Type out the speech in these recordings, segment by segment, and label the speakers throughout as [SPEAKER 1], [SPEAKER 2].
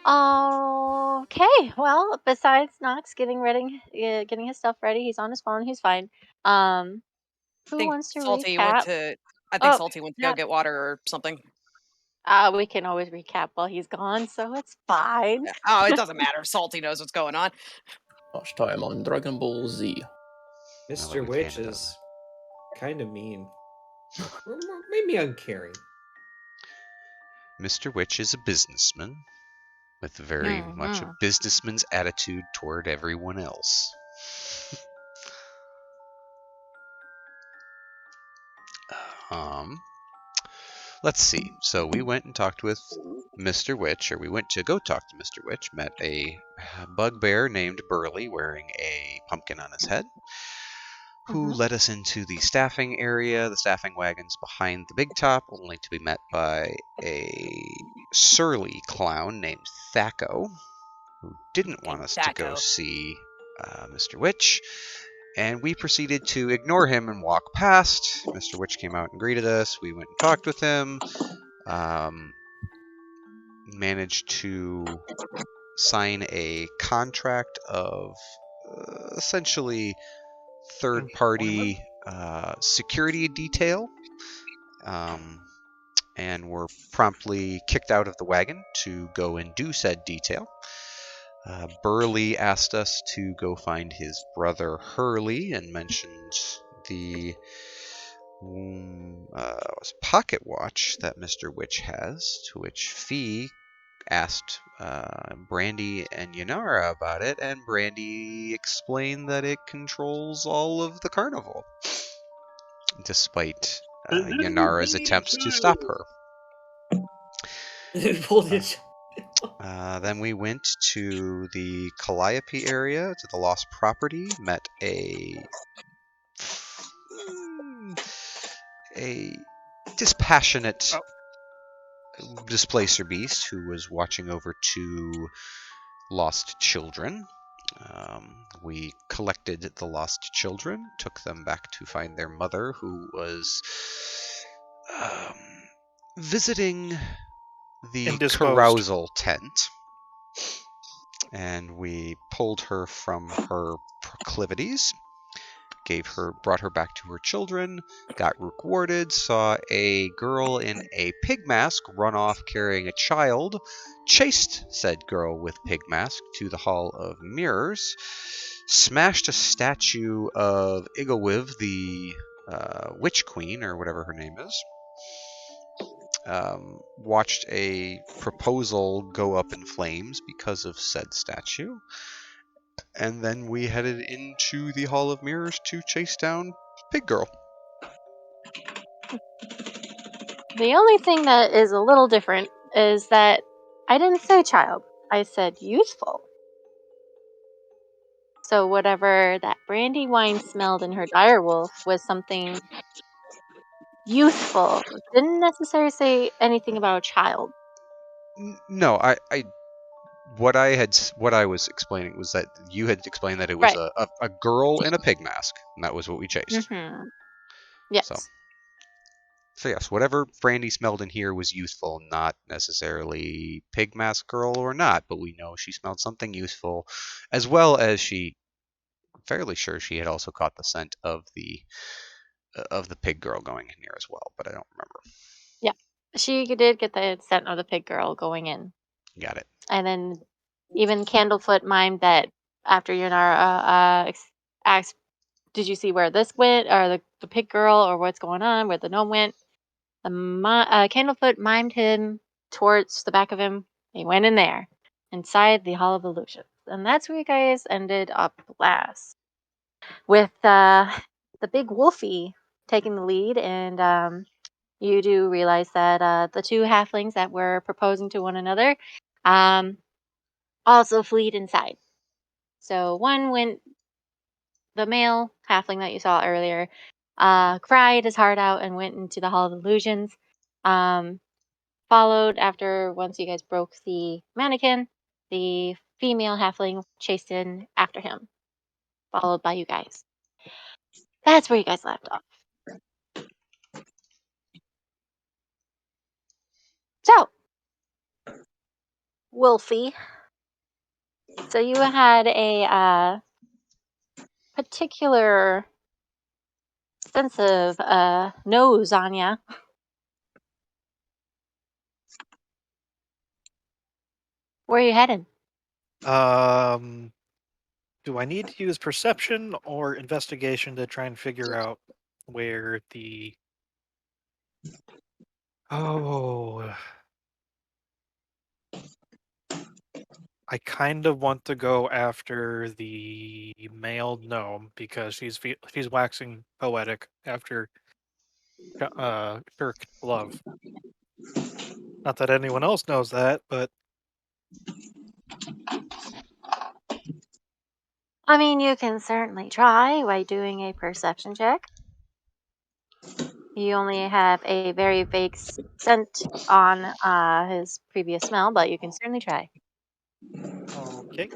[SPEAKER 1] Okay. Well, besides Knox getting his stuff ready, he's on his phone. He's fine. Um, who wants to recap?
[SPEAKER 2] I think
[SPEAKER 1] Oh,
[SPEAKER 2] Salty went to go
[SPEAKER 1] not.
[SPEAKER 2] get water or something.
[SPEAKER 1] We can always recap while he's gone, so it's fine.
[SPEAKER 2] Oh, it doesn't matter. Salty knows what's going on.
[SPEAKER 3] Last time on Dragon Ball Z.
[SPEAKER 4] Mr. Witch is kind of mean. Or maybe uncaring.
[SPEAKER 5] Mr. Witch is a businessman with very much a businessman's attitude toward everyone else. Let's see. So we went and talked with Mr. Witch, or we went to go talk to Mr. Witch, met a bugbear named Burley wearing a pumpkin on his head, who led us into the staffing area, the staffing wagons behind the big top, only to be met by a surly clown named Thacko, who didn't want us to go see Mr. Witch, and we proceeded to ignore him and walk past. Mr. Witch came out and greeted us. We went and talked with him. Managed to sign a contract of essentially third-party security detail, and were promptly kicked out of the wagon to go and do said detail. Burley asked us to go find his brother Hurley and mentioned the pocket watch that Mr. Witch has, to which Fee asked Brandy and Yanara about it, and Brandy explained that it controls all of the carnival, despite Yanara's attempts to stop her. Then we went to the Calliope area, to the Lost Property, met a dispassionate displacer beast who was watching over two lost children. We collected the lost children, took them back to find their mother, who was visiting the carousal tent, and we pulled her from her proclivities, brought her back to her children, got rewarded, saw a girl in a pig mask run off carrying a child, chased said girl with pig mask to the Hall of Mirrors, smashed a statue of Igawiv, the witch queen, or whatever her name is, watched a proposal go up in flames because of said statue, and then we headed into the Hall of Mirrors to chase down Pig Girl.
[SPEAKER 1] The only thing that is a little different is that I didn't say child. I said youthful. So whatever that brandy wine smelled in her direwolf was something youthful. Didn't necessarily say anything about a child.
[SPEAKER 5] No, what I was explaining was that you had explained that it was a girl in a pig mask, and that was what we chased.
[SPEAKER 1] Yes.
[SPEAKER 5] So yes, whatever Brandy smelled in here was youthful, not necessarily pig mask girl or not, but we know she smelled something youthful, as well as I'm fairly sure she had also caught the scent of the pig girl going in here as well, but I don't remember.
[SPEAKER 1] Yeah, she did get the scent of the pig girl going in.
[SPEAKER 5] Got it.
[SPEAKER 1] And then even Candlefoot mimed that after Yunara asked, "Did you see where this went, or the pig girl, or what's going on, where the gnome went?" Candlefoot mimed him towards the back of him. He went in there, inside the Hall of Illusions. And that's where you guys ended up last. With the big wolfie taking the lead, and you do realize that the two halflings that were proposing to one another also fled inside. So one went, the male halfling that you saw earlier, cried his heart out and went into the Hall of Illusions. Followed after, once you guys broke the mannequin, the female halfling chased in after him, followed by you guys. That's where you guys left off. So, Wolfie. So you had a particular sense of nose on ya. Where are you headed?
[SPEAKER 6] Do I need to use perception or investigation to try and figure out where the... Oh, I kind of want to go after the male gnome because she's waxing poetic after Kirk Love. Not that anyone else knows that, but
[SPEAKER 1] I mean, you can certainly try by doing a perception check. You only have a very vague scent on his previous smell, but you can certainly try.
[SPEAKER 6] okay.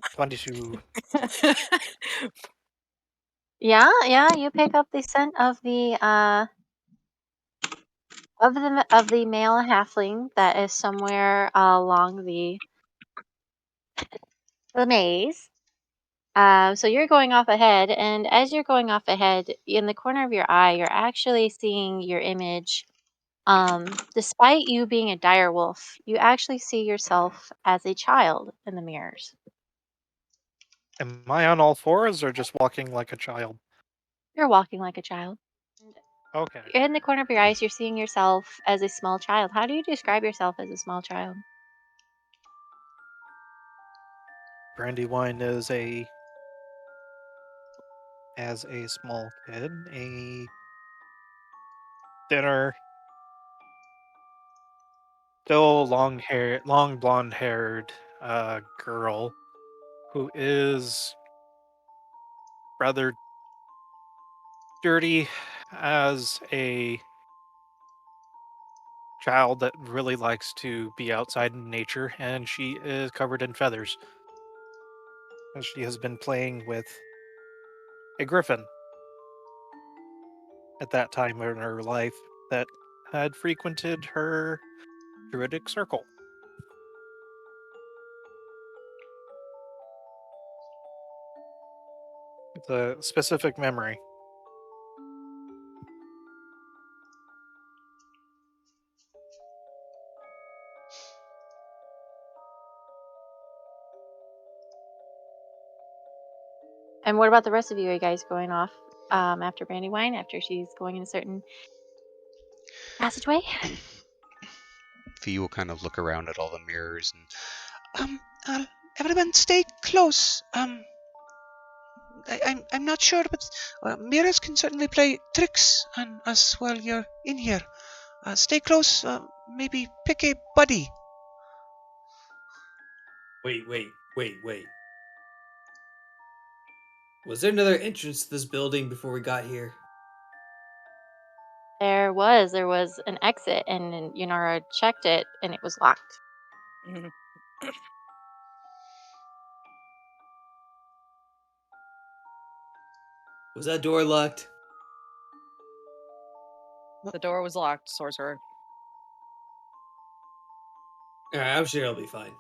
[SPEAKER 6] Advantage. 22.
[SPEAKER 1] Yeah, you pick up the scent of the male halfling that is somewhere along the maze. So you're going off ahead, and as you're going off ahead, in the corner of your eye, you're actually seeing your image. Despite you being a dire wolf, you actually see yourself as a child in the mirrors.
[SPEAKER 6] Am I on all fours or just walking like a child?
[SPEAKER 1] You're walking like a child.
[SPEAKER 6] Okay.
[SPEAKER 1] In the corner of your eyes, you're seeing yourself as a small child. How do you describe yourself as a small child?
[SPEAKER 6] Brandywine is as a small kid, a thinner, still long blonde haired girl who is rather dirty as a child that really likes to be outside in nature, and she is covered in feathers. And she has been playing with a griffin at that time in her life that had frequented her druidic circle. It's a specific memory.
[SPEAKER 1] And what about the rest of you? Are you guys going off after Brandywine, after she's going in a certain passageway?
[SPEAKER 5] Fee will kind of look around at all the mirrors and everyone stay close. I'm not sure, but mirrors can certainly play tricks on us while you're in here. Stay close. Maybe pick a buddy.
[SPEAKER 4] Wait. Was there another entrance to this building before we got here?
[SPEAKER 1] There was an exit, and then Yunara checked it, and it was locked.
[SPEAKER 2] Mhm.
[SPEAKER 4] Was that door locked?
[SPEAKER 2] The door was locked, sorcerer.
[SPEAKER 4] Alright, I'm sure it'll be fine.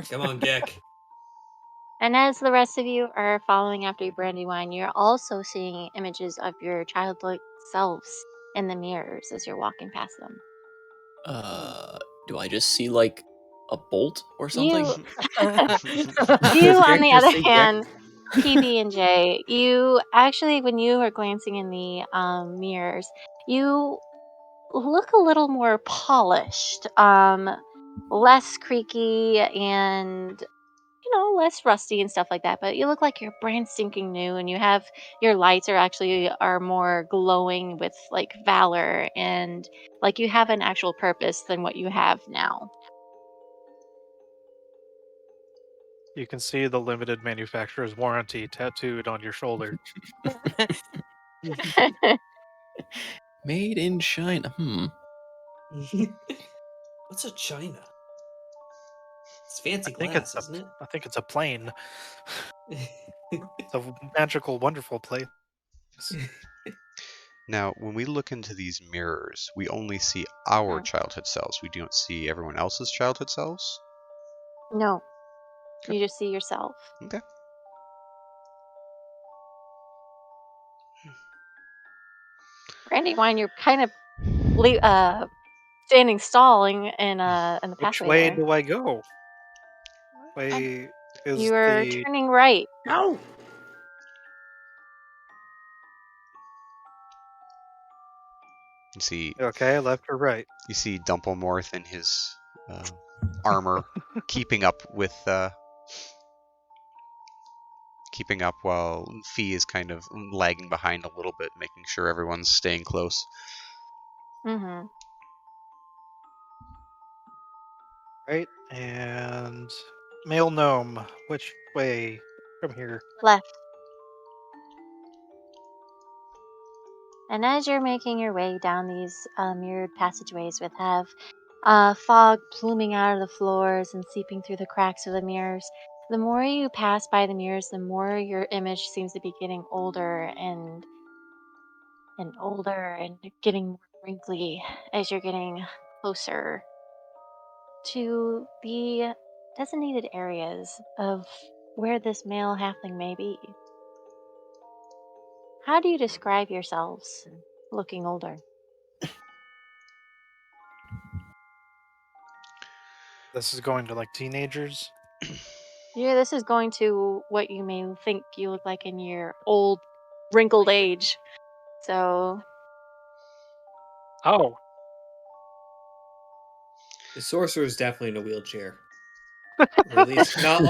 [SPEAKER 4] Come on, Gek.
[SPEAKER 1] And as the rest of you are following after Brandywine, you're also seeing images of your childlike selves in the mirrors as you're walking past them.
[SPEAKER 3] Do I just see like a bolt or something?
[SPEAKER 1] You,
[SPEAKER 4] Does
[SPEAKER 1] you on
[SPEAKER 4] Gek
[SPEAKER 1] the
[SPEAKER 4] just
[SPEAKER 1] other
[SPEAKER 4] say Gek?
[SPEAKER 1] hand, PB and J, you actually, when you are glancing in the mirrors, you look a little more polished, less creaky, and less rusty and stuff like that. But you look like you're brand stinking new, and you have your lights are more glowing with like valor, and like you have an actual purpose than what you have now.
[SPEAKER 6] You can see the limited manufacturer's warranty tattooed on your shoulder.
[SPEAKER 3] Made in China.
[SPEAKER 4] What's a China? It's fancy
[SPEAKER 6] I think
[SPEAKER 4] glass, isn't
[SPEAKER 6] I think it's a plane.
[SPEAKER 4] it?
[SPEAKER 6] It's a magical, wonderful place.
[SPEAKER 5] Now, when we look into these mirrors, we only see our
[SPEAKER 1] Mm.
[SPEAKER 5] childhood selves. We don't see everyone else's childhood selves.
[SPEAKER 1] No,
[SPEAKER 5] Okay.
[SPEAKER 1] you just see yourself.
[SPEAKER 5] Okay.
[SPEAKER 1] Brandywine, you're kind of standing stalling in the
[SPEAKER 6] Which
[SPEAKER 1] pathway
[SPEAKER 6] way
[SPEAKER 1] there.
[SPEAKER 6] do I go?
[SPEAKER 1] Uh,
[SPEAKER 6] Way is
[SPEAKER 1] You are
[SPEAKER 6] the
[SPEAKER 1] turning right.
[SPEAKER 4] No.
[SPEAKER 6] okay, left or right?
[SPEAKER 5] You see Dumplemorth in his armor, keeping up while Fee is kind of lagging behind a little bit, making sure everyone's staying close.
[SPEAKER 1] Mm-hmm.
[SPEAKER 6] Right, and male gnome. Which way from here?
[SPEAKER 1] Left. And as you're making your way down these mirrored passageways with have fog pluming out of the floors and seeping through the cracks of the mirrors, the more you pass by the mirrors, the more your image seems to be getting older and older and getting more wrinkly as you're getting closer to the designated areas of where this male halfling may be. How do you describe yourselves looking older?
[SPEAKER 6] This is going to like teenagers.
[SPEAKER 1] Yeah, this is going to what you may think you look like in your old, wrinkled age. So,
[SPEAKER 6] Oh,
[SPEAKER 4] The sorcerer is definitely in a wheelchair, or at least not,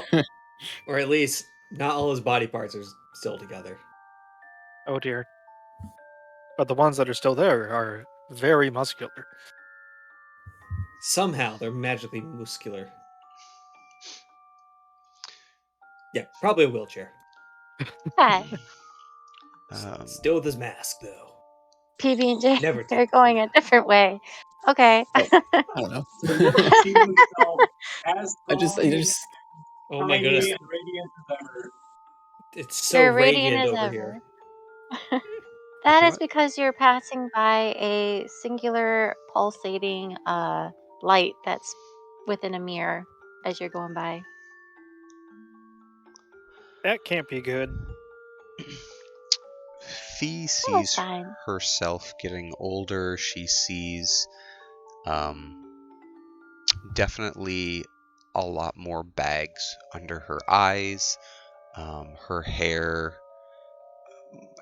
[SPEAKER 4] or at least not all his body parts are still together.
[SPEAKER 6] oh dear. But the ones that are still there are very muscular.
[SPEAKER 4] Somehow they're magically muscular. Yeah, probably a wheelchair.
[SPEAKER 1] okay,
[SPEAKER 5] Um,
[SPEAKER 4] Still with his mask though.
[SPEAKER 1] PB and J,
[SPEAKER 4] Never
[SPEAKER 1] they're
[SPEAKER 4] take it
[SPEAKER 1] going
[SPEAKER 4] off.
[SPEAKER 1] a different way. Okay.
[SPEAKER 3] Oh, I don't know.
[SPEAKER 7] So you see himself as
[SPEAKER 3] I
[SPEAKER 7] strong and
[SPEAKER 3] just
[SPEAKER 4] Oh my
[SPEAKER 7] shiny
[SPEAKER 4] goodness,
[SPEAKER 7] and radiant as ever.
[SPEAKER 4] it's so
[SPEAKER 1] You're radiant
[SPEAKER 4] radiant
[SPEAKER 1] as
[SPEAKER 4] over
[SPEAKER 1] ever.
[SPEAKER 4] here.
[SPEAKER 1] That
[SPEAKER 5] you know
[SPEAKER 1] is
[SPEAKER 5] what?
[SPEAKER 1] because you're passing by a singular pulsating light that's within a mirror as you're going by.
[SPEAKER 6] That can't be good.
[SPEAKER 5] Fee
[SPEAKER 1] That was
[SPEAKER 5] sees
[SPEAKER 1] fine.
[SPEAKER 5] herself getting older. She sees um, definitely a lot more bags under her eyes. Her hair,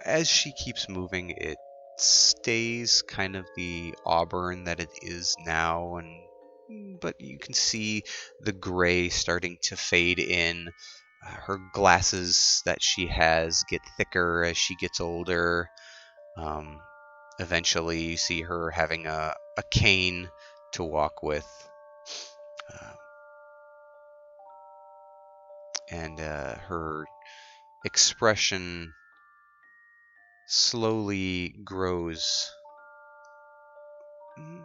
[SPEAKER 5] as she keeps moving, it stays kind of the auburn that it is now, but you can see the gray starting to fade in. Her glasses that she has get thicker as she gets older. Um, Eventually, you see her having a cane to walk with. Uh, and her expression slowly grows. mm,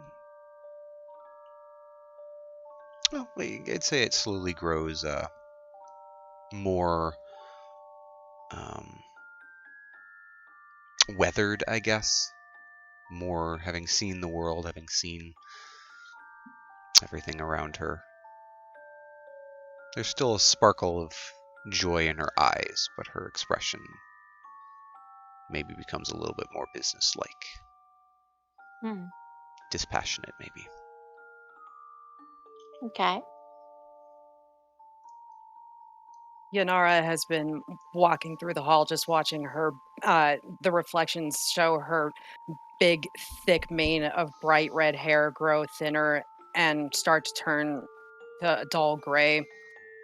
[SPEAKER 5] Well, I'd say it slowly grows more um, weathered, I guess. More having seen the world, having seen everything around her. There's still a sparkle of joy in her eyes, but her expression maybe becomes a little bit more businesslike,
[SPEAKER 1] Hmm.
[SPEAKER 5] dispassionate, maybe.
[SPEAKER 1] Okay.
[SPEAKER 2] Yanara has been walking through the hall, just watching her, the reflections show her big, thick mane of bright red hair grow thinner and start to turn to a dull gray.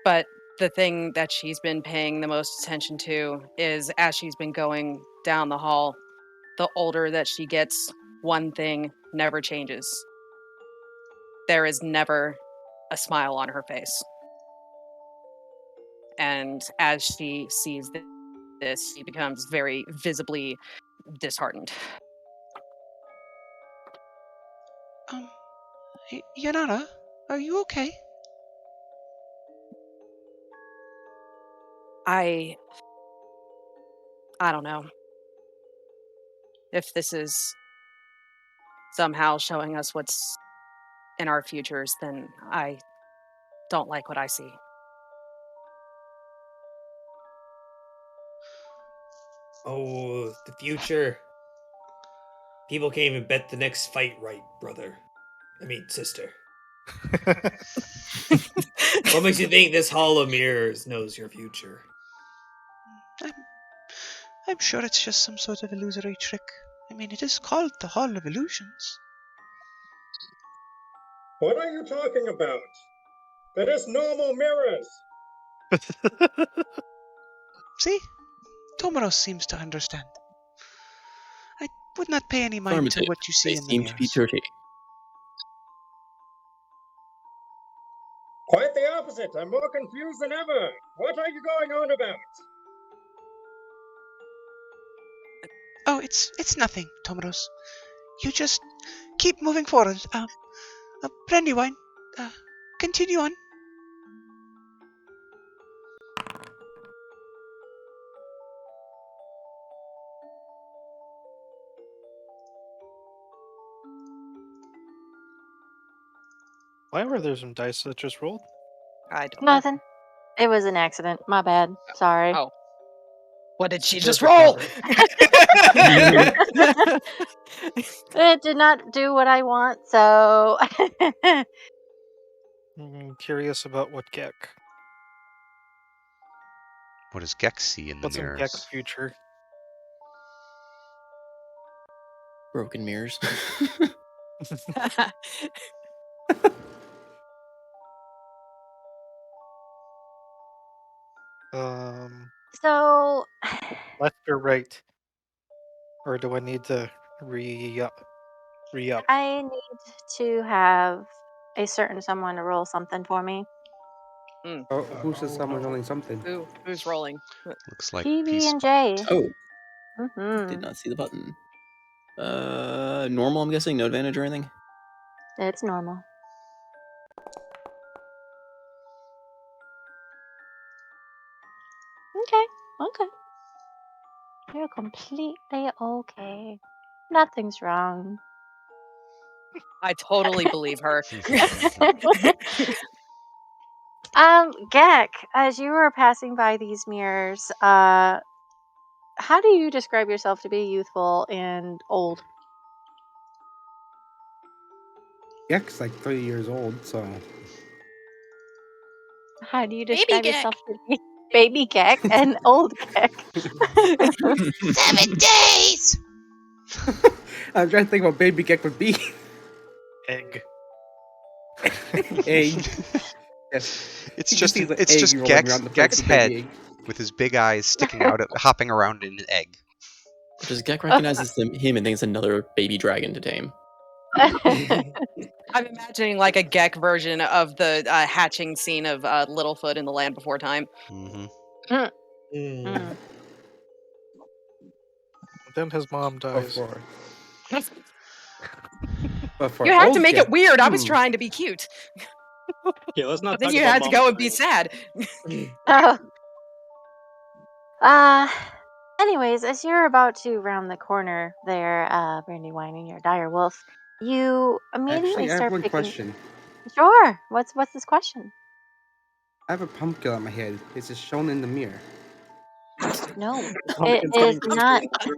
[SPEAKER 2] But the thing that she's been paying the most attention to is as she's been going down the hall, the older that she gets, one thing never changes. There is never a smile on her face. And as she sees this, she becomes very visibly disheartened.
[SPEAKER 5] Yanara, are you okay?
[SPEAKER 2] I don't know if this is somehow showing us what's in our futures, then I don't like what I see.
[SPEAKER 4] Oh, the future. People can't even bet the next fight right, brother. I mean, sister. What makes you think this Hall of Mirrors knows your future?
[SPEAKER 5] I'm sure it's just some sort of illusory trick. I mean, it is called the Hall of Illusions.
[SPEAKER 8] What are you talking about? That is normal mirrors.
[SPEAKER 5] See? Tomaros seems to understand. I would not pay any mind to
[SPEAKER 3] Affirmative.
[SPEAKER 5] what you see
[SPEAKER 3] They
[SPEAKER 5] in the
[SPEAKER 3] seem to be
[SPEAKER 5] mirrors.
[SPEAKER 3] dirty.
[SPEAKER 8] Quite the opposite. I'm more confused than ever. What are you going on about?
[SPEAKER 5] Oh, it's nothing, Tomaros. You just keep moving forward. Brandywine, continue on.
[SPEAKER 6] Why were there some dice that just rolled?
[SPEAKER 2] I don't know.
[SPEAKER 1] Nothing. It was an accident. My bad. Sorry.
[SPEAKER 2] Oh, what did she just
[SPEAKER 4] Perfect
[SPEAKER 2] roll?
[SPEAKER 4] cover.
[SPEAKER 1] It did not do what I want, so
[SPEAKER 6] I'm curious about what Gek.
[SPEAKER 5] What does Gex see in the
[SPEAKER 6] What's in
[SPEAKER 5] mirrors?
[SPEAKER 6] Gek's future?
[SPEAKER 3] Broken mirrors.
[SPEAKER 1] so
[SPEAKER 6] Left or right? Or do I need to re-up?
[SPEAKER 1] I need to have a certain someone to roll something for me.
[SPEAKER 9] Oh, who says someone's rolling something?
[SPEAKER 2] Who's rolling?
[SPEAKER 5] Looks like
[SPEAKER 1] PB
[SPEAKER 5] peace.
[SPEAKER 1] and J.
[SPEAKER 3] Oh,
[SPEAKER 1] Mm-hmm.
[SPEAKER 3] did not see the button. Normal, I'm guessing? No advantage or anything?
[SPEAKER 1] It's normal. Okay. Okay. You're completely okay. Nothing's wrong.
[SPEAKER 2] I totally believe her.
[SPEAKER 1] Gek, as you were passing by these mirrors, how do you describe yourself to be youthful and old?
[SPEAKER 9] Gek's like 3 years old, so
[SPEAKER 1] How do you
[SPEAKER 2] Baby
[SPEAKER 1] describe
[SPEAKER 2] Gek.
[SPEAKER 1] yourself to be baby Gek and old Gek?
[SPEAKER 5] 7 days!
[SPEAKER 9] I'm trying to think what baby Gek would be.
[SPEAKER 6] Egg.
[SPEAKER 9] Egg. Yes.
[SPEAKER 5] It's
[SPEAKER 9] You can
[SPEAKER 5] just
[SPEAKER 9] see the
[SPEAKER 5] it's
[SPEAKER 9] egg
[SPEAKER 5] just
[SPEAKER 9] rolling around the
[SPEAKER 5] Gek's
[SPEAKER 9] place, the baby
[SPEAKER 5] head
[SPEAKER 9] egg.
[SPEAKER 5] with his big eyes sticking out, hopping around in an egg.
[SPEAKER 3] Does Gek recognizes him and thinks another baby dragon to tame?
[SPEAKER 2] I'm imagining like a Gek version of the hatching scene of Littlefoot in The Land Before Time.
[SPEAKER 5] Mm-hmm.
[SPEAKER 1] Mm.
[SPEAKER 6] Then his mom dies.
[SPEAKER 9] But for
[SPEAKER 2] You had to
[SPEAKER 9] old
[SPEAKER 2] make
[SPEAKER 9] Gek,
[SPEAKER 2] it weird. I was trying to be cute.
[SPEAKER 7] Okay, let's not
[SPEAKER 2] But then
[SPEAKER 7] talk
[SPEAKER 2] you
[SPEAKER 7] about
[SPEAKER 2] had to
[SPEAKER 7] mom
[SPEAKER 2] go and be
[SPEAKER 7] dying.
[SPEAKER 2] sad.
[SPEAKER 1] Oh. Uh, anyways, as you're about to round the corner there, Brandywine and your dire wolf, you immediately
[SPEAKER 9] Actually, I have
[SPEAKER 1] start
[SPEAKER 9] one
[SPEAKER 1] picking.
[SPEAKER 9] question.
[SPEAKER 1] Sure. What's this question?
[SPEAKER 9] I have a pumpkin on my head. Is it shown in the mirror?
[SPEAKER 1] No, it
[SPEAKER 7] Pumpkin's
[SPEAKER 1] is
[SPEAKER 7] getting
[SPEAKER 1] not.
[SPEAKER 7] closer.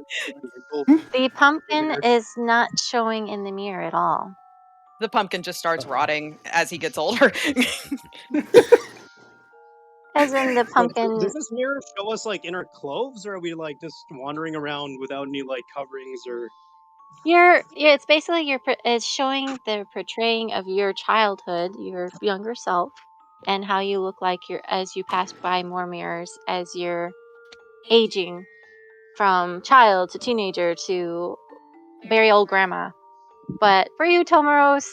[SPEAKER 1] The pumpkin is not showing in the mirror at all.
[SPEAKER 2] The pumpkin just starts rotting as he gets older.
[SPEAKER 1] As in the
[SPEAKER 7] So
[SPEAKER 1] pumpkin,
[SPEAKER 7] does this mirror show us like in our clothes, or are we like just wandering around without any like coverings or?
[SPEAKER 1] it's basically it's showing the portraying of your childhood, your younger self, and how you look like as you pass by more mirrors as you're aging from child to teenager to very old grandma. But for you, Tomaros,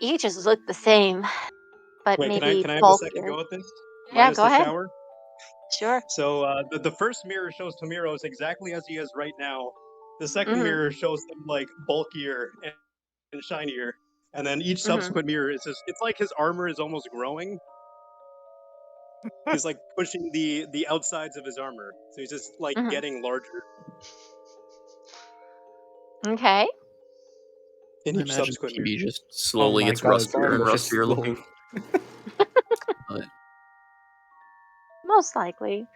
[SPEAKER 1] you just look the same, but
[SPEAKER 7] Wait,
[SPEAKER 1] maybe
[SPEAKER 7] can I have a second
[SPEAKER 1] bulkier.
[SPEAKER 7] go at this?
[SPEAKER 1] Yeah,
[SPEAKER 7] Minus
[SPEAKER 1] go
[SPEAKER 7] the
[SPEAKER 1] ahead.
[SPEAKER 7] shower.
[SPEAKER 1] Sure.
[SPEAKER 7] So the first mirror shows Tomiros exactly as he is right now. The second
[SPEAKER 1] Mhm.
[SPEAKER 7] mirror shows him like bulkier and shinier, and then each
[SPEAKER 1] Mhm.
[SPEAKER 7] subsequent mirror is just it's like his armor is almost growing. He's like pushing the outsides of his armor, so he's just like
[SPEAKER 1] Mhm.
[SPEAKER 7] getting larger
[SPEAKER 1] Okay.
[SPEAKER 7] in
[SPEAKER 3] I
[SPEAKER 7] each
[SPEAKER 3] imagine
[SPEAKER 7] subsequent move.
[SPEAKER 3] PB just
[SPEAKER 9] Oh
[SPEAKER 3] slowly
[SPEAKER 9] my
[SPEAKER 3] gets
[SPEAKER 9] god, his
[SPEAKER 3] rustier
[SPEAKER 9] arm
[SPEAKER 3] and
[SPEAKER 9] is just
[SPEAKER 3] rustier
[SPEAKER 9] slowly.
[SPEAKER 3] looking. But
[SPEAKER 1] Most likely.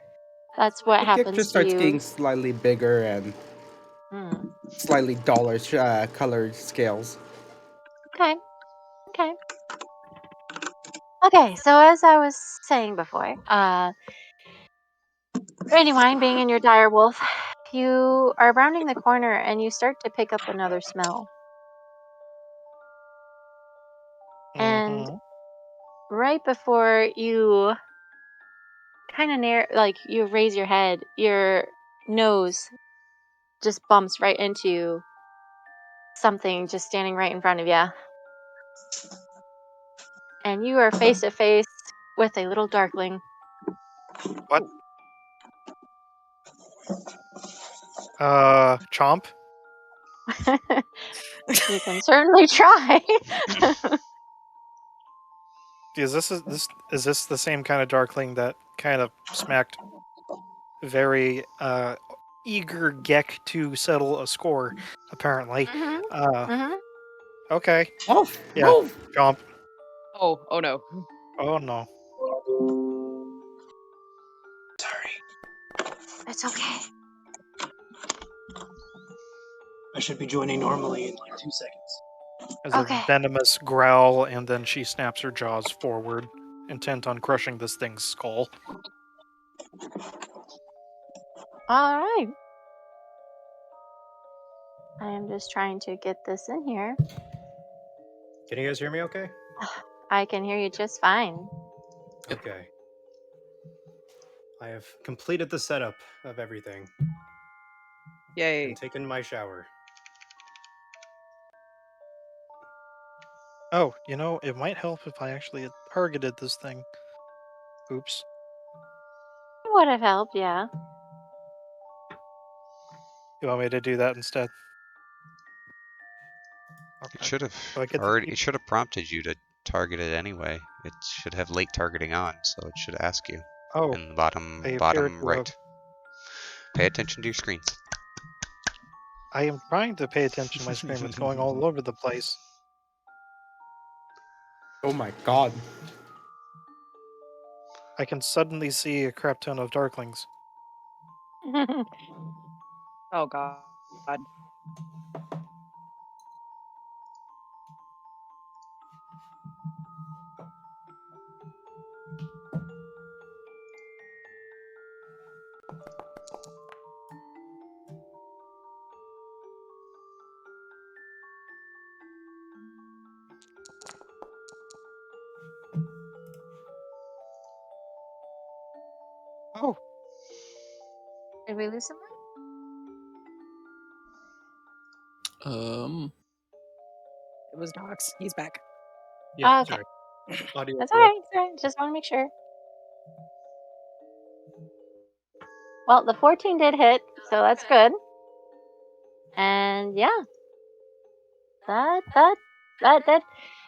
[SPEAKER 1] That's what
[SPEAKER 9] The
[SPEAKER 1] happens
[SPEAKER 9] character
[SPEAKER 1] to
[SPEAKER 9] starts getting
[SPEAKER 1] you.
[SPEAKER 9] slightly bigger and
[SPEAKER 1] Mm.
[SPEAKER 9] slightly duller colored scales.
[SPEAKER 1] Okay. Okay. Okay, so as I was saying before, Brandywine being in your dire wolf, you are rounding the corner and you start to pick up another smell. And
[SPEAKER 6] Mm-hmm.
[SPEAKER 1] right before you kind of you raise your head, your nose just bumps right into something just standing right in front of you. And you are face to face with a little darkling.
[SPEAKER 6] What? Chomp?
[SPEAKER 1] You can certainly try.
[SPEAKER 6] Is this the same kind of darkling that kind of smacked very eager Gek to settle a score, apparently.
[SPEAKER 1] hmm
[SPEAKER 6] Uh
[SPEAKER 1] hmm
[SPEAKER 6] okay.
[SPEAKER 9] Wolf!
[SPEAKER 6] Yeah,
[SPEAKER 9] Wolf!
[SPEAKER 6] Chomp.
[SPEAKER 2] Oh no.
[SPEAKER 6] Oh no.
[SPEAKER 7] Sorry,
[SPEAKER 1] It's okay.
[SPEAKER 7] I should be joining normally in like 2 seconds.
[SPEAKER 6] As a
[SPEAKER 1] Okay.
[SPEAKER 6] venomous growl, and then she snaps her jaws forward, intent on crushing this thing's skull.
[SPEAKER 1] All right. I am just trying to get this in here.
[SPEAKER 10] Can you guys hear me okay?
[SPEAKER 1] I can hear you just fine.
[SPEAKER 3] Yep.
[SPEAKER 10] Okay. I have completed the setup of everything
[SPEAKER 2] Yay.
[SPEAKER 10] and taken my shower.
[SPEAKER 6] Oh, it might help if I actually had targeted this thing. Oops.
[SPEAKER 1] It would have helped, yeah.
[SPEAKER 6] You want me to do that instead?
[SPEAKER 5] It
[SPEAKER 6] Okay.
[SPEAKER 5] should have
[SPEAKER 6] Do I get
[SPEAKER 5] already.
[SPEAKER 6] the
[SPEAKER 5] It should have prompted you to target it anyway. It should have late targeting on, so it should ask you
[SPEAKER 6] Oh,
[SPEAKER 5] in the bottom
[SPEAKER 6] I appear
[SPEAKER 5] bottom
[SPEAKER 6] to have.
[SPEAKER 5] right. Pay attention to your screen.
[SPEAKER 6] I am trying to pay attention to my screen. It's going all over the place.
[SPEAKER 9] Oh my god.
[SPEAKER 6] I can suddenly see a crap ton of darklings.
[SPEAKER 2] Oh god.
[SPEAKER 6] Oh,
[SPEAKER 1] Did we lose someone?
[SPEAKER 2] It was Docs. He's back.
[SPEAKER 10] Yeah,
[SPEAKER 1] Okay.
[SPEAKER 10] sorry. Audio.
[SPEAKER 1] That's all right. That's all right. Just want to make sure. Well, the 14 did hit, so that's good. And yeah, that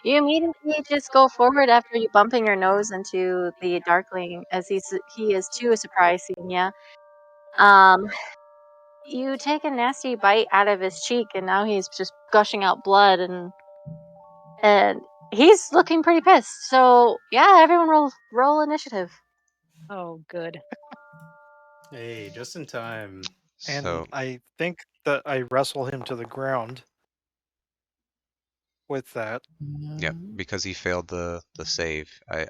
[SPEAKER 1] you immediately just go forward after you bumping your nose into the darkling as he is too surprised seeing you. You take a nasty bite out of his cheek, and now he's just gushing out blood, and he's looking pretty pissed. So yeah, everyone roll initiative.
[SPEAKER 2] Oh good.
[SPEAKER 10] Hey, just in time.
[SPEAKER 6] and
[SPEAKER 5] So
[SPEAKER 6] I think that I wrestle him to the ground with that.
[SPEAKER 5] yep, because he failed the save. I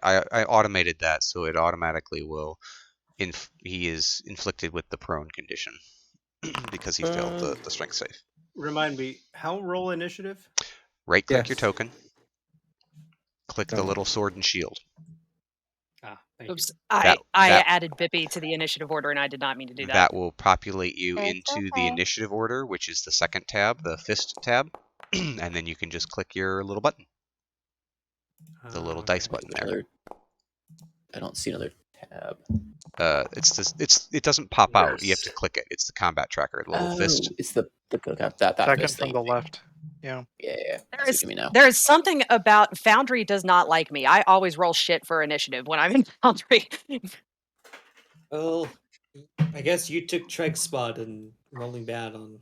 [SPEAKER 5] automated that so it automatically will. He is inflicted with the prone condition because he failed the strength save.
[SPEAKER 10] Remind me, how roll initiative?
[SPEAKER 5] Right click your
[SPEAKER 9] Yes.
[SPEAKER 5] token. Click the
[SPEAKER 9] Done.
[SPEAKER 5] little sword and shield.
[SPEAKER 10] Ah, thank
[SPEAKER 2] Oops.
[SPEAKER 10] you.
[SPEAKER 2] I
[SPEAKER 5] That
[SPEAKER 2] added Bippy to the initiative order and I did not mean to do that.
[SPEAKER 5] that will populate you
[SPEAKER 1] It's
[SPEAKER 5] into the
[SPEAKER 1] okay.
[SPEAKER 5] initiative order, which is the second tab, the fist tab, and then you can just click your little button, the little dice
[SPEAKER 10] Okay.
[SPEAKER 5] button there.
[SPEAKER 3] Another. I don't see another tab.
[SPEAKER 5] It doesn't pop out. You have to
[SPEAKER 3] Nice.
[SPEAKER 5] click it. It's the combat tracker, the little
[SPEAKER 3] Oh,
[SPEAKER 5] fist.
[SPEAKER 3] it's the that
[SPEAKER 6] Second
[SPEAKER 3] fist
[SPEAKER 6] from
[SPEAKER 3] thing.
[SPEAKER 6] the left.
[SPEAKER 3] Yeah, I
[SPEAKER 2] There
[SPEAKER 3] see what
[SPEAKER 2] is
[SPEAKER 3] you mean now.
[SPEAKER 2] there is something about Foundry does not like me. I always roll shit for initiative when I'm in Foundry.
[SPEAKER 4] Well, I guess you took Treg's spot in rolling bad on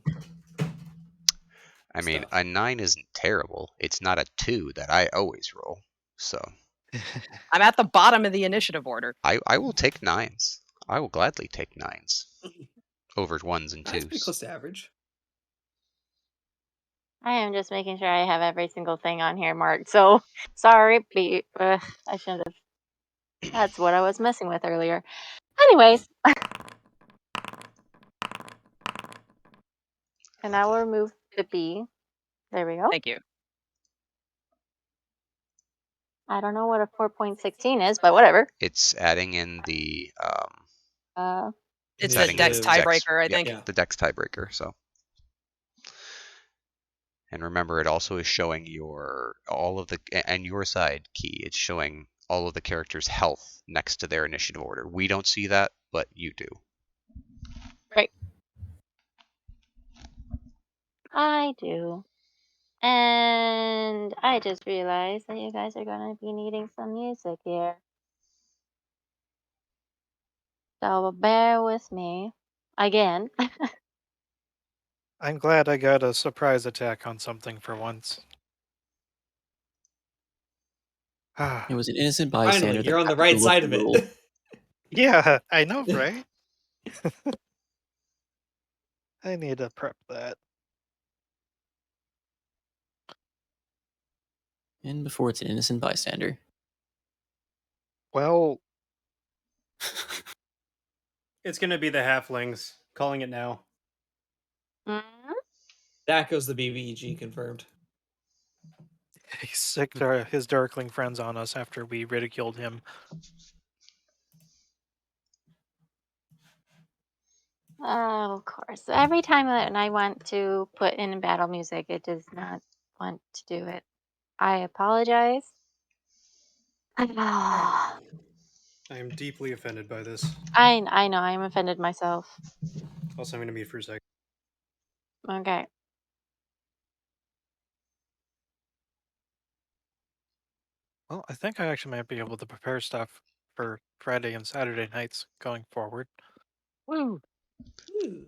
[SPEAKER 5] I mean,
[SPEAKER 4] stuff.
[SPEAKER 5] a 9 isn't terrible. It's not a 2 that I always roll. So
[SPEAKER 2] I'm at the bottom of the initiative order.
[SPEAKER 5] I will take 9s. I will gladly take 9s over 1s and
[SPEAKER 4] That's pretty
[SPEAKER 5] 2s.
[SPEAKER 4] close to average.
[SPEAKER 1] I am just making sure I have every single thing on here marked. So sorry, I shouldn't have. That's what I was messing with earlier. Anyways, and I will remove the B. There we go.
[SPEAKER 2] Thank you.
[SPEAKER 1] I don't know what a 4.16 is, but whatever.
[SPEAKER 5] It's adding in the
[SPEAKER 2] It's a
[SPEAKER 5] adding in
[SPEAKER 2] Dex
[SPEAKER 5] the
[SPEAKER 2] tiebreaker, I think.
[SPEAKER 5] Yeah, the Dex tiebreaker. So, and remember, it also is showing all of the and your side key. It's showing all of the characters' health next to their initiative order. We don't see that, but you do.
[SPEAKER 1] Right. I do. And I just realized that you guys are going to be needing some music here. So bear with me. Again.
[SPEAKER 6] I'm glad I got a surprise attack on something for once.
[SPEAKER 3] It was an innocent
[SPEAKER 4] Finally,
[SPEAKER 3] bystander that
[SPEAKER 4] you're on the
[SPEAKER 3] happened to
[SPEAKER 4] right
[SPEAKER 3] look
[SPEAKER 4] side
[SPEAKER 3] the
[SPEAKER 4] of
[SPEAKER 3] rule.
[SPEAKER 4] it.
[SPEAKER 6] Yeah, I know, right? I need to prep that.
[SPEAKER 3] And before it's an innocent bystander.
[SPEAKER 6] Well,
[SPEAKER 10] It's gonna be the halflings. Calling it now.
[SPEAKER 1] Mhm.
[SPEAKER 4] That goes the BBEG confirmed.
[SPEAKER 6] he sicked his darkling friends on us after we ridiculed him.
[SPEAKER 1] Oh, of course. Every time that I want to put in battle music, it does not want to do it. I apologize. I
[SPEAKER 10] I am deeply offended by this.
[SPEAKER 1] know I'm offended myself.
[SPEAKER 10] Also, I'm gonna mute for a second.
[SPEAKER 1] Okay.
[SPEAKER 6] Well, I think I actually might be able to prepare stuff for Friday and Saturday nights going forward.
[SPEAKER 2] Woo.
[SPEAKER 4] Ooh.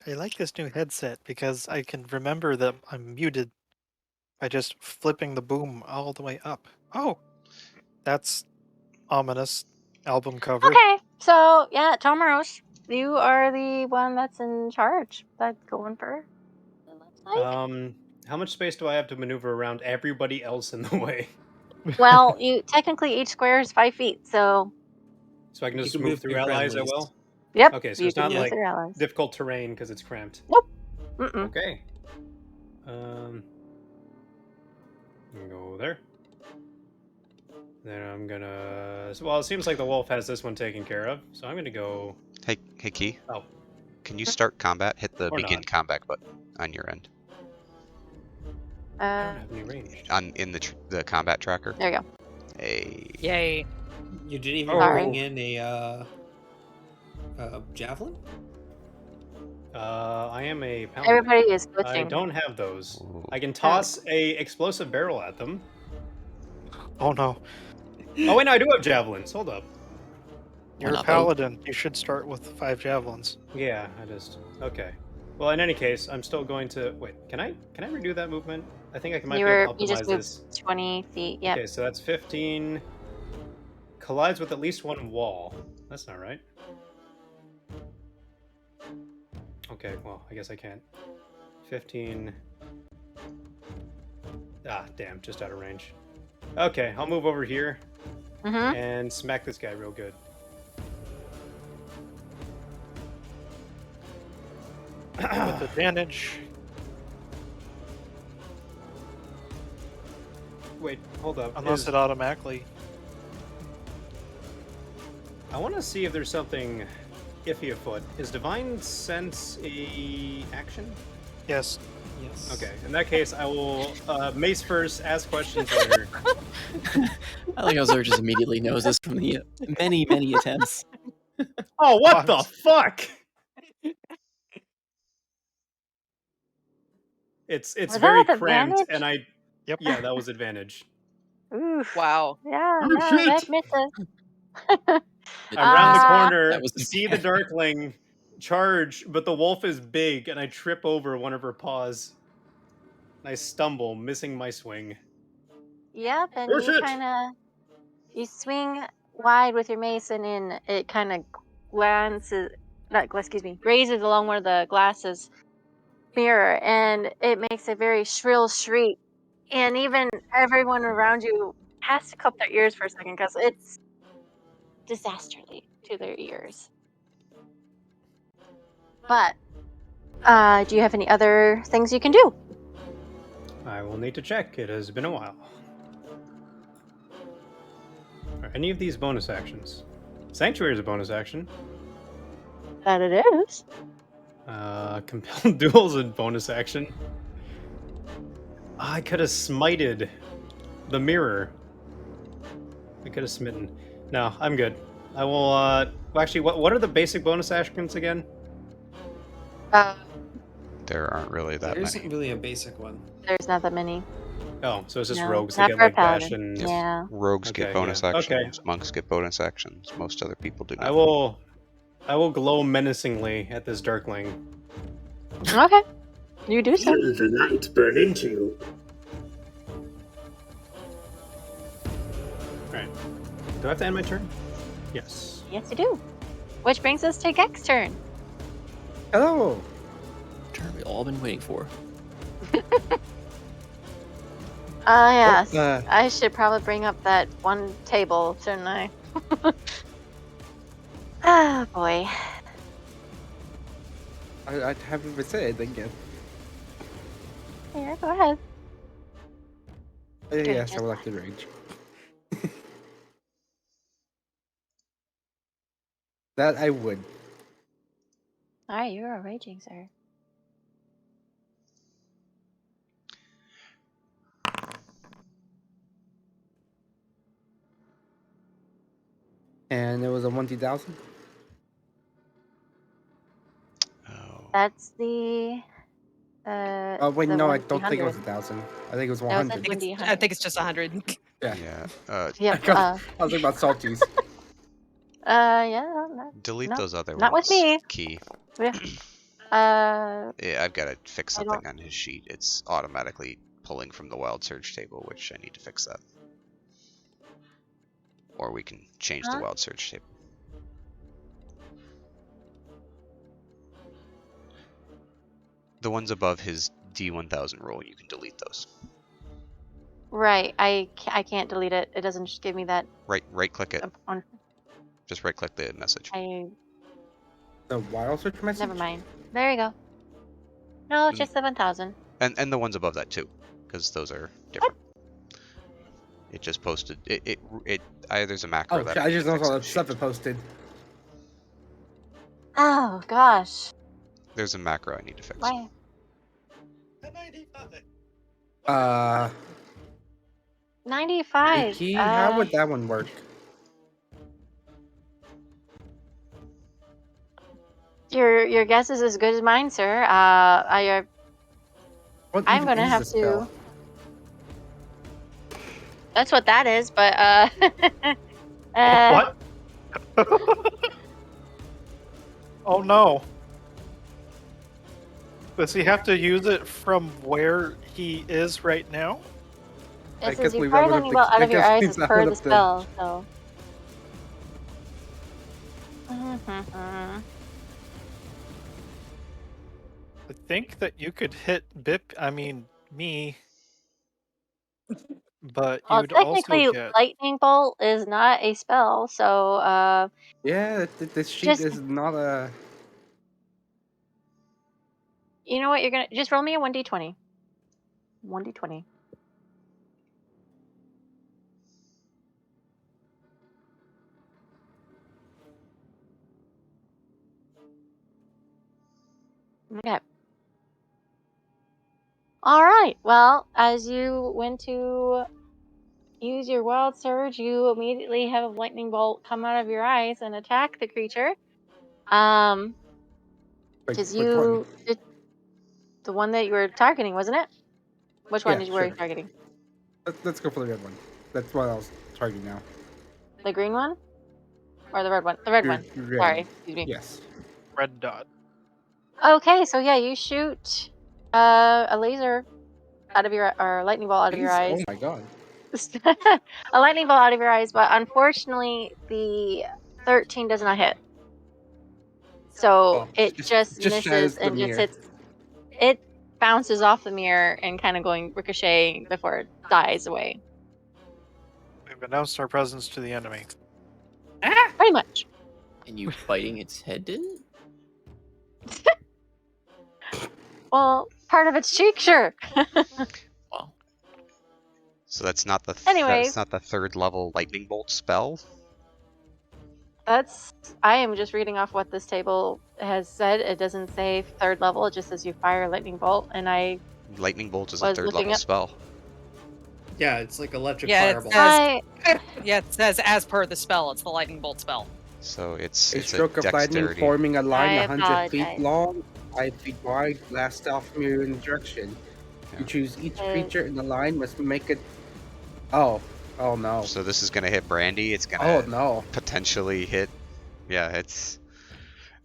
[SPEAKER 6] I like this new headset because I can remember that I'm muted by just flipping the boom all the way up. Oh, that's ominous album cover.
[SPEAKER 1] Okay. So, yeah, Tomaros, you are the one that's in charge. That's going for. It looks like.
[SPEAKER 10] How much space do I have to maneuver around everybody else in the way?
[SPEAKER 1] Well, you technically each square is 5 feet, so
[SPEAKER 10] So I can
[SPEAKER 4] You
[SPEAKER 10] just
[SPEAKER 4] can
[SPEAKER 10] move
[SPEAKER 4] move
[SPEAKER 10] through
[SPEAKER 4] through
[SPEAKER 10] allies. I
[SPEAKER 4] friendlies.
[SPEAKER 10] will.
[SPEAKER 1] yep,
[SPEAKER 10] Okay, so
[SPEAKER 1] you
[SPEAKER 10] it's
[SPEAKER 1] can
[SPEAKER 10] not
[SPEAKER 1] move
[SPEAKER 10] like
[SPEAKER 1] through allies.
[SPEAKER 10] difficult terrain because it's cramped.
[SPEAKER 1] Nope. Mm-mm.
[SPEAKER 10] Okay. I'm gonna go there. Then I'm gonna. Well, it seems like the wolf has this one taken care of, so I'm gonna go.
[SPEAKER 5] Hey, Key.
[SPEAKER 10] Oh,
[SPEAKER 5] Can you start combat? Hit the
[SPEAKER 10] or
[SPEAKER 5] begin
[SPEAKER 10] not.
[SPEAKER 5] combat button on your end.
[SPEAKER 10] I don't have any range.
[SPEAKER 5] In the combat tracker.
[SPEAKER 1] There you go.
[SPEAKER 5] Hey.
[SPEAKER 2] Yay.
[SPEAKER 4] You didn't even
[SPEAKER 1] Sorry.
[SPEAKER 4] bring in a javelin?
[SPEAKER 10] I am a paladin.
[SPEAKER 1] Everybody is
[SPEAKER 10] I
[SPEAKER 1] glitching.
[SPEAKER 10] don't have those.
[SPEAKER 5] Ooh.
[SPEAKER 10] I can toss a explosive barrel at them.
[SPEAKER 6] Oh no,
[SPEAKER 10] Oh wait, no, I do have javelins. Hold up.
[SPEAKER 6] you're a
[SPEAKER 3] not both?
[SPEAKER 6] paladin. You should start with 5 javelins.
[SPEAKER 10] Yeah, I just okay. Well, in any case, I'm still going to wait. Can I redo that movement? I think I might be able to
[SPEAKER 1] You just
[SPEAKER 10] optimize
[SPEAKER 1] moved
[SPEAKER 10] this.
[SPEAKER 1] 20 feet. Yep.
[SPEAKER 10] Okay, so that's 15. Collides with at least one wall. That's not right. Okay, well, I guess I can't. 15. Ah, damn, just out of range. Okay, I'll move over here
[SPEAKER 1] Mm-hmm.
[SPEAKER 10] and smack this guy real good.
[SPEAKER 6] With advantage.
[SPEAKER 10] Wait, hold up.
[SPEAKER 6] Unless it automatically.
[SPEAKER 10] I want to see if there's something iffy afoot. Is Divine Sense a action?
[SPEAKER 6] Yes.
[SPEAKER 9] Yes.
[SPEAKER 10] Okay, in that case, I will mace first, ask questions later.
[SPEAKER 3] I like how Zer just immediately knows this from the many attempts.
[SPEAKER 10] Oh, what the fuck? It's
[SPEAKER 1] Was that
[SPEAKER 10] very
[SPEAKER 1] with
[SPEAKER 10] cramped,
[SPEAKER 1] advantage?
[SPEAKER 10] and I
[SPEAKER 6] Yep.
[SPEAKER 10] yeah, that was advantage.
[SPEAKER 1] Oof.
[SPEAKER 2] Wow.
[SPEAKER 1] Yeah,
[SPEAKER 7] Oh,
[SPEAKER 1] yeah,
[SPEAKER 7] shit.
[SPEAKER 1] that misses.
[SPEAKER 10] I round the
[SPEAKER 1] Uh,
[SPEAKER 10] corner,
[SPEAKER 3] That was
[SPEAKER 10] see the Darkling charge, but the wolf is big, and I trip over one of her paws. And I stumble, missing my swing.
[SPEAKER 1] Yep, and
[SPEAKER 7] Oh,
[SPEAKER 1] you
[SPEAKER 7] shit.
[SPEAKER 1] kind of you swing wide with your mace, and in it kind of glances, not excuse me, grazes along one of the glasses mirror, and it makes a very shrill shriek. And even everyone around you has to cup their ears for a second because it's disasterly to their ears. But do you have any other things you can do?
[SPEAKER 10] I will need to check. It has been a while. Are any of these bonus actions? Sanctuary is a bonus action.
[SPEAKER 1] That it is.
[SPEAKER 10] Compelled Duel is a bonus action. I could have smited the mirror. I could have smitten. No, I'm good. I will, well, actually, what are the basic bonus actions again?
[SPEAKER 5] There aren't really that
[SPEAKER 4] There isn't
[SPEAKER 5] many.
[SPEAKER 4] really a basic one.
[SPEAKER 1] There's not that many.
[SPEAKER 10] Oh, so it's just
[SPEAKER 1] No,
[SPEAKER 10] rogues that
[SPEAKER 1] not
[SPEAKER 10] get,
[SPEAKER 1] for a
[SPEAKER 10] like, dash
[SPEAKER 1] paladin.
[SPEAKER 10] and...
[SPEAKER 5] Yes.
[SPEAKER 1] Yeah.
[SPEAKER 5] Rogues get
[SPEAKER 10] Okay,
[SPEAKER 5] bonus
[SPEAKER 10] yeah.
[SPEAKER 5] actions.
[SPEAKER 10] Okay.
[SPEAKER 5] Monks get bonus actions. Most other people do not.
[SPEAKER 10] I will glow menacingly at this Darkling.
[SPEAKER 1] Okay. You do so.
[SPEAKER 8] Feel the light burn into you.
[SPEAKER 10] Alright. Do I have to end my turn? Yes.
[SPEAKER 1] Yes, you do. Which brings us to Gek's turn.
[SPEAKER 9] Hello.
[SPEAKER 3] Turn we all been waiting for.
[SPEAKER 1] Yes.
[SPEAKER 9] uh,
[SPEAKER 1] I should probably bring up that one table, shouldn't I? Ah, boy.
[SPEAKER 9] I haven't even said anything yet.
[SPEAKER 1] Here, go ahead. Doing
[SPEAKER 9] Yes, I
[SPEAKER 1] just
[SPEAKER 9] would like to rage. That I would.
[SPEAKER 1] All right, you're a raging, sir.
[SPEAKER 9] And it was a 1,000.
[SPEAKER 5] Oh.
[SPEAKER 1] That's the
[SPEAKER 9] Oh wait,
[SPEAKER 1] the
[SPEAKER 9] no, I
[SPEAKER 1] one
[SPEAKER 9] don't think it was
[SPEAKER 1] 100.
[SPEAKER 9] 1,000. I think it was
[SPEAKER 1] That was a
[SPEAKER 9] 100.
[SPEAKER 2] I think
[SPEAKER 1] 1D
[SPEAKER 2] it's, I
[SPEAKER 1] 100.
[SPEAKER 2] think it's just 100.
[SPEAKER 9] Yeah.
[SPEAKER 5] Yeah.
[SPEAKER 1] Yep.
[SPEAKER 9] I was thinking about salties.
[SPEAKER 1] Yeah. No,
[SPEAKER 5] Delete
[SPEAKER 1] no,
[SPEAKER 5] those other
[SPEAKER 1] not with
[SPEAKER 5] ones.
[SPEAKER 1] me.
[SPEAKER 5] Key.
[SPEAKER 1] Yeah.
[SPEAKER 5] Yeah, I've got to fix
[SPEAKER 1] I
[SPEAKER 5] something
[SPEAKER 1] don't.
[SPEAKER 5] on his sheet. It's automatically pulling from the wild search table, which I need to fix that. Or we can change the
[SPEAKER 1] Huh?
[SPEAKER 5] wild search table. The ones above his D1000 roll, you can delete those.
[SPEAKER 1] Right. I can't delete it. It doesn't just give me that
[SPEAKER 5] Right click it.
[SPEAKER 1] on.
[SPEAKER 5] Just right click the message.
[SPEAKER 9] The wild search message?
[SPEAKER 1] Never mind. There you go. No,
[SPEAKER 5] Mm.
[SPEAKER 1] just 7,000.
[SPEAKER 5] And the ones above that too, because those are different. It just posted it there's a macro
[SPEAKER 9] Oh,
[SPEAKER 5] that
[SPEAKER 9] shit, I
[SPEAKER 5] need
[SPEAKER 9] just
[SPEAKER 5] to fix
[SPEAKER 9] noticed all
[SPEAKER 5] on
[SPEAKER 9] the
[SPEAKER 5] his
[SPEAKER 9] stuff
[SPEAKER 5] sheet.
[SPEAKER 9] it posted.
[SPEAKER 1] Oh gosh.
[SPEAKER 5] There's a macro I need to fix.
[SPEAKER 1] Why?
[SPEAKER 9] Uh,
[SPEAKER 1] 95.
[SPEAKER 9] Key, how would that one work?
[SPEAKER 1] Your guess is as good as mine, sir.
[SPEAKER 9] What
[SPEAKER 1] I'm
[SPEAKER 9] even
[SPEAKER 1] gonna
[SPEAKER 9] is
[SPEAKER 1] have
[SPEAKER 9] the spell?
[SPEAKER 1] to. That's what that is, but
[SPEAKER 6] What? Oh no. Does he have to use it from where he is right now?
[SPEAKER 9] I
[SPEAKER 1] it says
[SPEAKER 9] guess
[SPEAKER 1] you
[SPEAKER 9] we
[SPEAKER 1] fire
[SPEAKER 9] that would
[SPEAKER 1] lightning
[SPEAKER 9] have
[SPEAKER 1] bolt out
[SPEAKER 9] I
[SPEAKER 1] of your
[SPEAKER 9] guess
[SPEAKER 1] eyes
[SPEAKER 9] means
[SPEAKER 1] as
[SPEAKER 9] that
[SPEAKER 1] per
[SPEAKER 9] would
[SPEAKER 1] the
[SPEAKER 9] have
[SPEAKER 1] spell, so.
[SPEAKER 6] I think that you could hit me, but
[SPEAKER 1] Well,
[SPEAKER 6] you'd also
[SPEAKER 1] technically,
[SPEAKER 6] get.
[SPEAKER 1] lightning bolt is not a spell, so
[SPEAKER 9] Yeah, this sheet
[SPEAKER 1] just
[SPEAKER 9] is not a.
[SPEAKER 1] you know what you're gonna just roll me a 1d20. 1d20. Okay. All right. Well, as you went to use your wild surge, you immediately have a lightning bolt come out of your eyes and attack the creature.
[SPEAKER 9] Like,
[SPEAKER 1] Because
[SPEAKER 9] which one?
[SPEAKER 1] the one that you were targeting, wasn't it? Which one
[SPEAKER 9] Yeah,
[SPEAKER 1] were you
[SPEAKER 9] sure.
[SPEAKER 1] targeting?
[SPEAKER 9] Let's go for the red one. That's what I was targeting now.
[SPEAKER 1] The green one or the red one? The red one.
[SPEAKER 9] Red.
[SPEAKER 1] Sorry, excuse me.
[SPEAKER 9] Yes.
[SPEAKER 6] Red dot.
[SPEAKER 1] Okay, so yeah, you shoot a laser out of your or a lightning bolt out of your
[SPEAKER 9] Oh
[SPEAKER 1] eyes.
[SPEAKER 9] my god.
[SPEAKER 1] A lightning bolt out of your eyes, but unfortunately the 13 does not hit. So
[SPEAKER 9] Oh,
[SPEAKER 1] it just
[SPEAKER 9] just
[SPEAKER 1] misses
[SPEAKER 9] shatters the
[SPEAKER 1] and just
[SPEAKER 9] mirror.
[SPEAKER 1] hits. It bounces off the mirror and kind of going ricocheting before it dies away.
[SPEAKER 6] We've announced our presence to the enemy.
[SPEAKER 1] Pretty much.
[SPEAKER 3] And you biting its head in?
[SPEAKER 1] Well, part of its cheek, sure.
[SPEAKER 3] Wow.
[SPEAKER 5] So that's not the
[SPEAKER 1] Anyways,
[SPEAKER 5] third level lightning bolt spell.
[SPEAKER 1] I am just reading off what this table has said. It doesn't say third level, it just says you fire lightning bolt, and I
[SPEAKER 5] Lightning bolt is a
[SPEAKER 1] was
[SPEAKER 5] third
[SPEAKER 1] looking
[SPEAKER 5] level
[SPEAKER 1] up.
[SPEAKER 5] spell.
[SPEAKER 4] Yeah, it's like electric
[SPEAKER 2] Yeah, it
[SPEAKER 4] fireball.
[SPEAKER 2] says. Yeah, it says as per the spell, it's the lightning bolt spell.
[SPEAKER 5] So it's
[SPEAKER 9] A
[SPEAKER 5] a
[SPEAKER 9] stroke of lightning
[SPEAKER 5] dexterity.
[SPEAKER 9] forming a line
[SPEAKER 1] I
[SPEAKER 9] 100 feet
[SPEAKER 1] apologize.
[SPEAKER 9] long, 5 feet wide, blasts off mirror in direction.
[SPEAKER 5] Yeah.
[SPEAKER 9] You choose each
[SPEAKER 1] Uh,
[SPEAKER 9] creature in the line must make it. Oh no.
[SPEAKER 5] So this is gonna hit Brandy. It's
[SPEAKER 9] Oh
[SPEAKER 5] gonna
[SPEAKER 9] no.
[SPEAKER 5] potentially hit. Yeah,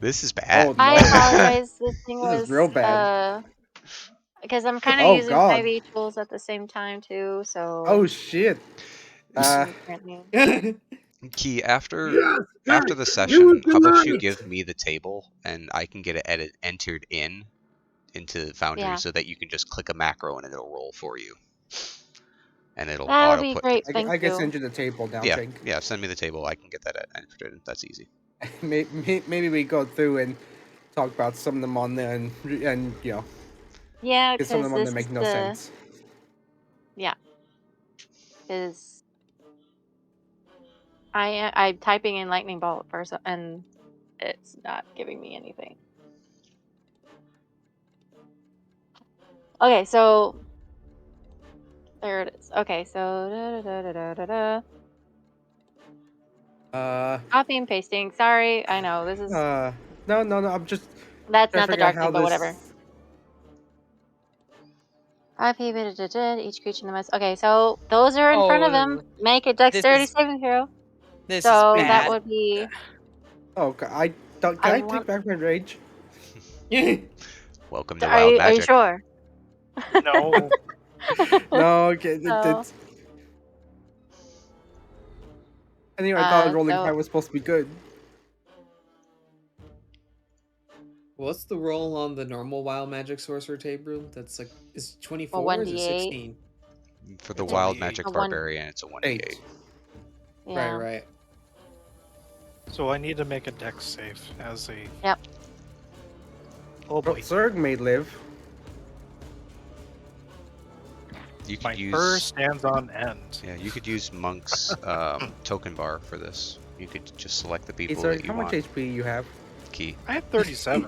[SPEAKER 5] this is bad.
[SPEAKER 9] Oh no.
[SPEAKER 1] I apologize. This thing
[SPEAKER 9] This is
[SPEAKER 1] was
[SPEAKER 9] real bad.
[SPEAKER 1] because I'm kind of
[SPEAKER 9] Oh
[SPEAKER 1] using
[SPEAKER 9] god.
[SPEAKER 1] 5e tools at the same time too, so
[SPEAKER 9] Oh shit.
[SPEAKER 1] apparently.
[SPEAKER 5] Key, after
[SPEAKER 8] Yes,
[SPEAKER 5] the
[SPEAKER 8] use
[SPEAKER 5] session,
[SPEAKER 8] the
[SPEAKER 5] how about you
[SPEAKER 8] light.
[SPEAKER 5] give me the table and I can get it entered into Foundry
[SPEAKER 1] Yeah.
[SPEAKER 5] so that you can just click a macro and it'll roll for you. And it'll
[SPEAKER 1] That would
[SPEAKER 5] auto
[SPEAKER 1] be
[SPEAKER 5] put.
[SPEAKER 1] great, thank
[SPEAKER 9] I can
[SPEAKER 1] you.
[SPEAKER 9] send you the table now,
[SPEAKER 5] Yeah,
[SPEAKER 9] Jake.
[SPEAKER 5] yeah. Send me the table. I can get that entered in. That's easy.
[SPEAKER 9] Maybe we go through and talk about some of them on there and you know,
[SPEAKER 1] Yeah,
[SPEAKER 9] get some of
[SPEAKER 1] because
[SPEAKER 9] them on
[SPEAKER 1] this
[SPEAKER 9] there
[SPEAKER 1] is
[SPEAKER 9] make no
[SPEAKER 1] the
[SPEAKER 9] sense.
[SPEAKER 1] yeah, because I'm typing in lightning bolt first, and it's not giving me anything. Okay, so there it is. Okay, so copy and pasting. Sorry, I know this is
[SPEAKER 9] No. I'm just
[SPEAKER 1] that's
[SPEAKER 9] trying to
[SPEAKER 1] not the
[SPEAKER 9] figure out
[SPEAKER 1] dark
[SPEAKER 9] how
[SPEAKER 1] thing, but whatever.
[SPEAKER 9] this.
[SPEAKER 1] Copy each creature in the mess. Okay, so those are in front of him.
[SPEAKER 2] Oh,
[SPEAKER 1] Make a
[SPEAKER 2] this
[SPEAKER 1] dexterity
[SPEAKER 2] is
[SPEAKER 1] saving throw.
[SPEAKER 2] this is
[SPEAKER 1] So that
[SPEAKER 2] bad.
[SPEAKER 1] would be.
[SPEAKER 9] Oh, can
[SPEAKER 1] I
[SPEAKER 9] I
[SPEAKER 1] want.
[SPEAKER 9] take back my rage?
[SPEAKER 5] Welcome to
[SPEAKER 1] Are
[SPEAKER 5] Wild
[SPEAKER 1] you
[SPEAKER 5] Magic.
[SPEAKER 1] sure?
[SPEAKER 6] No.
[SPEAKER 9] No, okay.
[SPEAKER 1] So,
[SPEAKER 9] Anyway, I thought rolling
[SPEAKER 1] so
[SPEAKER 9] high was supposed to be good.
[SPEAKER 4] What's the roll on the normal wild magic sorcerer table? That's like is
[SPEAKER 1] a
[SPEAKER 4] 24 or is it
[SPEAKER 1] 1d8.
[SPEAKER 4] 16?
[SPEAKER 5] For the
[SPEAKER 6] It's
[SPEAKER 5] Wild
[SPEAKER 6] 1d8.
[SPEAKER 5] Magic
[SPEAKER 1] A one.
[SPEAKER 5] Barbarian, it's a 1d8.
[SPEAKER 9] 8.
[SPEAKER 1] Yeah.
[SPEAKER 4] Right.
[SPEAKER 6] So I need to make a dex save as a.
[SPEAKER 1] Yep.
[SPEAKER 6] Oh boy.
[SPEAKER 9] Zerg may live.
[SPEAKER 5] You could
[SPEAKER 6] My
[SPEAKER 5] use.
[SPEAKER 6] fur stands on end.
[SPEAKER 5] Yeah, you could use Monk's token bar for this. You could just select the
[SPEAKER 9] Hey,
[SPEAKER 5] people
[SPEAKER 9] Zerg,
[SPEAKER 5] that you
[SPEAKER 9] how much
[SPEAKER 5] want.
[SPEAKER 9] HP you have?
[SPEAKER 5] Key.
[SPEAKER 6] I have 37.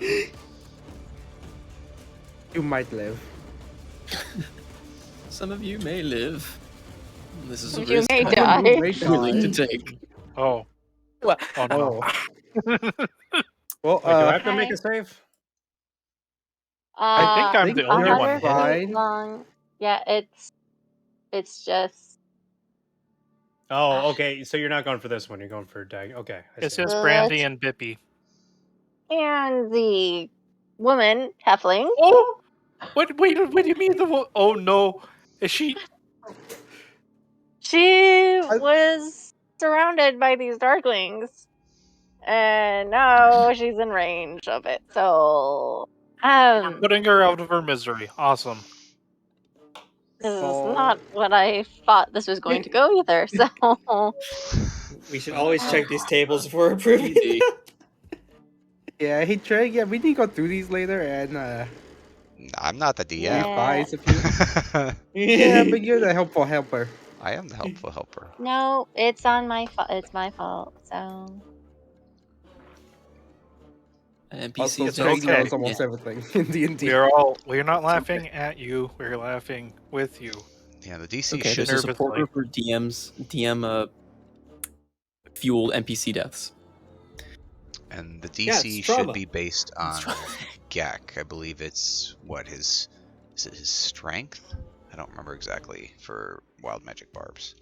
[SPEAKER 9] You might live.
[SPEAKER 3] Some of you may live. This is a
[SPEAKER 1] You
[SPEAKER 3] risk
[SPEAKER 1] may
[SPEAKER 3] I'm
[SPEAKER 1] die.
[SPEAKER 9] You may
[SPEAKER 3] willing to
[SPEAKER 9] die.
[SPEAKER 3] take.
[SPEAKER 6] Oh.
[SPEAKER 2] Well,
[SPEAKER 6] Oh no.
[SPEAKER 9] Well,
[SPEAKER 10] Wait, do I have to make
[SPEAKER 1] Okay.
[SPEAKER 10] a save?
[SPEAKER 6] I think I'm
[SPEAKER 9] think
[SPEAKER 6] the only
[SPEAKER 9] you're
[SPEAKER 6] one
[SPEAKER 1] 100
[SPEAKER 6] hit.
[SPEAKER 1] feet
[SPEAKER 9] fine.
[SPEAKER 1] long. Yeah, it's just
[SPEAKER 10] Oh, okay. So you're not going for this one. You're going for Dag. Okay. I
[SPEAKER 6] It's
[SPEAKER 10] see.
[SPEAKER 6] just
[SPEAKER 1] the
[SPEAKER 6] Brandy and Bippy.
[SPEAKER 1] and the woman halfling.
[SPEAKER 6] Oh! What do you mean oh no. Is she
[SPEAKER 1] She was surrounded by these darklings, and now she's in range of it. So,
[SPEAKER 6] we're putting her out of her misery. Awesome.
[SPEAKER 1] this is
[SPEAKER 9] Oh.
[SPEAKER 1] not what I thought this was going to go either. So,
[SPEAKER 4] We should always check these tables before approving.
[SPEAKER 3] Easy.
[SPEAKER 9] Yeah, hey Trey, yeah, we need to go through these later and
[SPEAKER 5] I'm not the DM.
[SPEAKER 1] Yeah.
[SPEAKER 9] advise if you. Yeah, but you're the helpful helper.
[SPEAKER 5] I am the helpful helper.
[SPEAKER 1] no, it's on my fault. It's my fault. So,
[SPEAKER 3] NPC
[SPEAKER 9] Also,
[SPEAKER 6] It's
[SPEAKER 9] Greg
[SPEAKER 6] okay.
[SPEAKER 9] knows almost everything in D&D.
[SPEAKER 6] We're not laughing at you. We're laughing with you.
[SPEAKER 5] Yeah, the DC
[SPEAKER 3] Okay,
[SPEAKER 5] should
[SPEAKER 3] there's a support
[SPEAKER 6] nervously.
[SPEAKER 3] group for DM fueled NPC deaths.
[SPEAKER 5] and the
[SPEAKER 4] Yeah,
[SPEAKER 5] DC
[SPEAKER 4] it's
[SPEAKER 5] should
[SPEAKER 4] trauma.
[SPEAKER 5] be based on Gek. I believe it's is it his strength? I don't remember exactly for wild magic barbs.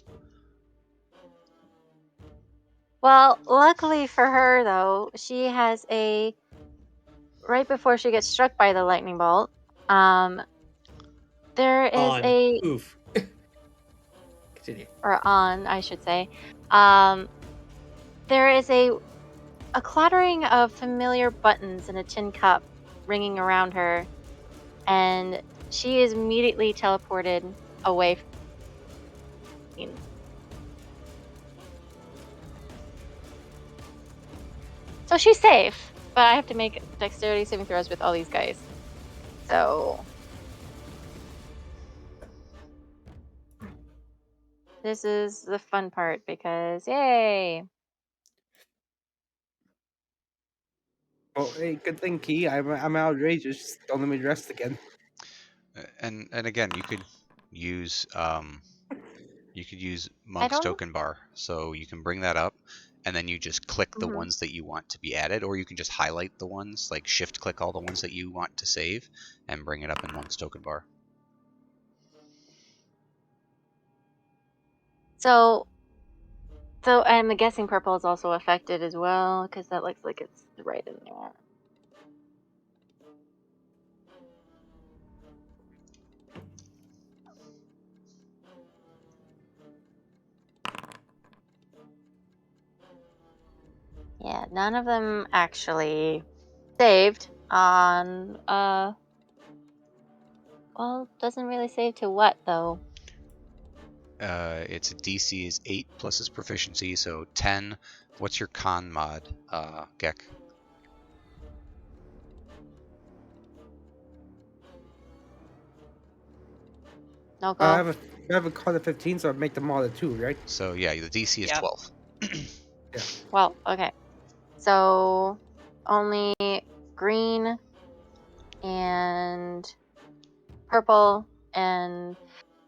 [SPEAKER 1] Well, luckily for her, though, she has a. Right before she gets struck by the lightning bolt, there is
[SPEAKER 4] On.
[SPEAKER 1] a.
[SPEAKER 4] Oof. Continue.
[SPEAKER 1] Or on, I should say. There is a clattering of familiar buttons in a tin cup ringing around her, and she is immediately teleported away from the scene. So she's safe, but I have to make dexterity saving throws with all these guys. So this is the fun part because yay!
[SPEAKER 9] Well, hey, good thing, Key. I'm outrageous. Just don't let me rest again.
[SPEAKER 5] And again, you could use
[SPEAKER 1] I
[SPEAKER 5] Monk's
[SPEAKER 1] don't.
[SPEAKER 5] token bar, so you can bring that up, and then you just click the
[SPEAKER 1] Mhm.
[SPEAKER 5] ones that you want to be added, or you can just highlight the ones, like shift click all the ones that you want to save, and bring it up in Monk's token bar.
[SPEAKER 1] So I'm guessing purple is also affected as well because that looks like it's right in there. Yeah, none of them actually saved on well, doesn't really save to what though.
[SPEAKER 5] Its DC is 8 plus his proficiency, so 10. What's your con mod, Gek?
[SPEAKER 1] No
[SPEAKER 9] I
[SPEAKER 1] go.
[SPEAKER 9] have a con of 15, so I'd make them all at 2, right?
[SPEAKER 5] So yeah, the DC is
[SPEAKER 2] Yeah.
[SPEAKER 5] 12.
[SPEAKER 1] Well, okay. So only green and purple and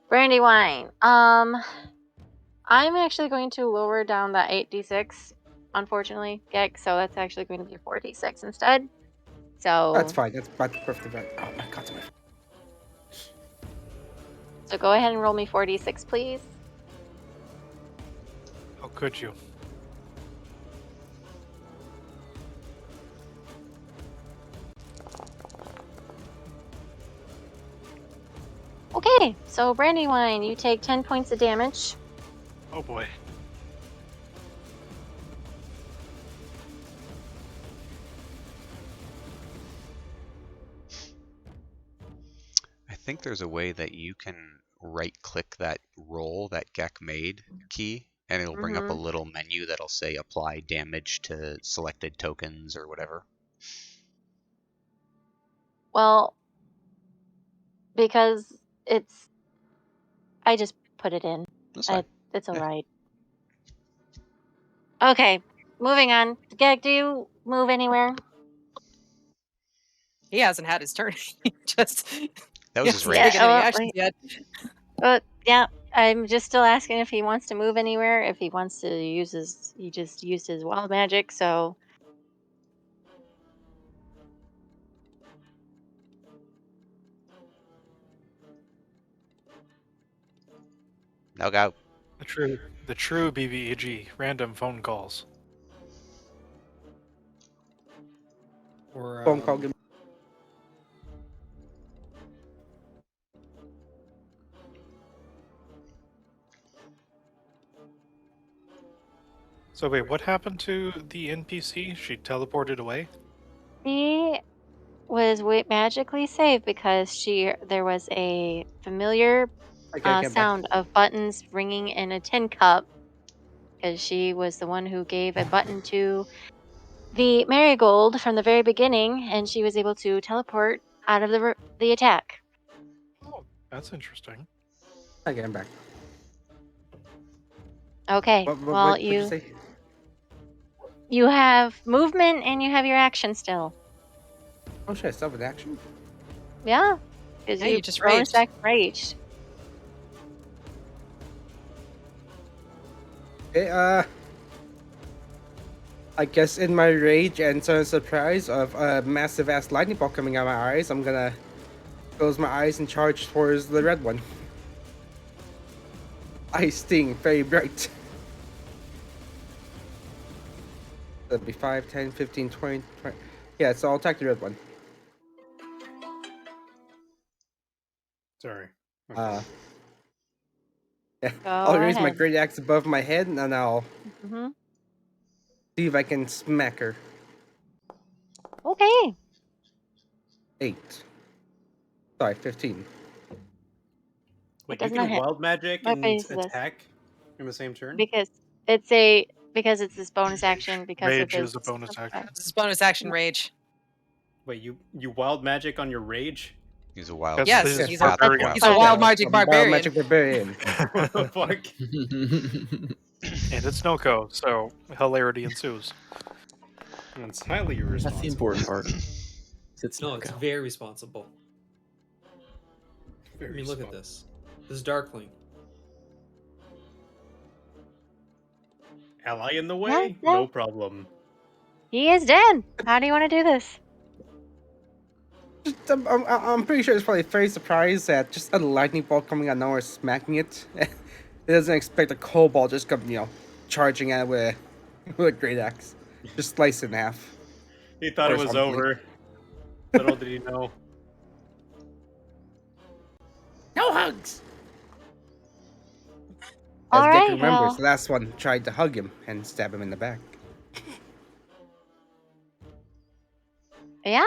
[SPEAKER 1] brandy wine. I'm actually going to lower down that 8d6, unfortunately, Gek, so that's actually going to be 4d6 instead.
[SPEAKER 9] That's
[SPEAKER 1] So
[SPEAKER 9] fine. That's about the perfect amount. Oh my god.
[SPEAKER 1] so go ahead and roll me 4d6, please.
[SPEAKER 6] How could you?
[SPEAKER 1] Okay, so Brandywine, you take 10 points of damage.
[SPEAKER 6] Oh boy.
[SPEAKER 5] I think there's a way that you can right click that roll that Gek made key, and it'll bring up a
[SPEAKER 1] Mm-hmm.
[SPEAKER 5] little menu that'll say apply damage to selected tokens or whatever.
[SPEAKER 1] Well, because I just put it in.
[SPEAKER 5] That's fine.
[SPEAKER 1] It's all
[SPEAKER 5] Yeah.
[SPEAKER 1] right. Okay, moving on. Gek, do you move anywhere?
[SPEAKER 2] He hasn't had his turn. He just
[SPEAKER 5] That
[SPEAKER 2] he
[SPEAKER 5] was his
[SPEAKER 2] hasn't
[SPEAKER 1] Yeah,
[SPEAKER 5] rage.
[SPEAKER 2] taken any actions yet.
[SPEAKER 1] yeah. I'm just still asking if he wants to move anywhere. If he wants to he just used his wild magic. So
[SPEAKER 5] Now go.
[SPEAKER 6] The true BBEG, random phone calls.
[SPEAKER 4] Or
[SPEAKER 9] Phone call.
[SPEAKER 6] So wait, what happened to the NPC? She teleported away?
[SPEAKER 1] he was magically saved because there was a familiar
[SPEAKER 9] Okay, I came back.
[SPEAKER 1] sound of buttons ringing in a tin cup because she was the one who gave a button to the marigold from the very beginning, and she was able to teleport out of the attack.
[SPEAKER 6] Oh, that's interesting.
[SPEAKER 9] I came back.
[SPEAKER 1] Okay, well
[SPEAKER 9] What'd you say?
[SPEAKER 1] you have movement and you have your action still.
[SPEAKER 9] Oh, should I stop with action?
[SPEAKER 1] Yeah, because
[SPEAKER 2] Yeah,
[SPEAKER 1] you
[SPEAKER 2] you just
[SPEAKER 1] bonus
[SPEAKER 2] raged.
[SPEAKER 1] raged.
[SPEAKER 9] Okay, I guess in my rage and sudden surprise of a massive ass lightning bolt coming out of my eyes, I'm gonna close my eyes and charge towards the red one. Ice sting, very bright. That'd be 5, 10, 15, 20, 20. Yeah, so I'll attack the red one.
[SPEAKER 10] Sorry. Okay.
[SPEAKER 9] Yeah,
[SPEAKER 1] Go
[SPEAKER 9] I'll raise my
[SPEAKER 1] ahead.
[SPEAKER 9] great axe above my head and then I'll
[SPEAKER 1] Mm-hmm.
[SPEAKER 9] see if I can smack her.
[SPEAKER 1] Okay.
[SPEAKER 9] 8. Sorry, 15.
[SPEAKER 1] That
[SPEAKER 10] Wait, you
[SPEAKER 1] does not
[SPEAKER 10] can
[SPEAKER 1] hit.
[SPEAKER 10] wild magic
[SPEAKER 1] What
[SPEAKER 10] and
[SPEAKER 1] phase is this?
[SPEAKER 10] attack in the same turn?
[SPEAKER 1] Because it's this bonus action because of
[SPEAKER 6] Rage
[SPEAKER 1] his
[SPEAKER 6] is a bonus action.
[SPEAKER 2] This is bonus action rage.
[SPEAKER 10] Wait, you wild magic on your rage?
[SPEAKER 5] He's a wild
[SPEAKER 6] That's
[SPEAKER 2] Yes,
[SPEAKER 5] magic.
[SPEAKER 6] his
[SPEAKER 2] he's
[SPEAKER 5] path of
[SPEAKER 6] barbarian
[SPEAKER 5] wild
[SPEAKER 2] he's a
[SPEAKER 1] fun.
[SPEAKER 2] wild
[SPEAKER 5] magic.
[SPEAKER 2] magic
[SPEAKER 9] A wild
[SPEAKER 2] barbarian.
[SPEAKER 9] magic barbarian.
[SPEAKER 10] What the fuck?
[SPEAKER 6] And it's Noko, so hilarity ensues.
[SPEAKER 10] That's highly
[SPEAKER 3] That's the
[SPEAKER 10] irresponsible.
[SPEAKER 3] important part. It's
[SPEAKER 4] No, it's
[SPEAKER 3] Noko.
[SPEAKER 4] very responsible. I
[SPEAKER 10] Very
[SPEAKER 4] mean, look at
[SPEAKER 10] smart.
[SPEAKER 4] this. This is Darkling.
[SPEAKER 10] Ally in the
[SPEAKER 1] Yeah,
[SPEAKER 10] way?
[SPEAKER 1] yeah.
[SPEAKER 10] No problem.
[SPEAKER 1] He is dead. How do you want to do this?
[SPEAKER 9] I'm pretty sure it's probably very surprised that just a lightning bolt coming out of nowhere smacking it. It doesn't expect a cobalt just come, charging at it with a great axe. Just slice it in half.
[SPEAKER 10] He thought it was
[SPEAKER 9] Horizontally.
[SPEAKER 10] over. Little did he know.
[SPEAKER 9] No hugs!
[SPEAKER 1] All
[SPEAKER 9] As Dick
[SPEAKER 1] right.
[SPEAKER 9] remembers,
[SPEAKER 1] Well,
[SPEAKER 9] the last one tried to hug him and stab him in the back.
[SPEAKER 1] yeah,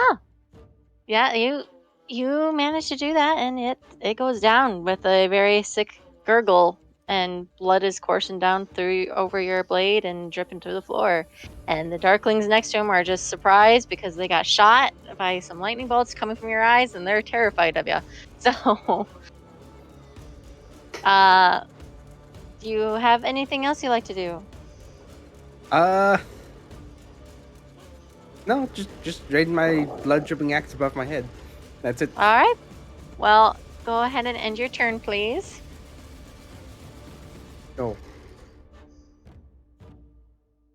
[SPEAKER 1] yeah. You managed to do that, and it goes down with a very sick gurgle, and blood is coursing down over your blade and dripping to the floor. And the darklings next to him are just surprised because they got shot by some lightning bolts coming from your eyes, and they're terrified of you. So, uh, do you have anything else you like to do?
[SPEAKER 9] No, just raid my blood dripping axe above my head. That's it.
[SPEAKER 1] All right. Well, go ahead and end your turn, please.
[SPEAKER 9] No.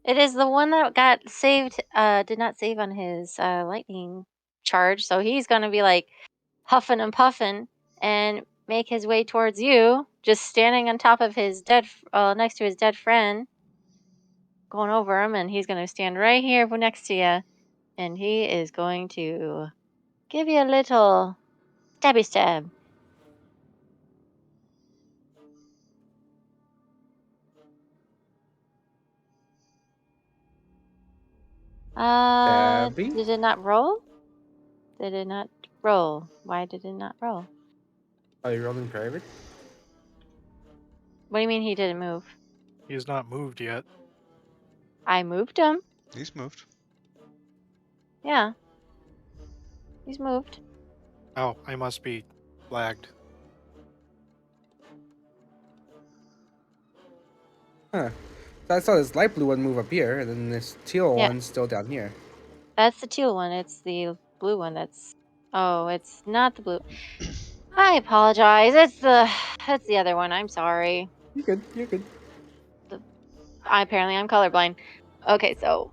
[SPEAKER 1] It is the one that got saved, did not save on his lightning charge. So he's going to be like huffing and puffing and make his way towards you, just standing on top of his next to his dead friend, going over him. And he's going to stand right here next to you. And he is going to give you a little stabby stab.
[SPEAKER 9] Abby?
[SPEAKER 1] Did it not roll? Did it not roll? Why did it not roll?
[SPEAKER 9] Are you rolling private?
[SPEAKER 1] What do you mean he didn't move?
[SPEAKER 6] He's not moved yet.
[SPEAKER 1] I moved him.
[SPEAKER 5] He's moved.
[SPEAKER 1] Yeah, he's moved.
[SPEAKER 6] Oh, I must be lagged.
[SPEAKER 9] Huh. So I saw this light blue one move up here, and then this teal
[SPEAKER 1] Yeah.
[SPEAKER 9] one's still down here.
[SPEAKER 1] That's the teal one. It's the blue one. Oh, it's not the blue. I apologize. It's the other one. I'm sorry.
[SPEAKER 9] You're good, you're good.
[SPEAKER 1] Apparently I'm colorblind. Okay, so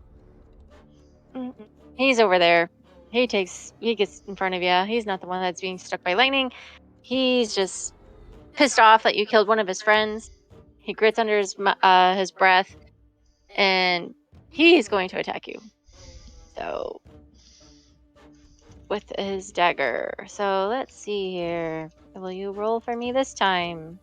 [SPEAKER 1] he's over there. He gets in front of you. He's not the one that's being struck by lightning. He's just pissed off that you killed one of his friends. He grits under his breath, and he's going to attack you. So with his dagger. So let's see here. Will you roll for me this time?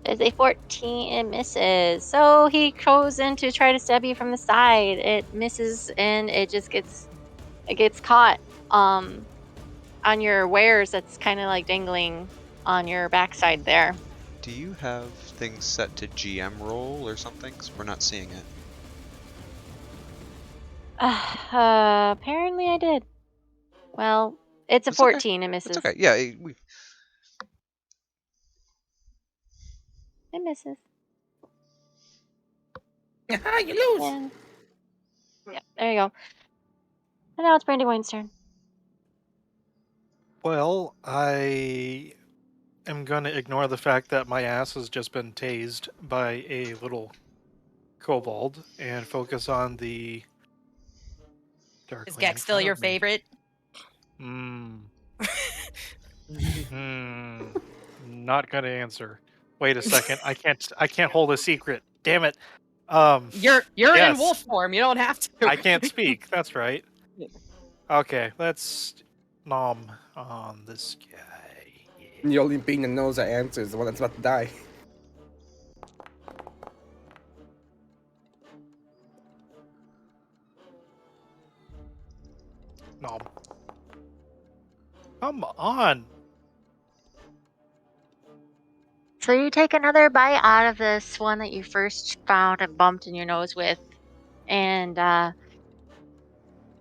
[SPEAKER 1] It's a 14. It misses. So he goes in to try to stab you from the side. It misses, and it gets caught on your wares that's kind of like dangling on your backside there.
[SPEAKER 5] Do you have things set to GM roll or something? 'Cause we're not seeing it.
[SPEAKER 1] Apparently I did. Well, it's a
[SPEAKER 5] It's okay.
[SPEAKER 1] 14. It misses.
[SPEAKER 5] It's okay. Yeah,
[SPEAKER 1] It misses.
[SPEAKER 9] Haha, you lose.
[SPEAKER 1] And yeah, there you go. And now it's Brandywine's turn.
[SPEAKER 6] Well, I am going to ignore the fact that my ass has just been tased by a little kobold and focus on the
[SPEAKER 2] Is
[SPEAKER 6] darkling in
[SPEAKER 2] Gex still
[SPEAKER 6] front
[SPEAKER 2] your
[SPEAKER 6] of me.
[SPEAKER 2] favorite?
[SPEAKER 6] Not gonna answer. Wait a second. I can't hold a secret. Damn it.
[SPEAKER 2] You're in
[SPEAKER 6] Yes.
[SPEAKER 2] wolf form. You don't have to.
[SPEAKER 6] I can't speak. That's right. Okay, let's nom on this guy.
[SPEAKER 9] The only being that knows the answer is the one that's about to die.
[SPEAKER 6] Nom. Come on.
[SPEAKER 1] So you take another bite out of this one that you first found and bumped in your nose with, and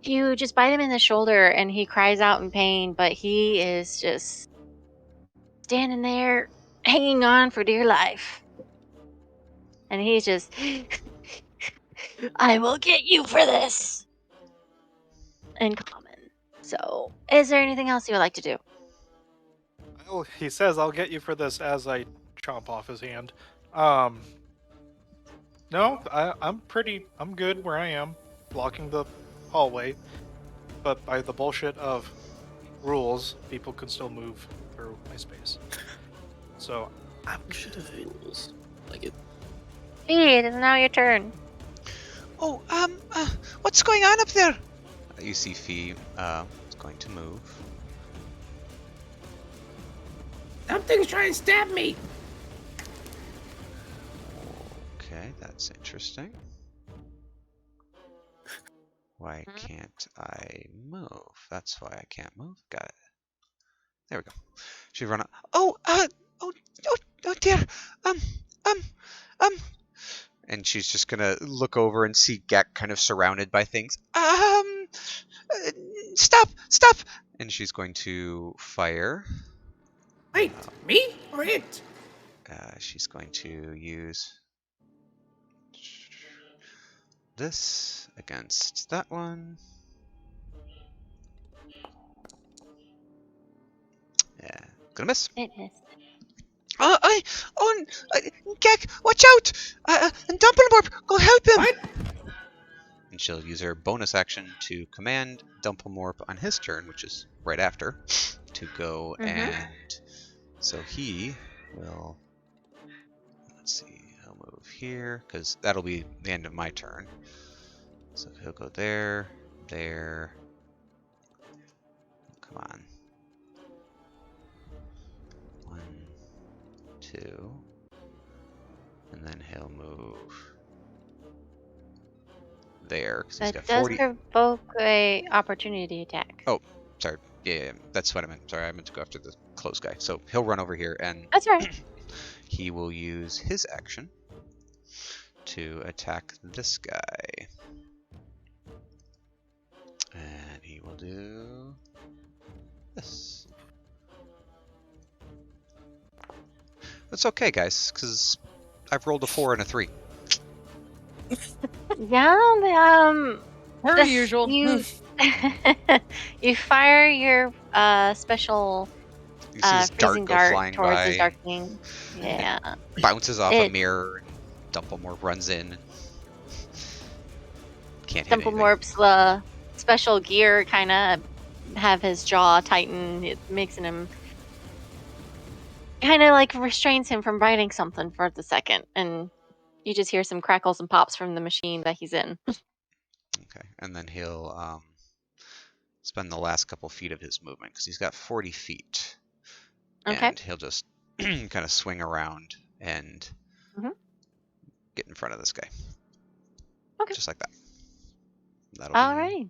[SPEAKER 1] you just bite him in the shoulder, and he cries out in pain, but he is just standing there, hanging on for dear life, and he's just, I will get you for this, in common. So, is there anything else you would like to do?
[SPEAKER 6] Well, he says I'll get you for this as I chomp off his hand. No, I'm good where I am, blocking the hallway. But by the bullshit of rules, people could still move through my space. So I'm
[SPEAKER 3] Shit of rules. Like it.
[SPEAKER 1] Hey, it is now your turn.
[SPEAKER 5] Oh, what's going on up there? You see Fee is going to move.
[SPEAKER 9] Something's trying to stab me.
[SPEAKER 5] Okay, that's interesting. Why can't I move? That's why I can't move. Got it. There we go. She run up. Oh, dear. Um, um. And she's just gonna look over and see Gek kind of surrounded by things. Stop! And she's going to fire.
[SPEAKER 9] Wait, me or it?
[SPEAKER 5] She's going to use this against that one. Yeah, gonna miss.
[SPEAKER 1] It is.
[SPEAKER 5] Gek, watch out! And Dumplemorp, go help him!
[SPEAKER 9] What?
[SPEAKER 5] And she'll use her bonus action to command Dumplemorp on his turn, which is right after, to go and so he will. Let's see, he'll move here because that'll be the end of my turn. So he'll go there, there. Come on. 1, 2, and then he'll move there because he's
[SPEAKER 1] That
[SPEAKER 5] got
[SPEAKER 1] does
[SPEAKER 5] 40.
[SPEAKER 1] provoke a opportunity attack.
[SPEAKER 5] Oh, sorry. Yeah, that's what I meant. Sorry, I meant to go after the close guy. So he'll run over here and
[SPEAKER 1] That's right.
[SPEAKER 5] he will use his action to attack this guy. And he will do this. That's okay, guys, because I've rolled a 4 and a 3.
[SPEAKER 1] Yeah,
[SPEAKER 2] Per usual.
[SPEAKER 1] You you fire your special
[SPEAKER 5] You see this
[SPEAKER 1] freezing
[SPEAKER 5] dart go
[SPEAKER 1] dart
[SPEAKER 5] flying
[SPEAKER 1] towards his
[SPEAKER 5] by,
[SPEAKER 1] darkling. Yeah.
[SPEAKER 5] bounces off a
[SPEAKER 1] It
[SPEAKER 5] mirror, and Dumplemore runs in. Can't hit anything.
[SPEAKER 1] Dumplemorp's special gear kind of have his jaw tighten. It makes him kind of like restrains him from biting something for the second, and you just hear some crackles and pops from the machine that he's in.
[SPEAKER 5] Okay, and then he'll spend the last couple feet of his movement because he's got 40 feet.
[SPEAKER 1] Okay.
[SPEAKER 5] And he'll just kind of swing around and get in front of this guy.
[SPEAKER 1] Okay.
[SPEAKER 5] Just like that. That'll
[SPEAKER 1] All
[SPEAKER 5] be
[SPEAKER 1] right.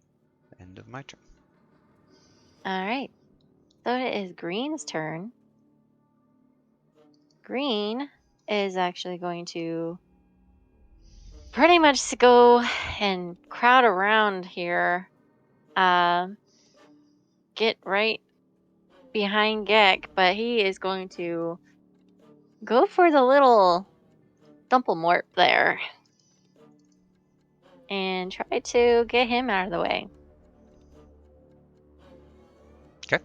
[SPEAKER 5] the end of my turn.
[SPEAKER 1] All right. So it is Green's turn. Green is actually going to pretty much go and crowd around here. Get right behind Gek, but he is going to go for the little Dumplemorp there. and try to get him out of the way.
[SPEAKER 5] Okay.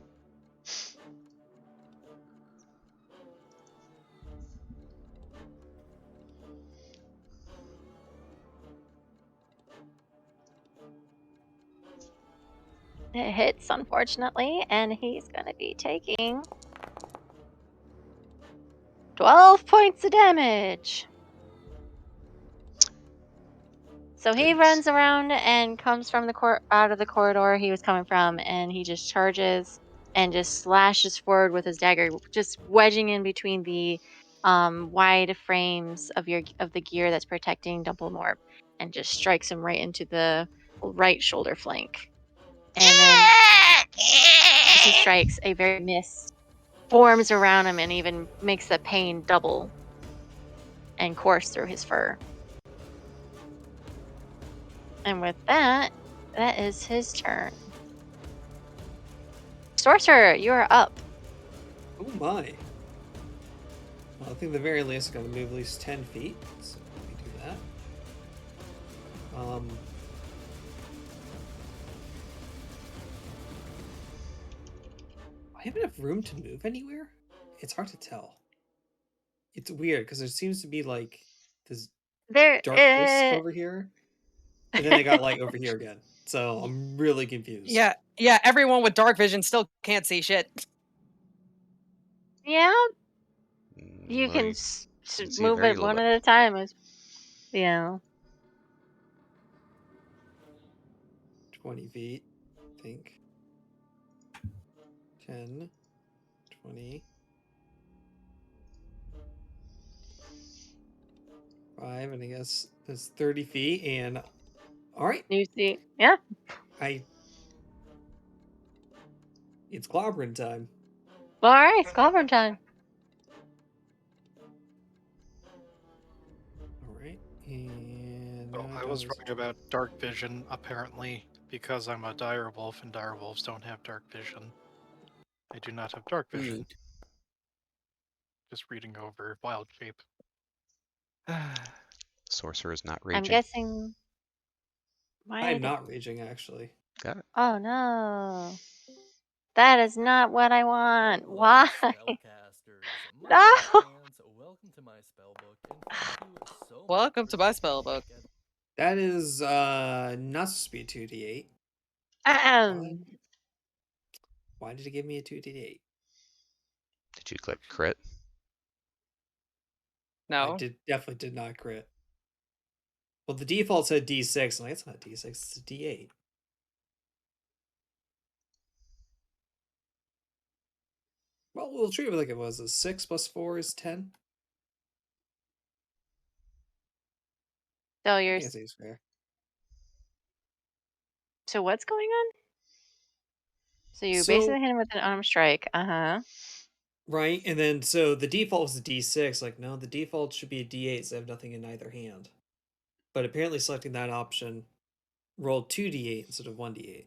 [SPEAKER 1] It hits, unfortunately, and he's going to be taking 12 points of damage. So he
[SPEAKER 5] Goodness.
[SPEAKER 1] runs around and comes from the out of the corridor he was coming from, and he just charges and just slashes forward with his dagger, just wedging in between the wide frames of the gear that's protecting Dumbledore, and just strikes him right into the right shoulder flank. And then as he strikes, a very mist forms around him and even makes the pain double and course through his fur. And with that, that is his turn. Sorcerer, you are up.
[SPEAKER 4] Oh my. Well, I think the very least I'm going to move at least 10 feet. So let me do that. I have enough room to move anywhere? It's hard to tell. It's weird because there seems to be like this
[SPEAKER 1] There,
[SPEAKER 4] darkness over here, and then I got light over here again. So I'm really confused.
[SPEAKER 2] Yeah, everyone with dark vision still can't see shit.
[SPEAKER 1] yeah, you
[SPEAKER 5] Well,
[SPEAKER 1] can
[SPEAKER 5] can see
[SPEAKER 1] move
[SPEAKER 5] very
[SPEAKER 1] it one
[SPEAKER 5] little.
[SPEAKER 1] at a time. Yeah.
[SPEAKER 4] 20 feet, I think. 10, 20. 5, and I guess that's 30 feet, and alright.
[SPEAKER 1] You see, yeah.
[SPEAKER 4] It's clobbering time.
[SPEAKER 1] All right, it's clobbering time.
[SPEAKER 4] Alright, and
[SPEAKER 6] Well, I was wrong about dark vision, apparently, because I'm a dire wolf, and dire wolves don't have dark vision. I do not have dark vision. Just reading over Wild Shape.
[SPEAKER 5] Sorcerer is not raging.
[SPEAKER 1] I'm guessing.
[SPEAKER 4] I'm not raging, actually.
[SPEAKER 5] Got it.
[SPEAKER 1] Oh no. That is not what I want. Why? No.
[SPEAKER 2] Welcome to my spellbook.
[SPEAKER 4] That is not supposed to be a 2d8. Why did it give me a 2d8?
[SPEAKER 5] Did you click crit?
[SPEAKER 2] No.
[SPEAKER 4] I definitely did not crit. Well, the default said d6. I'm like, it's not d6, it's a d8. Well, we'll treat it like it was. A 6 plus 4 is 10.
[SPEAKER 1] So
[SPEAKER 4] I
[SPEAKER 1] you're.
[SPEAKER 4] think that seems fair.
[SPEAKER 1] So what's going on? So you
[SPEAKER 4] So-
[SPEAKER 1] basically hit him with an arm strike.
[SPEAKER 4] Right, and then so the default was a d6. Like, no, the default should be a d8, so I have nothing in either hand. But apparently selecting that option rolled 2d8 instead of 1d8.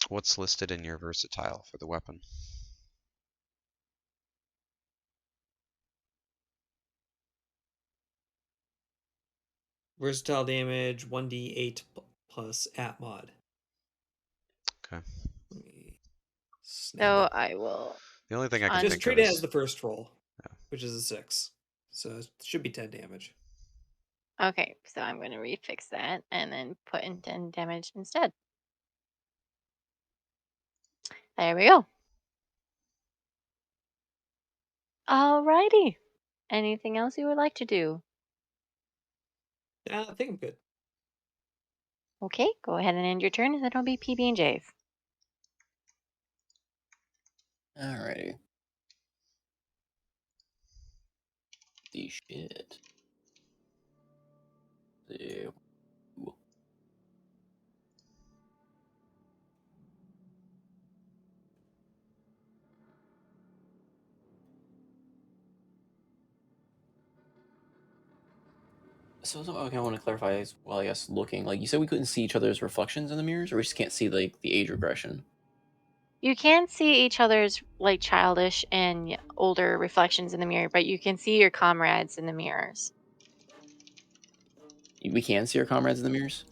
[SPEAKER 5] What's listed in your versatile for the weapon?
[SPEAKER 4] Versatile damage 1d8 plus at mod.
[SPEAKER 5] Okay.
[SPEAKER 4] Let me snag
[SPEAKER 1] So
[SPEAKER 4] that.
[SPEAKER 1] I will.
[SPEAKER 5] The only thing I can
[SPEAKER 4] Just
[SPEAKER 5] think
[SPEAKER 4] treat
[SPEAKER 5] of
[SPEAKER 4] it
[SPEAKER 5] is
[SPEAKER 4] as the first roll, which is a 6. So it should be 10 damage.
[SPEAKER 1] Okay, so I'm going to refix that and then put in 10 damage instead. There we go. Alrighty. Anything else you would like to do?
[SPEAKER 4] Yeah, I think I'm good.
[SPEAKER 1] Okay, go ahead and end your turn, and then it'll be PB and J's.
[SPEAKER 3] Alrighty. The shit. The... So okay, I want to clarify as well. I guess looking like you said, we couldn't see each other's reflections in the mirrors, or we just can't see like the age regression.
[SPEAKER 1] You can see each other's like childish and older reflections in the mirror, but you can see your comrades in the mirrors.
[SPEAKER 3] We can see our comrades in the mirrors.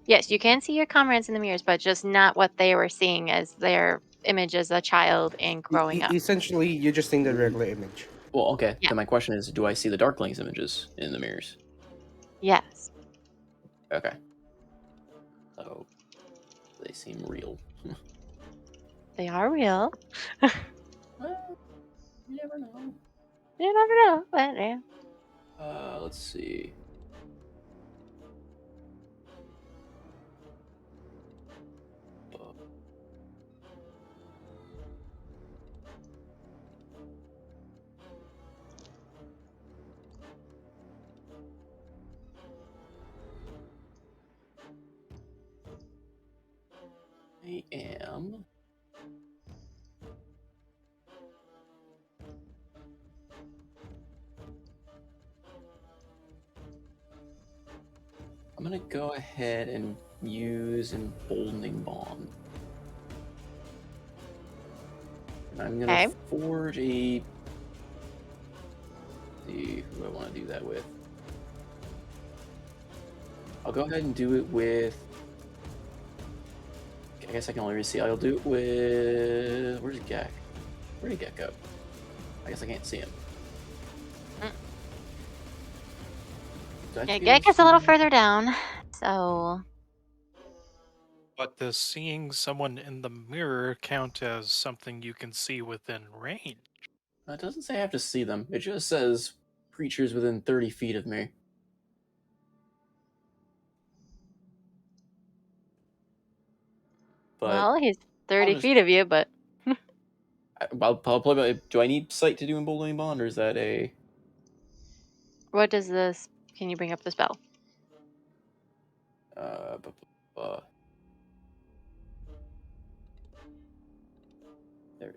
[SPEAKER 1] Yes, you can see your comrades in the mirrors, but just not what they were seeing as their image as a child and growing up.
[SPEAKER 9] Essentially, you're just seeing the regular image.
[SPEAKER 3] Well, okay.
[SPEAKER 1] Yeah.
[SPEAKER 3] Then my question is, do I see the Darkling's images in the mirrors?
[SPEAKER 1] Yes.
[SPEAKER 3] Okay. So they seem real.
[SPEAKER 1] They are real.
[SPEAKER 3] Well, you never know.
[SPEAKER 1] You never know, but yeah.
[SPEAKER 3] Let's see. I am. I'm gonna go ahead and use Emboldening Bond. And I'm gonna
[SPEAKER 1] Okay.
[SPEAKER 3] forge a. See who I want to do that with. I'll go ahead and do it with. I guess I can only really see. I'll do it with. Where's Gek? Where did Gek go? I guess I can't see him. Do I have
[SPEAKER 1] Yeah,
[SPEAKER 3] to be able
[SPEAKER 1] Gek
[SPEAKER 3] to
[SPEAKER 1] is a little
[SPEAKER 3] see-
[SPEAKER 1] further down, so
[SPEAKER 6] But does seeing someone in the mirror count as something you can see within range?
[SPEAKER 3] It doesn't say I have to see them. It just says creatures within 30 feet of me. But
[SPEAKER 1] well, he's 30
[SPEAKER 3] just-
[SPEAKER 1] feet of you, but
[SPEAKER 3] I'll play. Do I need sight to do Emboldening Bond, or is that a?
[SPEAKER 1] what does this? Can you bring up the spell?
[SPEAKER 3] Bu- bu- bu- There.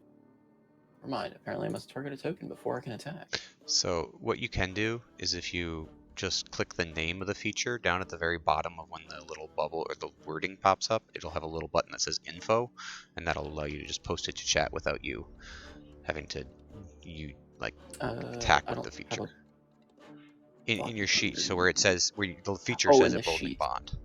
[SPEAKER 3] Never mind. Apparently, I must target a token before I can attack.
[SPEAKER 5] So what you can do is if you just click the name of the feature down at the very bottom of when the little bubble or the wording pops up, it'll have a little button that says info, and that'll allow you to just post it to chat without you having to attack
[SPEAKER 3] I
[SPEAKER 5] with
[SPEAKER 3] don't
[SPEAKER 5] the
[SPEAKER 3] have
[SPEAKER 5] feature.
[SPEAKER 3] a
[SPEAKER 5] In your sheet, so where it says the feature
[SPEAKER 3] Oh,
[SPEAKER 5] says
[SPEAKER 3] in the
[SPEAKER 5] emboldening
[SPEAKER 3] sheet.
[SPEAKER 5] bond.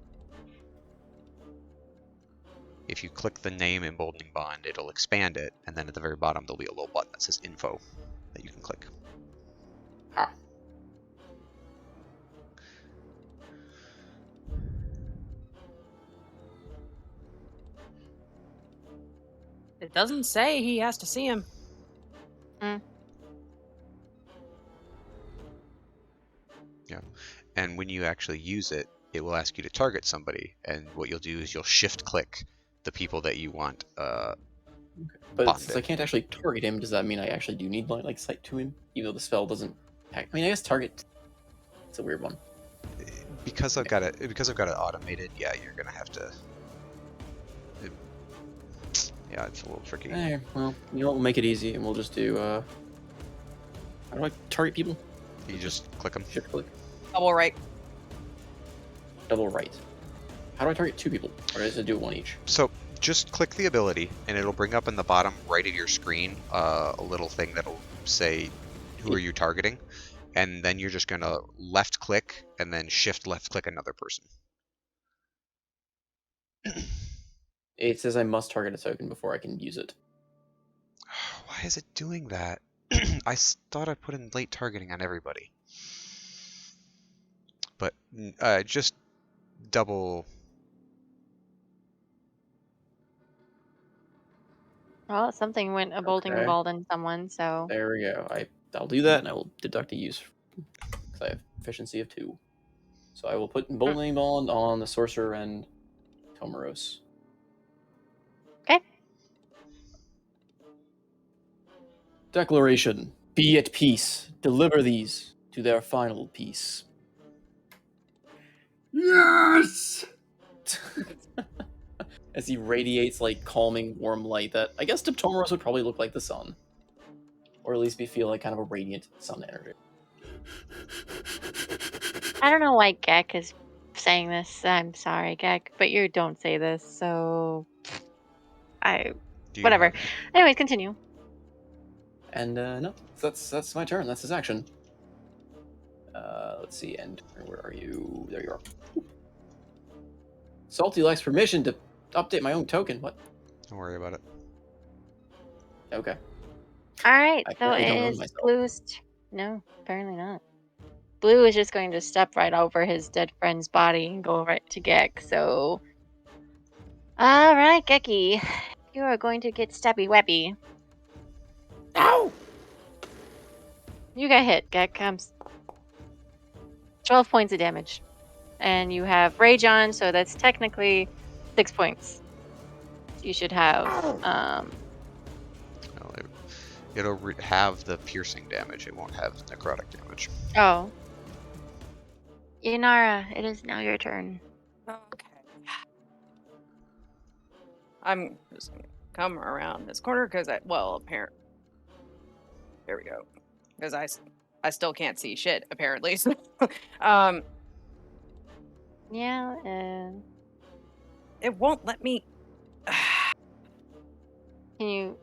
[SPEAKER 5] If you click the name emboldening bond, it'll expand it, and then at the very bottom there'll be a little button that says info that you can click.
[SPEAKER 3] Ah.
[SPEAKER 2] It doesn't say he has to see him.
[SPEAKER 5] Yeah. And when you actually use it, it will ask you to target somebody, and what you'll do is you'll shift click the people that you want
[SPEAKER 3] But
[SPEAKER 5] bonded.
[SPEAKER 3] since I can't actually target him, does that mean I actually do need line sight to him, even though the spell doesn't? I mean, I guess target. It's a weird one.
[SPEAKER 5] Because I've got it automated. Yeah, you're gonna have to. Yeah, it's a little tricky.
[SPEAKER 3] Well, you know what? We'll make it easy, and we'll just do. How do I target people?
[SPEAKER 5] You just click them.
[SPEAKER 3] Shift click.
[SPEAKER 2] Double right.
[SPEAKER 3] Double right. How do I target two people? Or does it do one each?
[SPEAKER 5] So just click the ability, and it'll bring up in the bottom right of your screen a little thing that'll say, "Who are you targeting?" And then you're just gonna left click and then shift left click another person.
[SPEAKER 3] It says I must target a token before I can use it.
[SPEAKER 5] Why is it doing that? I thought I put in late targeting on everybody. But just double.
[SPEAKER 1] Well, something went a bolting
[SPEAKER 3] Okay.
[SPEAKER 1] bald in someone, so
[SPEAKER 3] There we go. I'll do that, and I will deduct a use because I have efficiency of 2. So I will put Emboldening Bond on the Sorcerer and Tomaros.
[SPEAKER 1] okay.
[SPEAKER 3] Declaration. Be at peace. Deliver these to their final peace.
[SPEAKER 9] Yes.
[SPEAKER 3] As he radiates like calming, warm light that I guess to Tomaros would probably look like the sun, or at least feel like kind of a radiant sun energy.
[SPEAKER 1] I don't know why Gek is saying this. I'm sorry, Gek, but you don't say this, so
[SPEAKER 5] Do you
[SPEAKER 1] whatever.
[SPEAKER 5] have-
[SPEAKER 1] Anyways, continue.
[SPEAKER 3] And no, that's my turn. That's his action. Let's see. And where are you? There you are. Salty likes permission to update my own token. What?
[SPEAKER 5] Don't worry about it.
[SPEAKER 3] Okay.
[SPEAKER 1] All right,
[SPEAKER 3] I
[SPEAKER 1] so
[SPEAKER 3] apparently
[SPEAKER 1] it
[SPEAKER 3] don't own
[SPEAKER 1] is
[SPEAKER 3] myself.
[SPEAKER 1] Blue's. No, apparently not. Blue is just going to step right over his dead friend's body and go right to Gek. So, all right, Geki, you are going to get stabby webby.
[SPEAKER 3] Ow!
[SPEAKER 1] You got hit, Gek. 12 points of damage, and you have rage on, so that's technically 6 points. You should have
[SPEAKER 5] Well, it'll have the piercing damage. It won't have necrotic damage.
[SPEAKER 1] Oh. Inara, it is now your turn.
[SPEAKER 2] Okay. I'm just gonna come around this corner because apparently, there we go. Because I still can't see shit apparently. So, um,
[SPEAKER 1] Yeah, and
[SPEAKER 2] it won't let me.
[SPEAKER 1] can you?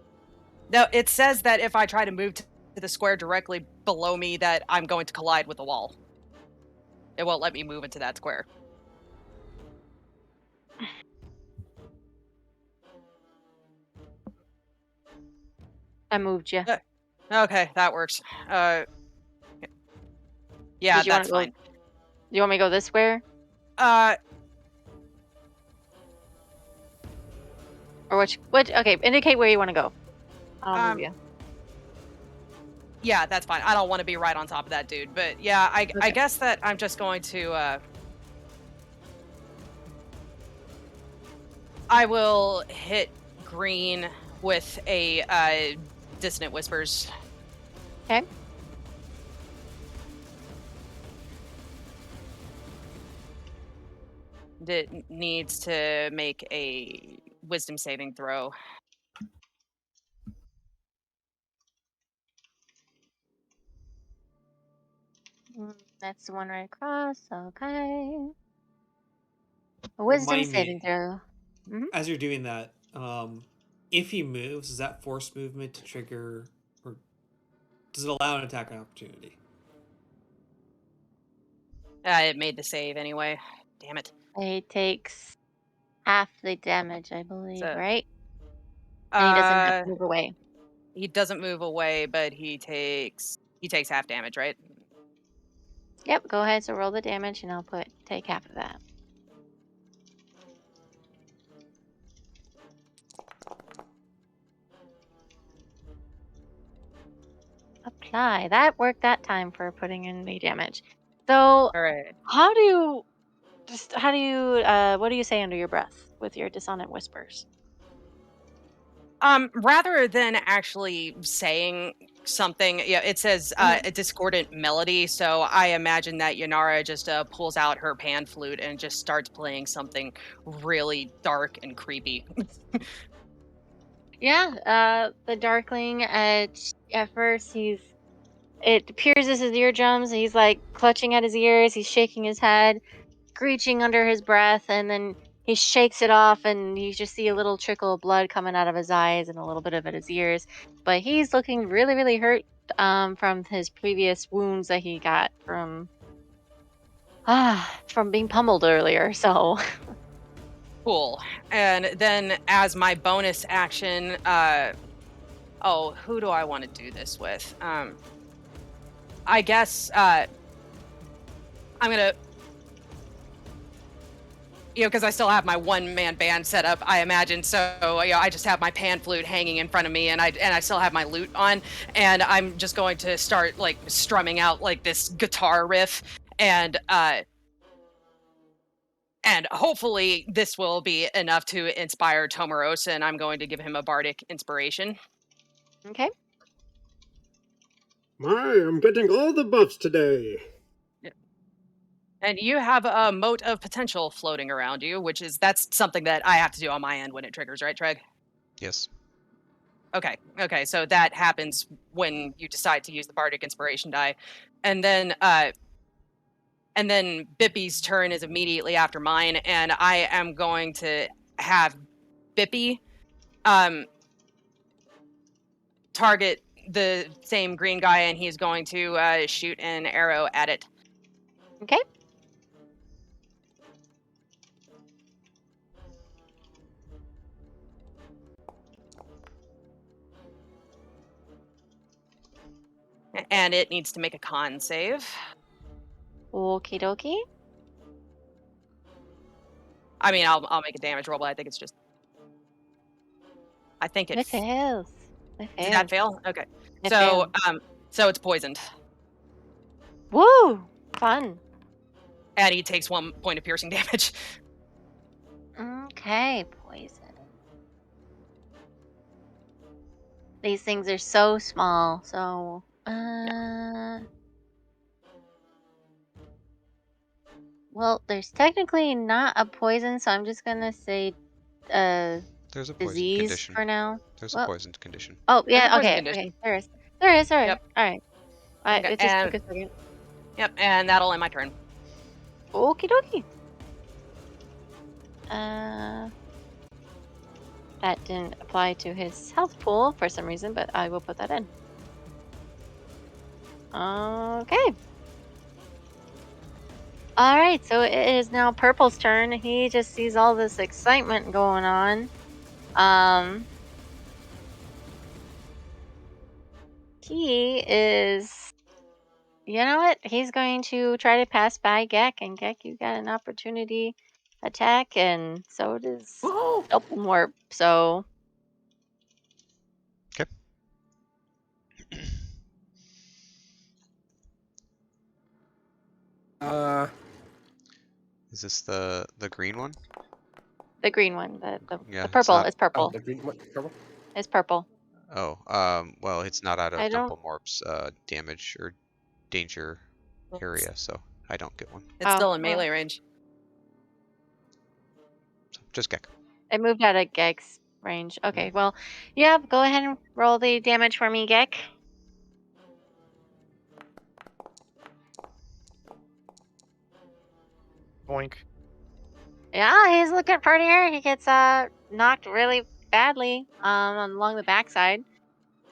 [SPEAKER 2] No, it says that if I try to move to the square directly below me, that I'm going to collide with the wall. It won't let me move into that square.
[SPEAKER 1] I moved you.
[SPEAKER 2] Okay, that works. Yeah,
[SPEAKER 1] Did you want
[SPEAKER 2] that's
[SPEAKER 1] to go?
[SPEAKER 2] fine.
[SPEAKER 1] You want me to go this way,
[SPEAKER 2] Uh,
[SPEAKER 1] or which? What? Okay, indicate where you want to go. I'll move you.
[SPEAKER 2] yeah, that's fine. I don't want to be right on top of that dude, but yeah, I
[SPEAKER 1] Okay.
[SPEAKER 2] guess that I'm just going to. I will hit green with a dissonant whispers.
[SPEAKER 1] Okay.
[SPEAKER 2] It needs to make a wisdom saving throw.
[SPEAKER 1] That's the one right across. Okay. A wisdom
[SPEAKER 4] Remind
[SPEAKER 1] saving
[SPEAKER 4] me,
[SPEAKER 1] throw.
[SPEAKER 4] as you're doing that, if he moves, is that force movement to trigger, or does it allow an attack opportunity?
[SPEAKER 2] It made the save anyway. Damn it.
[SPEAKER 1] He takes half the damage, I believe,
[SPEAKER 2] So,
[SPEAKER 1] right? And he doesn't have to move away.
[SPEAKER 2] he doesn't move away, but he takes half damage, right?
[SPEAKER 1] Yep. Go ahead. So roll the damage, and I'll take half of that. Apply. That worked that time for putting in the damage. So
[SPEAKER 2] All right.
[SPEAKER 1] how do you what do you say under your breath with your dissonant whispers?
[SPEAKER 2] Rather than actually saying something, yeah, it says a discordant melody. So I imagine that Yanara just pulls out her pan flute and just starts playing something really dark and creepy.
[SPEAKER 1] Yeah, the darkling at first it pierces his eardrums, he's like clutching at his ears, he's shaking his head, screeching under his breath, and then he shakes it off and you just see a little trickle of blood coming out of his eyes and a little bit of his ears. But he's looking really, really hurt from his previous wounds that he got from being pummeled earlier. So
[SPEAKER 2] Cool. And then as my bonus action, who do I want to do this with? I guess I'm gonna, because I still have my one-man band set up, I imagine. So, I just have my pan flute hanging in front of me, and I still have my lute on, and I'm just going to start like strumming out like this guitar riff, and hopefully this will be enough to inspire Tomarosa, and I'm going to give him a bardic inspiration.
[SPEAKER 1] okay.
[SPEAKER 8] My, I'm getting all the buffs today.
[SPEAKER 2] And you have a mote of potential floating around you, that's something that I have to do on my end when it triggers, right, Treg?
[SPEAKER 5] Yes.
[SPEAKER 2] Okay, so that happens when you decide to use the bardic inspiration die. And then Bippy's turn is immediately after mine, and I am going to have Bippy target the same green guy, and he's going to shoot an arrow at it.
[SPEAKER 1] Okay.
[SPEAKER 2] And it needs to make a con save.
[SPEAKER 1] Okie dokie.
[SPEAKER 2] I mean, I'll make a damage roll, but I think it's just. I think
[SPEAKER 1] It fails. It
[SPEAKER 2] Did that
[SPEAKER 1] fails.
[SPEAKER 2] fail? Okay.
[SPEAKER 1] It
[SPEAKER 2] So
[SPEAKER 1] failed.
[SPEAKER 2] so it's poisoned,
[SPEAKER 1] Woo! Fun.
[SPEAKER 2] and he takes 1 point of piercing damage.
[SPEAKER 1] Okay, poison. These things are so small, so well, there's technically not a poison, so I'm just gonna say
[SPEAKER 5] There's a poison
[SPEAKER 1] disease
[SPEAKER 5] condition.
[SPEAKER 1] for now.
[SPEAKER 5] There's a
[SPEAKER 1] Well,
[SPEAKER 5] poisoned condition.
[SPEAKER 1] oh
[SPEAKER 2] There's a
[SPEAKER 1] yeah,
[SPEAKER 2] poison
[SPEAKER 1] okay,
[SPEAKER 2] condition.
[SPEAKER 1] okay. There is. There is, alright.
[SPEAKER 2] Yep.
[SPEAKER 1] Alright.
[SPEAKER 2] Okay,
[SPEAKER 1] It just took a second.
[SPEAKER 2] Yep, and that'll end my turn.
[SPEAKER 1] Okie dokie. That didn't apply to his health pool for some reason, but I will put that in. Okay. All right, so it is now Purple's turn. He just sees all this excitement going on. He is, you know what? He's going to try to pass by Gek, and Gek, you got an opportunity attack, and so does Warp. So
[SPEAKER 5] Okay. Is this the green one?
[SPEAKER 1] the green one,
[SPEAKER 5] Yeah,
[SPEAKER 1] the
[SPEAKER 5] it's
[SPEAKER 1] purple.
[SPEAKER 5] not.
[SPEAKER 1] It's purple.
[SPEAKER 9] the green what? Purple?
[SPEAKER 1] It's purple.
[SPEAKER 5] Oh, well, it's not out of
[SPEAKER 1] I don't.
[SPEAKER 5] Dumplemorp's damage or danger area, so I don't get one.
[SPEAKER 2] It's still in
[SPEAKER 1] well,
[SPEAKER 2] melee range.
[SPEAKER 5] So just Gek.
[SPEAKER 1] it moved out of Gek's range. Okay, well, yeah, go ahead and roll the damage for me, Gek.
[SPEAKER 6] Boink.
[SPEAKER 1] Yeah, he's looking prettier. He gets knocked really badly along the backside,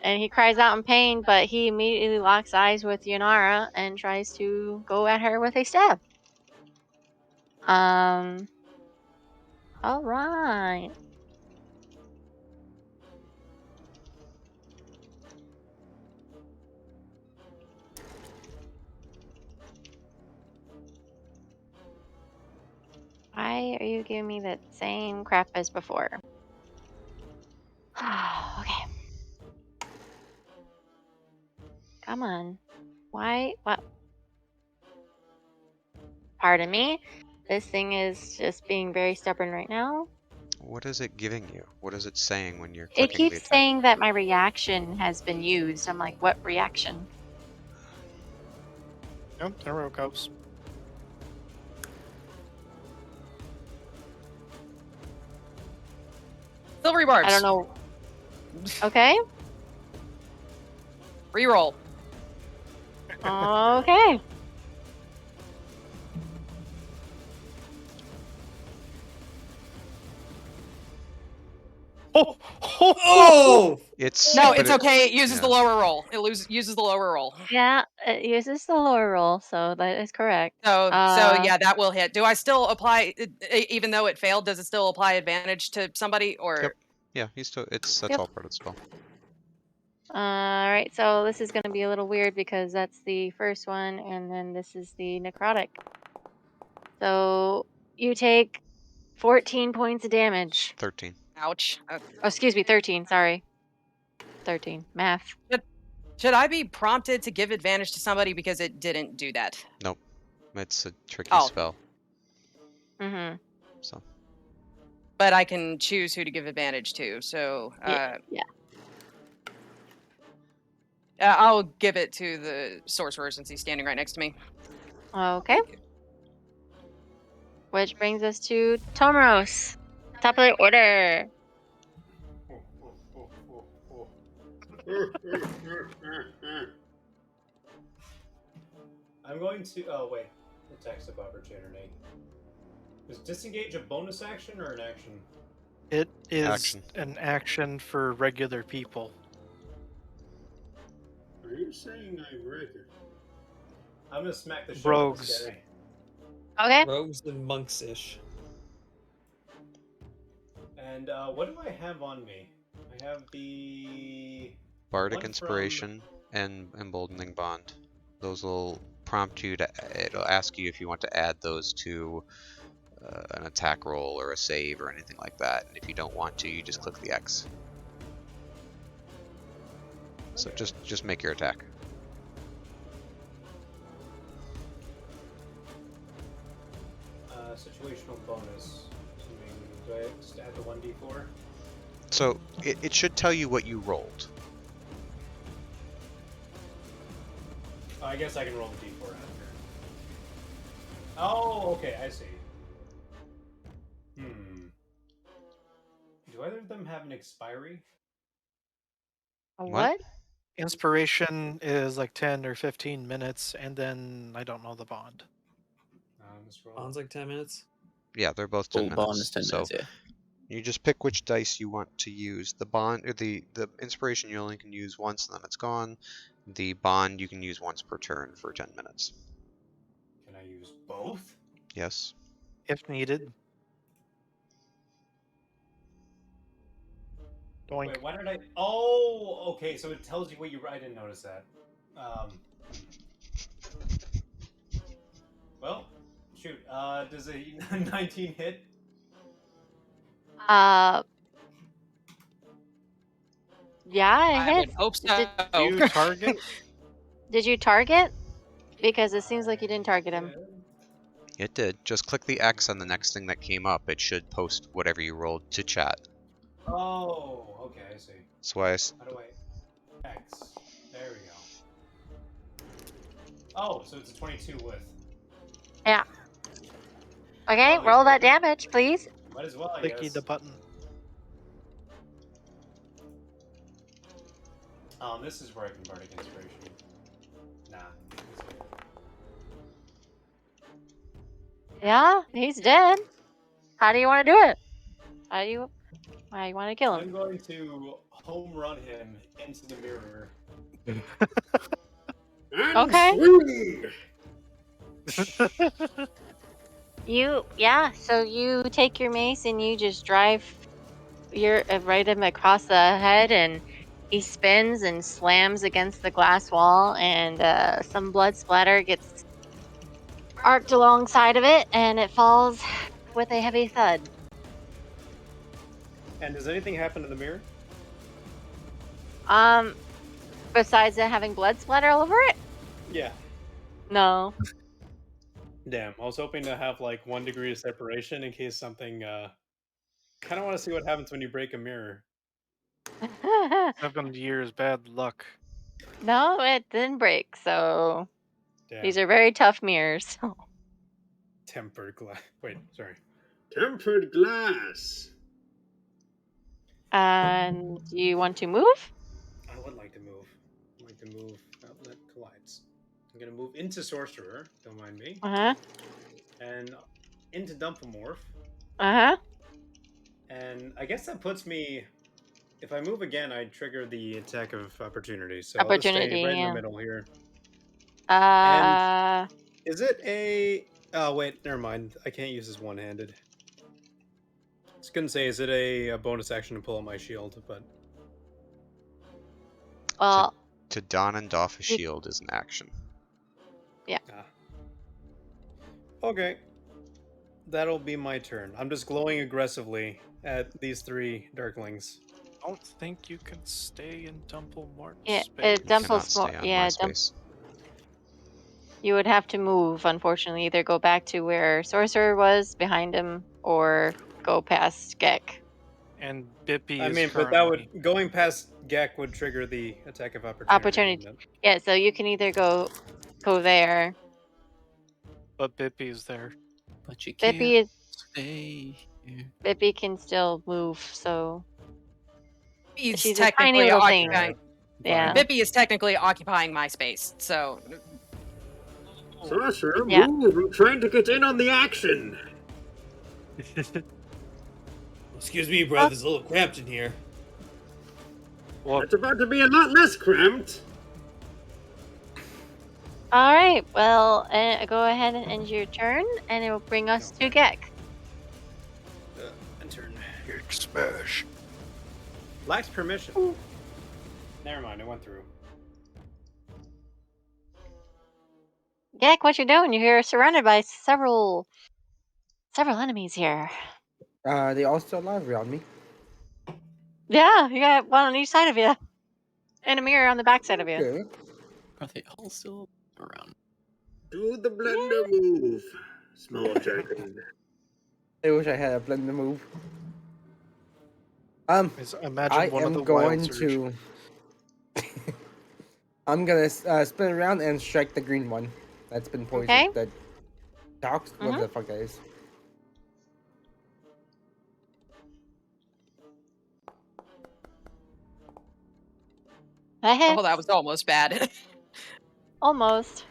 [SPEAKER 1] and he cries out in pain. But he immediately locks eyes with Yonara and tries to go at her with a stab. All right. Why are you giving me the same crap as before? Okay. Come on. Why? What? Pardon me. This thing is just being very stubborn right now.
[SPEAKER 5] What is it giving you? What is it saying when you're
[SPEAKER 1] It
[SPEAKER 5] clicking the
[SPEAKER 1] keeps
[SPEAKER 5] attack?
[SPEAKER 1] saying that my reaction has been used. I'm like, what reaction?
[SPEAKER 6] Oh, there it goes.
[SPEAKER 2] Silvery barbs.
[SPEAKER 1] I don't know. Okay.
[SPEAKER 2] Reroll.
[SPEAKER 1] Okay.
[SPEAKER 4] Oh!
[SPEAKER 5] It's
[SPEAKER 2] No,
[SPEAKER 5] but
[SPEAKER 2] it's okay. It uses
[SPEAKER 5] yeah.
[SPEAKER 2] the lower roll. It uses the lower roll.
[SPEAKER 1] Yeah, it uses the lower roll, so that is correct.
[SPEAKER 2] So yeah, that will hit. Do I still apply, even though it failed? Does it still apply advantage to somebody or?
[SPEAKER 5] Yep. Yeah, that's
[SPEAKER 1] Yep.
[SPEAKER 5] all part of the spell.
[SPEAKER 1] All right, so this is going to be a little weird because that's the first one, and then this is the necrotic. So you take 14 points of damage.
[SPEAKER 5] 13.
[SPEAKER 2] Ouch.
[SPEAKER 1] Oh, excuse me, 13. Sorry, 13. Math.
[SPEAKER 2] Should I be prompted to give advantage to somebody because it didn't do that?
[SPEAKER 5] Nope. It's a tricky
[SPEAKER 2] Oh.
[SPEAKER 5] spell.
[SPEAKER 1] Mm-hmm.
[SPEAKER 5] So.
[SPEAKER 2] But I can choose who to give advantage to. So
[SPEAKER 1] Yeah.
[SPEAKER 2] I'll give it to the sorcerer since he's standing right next to me.
[SPEAKER 1] Okay. Which brings us to Tomoros. Top of the order.
[SPEAKER 10] I'm going to. Oh wait, attacks of opportunity. Is disengage a bonus action or an action?
[SPEAKER 6] It is
[SPEAKER 5] Action.
[SPEAKER 6] an action for regular people.
[SPEAKER 8] Are you saying I'm regular?
[SPEAKER 10] I'm gonna smack the shit
[SPEAKER 6] Rogues.
[SPEAKER 10] out of this guy.
[SPEAKER 1] Okay.
[SPEAKER 4] Rogues and monks ish.
[SPEAKER 10] And what do I have on me? I have the
[SPEAKER 5] Bardic
[SPEAKER 10] one
[SPEAKER 5] Inspiration. and emboldening bond. Those will prompt you to. It'll ask you if you want to add those to an attack roll or a save or anything like that. And if you don't want to, you just click the X. So
[SPEAKER 10] Okay.
[SPEAKER 5] just make your attack.
[SPEAKER 10] Situational bonus. Do I just add the 1d4?
[SPEAKER 5] So it should tell you what you rolled.
[SPEAKER 10] I guess I can roll the d4 after. Oh, okay, I see. Do either of them have an expiry?
[SPEAKER 1] What?
[SPEAKER 6] Inspiration is like 10 or 15 minutes, and then I don't know the bond.
[SPEAKER 10] Let's roll.
[SPEAKER 4] Bond's like 10 minutes.
[SPEAKER 5] Yeah, they're both 10
[SPEAKER 3] Full
[SPEAKER 5] minutes.
[SPEAKER 3] bond is 10
[SPEAKER 5] so
[SPEAKER 3] minutes, yeah.
[SPEAKER 5] you just pick which dice you want to use. The bond, or the inspiration, you only can use once, and then it's gone. The bond you can use once per turn for 10 minutes.
[SPEAKER 10] Can I use both?
[SPEAKER 5] Yes.
[SPEAKER 6] If needed. Doink.
[SPEAKER 10] Wait, why did I? Oh, okay. So it tells you what you. I didn't notice that. Well, shoot. Does a 19 hit?
[SPEAKER 1] Yeah, it
[SPEAKER 2] I would
[SPEAKER 1] hits.
[SPEAKER 2] hope so.
[SPEAKER 6] Do you target?
[SPEAKER 1] Did you target? Because it seems like you didn't target him.
[SPEAKER 5] It did. Just click the X on the next thing that came up. It should post whatever you rolled to chat.
[SPEAKER 10] Oh, okay, I see.
[SPEAKER 5] That's why
[SPEAKER 10] How do I X? There we go. Oh, so it's a 22 with.
[SPEAKER 1] Yeah. Okay,
[SPEAKER 10] Oh,
[SPEAKER 1] roll
[SPEAKER 10] yeah.
[SPEAKER 1] that damage, please.
[SPEAKER 10] Might as well, I
[SPEAKER 6] Clicky
[SPEAKER 10] guess.
[SPEAKER 6] the button.
[SPEAKER 10] This is where I can bardic inspiration. Nah.
[SPEAKER 1] Yeah, he's dead. How do you want to do it? How do you want to kill him?
[SPEAKER 10] I'm going to home run him into the mirror.
[SPEAKER 8] And
[SPEAKER 1] Okay.
[SPEAKER 8] swing!
[SPEAKER 1] So you take your mace and you just drive right him across the head, and he spins and slams against the glass wall, and some blood splatter gets arced alongside of it, and it falls with a heavy thud.
[SPEAKER 10] And does anything happen to the mirror?
[SPEAKER 1] Besides it having blood splatter all over it?
[SPEAKER 10] Yeah.
[SPEAKER 1] No.
[SPEAKER 10] Damn, I was hoping to have like 1 degree of separation in case something. Kind of want to see what happens when you break a mirror.
[SPEAKER 6] 7 years bad luck.
[SPEAKER 1] No, it didn't break, so
[SPEAKER 10] Damn.
[SPEAKER 1] these are very tough mirrors.
[SPEAKER 10] Tempered glass. Wait, sorry.
[SPEAKER 8] Tempered glass.
[SPEAKER 1] And you want to move?
[SPEAKER 10] I would like to move. I'd like to move. Outlet collides. I'm gonna move into sorcerer. Don't mind me.
[SPEAKER 1] Uh-huh.
[SPEAKER 10] And into Dumpamorph.
[SPEAKER 1] Uh-huh.
[SPEAKER 10] And I guess that puts me. If I move again, I trigger the attack of opportunity. So
[SPEAKER 1] Opportunity,
[SPEAKER 10] I'll just stay right in
[SPEAKER 1] yeah.
[SPEAKER 10] the middle here.
[SPEAKER 1] Uh,
[SPEAKER 10] Is it a? Oh wait, never mind. I can't use this one-handed. I was gonna say, is it a bonus action to pull out my shield? But
[SPEAKER 1] well,
[SPEAKER 5] to don and doff a shield is an action.
[SPEAKER 10] Okay. That'll be my turn. I'm just glowing aggressively at these 3 darklings.
[SPEAKER 6] Don't think you can stay in Dumplemort
[SPEAKER 1] yeah,
[SPEAKER 6] space.
[SPEAKER 5] You cannot
[SPEAKER 1] Dumple's
[SPEAKER 5] stay on
[SPEAKER 1] yeah,
[SPEAKER 5] my space.
[SPEAKER 1] you would have to move, unfortunately. Either go back to where Sorcerer was behind him, or go past Gek.
[SPEAKER 6] And Bippy
[SPEAKER 10] I
[SPEAKER 6] is
[SPEAKER 10] mean, but
[SPEAKER 6] currently...
[SPEAKER 10] that would going past Gek would trigger the attack of opportunity. wouldn't it?
[SPEAKER 1] Yeah, so you can either go there.
[SPEAKER 6] But Bippy is there.
[SPEAKER 3] But you can't
[SPEAKER 1] Bippy
[SPEAKER 3] stay here.
[SPEAKER 1] Bippy can still move, so
[SPEAKER 2] He's
[SPEAKER 1] she's a tiny
[SPEAKER 2] technically
[SPEAKER 1] little thing.
[SPEAKER 2] occupying.
[SPEAKER 1] Yeah.
[SPEAKER 2] Bippy is technically occupying my space, so
[SPEAKER 8] Sorcerer,
[SPEAKER 1] Yeah.
[SPEAKER 8] move! I'm trying to get in on the action!
[SPEAKER 4] Excuse me, brother. It's a little cramped in here.
[SPEAKER 6] Well,
[SPEAKER 8] It's about to be a lot less cramped!
[SPEAKER 1] All right. Well, go ahead and end your turn, and it will bring us to Gek.
[SPEAKER 10] And turn.
[SPEAKER 6] smash.
[SPEAKER 10] Lacks permission. Never mind, it went through.
[SPEAKER 1] Gek, what you doing? You're surrounded by several enemies here.
[SPEAKER 9] They all still alive around me.
[SPEAKER 1] Yeah, you got one on each side of you. And a mirror on the back side of you.
[SPEAKER 9] Okay.
[SPEAKER 3] Are they all still around?
[SPEAKER 8] Do the blender move, small dragon.
[SPEAKER 9] I wish I had a blender move.
[SPEAKER 6] Imagine
[SPEAKER 9] I
[SPEAKER 6] one of
[SPEAKER 9] am
[SPEAKER 6] the wild
[SPEAKER 9] going
[SPEAKER 6] surge.
[SPEAKER 9] to. I'm gonna spin around and strike the green one that's been poisoned.
[SPEAKER 1] Okay.
[SPEAKER 9] The tox, whatever the fuck that is.
[SPEAKER 1] That hits.
[SPEAKER 2] Oh, that was almost bad.
[SPEAKER 1] Almost.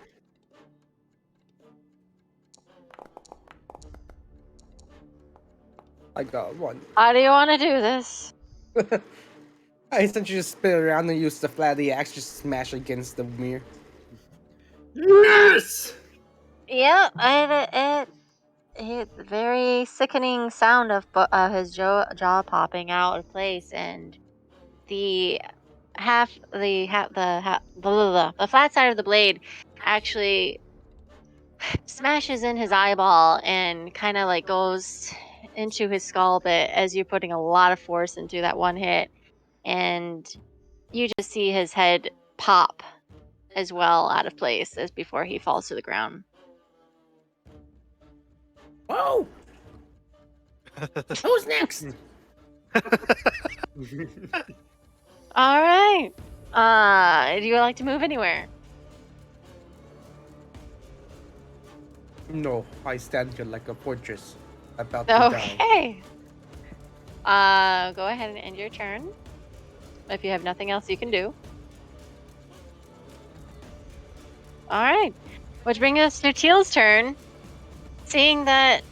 [SPEAKER 9] I got one.
[SPEAKER 1] How do you want to do this?
[SPEAKER 9] I essentially just spin around and use the flat of the axe, just smash against the mirror.
[SPEAKER 8] Yes!
[SPEAKER 1] Yeah, it's very sickening sound of his jaw popping out of place, and the the flat side of the blade actually smashes in his eyeball and kind of like goes into his skull bit as you're putting a lot of force into that one hit, and you just see his head pop as well out of place as before he falls to the ground.
[SPEAKER 9] Whoa! Who's next?
[SPEAKER 1] All right. Do you like to move anywhere?
[SPEAKER 9] No, I stand here like a fortress, about to die.
[SPEAKER 1] Okay. Go ahead and end your turn. If you have nothing else you can do. All right. Which brings us to Teal's turn. Seeing that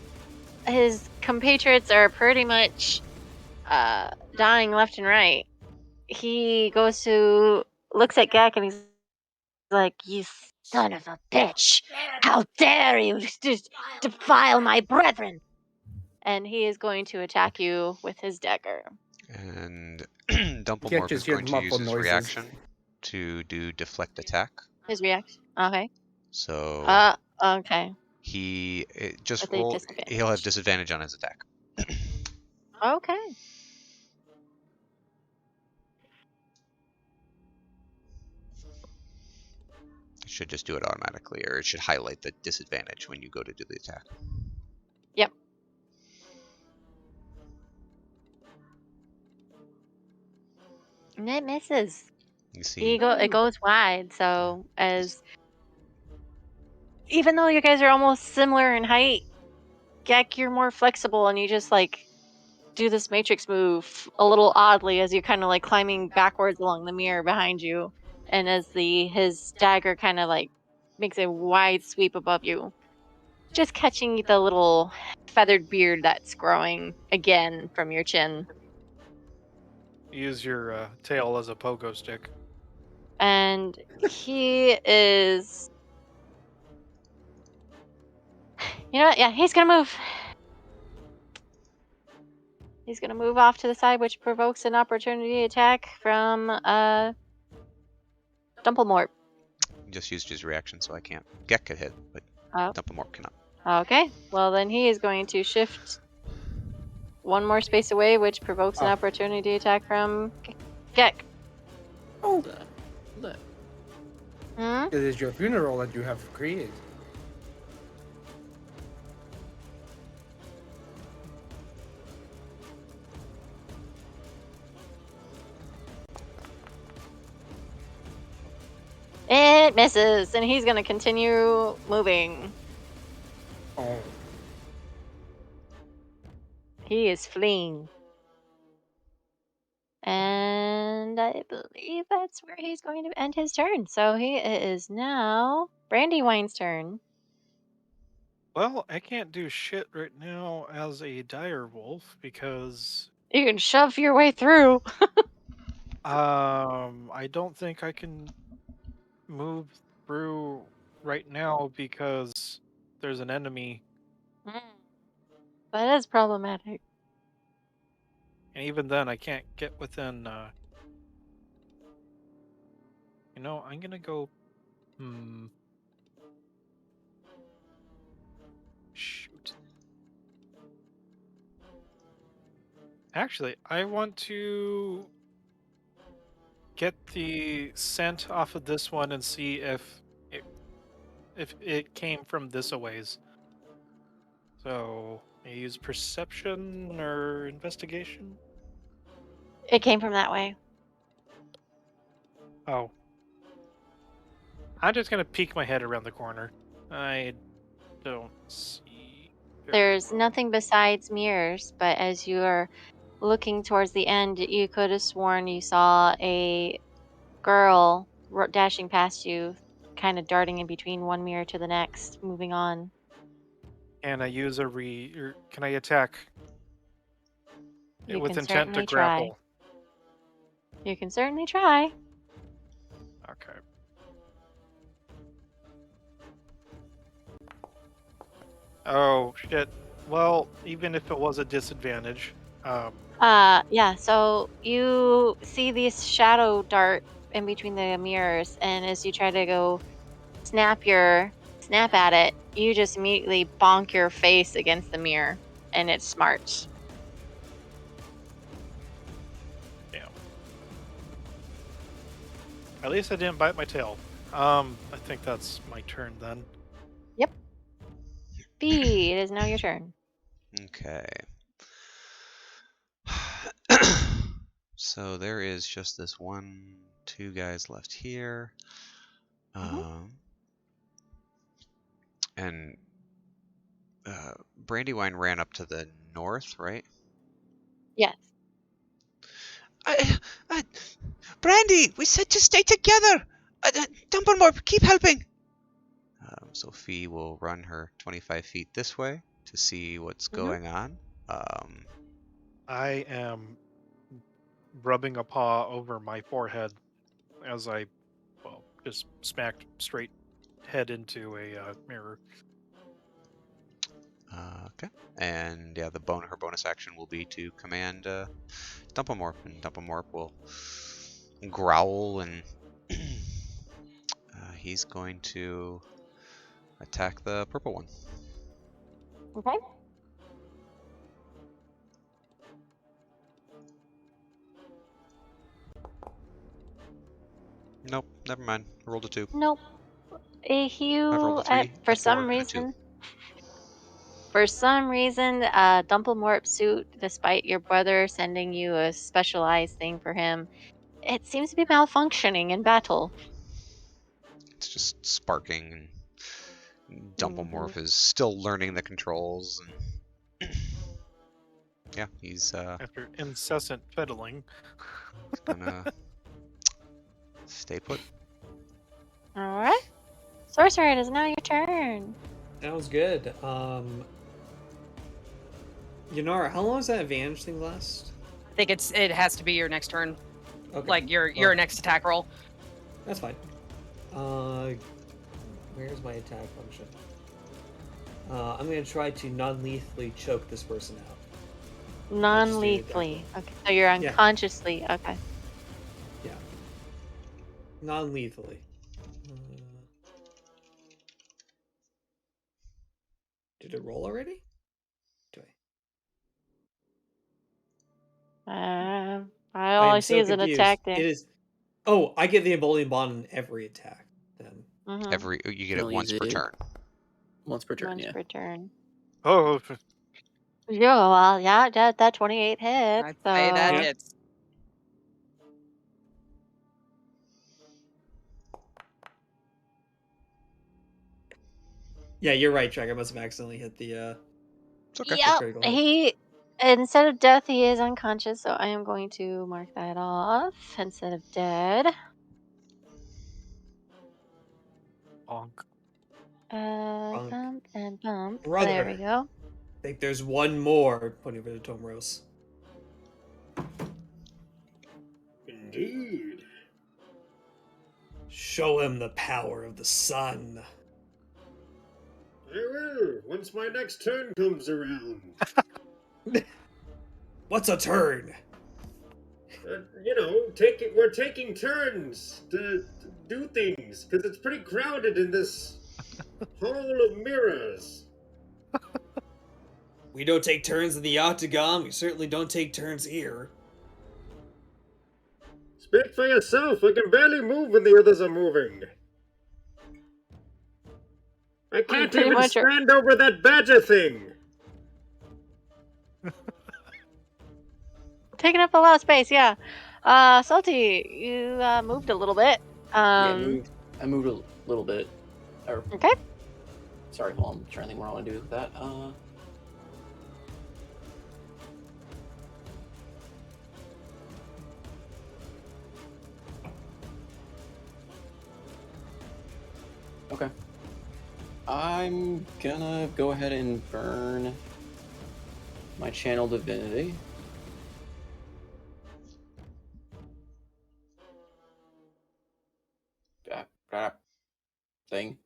[SPEAKER 1] his compatriots are pretty much dying left and right, he looks at Gek and he's like, "You son of a bitch! How dare you just defile my brethren!" And he is going to attack you with his dagger.
[SPEAKER 5] And
[SPEAKER 9] Can't
[SPEAKER 5] Dumplemorph
[SPEAKER 9] just
[SPEAKER 5] is
[SPEAKER 9] hear
[SPEAKER 5] going
[SPEAKER 9] the
[SPEAKER 5] to use
[SPEAKER 9] muffled
[SPEAKER 5] his
[SPEAKER 9] noises.
[SPEAKER 5] reaction to do deflect attack.
[SPEAKER 1] His reaction. Okay.
[SPEAKER 5] So
[SPEAKER 1] Okay.
[SPEAKER 5] just
[SPEAKER 1] With a
[SPEAKER 5] roll. He'll have
[SPEAKER 1] disadvantage.
[SPEAKER 5] disadvantage on his attack.
[SPEAKER 1] Okay.
[SPEAKER 5] It should just do it automatically, or it should highlight the disadvantage when you go to do the attack.
[SPEAKER 1] Yep. And it misses.
[SPEAKER 5] You see,
[SPEAKER 1] It goes wide, so even though you guys are almost similar in height, Gek, you're more flexible and you just like do this matrix move a little oddly as you're kind of like climbing backwards along the mirror behind you, and as his dagger kind of like makes a wide sweep above you, just catching the little feathered beard that's growing again from your chin.
[SPEAKER 6] Use your tail as a pogo stick.
[SPEAKER 1] And he is, you know what? Yeah, he's gonna move. He's gonna move off to the side, which provokes an opportunity attack from Dumplemort.
[SPEAKER 5] he just used his reaction, so I can't. Gek could hit, but
[SPEAKER 1] Oh,
[SPEAKER 5] Dumplemorph cannot.
[SPEAKER 1] okay. Well, then he is going to shift one more space away, which provokes an
[SPEAKER 9] Oh.
[SPEAKER 1] opportunity attack from Gek.
[SPEAKER 9] Oh,
[SPEAKER 3] That.
[SPEAKER 1] Hmm?
[SPEAKER 9] it is your funeral that you have created.
[SPEAKER 1] It misses, and he's gonna continue moving.
[SPEAKER 9] Oh,
[SPEAKER 1] He is fleeing. And I believe that's where he's going to end his turn. So he is now Brandywine's turn.
[SPEAKER 6] Well, I can't do shit right now as a dire wolf because
[SPEAKER 1] You can shove your way through.
[SPEAKER 6] I don't think I can move through right now because there's an enemy,
[SPEAKER 1] That is problematic.
[SPEAKER 6] and even then I can't get within. I'm gonna go. Actually, I want to get the scent off of this one and see if it came from this a ways. So I use perception or investigation.
[SPEAKER 1] It came from that way.
[SPEAKER 6] Oh, I'm just gonna peek my head around the corner. I don't see very
[SPEAKER 1] There's
[SPEAKER 6] well.
[SPEAKER 1] nothing besides mirrors, but as you are looking towards the end, you could have sworn you saw a girl dashing past you, kind of darting in between one mirror to the next, moving on.
[SPEAKER 6] Can I use can I attack
[SPEAKER 1] You
[SPEAKER 6] with
[SPEAKER 1] can
[SPEAKER 6] intent to
[SPEAKER 1] certainly try.
[SPEAKER 6] grapple?
[SPEAKER 1] You can certainly try.
[SPEAKER 6] Okay. Oh shit. Well, even if it was a disadvantage,
[SPEAKER 1] Yeah, so you see these shadow dart in between the mirrors, and as you try to go snap at it, you just immediately bonk your face against the mirror and it smarts.
[SPEAKER 6] damn. At least I didn't bite my tail. I think that's my turn then.
[SPEAKER 1] Yep. B, it is now your turn.
[SPEAKER 5] Okay. So there is just this two guys left here.
[SPEAKER 1] Mhm.
[SPEAKER 5] And Brandywine ran up to the north, right?
[SPEAKER 1] Yes.
[SPEAKER 5] I, I, Brandy, we said to stay together. Dumbledore, keep helping. Sophie will run her 25 feet this way to see what's
[SPEAKER 1] Mhm.
[SPEAKER 5] going on.
[SPEAKER 6] I am rubbing a paw over my forehead as I, well, just smacked straight head into a mirror.
[SPEAKER 5] Okay. And yeah, her bonus action will be to command Dumplemorp, and Dumplemorp will growl, and he's going to attack the purple one.
[SPEAKER 1] Okay.
[SPEAKER 5] Nope, never mind. I rolled a 2.
[SPEAKER 1] Nope.
[SPEAKER 5] I've rolled
[SPEAKER 1] Hugh,
[SPEAKER 5] a 3,
[SPEAKER 1] for
[SPEAKER 5] a 4,
[SPEAKER 1] some
[SPEAKER 5] and a 2.
[SPEAKER 1] reason, Dumplemorp suit, despite your brother sending you a specialized thing for him, it seems to be malfunctioning in battle.
[SPEAKER 5] It's just sparking, and
[SPEAKER 1] Mhm.
[SPEAKER 5] Dumplemorph is still learning the controls, and yeah, he's
[SPEAKER 6] After incessant fiddling.
[SPEAKER 5] gonna stay put.
[SPEAKER 1] All right. Sorcerer, it is now your turn.
[SPEAKER 4] Sounds good. Yanara, how long does that advantage thing last?
[SPEAKER 2] I think it has to be your next turn.
[SPEAKER 4] Okay.
[SPEAKER 2] Like your next attack roll.
[SPEAKER 4] That's fine. Where's my attack function? I'm gonna try to non-lethally choke this person out.
[SPEAKER 1] Non-lethally. Okay. So you're unconsciously. Okay.
[SPEAKER 4] Yeah. Non-lethally. Did it roll already? Do
[SPEAKER 1] all I
[SPEAKER 4] am
[SPEAKER 1] see
[SPEAKER 4] so
[SPEAKER 1] is an
[SPEAKER 4] confused.
[SPEAKER 1] attack there.
[SPEAKER 4] It is. Oh, I get the emboldening bond in every attack. Then.
[SPEAKER 1] Mm-hmm.
[SPEAKER 5] You get it once per turn.
[SPEAKER 3] Once per turn,
[SPEAKER 1] Once
[SPEAKER 3] yeah.
[SPEAKER 1] per turn.
[SPEAKER 6] Oh,
[SPEAKER 1] Yeah, well, yeah, that 28 hits.
[SPEAKER 2] I'd
[SPEAKER 1] So
[SPEAKER 2] say that hits.
[SPEAKER 4] Yeah, you're right, Track. I must have accidentally hit the.
[SPEAKER 5] It's okay.
[SPEAKER 1] yep,
[SPEAKER 4] critical hit.
[SPEAKER 1] he instead of death, he is unconscious. So I am going to mark that off instead of dead.
[SPEAKER 6] bonk.
[SPEAKER 1] Bump and bump.
[SPEAKER 4] Brother.
[SPEAKER 1] There we go.
[SPEAKER 4] I think there's one more. Pointing over to Tomrose.
[SPEAKER 8] Indeed.
[SPEAKER 4] Show him the power of the sun.
[SPEAKER 8] I will, once my next turn comes around.
[SPEAKER 4] What's a turn?
[SPEAKER 8] We're taking turns to do things, because it's pretty crowded in this hall of mirrors.
[SPEAKER 4] We don't take turns in the octagon. We certainly don't take turns here.
[SPEAKER 8] Speak for yourself. I can barely move when the others are moving. I can't
[SPEAKER 1] pretty
[SPEAKER 8] even
[SPEAKER 1] much are-
[SPEAKER 8] stand over that badger thing.
[SPEAKER 1] Taking up a lot of space, yeah. Salty, you moved a little bit.
[SPEAKER 3] I moved a little bit.
[SPEAKER 1] Okay.
[SPEAKER 3] Sorry, well, I'm trying to think what I want to do with that. Okay. I'm gonna go ahead and burn my channel divinity. Thing.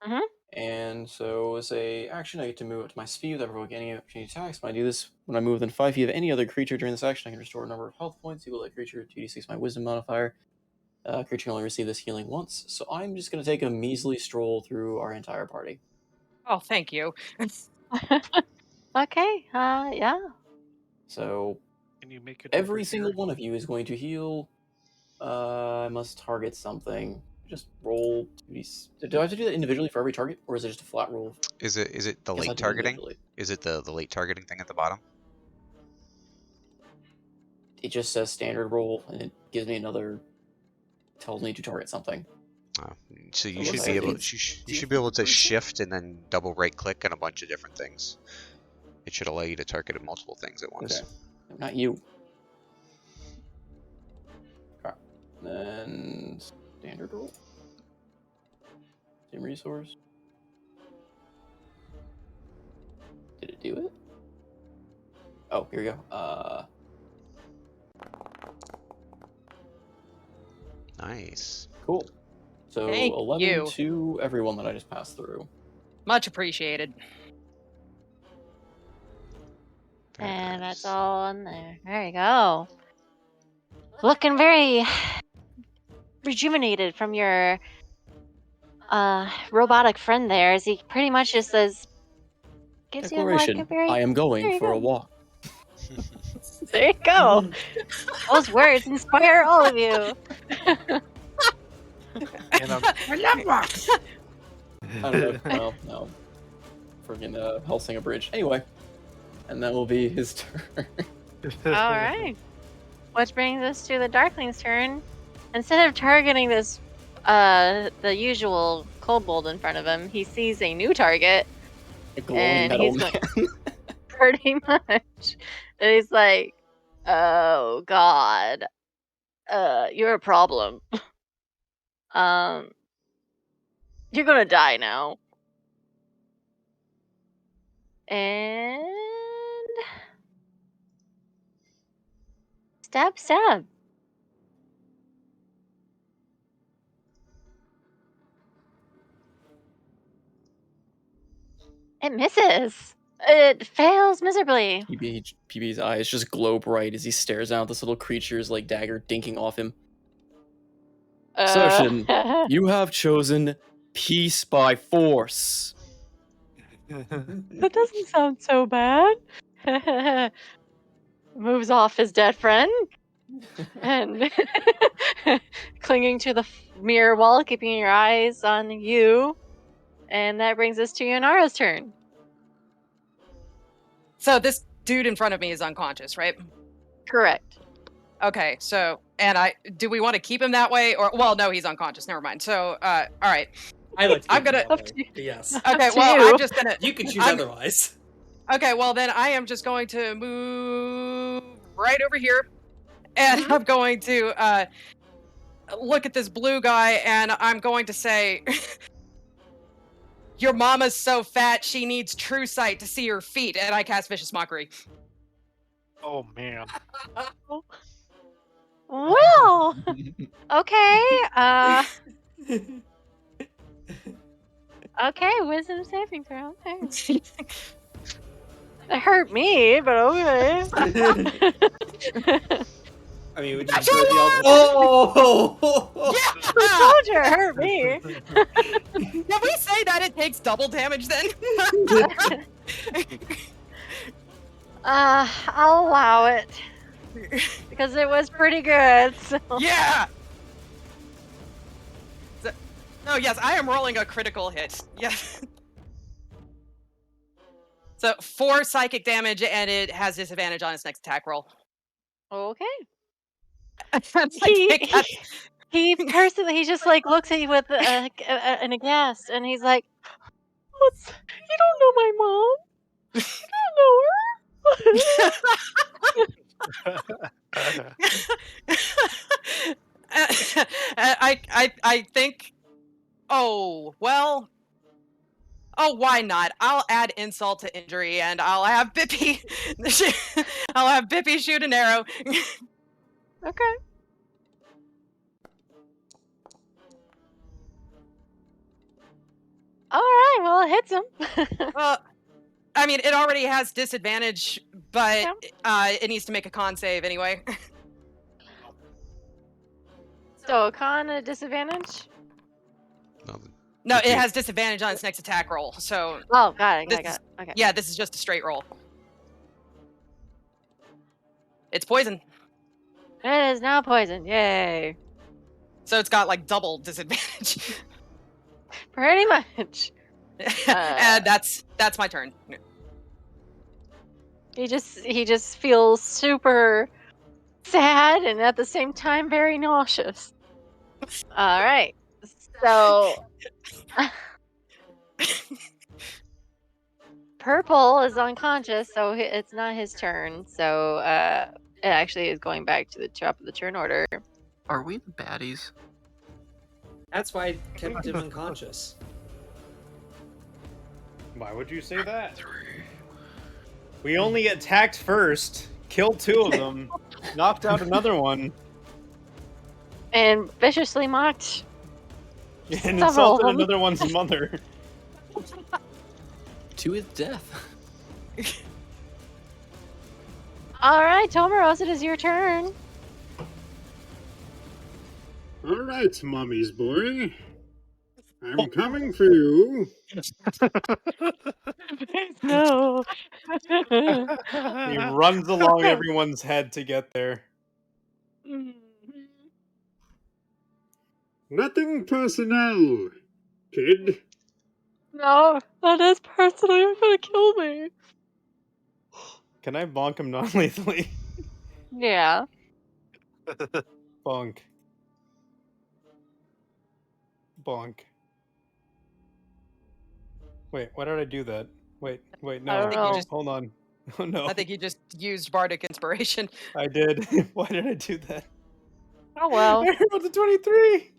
[SPEAKER 1] Mhm.
[SPEAKER 3] And so as a action, I get to move up to my speed without provoking any opportunity attacks. When I do this, when I move within 5 feet of any other creature during this action, I can restore a number of health points equal to that creature, 2d6 my wisdom modifier. Creature can only receive this healing once, so I'm just going to take a measly stroll through our entire party.
[SPEAKER 2] Oh, thank you.
[SPEAKER 1] Okay. Yeah.
[SPEAKER 3] So
[SPEAKER 6] Can you make it
[SPEAKER 3] every
[SPEAKER 6] over
[SPEAKER 3] single
[SPEAKER 6] here?
[SPEAKER 3] one of you is going to heal. I must target something. Just roll 2d6. Do I have to do that individually for every target, or is it just a flat roll?
[SPEAKER 5] Is it the
[SPEAKER 3] Guess I
[SPEAKER 5] late
[SPEAKER 3] have to do it
[SPEAKER 5] targeting?
[SPEAKER 3] individually.
[SPEAKER 5] Is it the late targeting thing at the bottom?
[SPEAKER 3] It just says standard roll, and it gives me another. Tells me to target something.
[SPEAKER 5] Oh, so you
[SPEAKER 3] So
[SPEAKER 5] should
[SPEAKER 3] looks
[SPEAKER 5] be
[SPEAKER 3] like
[SPEAKER 5] able.
[SPEAKER 3] it's
[SPEAKER 5] You should be able to
[SPEAKER 3] different.
[SPEAKER 5] shift and then double right click on a bunch of different things. It should allow you to target multiple things at once.
[SPEAKER 3] Okay. No, not you. Okay. Then standard roll. Same resource. Did it do it? Oh, here we go.
[SPEAKER 5] Nice.
[SPEAKER 3] Cool. So
[SPEAKER 2] Thank
[SPEAKER 3] 11
[SPEAKER 2] you.
[SPEAKER 3] to everyone that I just passed through.
[SPEAKER 2] Much appreciated.
[SPEAKER 5] Very
[SPEAKER 1] And that's
[SPEAKER 5] nice.
[SPEAKER 1] all in there. There you go. Looking very rejuvenated from your robotic friend there, as he pretty much just says, gives you like a
[SPEAKER 3] Declaration.
[SPEAKER 1] very.
[SPEAKER 3] I am going
[SPEAKER 1] There you
[SPEAKER 3] for a
[SPEAKER 1] go.
[SPEAKER 3] walk.
[SPEAKER 1] There you go. Those words inspire all of you.
[SPEAKER 6] And
[SPEAKER 9] I love walks.
[SPEAKER 3] I don't know. Well, no. Friggin' Hellsinger Bridge. Anyway. And that will be his turn.
[SPEAKER 1] All right. Which brings us to the Darkling's turn. Instead of targeting this, the usual kobold in front of him, he sees a new target,
[SPEAKER 3] A glowing
[SPEAKER 1] and
[SPEAKER 3] metal
[SPEAKER 1] he's
[SPEAKER 3] man.
[SPEAKER 1] going pretty much. And he's like, "Oh God, you're a problem. Um, you're gonna die now." And stab, stab. It misses. It fails miserably.
[SPEAKER 3] PB's eyes just glow bright as he stares down at this little creature's like dagger dinking off him. Assertion. You have chosen peace by force.
[SPEAKER 1] That doesn't sound so bad. Moves off his dead friend and clinging to the mirror wall, keeping your eyes on you. And that brings us to Yonara's turn.
[SPEAKER 2] So this dude in front of me is unconscious, right?
[SPEAKER 1] Correct.
[SPEAKER 2] Okay, so do we want to keep him that way, or well, no, he's unconscious. Never mind. So, all right.
[SPEAKER 4] I like to
[SPEAKER 2] I'm
[SPEAKER 4] keep it
[SPEAKER 2] gonna-
[SPEAKER 4] that
[SPEAKER 1] Up
[SPEAKER 4] way,
[SPEAKER 1] to you.
[SPEAKER 4] but yes.
[SPEAKER 2] Okay,
[SPEAKER 1] to
[SPEAKER 2] well,
[SPEAKER 1] you.
[SPEAKER 2] I'm just gonna.
[SPEAKER 4] You can choose
[SPEAKER 2] I'm-
[SPEAKER 4] otherwise.
[SPEAKER 2] Okay, well then I am just going to move right over here, and
[SPEAKER 1] Mhm.
[SPEAKER 2] I'm going to look at this blue guy, and I'm going to say, "Your mama's so fat she needs true sight to see her feet," and I cast vicious mockery.
[SPEAKER 6] oh man.
[SPEAKER 1] Well, okay. Okay, wisdom saving throw. Okay. It hurt me, but okay.
[SPEAKER 4] I mean, would you
[SPEAKER 2] That's
[SPEAKER 4] prefer the
[SPEAKER 2] all!
[SPEAKER 4] Oh!
[SPEAKER 2] Yeah!
[SPEAKER 1] I told you it hurt me.
[SPEAKER 2] Can we say that it takes double damage then?
[SPEAKER 1] I'll allow it because it was pretty good. So.
[SPEAKER 2] Yeah. No, yes, I am rolling a critical hit. Yes. So 4 psychic damage, and it has disadvantage on its next attack roll.
[SPEAKER 1] Okay.
[SPEAKER 2] Like,
[SPEAKER 1] He personally, he just like looks at you with an aghast, and he's like, "What's? You don't know my mom? You don't know her."
[SPEAKER 2] I think. Oh well. Oh, why not? I'll add insult to injury, and I'll have Bippy. I'll have Bippy shoot an arrow.
[SPEAKER 1] Okay. All right. Well, it hits him.
[SPEAKER 2] Well, I mean, it already has disadvantage, but
[SPEAKER 1] Yeah.
[SPEAKER 2] it needs to make a con save anyway.
[SPEAKER 1] So, con at disadvantage.
[SPEAKER 2] No, it has disadvantage on its next attack roll. So.
[SPEAKER 1] Oh, got it. Got it. Okay.
[SPEAKER 2] Yeah, this is just a straight roll. It's poison.
[SPEAKER 1] It is now poison. Yay.
[SPEAKER 2] So it's got like double disadvantage.
[SPEAKER 1] Pretty much.
[SPEAKER 2] And that's my turn.
[SPEAKER 1] He just feels super sad and at the same time very nauseous. All right. So Purple is unconscious, so it's not his turn. So it actually is going back to the top of the turn order.
[SPEAKER 3] Are we the baddies?
[SPEAKER 4] That's why I kept him unconscious.
[SPEAKER 10] Why would you say that? We only attacked first, killed 2 of them, knocked out another one,
[SPEAKER 1] And viciously mocked.
[SPEAKER 10] and
[SPEAKER 1] Several of
[SPEAKER 10] insulted
[SPEAKER 1] them.
[SPEAKER 10] another one's mother.
[SPEAKER 3] To his death.
[SPEAKER 1] All right, Tomaros, it is your turn.
[SPEAKER 8] All right, mommy's boy. I'm coming for you.
[SPEAKER 1] No.
[SPEAKER 10] He runs along everyone's head to get there.
[SPEAKER 8] Nothing personnel, kid.
[SPEAKER 1] No, that is personal. You're gonna kill me.
[SPEAKER 10] Can I bonk him non-lethally?
[SPEAKER 1] Yeah.
[SPEAKER 10] Bonk. Bonk. Wait, why did I do that? Wait, no.
[SPEAKER 1] I don't know.
[SPEAKER 10] Hold on. Oh no.
[SPEAKER 2] I think you just used bardic inspiration.
[SPEAKER 10] I did. Why did I do that?
[SPEAKER 1] Oh well.
[SPEAKER 10] I rolled a 23!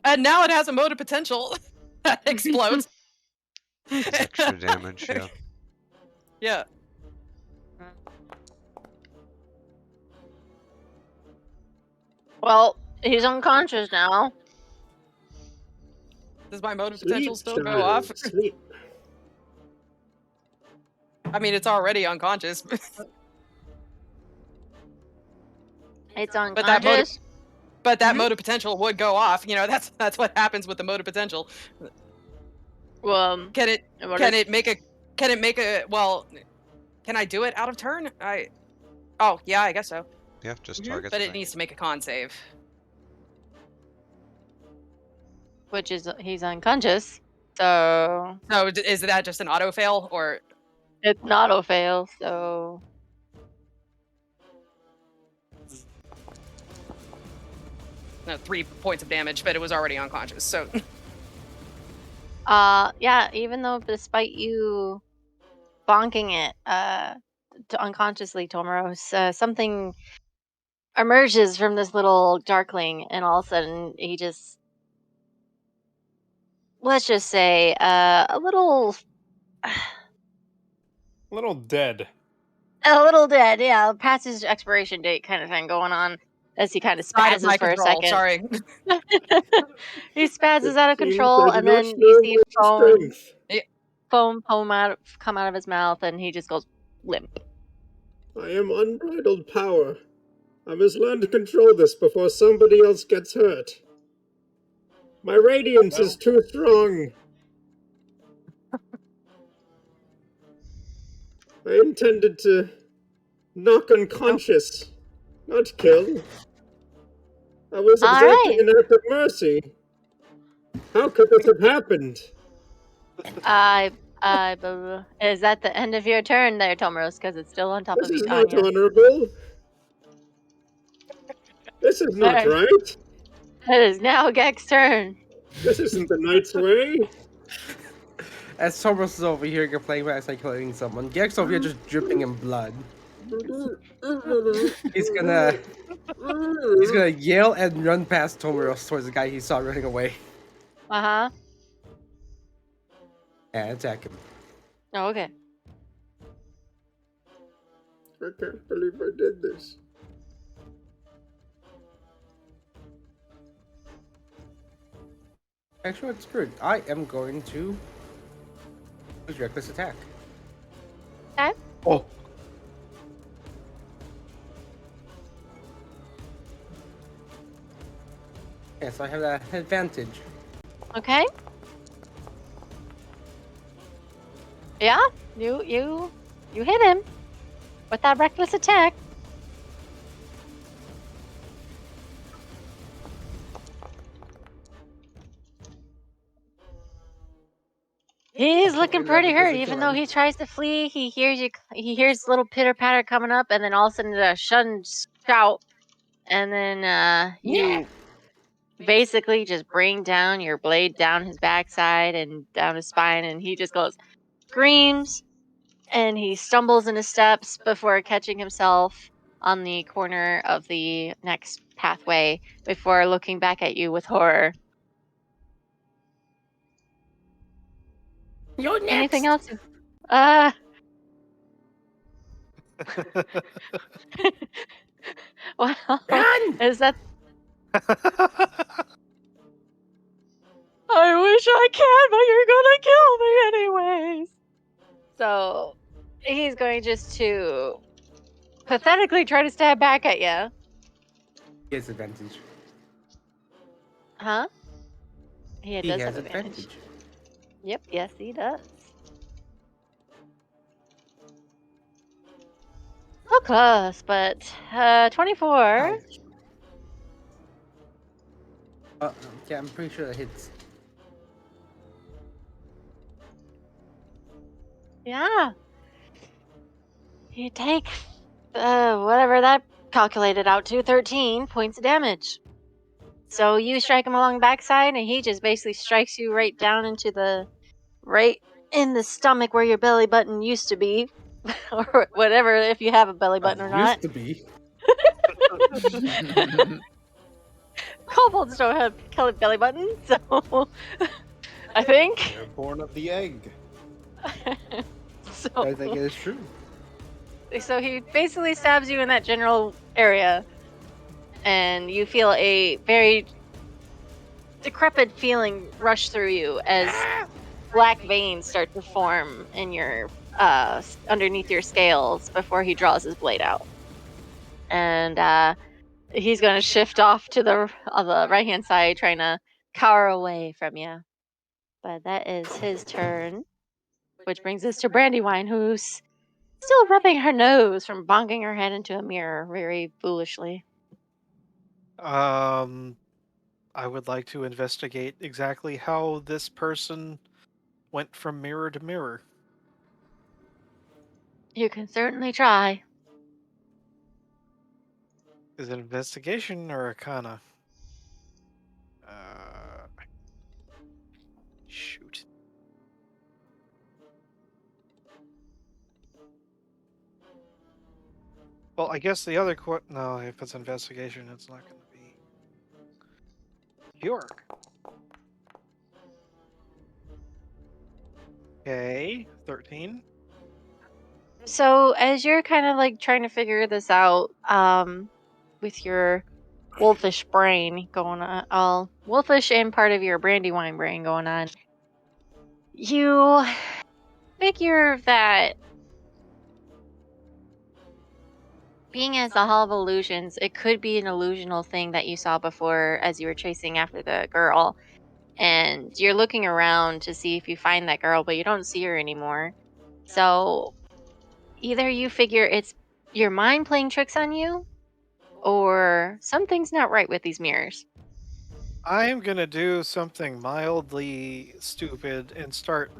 [SPEAKER 2] And now it has a mode of potential that explodes.
[SPEAKER 5] It's extra damage, yeah.
[SPEAKER 2] Yeah.
[SPEAKER 1] Well, he's unconscious now.
[SPEAKER 2] Does my mode of potential
[SPEAKER 8] Sleep,
[SPEAKER 2] still go
[SPEAKER 8] child,
[SPEAKER 2] off?
[SPEAKER 8] sleep.
[SPEAKER 2] I mean, it's already unconscious.
[SPEAKER 1] It's
[SPEAKER 2] But that
[SPEAKER 1] unconscious.
[SPEAKER 2] mode of potential would go off. You know, that's what happens with the mode of potential.
[SPEAKER 1] Well,
[SPEAKER 2] Can it make a well, can I do it out of turn? Oh, yeah, I guess so.
[SPEAKER 5] Yeah, just targets.
[SPEAKER 2] But it needs to make a con save.
[SPEAKER 1] which is he's unconscious. So
[SPEAKER 2] So is that just an auto fail or
[SPEAKER 1] it's not a fail. So
[SPEAKER 2] no, 3 points of damage, but it was already unconscious. So
[SPEAKER 1] yeah, even though despite you bonking it unconsciously, Tomaros, something emerges from this little darkling, and all of a sudden he just, let's just say, a little
[SPEAKER 10] dead.
[SPEAKER 1] a little dead, yeah, past his expiration date kind of thing going on as he kind of
[SPEAKER 2] out of my
[SPEAKER 1] spazzes for a
[SPEAKER 2] control.
[SPEAKER 1] second.
[SPEAKER 2] Sorry.
[SPEAKER 1] He spazzes out of
[SPEAKER 8] Seems
[SPEAKER 1] control,
[SPEAKER 8] I do
[SPEAKER 1] and
[SPEAKER 8] not
[SPEAKER 1] then
[SPEAKER 8] know
[SPEAKER 1] you see
[SPEAKER 8] my strength.
[SPEAKER 1] foam come out of his mouth, and he just goes limp.
[SPEAKER 8] I am unbridled power. I must learn to control this before somebody else gets hurt. My radiance is too strong. I intended to Knock unconscious, not kill. I was
[SPEAKER 1] All
[SPEAKER 8] exacting
[SPEAKER 1] right.
[SPEAKER 8] an act of mercy. How could this have happened?
[SPEAKER 1] Is that the end of your turn there, Tomaros? Because it's still on top
[SPEAKER 8] This
[SPEAKER 1] of
[SPEAKER 8] is not
[SPEAKER 1] Anya.
[SPEAKER 8] honorable. This is not
[SPEAKER 1] Alright.
[SPEAKER 8] right.
[SPEAKER 1] It is now Gek's turn.
[SPEAKER 8] This isn't the knight's way.
[SPEAKER 9] As Soros is over here playing by killing someone, Gex over here just dripping in blood. He's gonna yell and run past Tomaros towards the guy he saw running away
[SPEAKER 1] Uh-huh.
[SPEAKER 9] and attack him.
[SPEAKER 1] Oh, okay.
[SPEAKER 8] I can't believe I did this.
[SPEAKER 9] Actually, it's good. I am going to use reckless attack.
[SPEAKER 1] Okay.
[SPEAKER 9] Oh. Yes, I have that advantage.
[SPEAKER 1] Okay. Yeah, you hit him with that reckless attack. He's looking pretty hurt, even though he tries to flee. He hears you. He hears little pitter patter coming up, and then all of a sudden a sudden shout, and then you basically just bring down your blade down his backside and down his spine, and he just goes screams, and he stumbles in his steps before catching himself on the corner of the next pathway before looking back at you with horror.
[SPEAKER 9] You're next.
[SPEAKER 1] Anything else? Uh. Well,
[SPEAKER 9] Run!
[SPEAKER 1] is that? I wish I can, but you're gonna kill me anyways. So he's going just to pathetically try to stab back at you.
[SPEAKER 9] He has advantage.
[SPEAKER 1] Huh? He
[SPEAKER 9] He
[SPEAKER 1] does
[SPEAKER 9] has
[SPEAKER 1] have advantage.
[SPEAKER 9] advantage.
[SPEAKER 1] Yep, yes, he does. So close, but 24.
[SPEAKER 9] Yeah, I'm pretty sure that hits.
[SPEAKER 1] Yeah. You take whatever that calculated out to, 13 points of damage. So you strike him along the backside, and he just basically strikes you right down into right in the stomach where your belly button used to be, or whatever, if you have a belly button or not.
[SPEAKER 9] Used to be.
[SPEAKER 1] Kobolds don't have belly buttons, so I think.
[SPEAKER 10] They're born of the egg.
[SPEAKER 9] I think it is true.
[SPEAKER 1] So he basically stabs you in that general area, and you feel a very decrepit feeling rush through you as black veins start to form in your underneath your scales before he draws his blade out. And he's going to shift off to the right hand side, trying to cower away from you. But that is his turn, which brings us to Brandywine, who's still rubbing her nose from bonking her head into a mirror very foolishly.
[SPEAKER 6] I would like to investigate exactly how this person went from mirror to mirror.
[SPEAKER 1] You can certainly try.
[SPEAKER 6] Is it investigation or arcana? Uh, shoot. Well, I guess the other no, if it's investigation, it's not going to be York. Okay, 13.
[SPEAKER 1] So as you're kind of like trying to figure this out, with your wolfish brain going on, all wolfish and part of your Brandywine brain going on, you figure that being as the Hall of Illusions, it could be an illusional thing that you saw before as you were chasing after the girl. And you're looking around to see if you find that girl, but you don't see her anymore. So either you figure it's your mind playing tricks on you, or something's not right with these mirrors.
[SPEAKER 6] I am gonna do something mildly stupid and start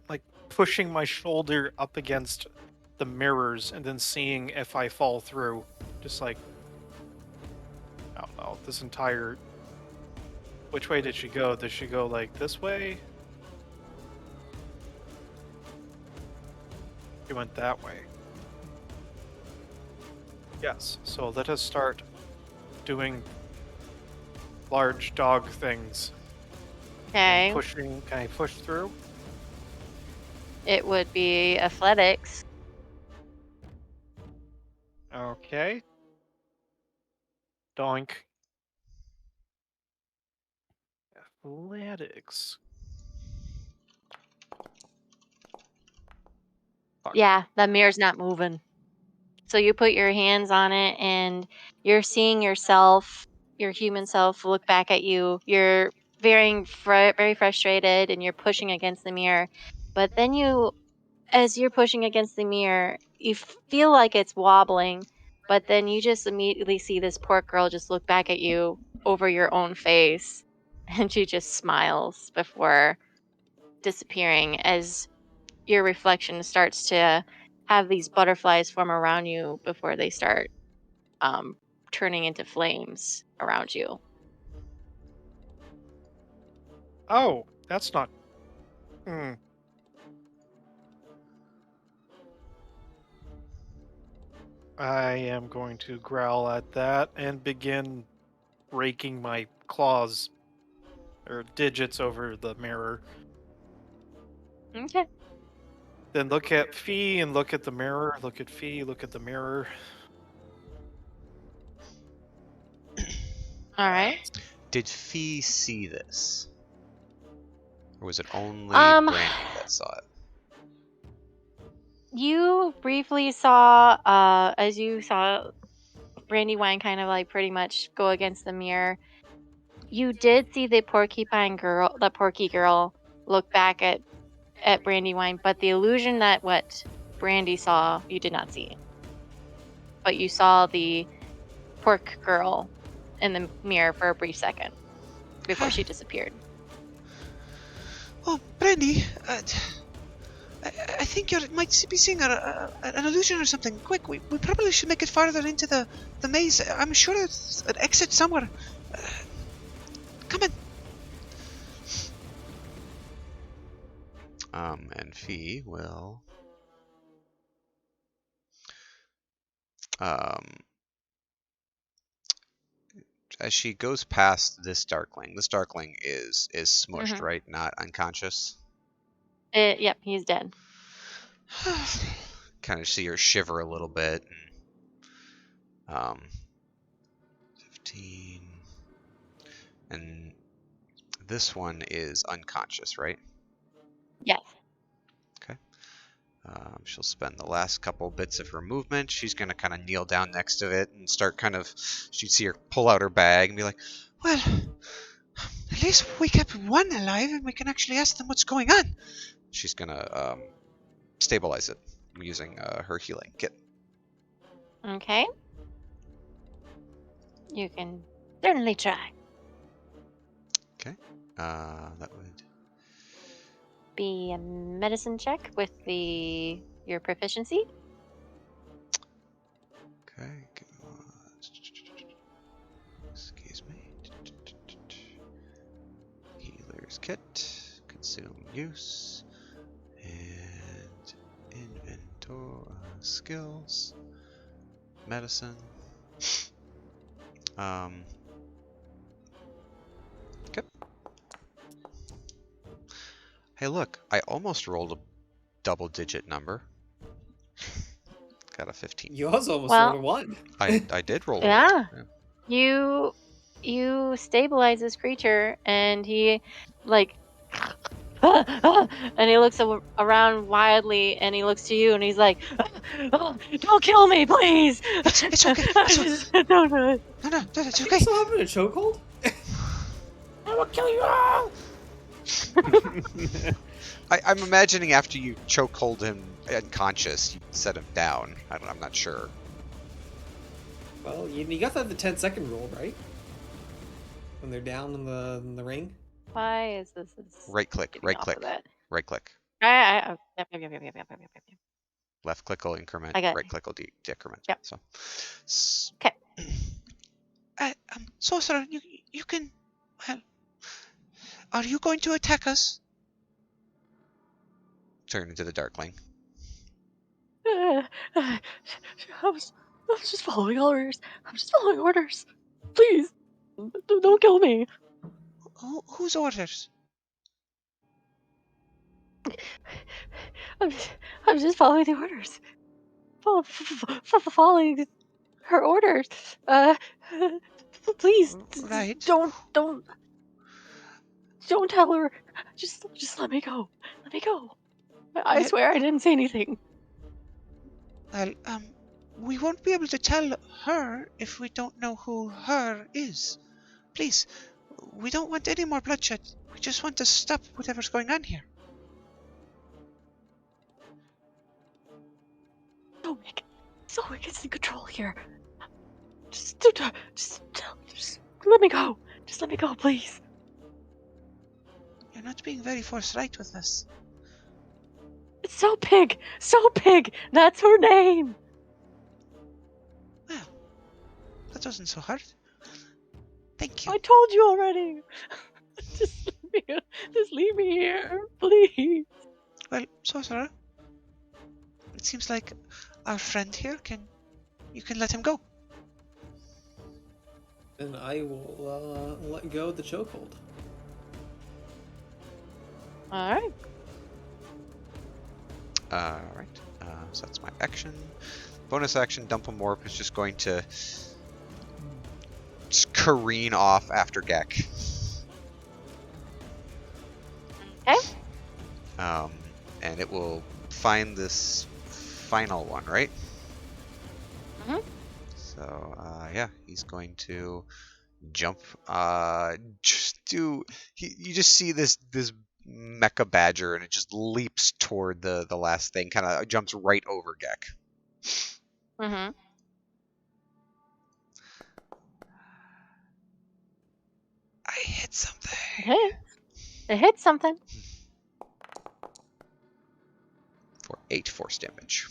[SPEAKER 6] like pushing my shoulder up against the mirrors and then seeing if I fall through. Just like, I don't know, this entire. Which way did she go? Did she go like this way? She went that way. Yes, so let us start doing large dog things.
[SPEAKER 1] Okay.
[SPEAKER 6] Pushing. Can I push through?
[SPEAKER 1] It would be athletics.
[SPEAKER 6] Okay. Doink. Athletics. Fuck.
[SPEAKER 1] Yeah, the mirror's not moving. So you put your hands on it and you're seeing yourself, your human self, look back at you. You're very frustrated and you're pushing against the mirror. But then as you're pushing against the mirror, you feel like it's wobbling. But then you just immediately see this poor girl just look back at you over your own face. And she just smiles before disappearing as your reflection starts to have these butterflies form around you before they start um, turning into flames around you.
[SPEAKER 6] Oh, that's not. Hmm. I am going to growl at that and begin raking my claws or digits over the mirror.
[SPEAKER 1] Okay.
[SPEAKER 6] Then look at Fee and look at the mirror. Look at Fee, look at the mirror.
[SPEAKER 1] All right.
[SPEAKER 5] Did Fee see this? Or was it only
[SPEAKER 1] Um,
[SPEAKER 5] Brandy that saw it?
[SPEAKER 1] you briefly saw, as you saw Brandywine kind of like pretty much go against the mirror. You did see the porky girl, look back at Brandywine, but the illusion that what Brandy saw, you did not see. But you saw the pork girl in the mirror for a brief second before she disappeared.
[SPEAKER 5] Oh, Brandy, I think you might be seeing an illusion or something. Quick, we probably should make it farther into the maze. I'm sure there's an exit somewhere. Come in. And Fee will as she goes past this darkling is smushed,
[SPEAKER 1] Mhm.
[SPEAKER 5] right? Not unconscious.
[SPEAKER 1] Yep, he's dead.
[SPEAKER 5] Kind of see her shiver a little bit. 15. And this one is unconscious, right?
[SPEAKER 1] Yes.
[SPEAKER 5] Okay. She'll spend the last couple bits of her movement. She's going to kind of kneel down next to it and start she'd see her pull out her bag and be like, well, at least we kept one alive and we can actually ask them what's going on. She's going to stabilize it using her healing kit.
[SPEAKER 1] Okay. You can certainly try.
[SPEAKER 5] Okay. That would
[SPEAKER 1] Be a medicine check with your proficiency.
[SPEAKER 5] Okay. Excuse me. Healer's kit. Consume use. And inventory skills. Medicine. Okay. Hey, look, I almost rolled a double-digit number. Got a 15.
[SPEAKER 4] You also almost
[SPEAKER 1] Well-
[SPEAKER 4] rolled a 1.
[SPEAKER 5] I did roll a
[SPEAKER 1] Yeah.
[SPEAKER 5] 1.
[SPEAKER 1] You stabilize this creature, and he like, and he looks around wildly, and he looks to you, and he's like, "Don't kill me, please!
[SPEAKER 5] It's okay.
[SPEAKER 1] Don't do it.
[SPEAKER 5] No, that's
[SPEAKER 4] You
[SPEAKER 5] okay.
[SPEAKER 4] still having a chokehold?
[SPEAKER 1] I will kill you all."
[SPEAKER 5] I'm imagining after you chokehold him unconscious, you set him down. I'm not sure.
[SPEAKER 4] Well, you got that the 10-second rule, right? When they're down in the ring.
[SPEAKER 1] Why is this
[SPEAKER 5] Right click,
[SPEAKER 1] getting
[SPEAKER 5] right
[SPEAKER 1] off of
[SPEAKER 5] click,
[SPEAKER 1] that?
[SPEAKER 5] right click.
[SPEAKER 1] Yep.
[SPEAKER 5] Left click will increment,
[SPEAKER 1] I got
[SPEAKER 5] right
[SPEAKER 1] it.
[SPEAKER 5] click will decrement.
[SPEAKER 1] Yep.
[SPEAKER 5] So,
[SPEAKER 1] Okay.
[SPEAKER 5] Sorcerer, you can. Well, are you going to attack us? Turn into the Darkling.
[SPEAKER 1] I was just following orders. I'm just following orders. Please, don't kill me.
[SPEAKER 5] Whose orders?
[SPEAKER 1] I'm just following the orders. Following her orders. Please,
[SPEAKER 5] Right.
[SPEAKER 1] don't tell her. Just let me go. Let me go. I
[SPEAKER 5] Well,
[SPEAKER 1] swear I didn't say anything.
[SPEAKER 5] well, we won't be able to tell her if we don't know who her is. Please, we don't want any more bloodshed. We just want to stop whatever's going on here.
[SPEAKER 1] Zoe gets in control here. Just let me go. Just let me go, please.
[SPEAKER 5] You're not being very forthright with us.
[SPEAKER 1] It's So Pig. That's her name.
[SPEAKER 5] Well, that wasn't so hard. Thank you.
[SPEAKER 1] I told you already. Just leave me here, please.
[SPEAKER 5] Well, Sorcerer, it seems like our friend here you can let him go.
[SPEAKER 4] And I will let go of the chokehold.
[SPEAKER 1] All right.
[SPEAKER 5] Alright, so that's my action. Bonus action, Dumplemorph is just going to just careen off after Gek.
[SPEAKER 1] Okay.
[SPEAKER 5] And it will find this final one, right?
[SPEAKER 1] Mhm.
[SPEAKER 5] So, yeah, he's going to jump. You just see this mecha badger, and it just leaps toward the last thing. Kind of jumps right over Gek.
[SPEAKER 1] Mhm.
[SPEAKER 5] I hit something.
[SPEAKER 1] It hit something.
[SPEAKER 5] For 8 force damage.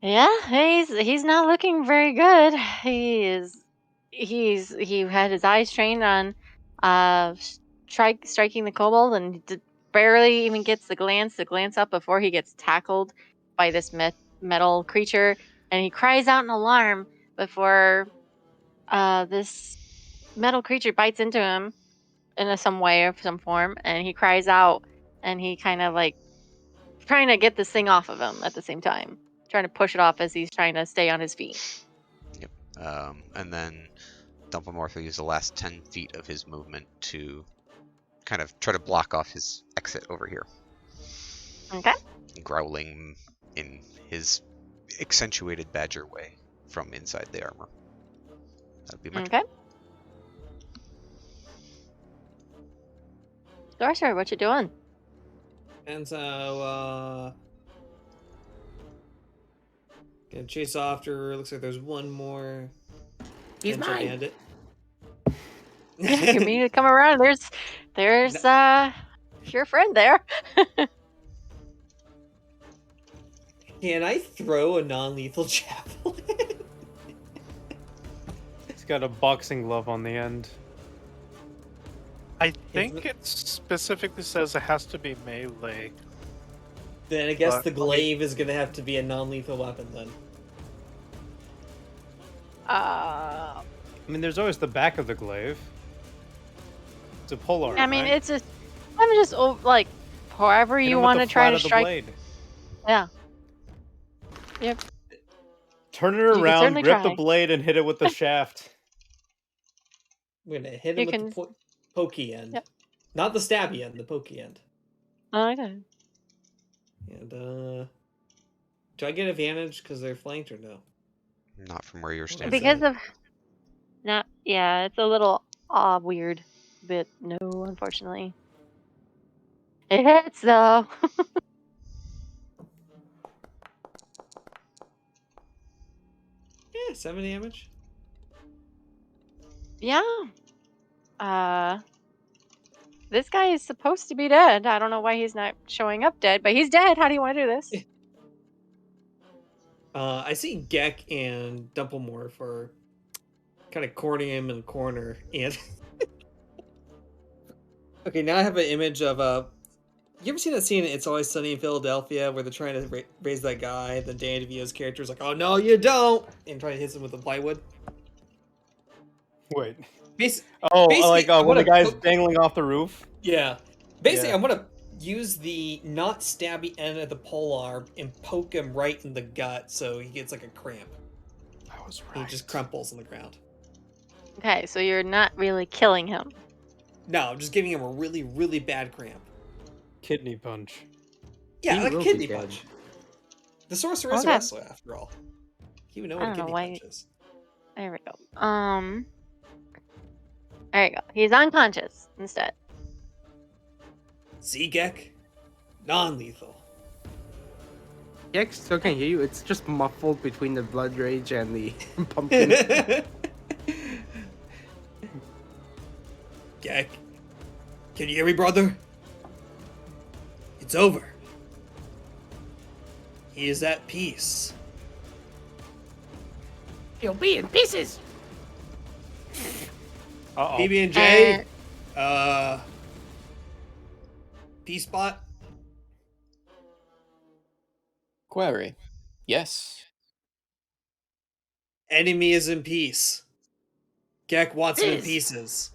[SPEAKER 1] Yeah, he's not looking very good. He had his eyes trained on striking the kobold, and barely even gets the glance up before he gets tackled by this metal creature, and he cries out in alarm before this metal creature bites into him in some way or some form, and he cries out, and he kind of like trying to get this thing off of him at the same time, trying to push it off as he's trying to stay on his feet.
[SPEAKER 5] Yep. And then Dumplemorph will use the last 10 feet of his movement to kind of try to block off his exit over here.
[SPEAKER 1] Okay.
[SPEAKER 5] Growling in his accentuated badger way from inside the armor. That'll be my turn.
[SPEAKER 1] Okay. Sorcerer, what you doing?
[SPEAKER 4] And so, gonna chase after. Looks like there's one more.
[SPEAKER 1] He's
[SPEAKER 4] potential
[SPEAKER 1] mine.
[SPEAKER 4] bandit.
[SPEAKER 1] You mean to come around? There's your friend there.
[SPEAKER 4] Can I throw a non-lethal javelin?
[SPEAKER 10] It's got a boxing glove on the end.
[SPEAKER 6] I think it specifically says it has to be melee.
[SPEAKER 4] Then I guess
[SPEAKER 6] But
[SPEAKER 4] the
[SPEAKER 6] let me-
[SPEAKER 4] glaive is gonna have to be a non-lethal weapon then.
[SPEAKER 10] I mean, there's always the back of the glaive. It's a polearm,
[SPEAKER 1] I mean,
[SPEAKER 10] right?
[SPEAKER 1] it's just I'm just like however
[SPEAKER 10] Hit
[SPEAKER 1] you
[SPEAKER 10] him with
[SPEAKER 1] want
[SPEAKER 10] the
[SPEAKER 1] to try
[SPEAKER 10] flat
[SPEAKER 1] to
[SPEAKER 10] of the
[SPEAKER 1] strike.
[SPEAKER 10] blade.
[SPEAKER 1] Yeah. Yep.
[SPEAKER 10] Turn it
[SPEAKER 1] You can
[SPEAKER 10] around,
[SPEAKER 1] certainly
[SPEAKER 10] grip the
[SPEAKER 1] try.
[SPEAKER 10] blade, and hit it with the shaft.
[SPEAKER 4] I'm gonna hit him
[SPEAKER 1] You
[SPEAKER 4] with
[SPEAKER 1] can.
[SPEAKER 4] the pokey end.
[SPEAKER 1] Yep.
[SPEAKER 4] Not the stabby end, the pokey end.
[SPEAKER 1] Okay.
[SPEAKER 4] And, do I get advantage because they're flanked or no?
[SPEAKER 5] Not from where you're standing.
[SPEAKER 1] Because of not. Yeah, it's a little weird, but no, unfortunately. It hits though.
[SPEAKER 4] Yeah, 7 damage.
[SPEAKER 1] Yeah. This guy is supposed to be dead. I don't know why he's not showing up dead, but he's dead. How do you want to do this?
[SPEAKER 4] I see Gek and Dumplemore for kind of cornering him in the corner, and okay, now I have an image of You ever seen that scene in It's Always Sunny in Philadelphia where they're trying to raise that guy? Then Danny DeVito's character is like, "Oh no, you don't!" and try to hit him with the plywood.
[SPEAKER 10] Wait.
[SPEAKER 4] Bas-
[SPEAKER 10] Oh,
[SPEAKER 4] Basically,
[SPEAKER 10] like
[SPEAKER 4] I'm
[SPEAKER 10] when the
[SPEAKER 4] gonna
[SPEAKER 10] guy's dangling off the roof?
[SPEAKER 4] yeah. Basically,
[SPEAKER 10] Yeah.
[SPEAKER 4] I'm gonna use the not stabby end of the polearm and poke him right in the gut, so he gets like a cramp.
[SPEAKER 6] I was
[SPEAKER 4] He
[SPEAKER 6] right.
[SPEAKER 4] just crumples on the ground.
[SPEAKER 1] Okay, so you're not really killing him.
[SPEAKER 4] No, I'm just giving him a really, really bad cramp.
[SPEAKER 10] Kidney punch.
[SPEAKER 4] Yeah,
[SPEAKER 9] He
[SPEAKER 4] like a
[SPEAKER 9] will be
[SPEAKER 4] kidney
[SPEAKER 9] dead.
[SPEAKER 4] punch. The sorcerer is a
[SPEAKER 1] Okay.
[SPEAKER 4] wrestler, after all. He would know
[SPEAKER 1] I
[SPEAKER 4] what a
[SPEAKER 1] don't know
[SPEAKER 4] kidney
[SPEAKER 1] why.
[SPEAKER 4] punch is.
[SPEAKER 1] There we go. There you go. He's unconscious instead.
[SPEAKER 4] See, Gek? Non-lethal.
[SPEAKER 9] Gek still can hear you. It's just muffled between the blood rage and the pumpkin.
[SPEAKER 4] Gek, can you hear me, brother? It's over. He is at peace.
[SPEAKER 9] He'll be in pieces.
[SPEAKER 10] Uh-oh.
[SPEAKER 4] PB&J, P-Spot.
[SPEAKER 3] Query. Yes.
[SPEAKER 4] Enemy is in peace. Gek wants him in
[SPEAKER 9] Peace.
[SPEAKER 4] pieces.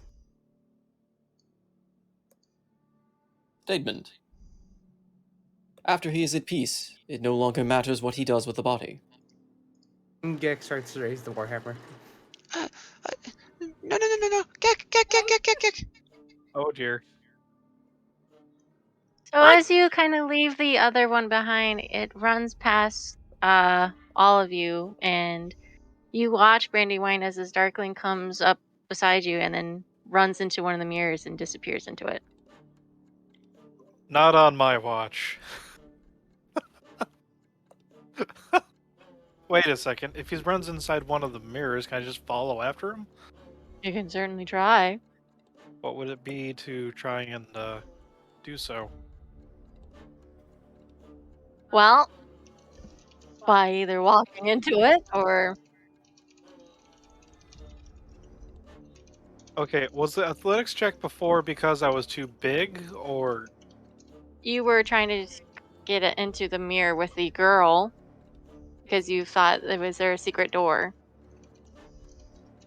[SPEAKER 3] Statement. After he is at peace, it no longer matters what he does with the body.
[SPEAKER 9] Gek starts to raise the warhammer.
[SPEAKER 5] No. Gek.
[SPEAKER 6] Oh dear.
[SPEAKER 1] So as you kind of leave the other one behind, it runs past all of you, and you watch Brandywine as this darkling comes up beside you and then runs into one of the mirrors and disappears into it.
[SPEAKER 6] Not on my watch. Wait a second. If he runs inside one of the mirrors, can I just follow after him?
[SPEAKER 1] You can certainly try.
[SPEAKER 6] What would it be to try and do so?
[SPEAKER 1] Well, by either walking into it or
[SPEAKER 6] Okay, was the athletics check before because I was too big, or
[SPEAKER 1] you were trying to just get it into the mirror with the girl because you thought there a secret door.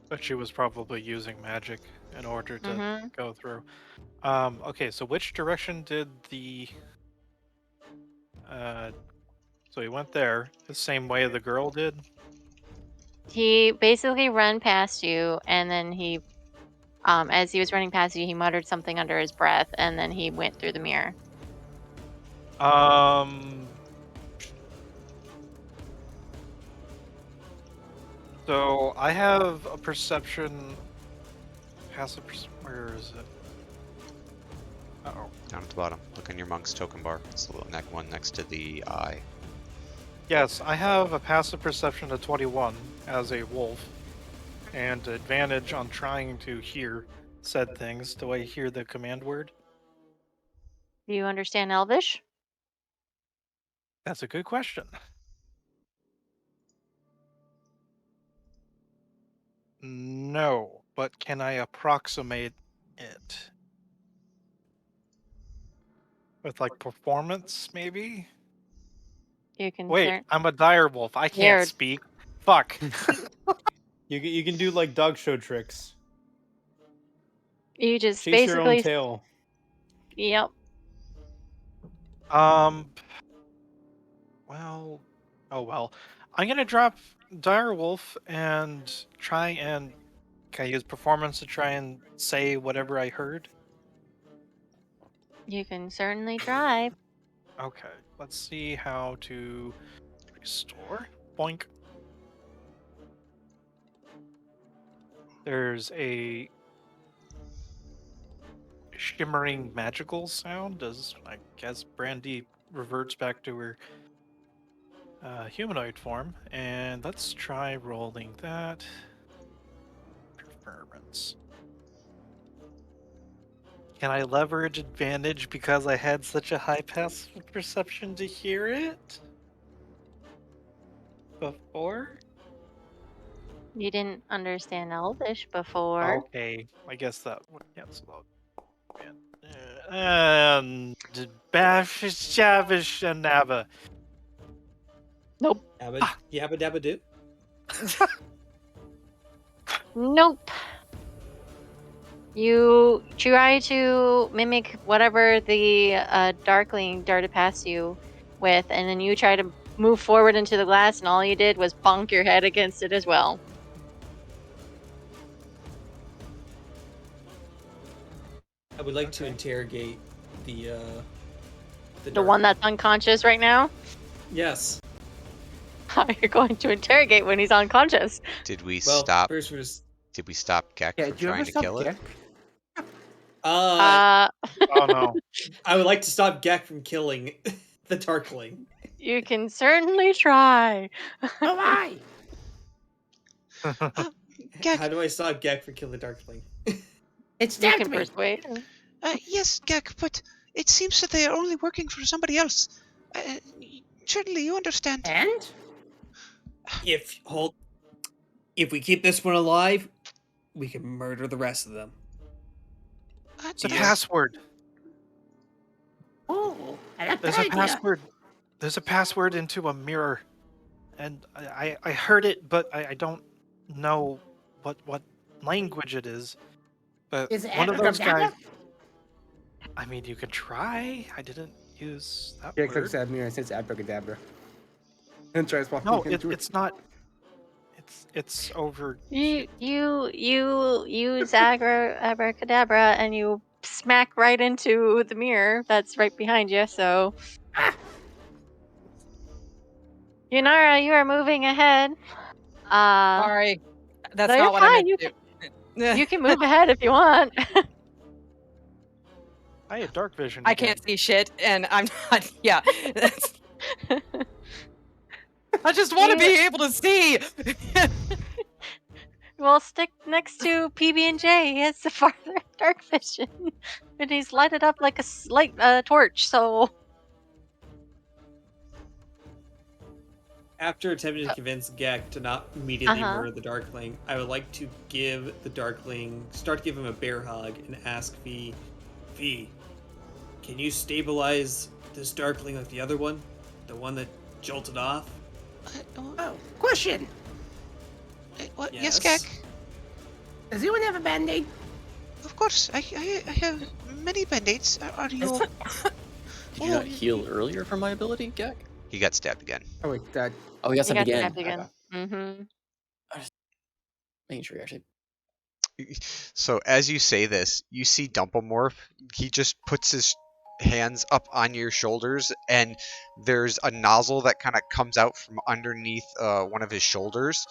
[SPEAKER 6] but she was probably using magic in order to
[SPEAKER 1] Mm-hmm.
[SPEAKER 6] go through? Okay, so which direction did the so he went there the same way the girl did?
[SPEAKER 1] He basically ran past you, and then as he was running past you, he muttered something under his breath, and then he went through the mirror.
[SPEAKER 6] So I have a perception. Where is it? Uh-oh.
[SPEAKER 5] Down at the bottom. Look in your monk's token bar. It's the little one next to the eye.
[SPEAKER 6] Yes, I have a passive perception of 21 as a wolf, and advantage on trying to hear said things. Do I hear the command word?
[SPEAKER 1] Do you understand Elvish?
[SPEAKER 6] That's a good question. No, but can I approximate it? With like performance, maybe?
[SPEAKER 1] You can
[SPEAKER 6] Wait, I'm a dire wolf. I can't
[SPEAKER 1] Weird.
[SPEAKER 6] speak. Fuck.
[SPEAKER 10] You can do like dog show tricks.
[SPEAKER 1] You just
[SPEAKER 10] Chase your own
[SPEAKER 1] basically,
[SPEAKER 10] tail.
[SPEAKER 1] yep.
[SPEAKER 6] Well, oh well. I'm gonna drop dire wolf and try and can I use performance to try and say whatever I heard?
[SPEAKER 1] You can certainly try.
[SPEAKER 6] Okay, let's see how to restore. Boink. There's a shimmering magical sound. Does I guess Brandy reverts back to her humanoid form, and let's try rolling that. Performance. Can I leverage advantage because I had such a high passive perception to hear it before?
[SPEAKER 1] You didn't understand Elvish before.
[SPEAKER 6] Okay, I guess that would cancel out. And Bash Shavish and Nava.
[SPEAKER 1] Nope.
[SPEAKER 4] Yabba yabba dabba do.
[SPEAKER 1] Nope. You try to mimic whatever the Darkling darted past you with, and then you try to move forward into the glass, and all you did was bonk your head against it as well.
[SPEAKER 4] I would like to interrogate the
[SPEAKER 1] The one that's unconscious right now?
[SPEAKER 4] Yes.
[SPEAKER 1] How you're going to interrogate when he's unconscious?
[SPEAKER 5] Did we
[SPEAKER 4] Well,
[SPEAKER 5] stop?
[SPEAKER 4] first we're just.
[SPEAKER 5] Did we stop Gek
[SPEAKER 9] Yeah,
[SPEAKER 5] from
[SPEAKER 9] do you ever
[SPEAKER 5] trying to
[SPEAKER 9] stop
[SPEAKER 5] kill it?
[SPEAKER 9] Gek?
[SPEAKER 1] Uh,
[SPEAKER 6] Oh no.
[SPEAKER 4] I would like to stop Gek from killing the Darkling.
[SPEAKER 1] you can certainly try.
[SPEAKER 9] Oh my!
[SPEAKER 5] Gek,
[SPEAKER 4] How do I stop Gek from killing the Darkling?
[SPEAKER 9] It
[SPEAKER 1] You
[SPEAKER 9] stabbed
[SPEAKER 1] can
[SPEAKER 9] me!
[SPEAKER 1] persuade him.
[SPEAKER 5] yes, Gek, but it seems that they are only working for somebody else. Surely you understand.
[SPEAKER 9] And?
[SPEAKER 4] If we keep this one alive, we can murder the rest of them.
[SPEAKER 6] It's a
[SPEAKER 5] Yes.
[SPEAKER 6] password.
[SPEAKER 9] Oh, I like
[SPEAKER 6] There's
[SPEAKER 9] that
[SPEAKER 6] a
[SPEAKER 9] idea.
[SPEAKER 6] password. There's a password into a mirror. And I heard it, but I don't know what language it is. But
[SPEAKER 9] Is it
[SPEAKER 6] one of those guys.
[SPEAKER 9] abracadabra?
[SPEAKER 6] I mean, you can try. I didn't use that
[SPEAKER 9] Gek
[SPEAKER 6] word.
[SPEAKER 9] looks at me and says abracadabra. And tries walking
[SPEAKER 6] No,
[SPEAKER 9] into it.
[SPEAKER 6] it's not. It's over.
[SPEAKER 1] You use abracadabra and you smack right into the mirror that's right behind you. So, Yunara, you are moving ahead.
[SPEAKER 2] Sorry, that's
[SPEAKER 1] no,
[SPEAKER 2] not
[SPEAKER 1] you're
[SPEAKER 2] what I
[SPEAKER 1] fine.
[SPEAKER 2] meant to do.
[SPEAKER 1] You can move ahead if you want.
[SPEAKER 6] I had dark vision.
[SPEAKER 2] I
[SPEAKER 6] again.
[SPEAKER 2] can't see shit, and I'm not. Yeah, I just want to be able to see.
[SPEAKER 1] Well, stick next to PB&J. He has the farther dark vision, and he's lighted up like a light torch. So,
[SPEAKER 4] After attempting to convince Gek to not immediately
[SPEAKER 1] Uh-huh.
[SPEAKER 4] murder the Darkling, I would like to give the Darkling, start to give him a bear hug and ask Fee, can you stabilize this Darkling like the other one? The one that jolted off?
[SPEAKER 9] Oh, question!
[SPEAKER 5] What?
[SPEAKER 4] Yes.
[SPEAKER 5] Yes, Gek.
[SPEAKER 9] Does anyone have a band-aid?
[SPEAKER 5] Of course. I have many band-aids. Are you?
[SPEAKER 3] Did you not heal earlier from my ability, Gek?
[SPEAKER 5] He got stabbed again.
[SPEAKER 9] Oh wait, that.
[SPEAKER 3] Oh, he got
[SPEAKER 1] he
[SPEAKER 3] stabbed
[SPEAKER 1] got
[SPEAKER 3] again.
[SPEAKER 1] stabbed again. Mm-hmm.
[SPEAKER 3] Making sure you actually.
[SPEAKER 5] So as you say this, you see Dumplemorph. He just puts his hands up on your shoulders, and there's a nozzle that kind of comes out from underneath one of his shoulders,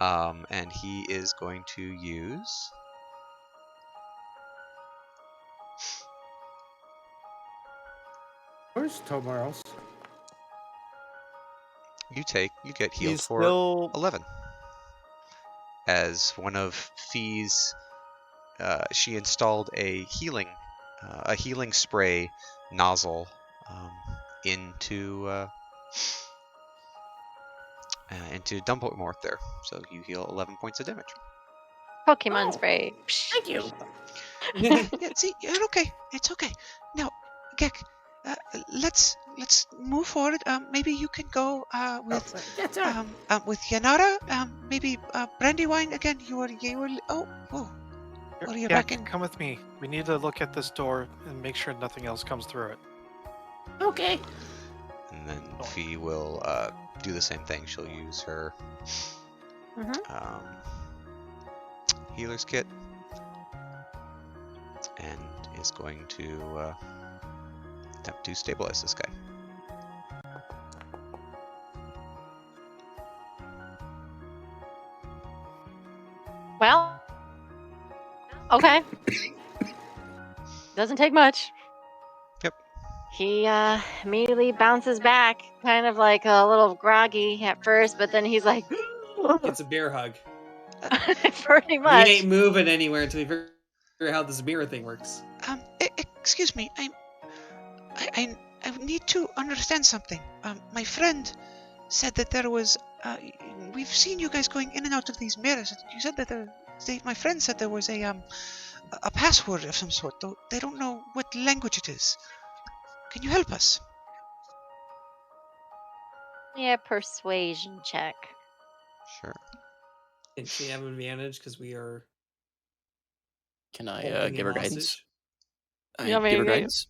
[SPEAKER 5] and he is going to use.
[SPEAKER 9] Where's Tomorrow's?
[SPEAKER 5] You get healed
[SPEAKER 6] He's
[SPEAKER 5] for
[SPEAKER 6] still
[SPEAKER 5] 11. As one of Fee's, she installed a healing spray nozzle into Dumplemorph there. So you heal 11 points of damage.
[SPEAKER 1] Pokemon
[SPEAKER 9] Oh.
[SPEAKER 1] spray. Psh.
[SPEAKER 9] Thank you.
[SPEAKER 5] Yeah, see, it's okay. It's okay. Now, Gek, let's move forward. Maybe you can go with Yanara. Maybe Brandywine again. You were. Oh. Well, you're back in.
[SPEAKER 6] Come with me. We need to look at this door and make sure nothing else comes through it.
[SPEAKER 9] Okay.
[SPEAKER 5] And then Fee will do the same thing. She'll use her healer's kit and is going to attempt to stabilize this guy.
[SPEAKER 1] Well, okay. Doesn't take much.
[SPEAKER 5] Yep.
[SPEAKER 1] he immediately bounces back, kind of like a little groggy at first, but then he's like,
[SPEAKER 4] It's a bear hug.
[SPEAKER 1] pretty
[SPEAKER 4] We
[SPEAKER 1] much.
[SPEAKER 4] ain't moving anywhere until we figure out how this mirror thing works.
[SPEAKER 5] Excuse me. I need to understand something. My friend said that there was. We've seen you guys going in and out of these mirrors. You said that my friend said there was a password of some sort. Though they don't know what language it is. Can you help us?
[SPEAKER 1] Yeah, persuasion check.
[SPEAKER 5] Sure.
[SPEAKER 4] And she have an advantage because we are
[SPEAKER 3] Can I
[SPEAKER 4] holding
[SPEAKER 3] give
[SPEAKER 4] him
[SPEAKER 3] her guidance?
[SPEAKER 4] hostage.
[SPEAKER 1] You want me
[SPEAKER 3] Give
[SPEAKER 1] to
[SPEAKER 3] her
[SPEAKER 1] get-
[SPEAKER 3] guidance?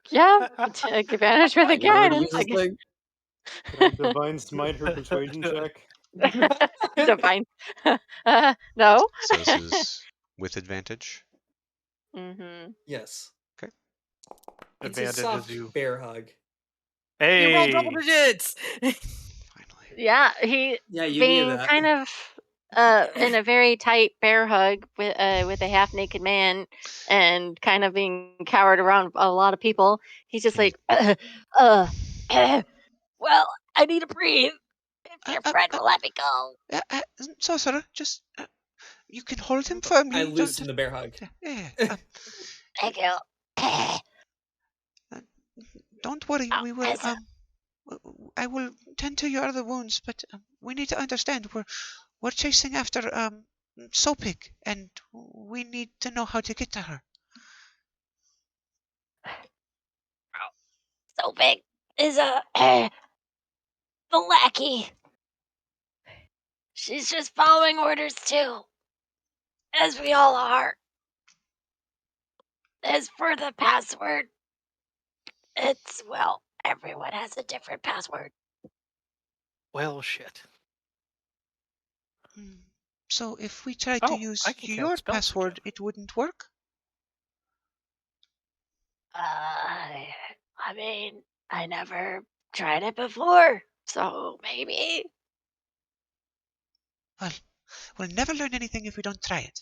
[SPEAKER 1] Yeah, take advantage with the
[SPEAKER 3] Get her to
[SPEAKER 1] guidance.
[SPEAKER 3] use this thing.
[SPEAKER 10] Can I divine smite her persuasion check?
[SPEAKER 1] Divine. No.
[SPEAKER 5] So this is with advantage.
[SPEAKER 1] Mm-hmm.
[SPEAKER 4] Yes.
[SPEAKER 5] Okay.
[SPEAKER 4] It's a
[SPEAKER 6] Advantage
[SPEAKER 4] soft
[SPEAKER 6] is you.
[SPEAKER 4] bear hug.
[SPEAKER 2] You rolled double
[SPEAKER 6] Hey,
[SPEAKER 2] digits.
[SPEAKER 5] Finally.
[SPEAKER 1] Yeah, he
[SPEAKER 4] Yeah, you needed
[SPEAKER 1] being
[SPEAKER 4] that.
[SPEAKER 1] kind of in a very tight bear hug with a half naked man and kind of being cowered around a lot of people. He's just like, well, I need to breathe. If your friend will let me go.
[SPEAKER 5] So, sir, just you can hold him firmly.
[SPEAKER 4] I
[SPEAKER 5] Don't-
[SPEAKER 4] loosened the bear hug.
[SPEAKER 5] Yeah.
[SPEAKER 1] Thank you.
[SPEAKER 5] Don't worry. We will.
[SPEAKER 1] Yes.
[SPEAKER 5] I will tend to your other wounds, but we need to understand we're chasing after Sopig, and we need to know how to get to her.
[SPEAKER 1] So big is the lackey. She's just following orders too, as we all are. As for the password, it's, well, everyone has a different password.
[SPEAKER 6] well, shit.
[SPEAKER 5] So if we try to
[SPEAKER 6] Oh,
[SPEAKER 5] use
[SPEAKER 6] I can
[SPEAKER 5] your
[SPEAKER 6] cast spells
[SPEAKER 5] password,
[SPEAKER 6] again.
[SPEAKER 5] it wouldn't work.
[SPEAKER 1] I mean, I never tried it before, so maybe.
[SPEAKER 5] Well, we'll never learn anything if we don't try it.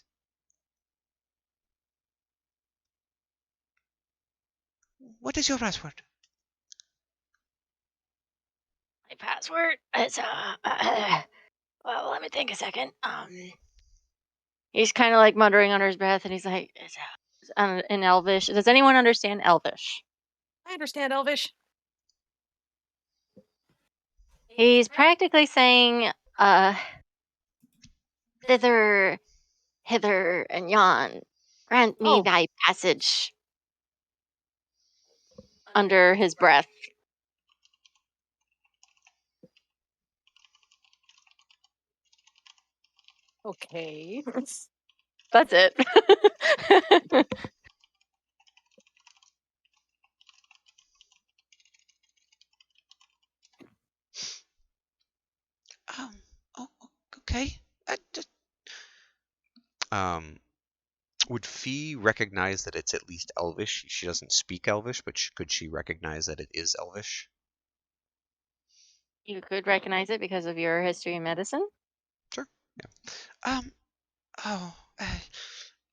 [SPEAKER 5] What is your password?
[SPEAKER 1] My password is well, let me think a second. He's kind of like muttering under his breath, and he's like, it's in Elvish. Does anyone understand Elvish?
[SPEAKER 2] I understand Elvish.
[SPEAKER 1] He's practically saying, thither, hither, and yon. Grant me
[SPEAKER 2] Oh.
[SPEAKER 1] thy passage. Under his breath.
[SPEAKER 2] Okay.
[SPEAKER 1] That's it.
[SPEAKER 5] Oh, okay. Would Fee recognize that it's at least Elvish? She doesn't speak Elvish, but could she recognize that it is Elvish?
[SPEAKER 1] You could recognize it because of your history in medicine.
[SPEAKER 5] Sure. Yeah. Oh.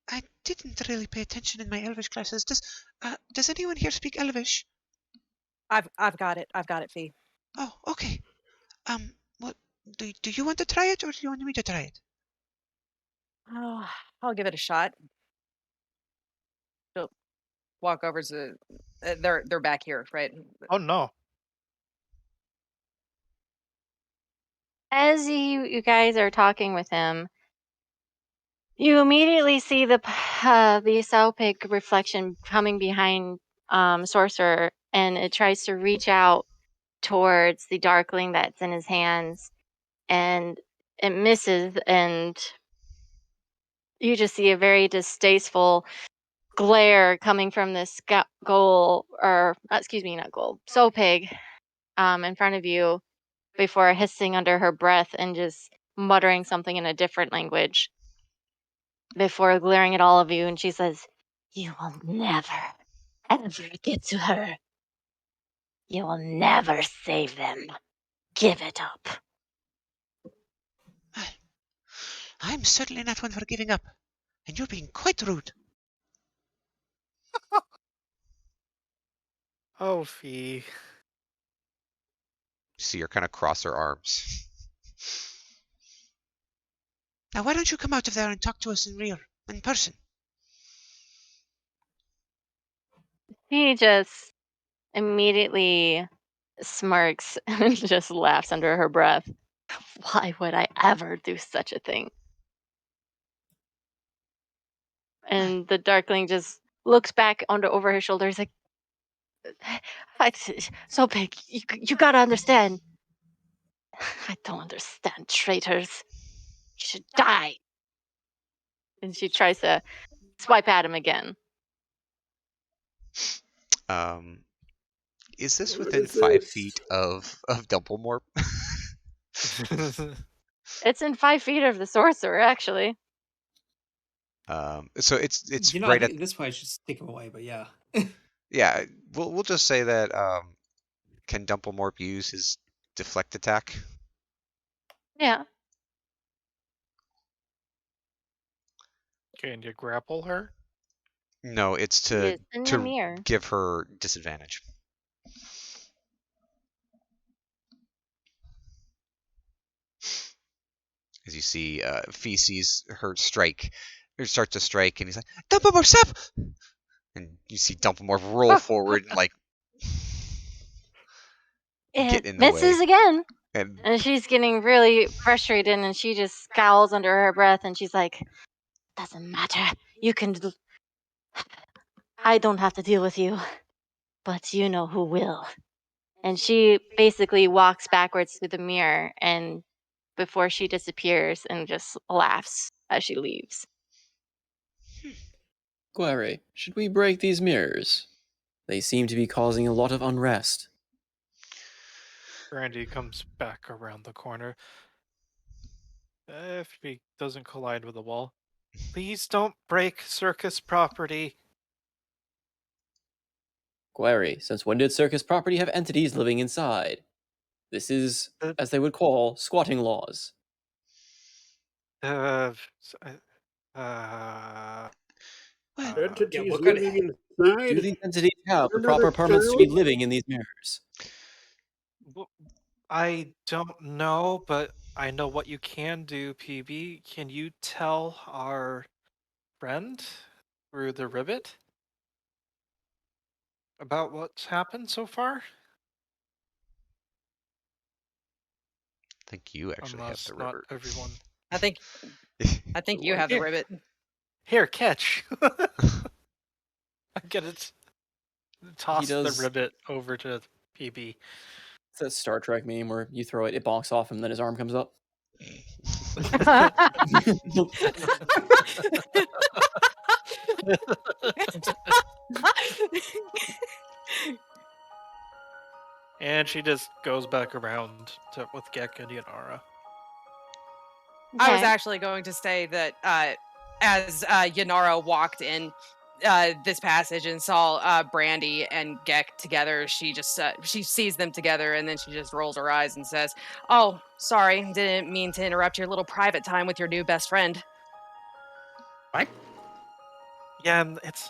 [SPEAKER 5] I didn't really pay attention in my Elvish classes. Does anyone here speak Elvish?
[SPEAKER 2] I've got it. I've got it, Fee.
[SPEAKER 5] Oh, okay. What do you want to try it, or do you want me to try it?
[SPEAKER 2] Oh, I'll give it a shot. She'll walk over to. They're back here, right?
[SPEAKER 6] Oh no.
[SPEAKER 1] As you guys are talking with him, you immediately see the Salpig reflection coming behind Sorcerer, and it tries to reach out towards the Darkling that's in his hands, and it misses, and you just see a very distasteful glare coming from this goal, or excuse me, not goal, Sopig, in front of you, before hissing under her breath and just muttering something in a different language before glaring at all of you, and she says, "You will never, ever get to her. You will never save them. Give it up."
[SPEAKER 5] I'm certainly not one for giving up, and you're being quite rude.
[SPEAKER 6] Oh, Fee.
[SPEAKER 5] You see her kind of cross her arms. Now, why don't you come out of there and talk to us in person?
[SPEAKER 1] He just immediately smirks and just laughs under her breath. Why would I ever do such a thing? And the Darkling just looks back over his shoulder. He's like, "It's so big. You gotta understand." I don't understand, traitors. You should die. And she tries to swipe at him again.
[SPEAKER 5] Um, is this
[SPEAKER 8] What
[SPEAKER 5] within
[SPEAKER 8] is
[SPEAKER 5] 5 feet
[SPEAKER 8] this?
[SPEAKER 5] of Dumplemore?
[SPEAKER 1] It's in 5 feet of the sorcerer, actually.
[SPEAKER 5] So it's
[SPEAKER 4] You know, I
[SPEAKER 5] right
[SPEAKER 4] think
[SPEAKER 5] at
[SPEAKER 4] at this point I should just take him away, but yeah.
[SPEAKER 5] yeah. We'll just say that can Dumplemorp use his deflect attack?
[SPEAKER 1] Yeah.
[SPEAKER 6] Can you grapple her?
[SPEAKER 5] No, it's
[SPEAKER 1] He is in the
[SPEAKER 5] to
[SPEAKER 1] mirror.
[SPEAKER 5] give her disadvantage. As you see, Fee sees her strike, or start to strike, and he's like, "Dumplemorp, stop!" And you see Dumplemorp roll
[SPEAKER 1] Oh,
[SPEAKER 5] forward and like
[SPEAKER 1] it
[SPEAKER 5] get in the way.
[SPEAKER 1] misses again.
[SPEAKER 5] And
[SPEAKER 1] And she's getting really frustrated and she just scowls under her breath and she's like, "Doesn't matter. You can. I don't have to deal with you, but you know who will." And she basically walks backwards to the mirror and before she disappears and just laughs as she leaves.
[SPEAKER 3] Guare, should we break these mirrors? They seem to be causing a lot of unrest.
[SPEAKER 6] Brandy comes back around the corner. If he doesn't collide with the wall. Please don't break circus property.
[SPEAKER 3] Guare, since when did circus property have entities living inside? This is,
[SPEAKER 6] Uh,
[SPEAKER 3] as they would call, squatting laws.
[SPEAKER 6] uh, s- uh, uh,
[SPEAKER 5] what?
[SPEAKER 4] Yeah,
[SPEAKER 8] Entities
[SPEAKER 4] what kind of
[SPEAKER 8] living inside?
[SPEAKER 3] Do these entities have the
[SPEAKER 8] Another
[SPEAKER 3] proper permits to be
[SPEAKER 8] child?
[SPEAKER 3] living in these mirrors?
[SPEAKER 6] I don't know, but I know what you can do, PB. Can you tell our friend through the ribbit about what's happened so far?
[SPEAKER 5] I think you actually have
[SPEAKER 6] Unless
[SPEAKER 5] the
[SPEAKER 6] not
[SPEAKER 5] river.
[SPEAKER 6] everyone.
[SPEAKER 2] I think you
[SPEAKER 3] What?
[SPEAKER 2] have the
[SPEAKER 6] Here,
[SPEAKER 2] ribbit.
[SPEAKER 6] here, catch. I get it.
[SPEAKER 3] He
[SPEAKER 6] Toss the
[SPEAKER 3] does.
[SPEAKER 6] ribbit over to PB.
[SPEAKER 3] It's that Star Trek meme where you throw it, it bonks off him, then his arm comes up.
[SPEAKER 6] And she just goes back around with Gek and Yanara.
[SPEAKER 2] I was
[SPEAKER 1] Okay.
[SPEAKER 2] actually going to say that as Yanara walked in this passage and saw Brandy and Gek together, she just she sees them together and then she just rolls her eyes and says, "Oh, sorry, didn't mean to interrupt your little private time with your new best friend."
[SPEAKER 9] What?
[SPEAKER 6] Yeah, and it's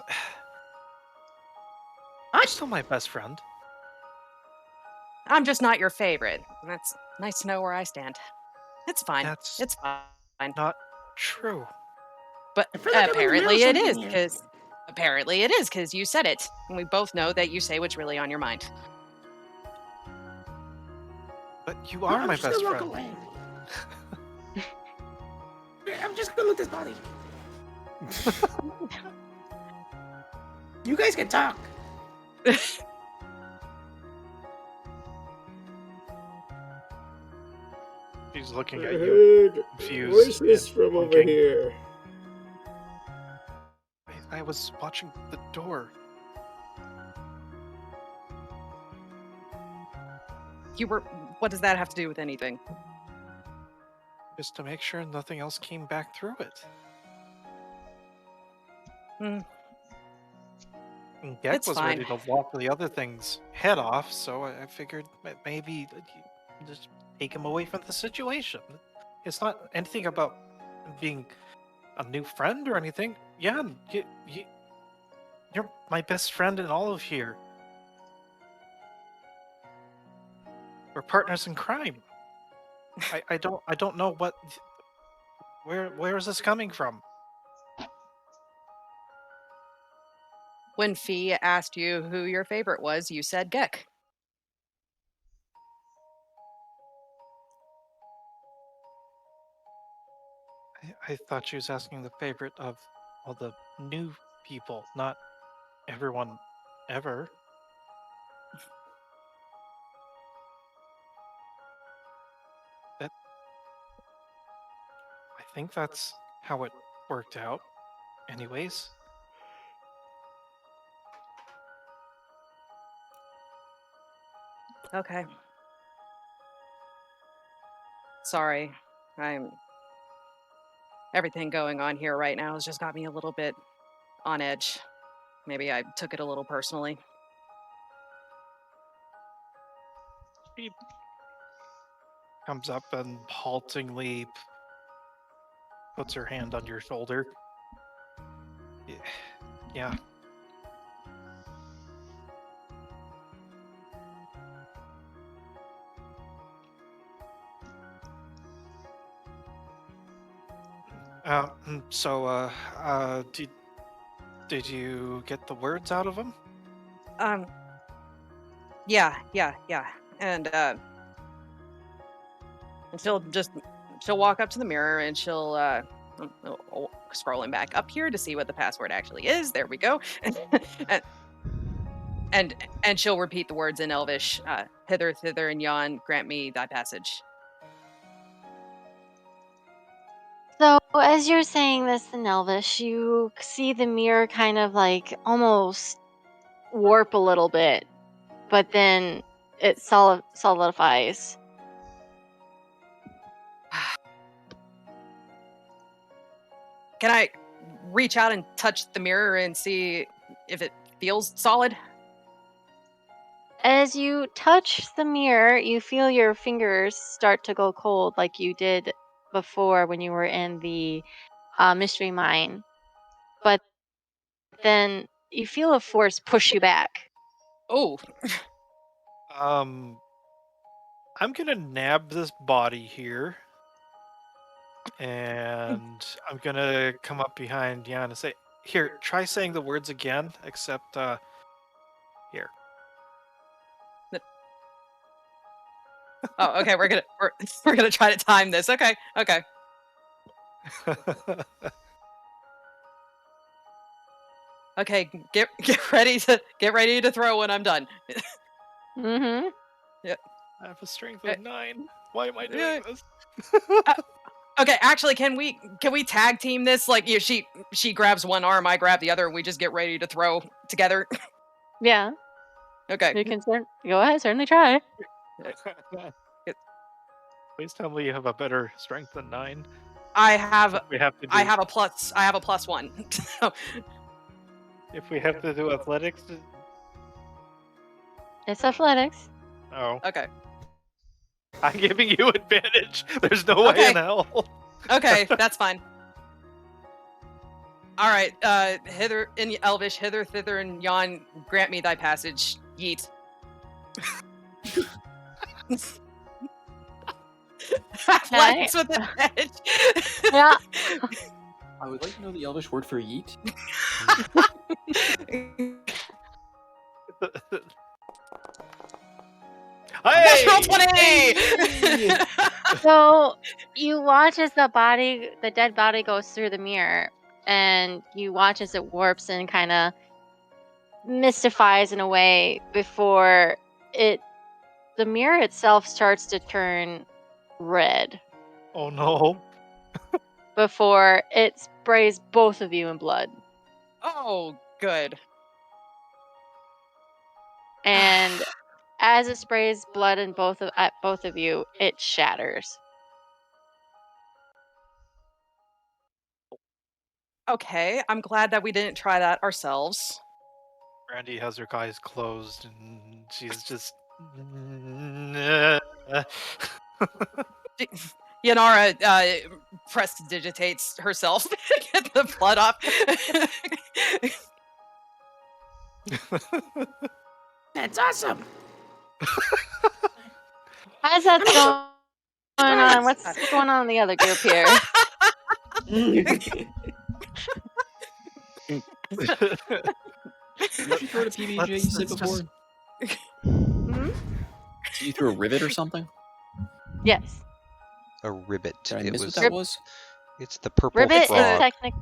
[SPEAKER 9] What?
[SPEAKER 6] still my best friend.
[SPEAKER 2] I'm just not your favorite. And that's nice to know where I stand. It's fine.
[SPEAKER 6] That's
[SPEAKER 2] It's fine.
[SPEAKER 6] not true.
[SPEAKER 2] But
[SPEAKER 9] I feel like I'm in the middle of something here.
[SPEAKER 2] apparently it is because you said it. And we both know that you say what's really on your mind.
[SPEAKER 6] But you are
[SPEAKER 9] I'm
[SPEAKER 6] my
[SPEAKER 9] just gonna
[SPEAKER 6] best
[SPEAKER 9] walk
[SPEAKER 6] friend.
[SPEAKER 9] away. I'm just gonna loot this body. You guys can talk.
[SPEAKER 6] She's looking
[SPEAKER 8] I
[SPEAKER 6] at you,
[SPEAKER 8] heard
[SPEAKER 6] confused
[SPEAKER 8] voices
[SPEAKER 6] and
[SPEAKER 8] from over
[SPEAKER 6] blinking.
[SPEAKER 8] here.
[SPEAKER 6] I was watching the door.
[SPEAKER 2] You were. What does that have to do with anything?
[SPEAKER 6] Just to make sure nothing else came back through it.
[SPEAKER 2] Hmm,
[SPEAKER 6] And Gek
[SPEAKER 2] it's
[SPEAKER 6] was
[SPEAKER 2] fine.
[SPEAKER 6] ready to lop the other thing's head off, so I figured maybe just take him away from the situation. It's not anything about being a new friend or anything. Yeah, you're my best friend in all of here. We're partners in crime. I don't know what. Where is this coming from?
[SPEAKER 2] When Fee asked you who your favorite was, you said Gek.
[SPEAKER 6] I thought she was asking the favorite of all the new people, not everyone ever. I think that's how it worked out. Anyways.
[SPEAKER 2] Okay. Sorry. Everything going on here right now has just got me a little bit on edge. Maybe I took it a little personally.
[SPEAKER 6] She comes up and haltingly puts her hand on your shoulder. Yeah. So, did you get the words out of him?
[SPEAKER 2] Yeah. And she'll walk up to the mirror and she'll scrolling back up here to see what the password actually is. There we go. and she'll repeat the words in Elvish, hither, thither, and yon, grant me thy passage.
[SPEAKER 1] So, as you're saying this in Elvish, you see the mirror kind of like almost warp a little bit, but then it solidifies.
[SPEAKER 2] Can I reach out and touch the mirror and see if it feels solid?
[SPEAKER 1] As you touch the mirror, you feel your fingers start to go cold like you did before when you were in the mystery mine. But then you feel a force push you back.
[SPEAKER 2] Oh.
[SPEAKER 6] I'm gonna nab this body here. And I'm gonna come up behind Jan and say, here, try saying the words again, except, here.
[SPEAKER 2] Oh, okay. We're gonna try to time this. Okay. Okay. Get ready to throw when I'm done.
[SPEAKER 1] Mm-hmm.
[SPEAKER 2] Yeah.
[SPEAKER 6] I have a strength of 9. Why am I doing this?
[SPEAKER 2] Okay, actually, can we tag team this? Like, she grabs one arm, I grab the other, and we just get ready to throw together.
[SPEAKER 1] Yeah.
[SPEAKER 2] Okay.
[SPEAKER 1] You can go ahead, certainly try.
[SPEAKER 6] Please tell me you have a better strength than 9.
[SPEAKER 2] I have
[SPEAKER 6] If we have to do,
[SPEAKER 2] I have a +1.
[SPEAKER 6] if we have to do athletics.
[SPEAKER 1] It's athletics.
[SPEAKER 6] Oh.
[SPEAKER 2] Okay.
[SPEAKER 6] I'm giving you advantage. There's no way in hell.
[SPEAKER 2] Okay, that's fine. All right, hither in Elvish, hither, thither, and yon, grant me thy passage. Yeet. Athletics with advantage.
[SPEAKER 1] Yeah.
[SPEAKER 3] I would like to know the Elvish word for yeet.
[SPEAKER 2] Natural 20!
[SPEAKER 1] So you watch as the dead body goes through the mirror, and you watch as it warps and kind of mystifies in a way before the mirror itself starts to turn red.
[SPEAKER 6] Oh no.
[SPEAKER 1] Before it sprays both of you in blood.
[SPEAKER 2] Oh, good.
[SPEAKER 1] And as it sprays blood in at both of you, it shatters.
[SPEAKER 2] Okay, I'm glad that we didn't try that ourselves.
[SPEAKER 6] Brandy has her eyes closed and she's just.
[SPEAKER 2] Yanara prestidigitates herself to get the blood off.
[SPEAKER 11] That's awesome.
[SPEAKER 1] How's that going on? What's going on in the other group here?
[SPEAKER 3] Did you throw it a PBJ you said before?
[SPEAKER 1] Hmm?
[SPEAKER 3] Did you throw a rivet or something?
[SPEAKER 1] Yes.
[SPEAKER 5] A ribbit.
[SPEAKER 3] Did I
[SPEAKER 5] It
[SPEAKER 3] miss
[SPEAKER 5] was.
[SPEAKER 3] what that was?
[SPEAKER 5] It's the purple
[SPEAKER 1] Ribbit is
[SPEAKER 5] frog.
[SPEAKER 1] technic.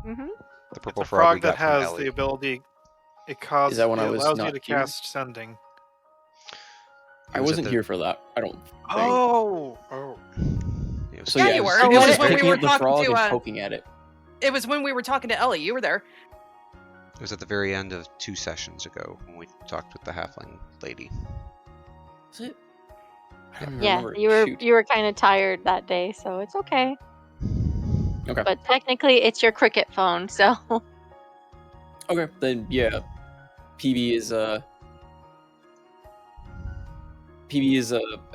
[SPEAKER 1] Mm-hmm.
[SPEAKER 5] The
[SPEAKER 6] It's
[SPEAKER 5] purple
[SPEAKER 6] a
[SPEAKER 5] frog we
[SPEAKER 6] frog that
[SPEAKER 5] got from
[SPEAKER 6] has
[SPEAKER 5] Ellie.
[SPEAKER 6] the ability. It
[SPEAKER 3] Is that when I
[SPEAKER 6] it
[SPEAKER 3] was
[SPEAKER 6] allows you
[SPEAKER 3] not
[SPEAKER 6] to
[SPEAKER 3] here?
[SPEAKER 6] cast sending.
[SPEAKER 5] It
[SPEAKER 3] I
[SPEAKER 5] was at
[SPEAKER 3] wasn't
[SPEAKER 5] the-
[SPEAKER 3] here for that. I don't think.
[SPEAKER 6] Oh.
[SPEAKER 5] It was
[SPEAKER 3] So
[SPEAKER 2] Yeah,
[SPEAKER 3] yeah,
[SPEAKER 2] you
[SPEAKER 3] it
[SPEAKER 2] were.
[SPEAKER 3] was,
[SPEAKER 1] It
[SPEAKER 3] it
[SPEAKER 1] was
[SPEAKER 3] was
[SPEAKER 1] when we
[SPEAKER 3] picking
[SPEAKER 2] were
[SPEAKER 3] up the
[SPEAKER 2] talking
[SPEAKER 3] frog
[SPEAKER 2] to,
[SPEAKER 3] and poking at it.
[SPEAKER 2] It was when we were talking to Ellie. You were there.
[SPEAKER 5] It was at the very end of 2 sessions ago when we talked with the halfling lady.
[SPEAKER 3] Was it? I don't even
[SPEAKER 1] Yeah,
[SPEAKER 3] remember. Shoot.
[SPEAKER 1] you were kind of tired that day, so it's okay.
[SPEAKER 3] Okay.
[SPEAKER 1] But technically, it's your cricket phone, so
[SPEAKER 3] Okay. Then yeah, PB is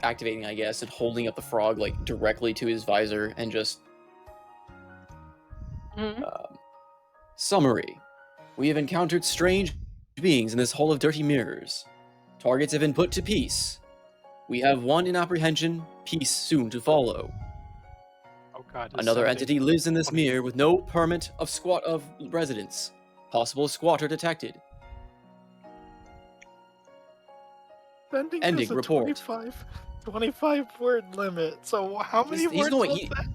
[SPEAKER 3] activating, I guess, and holding up the frog like directly to his visor and just
[SPEAKER 1] Mhm.
[SPEAKER 3] Summary. We have encountered strange beings in this hall of dirty mirrors. Targets have been put to peace. We have one in apprehension, peace soon to follow.
[SPEAKER 6] Oh god.
[SPEAKER 3] Another
[SPEAKER 6] sending.
[SPEAKER 3] entity lives in this mirror with no permit of residence. Possible squatter detected.
[SPEAKER 6] Sending
[SPEAKER 3] Ending
[SPEAKER 6] has a
[SPEAKER 3] report.
[SPEAKER 6] 25 word limit. So how many words was that?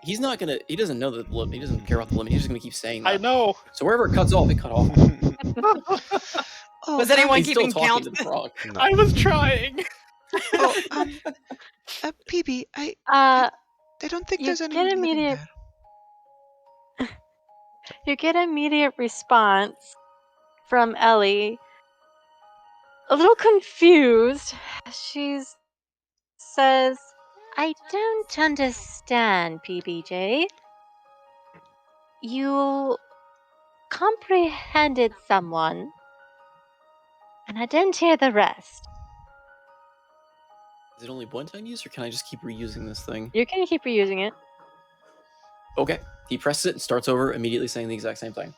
[SPEAKER 3] He's not gonna. He doesn't know the limit. He doesn't care about the limit. He's just gonna keep saying that.
[SPEAKER 6] I know.
[SPEAKER 3] So wherever it cuts off, it cut off.
[SPEAKER 5] Oh,
[SPEAKER 2] Was anyone
[SPEAKER 3] He's still
[SPEAKER 2] keeping
[SPEAKER 3] talking
[SPEAKER 2] count?
[SPEAKER 3] to the frog.
[SPEAKER 5] No.
[SPEAKER 6] I was trying.
[SPEAKER 5] Oh, PB, I don't think
[SPEAKER 1] you
[SPEAKER 5] there's
[SPEAKER 1] get
[SPEAKER 5] anyone living
[SPEAKER 1] immediate
[SPEAKER 5] there.
[SPEAKER 1] you get immediate response from Ellie, a little confused. She says, "I don't understand, PBJ. You comprehended someone, and I didn't hear the rest."
[SPEAKER 3] Is it only one-time use, or can I just keep reusing this thing?
[SPEAKER 1] You can keep reusing it.
[SPEAKER 3] Okay. He presses it and starts over, immediately saying the exact same thing.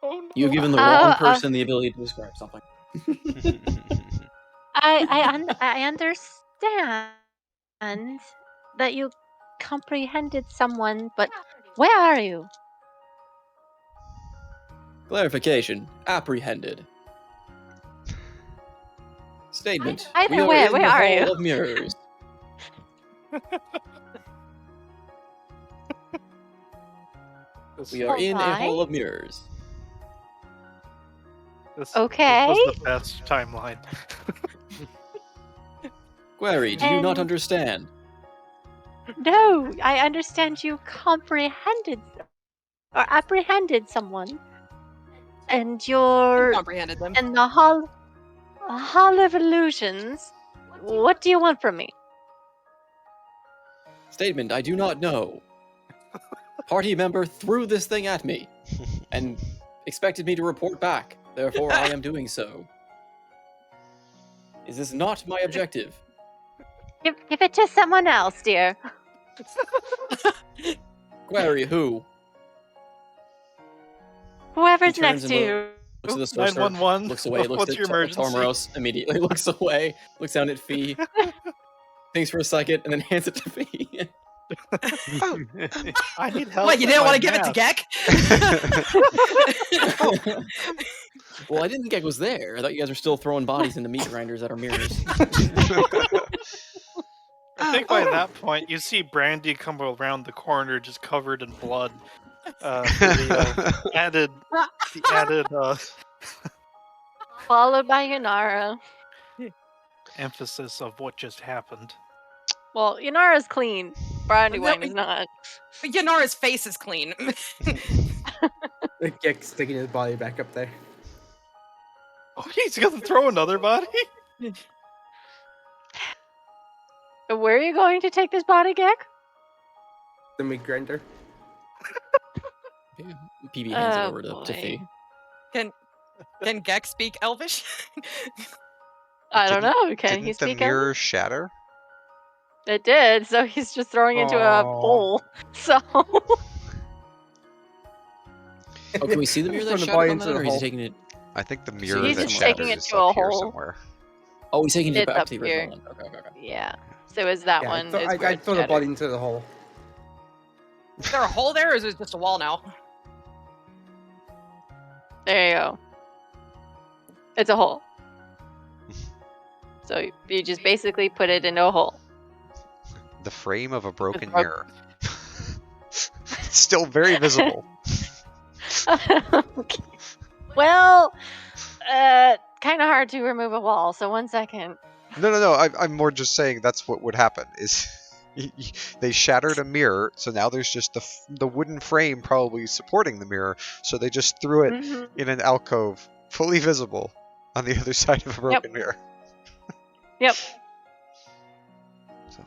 [SPEAKER 6] Oh no.
[SPEAKER 3] You've given the wrong person the ability to describe something.
[SPEAKER 1] I understand that you comprehended someone, but where are you?
[SPEAKER 3] Clarification. Apprehended. Statement.
[SPEAKER 1] Either
[SPEAKER 3] We are
[SPEAKER 1] way,
[SPEAKER 3] in
[SPEAKER 1] where
[SPEAKER 3] the
[SPEAKER 1] are
[SPEAKER 3] Hall
[SPEAKER 1] you?
[SPEAKER 3] of Mirrors. We are in a Hall of Mirrors.
[SPEAKER 6] This
[SPEAKER 1] Okay.
[SPEAKER 6] was the best timeline.
[SPEAKER 3] Query, do you not
[SPEAKER 1] And-
[SPEAKER 3] understand?
[SPEAKER 1] No, I understand you comprehended or apprehended someone, and you're
[SPEAKER 2] Comprehended them.
[SPEAKER 1] in the Hall of Illusions. What do you want from me?
[SPEAKER 3] Statement, I do not know. Party member threw this thing at me and expected me to report back. Therefore, I am doing so. Is this not my objective?
[SPEAKER 1] Give it to someone else, dear.
[SPEAKER 3] Query, who?
[SPEAKER 1] Whoever's
[SPEAKER 3] He turns
[SPEAKER 1] next
[SPEAKER 3] and
[SPEAKER 1] to you.
[SPEAKER 3] looks at the sorcerer,
[SPEAKER 6] 911.
[SPEAKER 3] looks away, looks
[SPEAKER 6] What's
[SPEAKER 3] at
[SPEAKER 6] your emergency?
[SPEAKER 3] Tormoros, immediately looks away, looks down at Fee, thinks for a second, and then hands it to Fee.
[SPEAKER 5] Oh,
[SPEAKER 6] I need help.
[SPEAKER 2] What, you
[SPEAKER 6] with
[SPEAKER 2] didn't
[SPEAKER 6] my
[SPEAKER 2] want to give it to
[SPEAKER 6] math.
[SPEAKER 2] Gek?
[SPEAKER 3] Well, I didn't think I was there. I thought you guys were still throwing bodies into meat grinders that are mirrors.
[SPEAKER 6] I think by that point, you see Brandy come around the corner, just covered in blood. For the added
[SPEAKER 1] Followed by Yanara.
[SPEAKER 6] emphasis of what just happened.
[SPEAKER 1] Well, Yanara's clean. Brandywine
[SPEAKER 2] No,
[SPEAKER 1] is not.
[SPEAKER 2] Yanara's face is clean.
[SPEAKER 9] Gek sticking his body back up there.
[SPEAKER 6] Oh, he's gonna throw another body?
[SPEAKER 1] Where are you going to take this body, Gek?
[SPEAKER 9] The meat grinder.
[SPEAKER 3] Yeah, PB hands it
[SPEAKER 1] Oh,
[SPEAKER 3] over to
[SPEAKER 1] boy.
[SPEAKER 3] Fee.
[SPEAKER 2] Can Gek speak Elvish?
[SPEAKER 1] I don't know. Can he
[SPEAKER 5] Didn't the
[SPEAKER 1] speak
[SPEAKER 5] mirror
[SPEAKER 1] Elvish?
[SPEAKER 5] shatter?
[SPEAKER 1] It did, so he's just throwing into a
[SPEAKER 9] Aw.
[SPEAKER 1] hole. So
[SPEAKER 3] Oh, can we see the mirror
[SPEAKER 9] Throwing
[SPEAKER 3] that
[SPEAKER 9] the
[SPEAKER 3] shattered
[SPEAKER 9] body
[SPEAKER 3] on
[SPEAKER 9] into
[SPEAKER 3] that,
[SPEAKER 9] the
[SPEAKER 3] or is he
[SPEAKER 9] hole.
[SPEAKER 3] taking it?
[SPEAKER 5] I think the
[SPEAKER 3] He's
[SPEAKER 5] mirror that
[SPEAKER 1] just
[SPEAKER 5] shattered
[SPEAKER 1] taking it
[SPEAKER 5] is
[SPEAKER 1] to
[SPEAKER 5] up
[SPEAKER 1] a
[SPEAKER 5] here
[SPEAKER 1] hole.
[SPEAKER 5] somewhere.
[SPEAKER 3] Oh, he's taking you
[SPEAKER 1] It's
[SPEAKER 3] back
[SPEAKER 1] up
[SPEAKER 3] to the original
[SPEAKER 1] here.
[SPEAKER 3] one. Okay.
[SPEAKER 1] Yeah. So is that
[SPEAKER 9] Yeah,
[SPEAKER 1] one is where
[SPEAKER 9] I
[SPEAKER 1] it's
[SPEAKER 9] throw the
[SPEAKER 1] shattered.
[SPEAKER 9] body into the hole.
[SPEAKER 2] Is there a hole there, or is it just a wall now?
[SPEAKER 1] There you go. It's a hole. So you just basically put it in a hole.
[SPEAKER 5] The frame of a broken
[SPEAKER 1] broke-
[SPEAKER 5] mirror. It's still very visible.
[SPEAKER 1] Okay. Well, kind of hard to remove a wall. So 1 second.
[SPEAKER 5] No. I'm more just saying that's what would happen. Is they shattered a mirror, so now there's just the wooden frame probably supporting the mirror. So they just threw it
[SPEAKER 1] Mhm.
[SPEAKER 5] in an alcove, fully visible, on the other side of a broken mirror.
[SPEAKER 1] Yep.
[SPEAKER 5] So,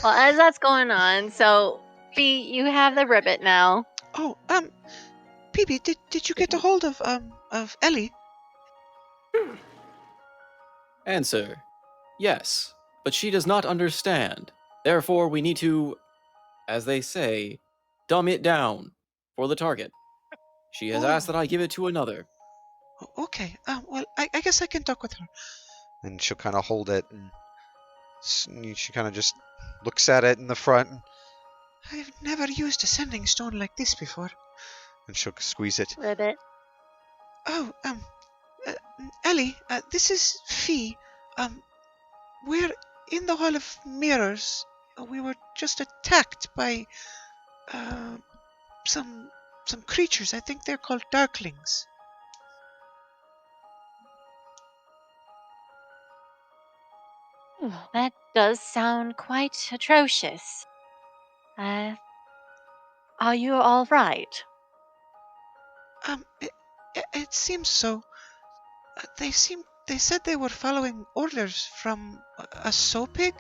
[SPEAKER 1] Well, as that's going on, so B, you have the ribbit now.
[SPEAKER 5] oh, PB, did you get a hold of Ellie?
[SPEAKER 3] Answer: yes, but she does not understand. Therefore, we need to, as they say, dumb it down for the target. She has asked that I give it to another.
[SPEAKER 5] Okay. Well, I guess I can talk with her. And she'll kind of hold it, and she kind of just looks at it in the front. I've never used a sending stone like this before. And she'll squeeze it.
[SPEAKER 1] Ribbit.
[SPEAKER 5] Oh, uh, Ellie, this is Fee. We're in the Hall of Mirrors. We were just attacked by, some creatures. I think they're called Darklings.
[SPEAKER 1] That does sound quite atrocious. Are you all right?
[SPEAKER 5] It seems so. They said they were following orders from a Sopig?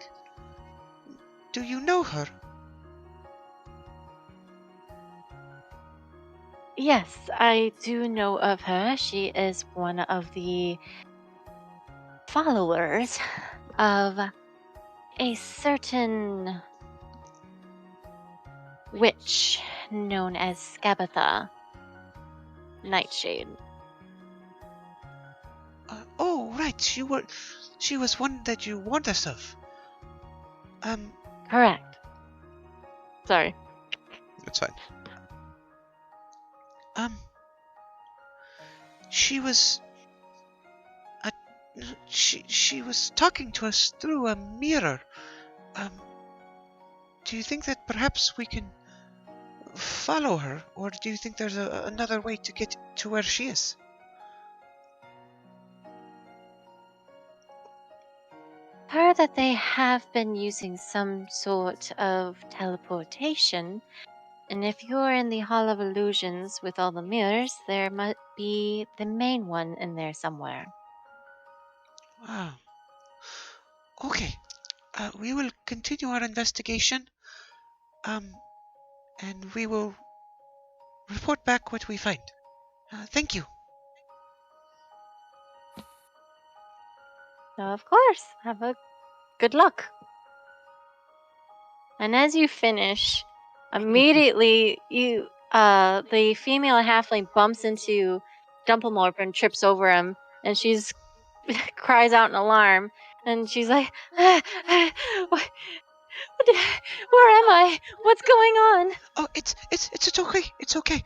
[SPEAKER 5] Do you know her?
[SPEAKER 1] Yes, I do know of her. She is one of the followers of a certain witch known as Scabatha Nightshade.
[SPEAKER 5] Oh, right. She was one that you warned us of.
[SPEAKER 1] Correct. Sorry.
[SPEAKER 5] It's fine. She was, she was talking to us through a mirror. Do you think that perhaps we can follow her, or do you think there's another way to get to where she is?
[SPEAKER 1] Heard that they have been using some sort of teleportation, and if you're in the Hall of Illusions with all the mirrors, there might be the main one in there somewhere.
[SPEAKER 5] Ah, okay. We will continue our investigation. And we will report back what we find. Thank you.
[SPEAKER 1] So of course, have a good luck. And as you finish, immediately the female halfling bumps into Dumplemorp and trips over him, and she's cries out in alarm, and she's like, where am I? What's going on?
[SPEAKER 5] Oh, it's okay. It's okay.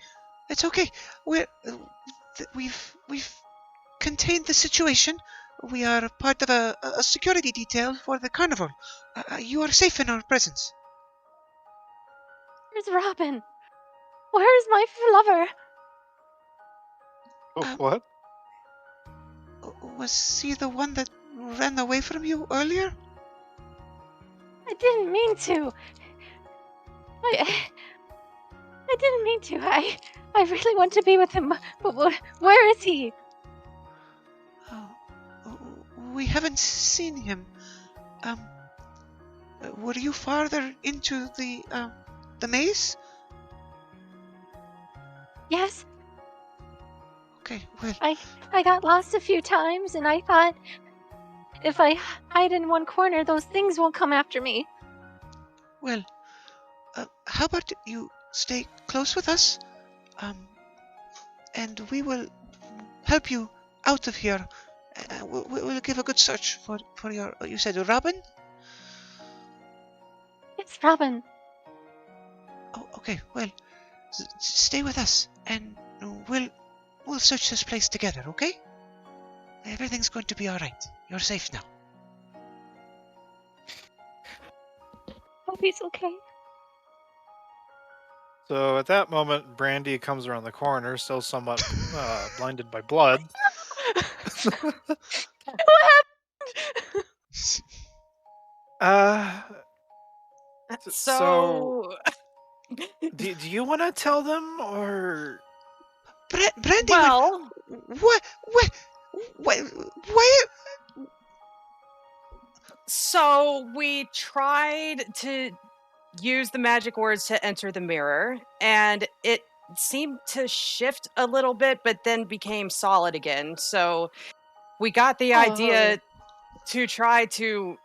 [SPEAKER 5] It's okay. We've contained the situation. We are part of a security detail for the carnival. You are safe in our presence.
[SPEAKER 1] Where's Robin? Where's my lover?
[SPEAKER 6] What?
[SPEAKER 5] Was he the one that ran away from you earlier?
[SPEAKER 1] I didn't mean to. I didn't mean to. I really want to be with him, but where is he?
[SPEAKER 5] Oh, we haven't seen him. Were you farther into the maze?
[SPEAKER 1] Yes,
[SPEAKER 5] Okay, well,
[SPEAKER 1] I got lost a few times, and I thought if I hide in one corner, those things won't come after me.
[SPEAKER 5] well, how about you stay close with us, and we will help you out of here we'll give a good search for your. You said Robin?
[SPEAKER 1] It's Robin.
[SPEAKER 5] Oh, okay. Well, stay with us, and we'll search this place together. Okay? Everything's going to be all right. You're safe now.
[SPEAKER 1] Hope he's okay.
[SPEAKER 6] So at that moment, Brandy comes around the corner, still somewhat blinded by blood.
[SPEAKER 1] What happened?
[SPEAKER 6] Uh,
[SPEAKER 2] So,
[SPEAKER 6] do you want to tell them, or
[SPEAKER 5] Brandy,
[SPEAKER 2] well,
[SPEAKER 5] what? Why?
[SPEAKER 2] so we tried to use the magic words to enter the mirror, and it seemed to shift a little bit, but then became solid again. So we got the idea to try to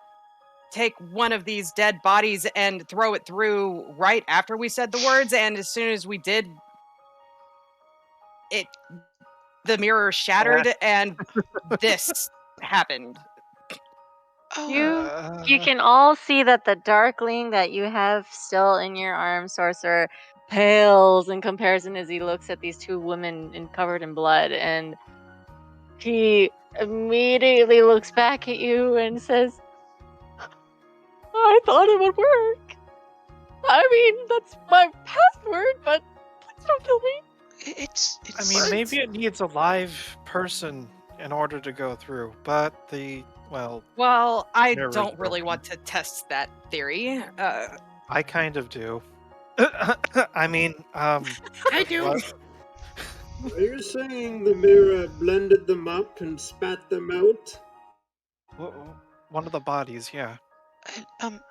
[SPEAKER 2] take one of these dead bodies and throw it through right after we said the words, and as soon as we did, the mirror shattered and this happened.
[SPEAKER 1] You can all see that the darkling that you have still in your arm, sorcerer, pales in comparison as he looks at these two women covered in blood, and he immediately looks back at you and says, I thought it would work. I mean, that's my password, but please don't kill me.
[SPEAKER 5] It's.
[SPEAKER 6] I mean, maybe it needs a live person in order to go through, but
[SPEAKER 2] Well, I
[SPEAKER 6] mirror's
[SPEAKER 2] don't really
[SPEAKER 6] broken.
[SPEAKER 2] want to test that theory.
[SPEAKER 6] I kind of do. I mean,
[SPEAKER 9] I do.
[SPEAKER 6] what?
[SPEAKER 8] Are you saying the mirror blended them up and spat them out?
[SPEAKER 6] One of the bodies, yeah.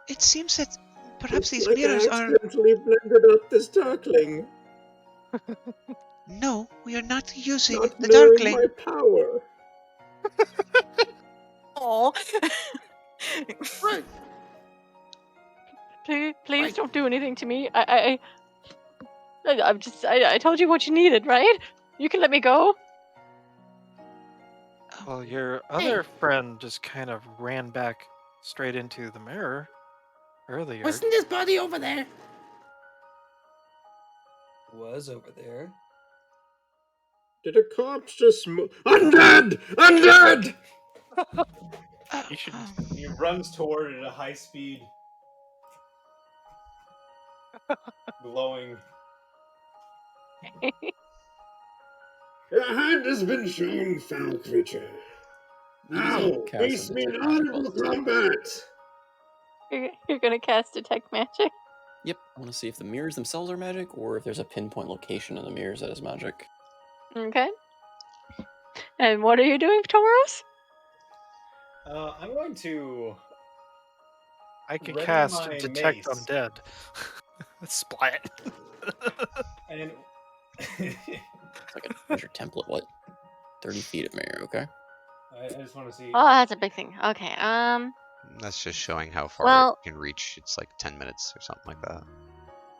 [SPEAKER 5] It seems that perhaps
[SPEAKER 8] It's
[SPEAKER 5] these
[SPEAKER 8] like I
[SPEAKER 5] mirrors are.
[SPEAKER 8] accidentally blended up this darkling,
[SPEAKER 5] No, we are not using
[SPEAKER 8] not
[SPEAKER 5] the
[SPEAKER 8] mirroring
[SPEAKER 5] Darkling.
[SPEAKER 8] my power.
[SPEAKER 2] Oh,
[SPEAKER 9] Right.
[SPEAKER 1] Please
[SPEAKER 9] Right.
[SPEAKER 1] don't do anything to me. I told you what you needed, right? You can let me go.
[SPEAKER 6] Well, your other friend just kind of ran back straight into the mirror earlier.
[SPEAKER 9] Wasn't this body over there?
[SPEAKER 4] Was over there.
[SPEAKER 8] Did a corpse just Undead! Undead!
[SPEAKER 6] You should.
[SPEAKER 10] He runs toward it at a high speed, glowing.
[SPEAKER 8] Your hand has been shown, foul creature. Now,
[SPEAKER 3] Cast
[SPEAKER 8] face
[SPEAKER 3] and
[SPEAKER 8] me in
[SPEAKER 3] detect magic while
[SPEAKER 8] honorable
[SPEAKER 3] it's attacking.
[SPEAKER 8] combat!
[SPEAKER 1] You're gonna cast detect magic.
[SPEAKER 3] Yep, I want to see if the mirrors themselves are magic or if there's a pinpoint location in the mirrors that is magic.
[SPEAKER 1] Okay. And what are you doing, Tauros?
[SPEAKER 10] I'm going to.
[SPEAKER 6] I can
[SPEAKER 10] ready
[SPEAKER 6] cast
[SPEAKER 10] my
[SPEAKER 6] detect
[SPEAKER 10] mace.
[SPEAKER 6] undead. Splat.
[SPEAKER 10] And
[SPEAKER 3] It's like a treasure template. What? 30 feet of mirror. Okay.
[SPEAKER 10] I just want to see.
[SPEAKER 1] Oh, that's a big thing. Okay.
[SPEAKER 5] That's just showing how far
[SPEAKER 1] Well-
[SPEAKER 5] it can reach. It's like 10 minutes or something like that.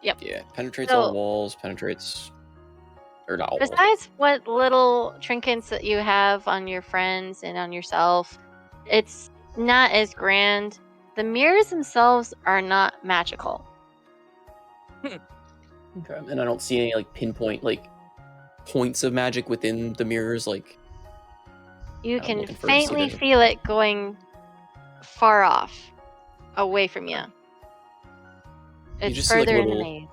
[SPEAKER 1] Yep.
[SPEAKER 3] Yeah, penetrates
[SPEAKER 1] So-
[SPEAKER 3] all walls. Penetrates. Or not all walls.
[SPEAKER 1] Besides what little trinkets that you have on your friends and on yourself, it's not as grand. The mirrors themselves are not magical.
[SPEAKER 3] Okay. And I don't see any like pinpoint like points of magic within the mirrors. Like
[SPEAKER 1] You
[SPEAKER 3] I'm
[SPEAKER 1] can
[SPEAKER 3] looking for it to see
[SPEAKER 1] faintly
[SPEAKER 3] there's a-
[SPEAKER 1] feel it going far off, away from you. It's
[SPEAKER 3] just see, like,
[SPEAKER 1] further in the
[SPEAKER 3] little-
[SPEAKER 1] maze.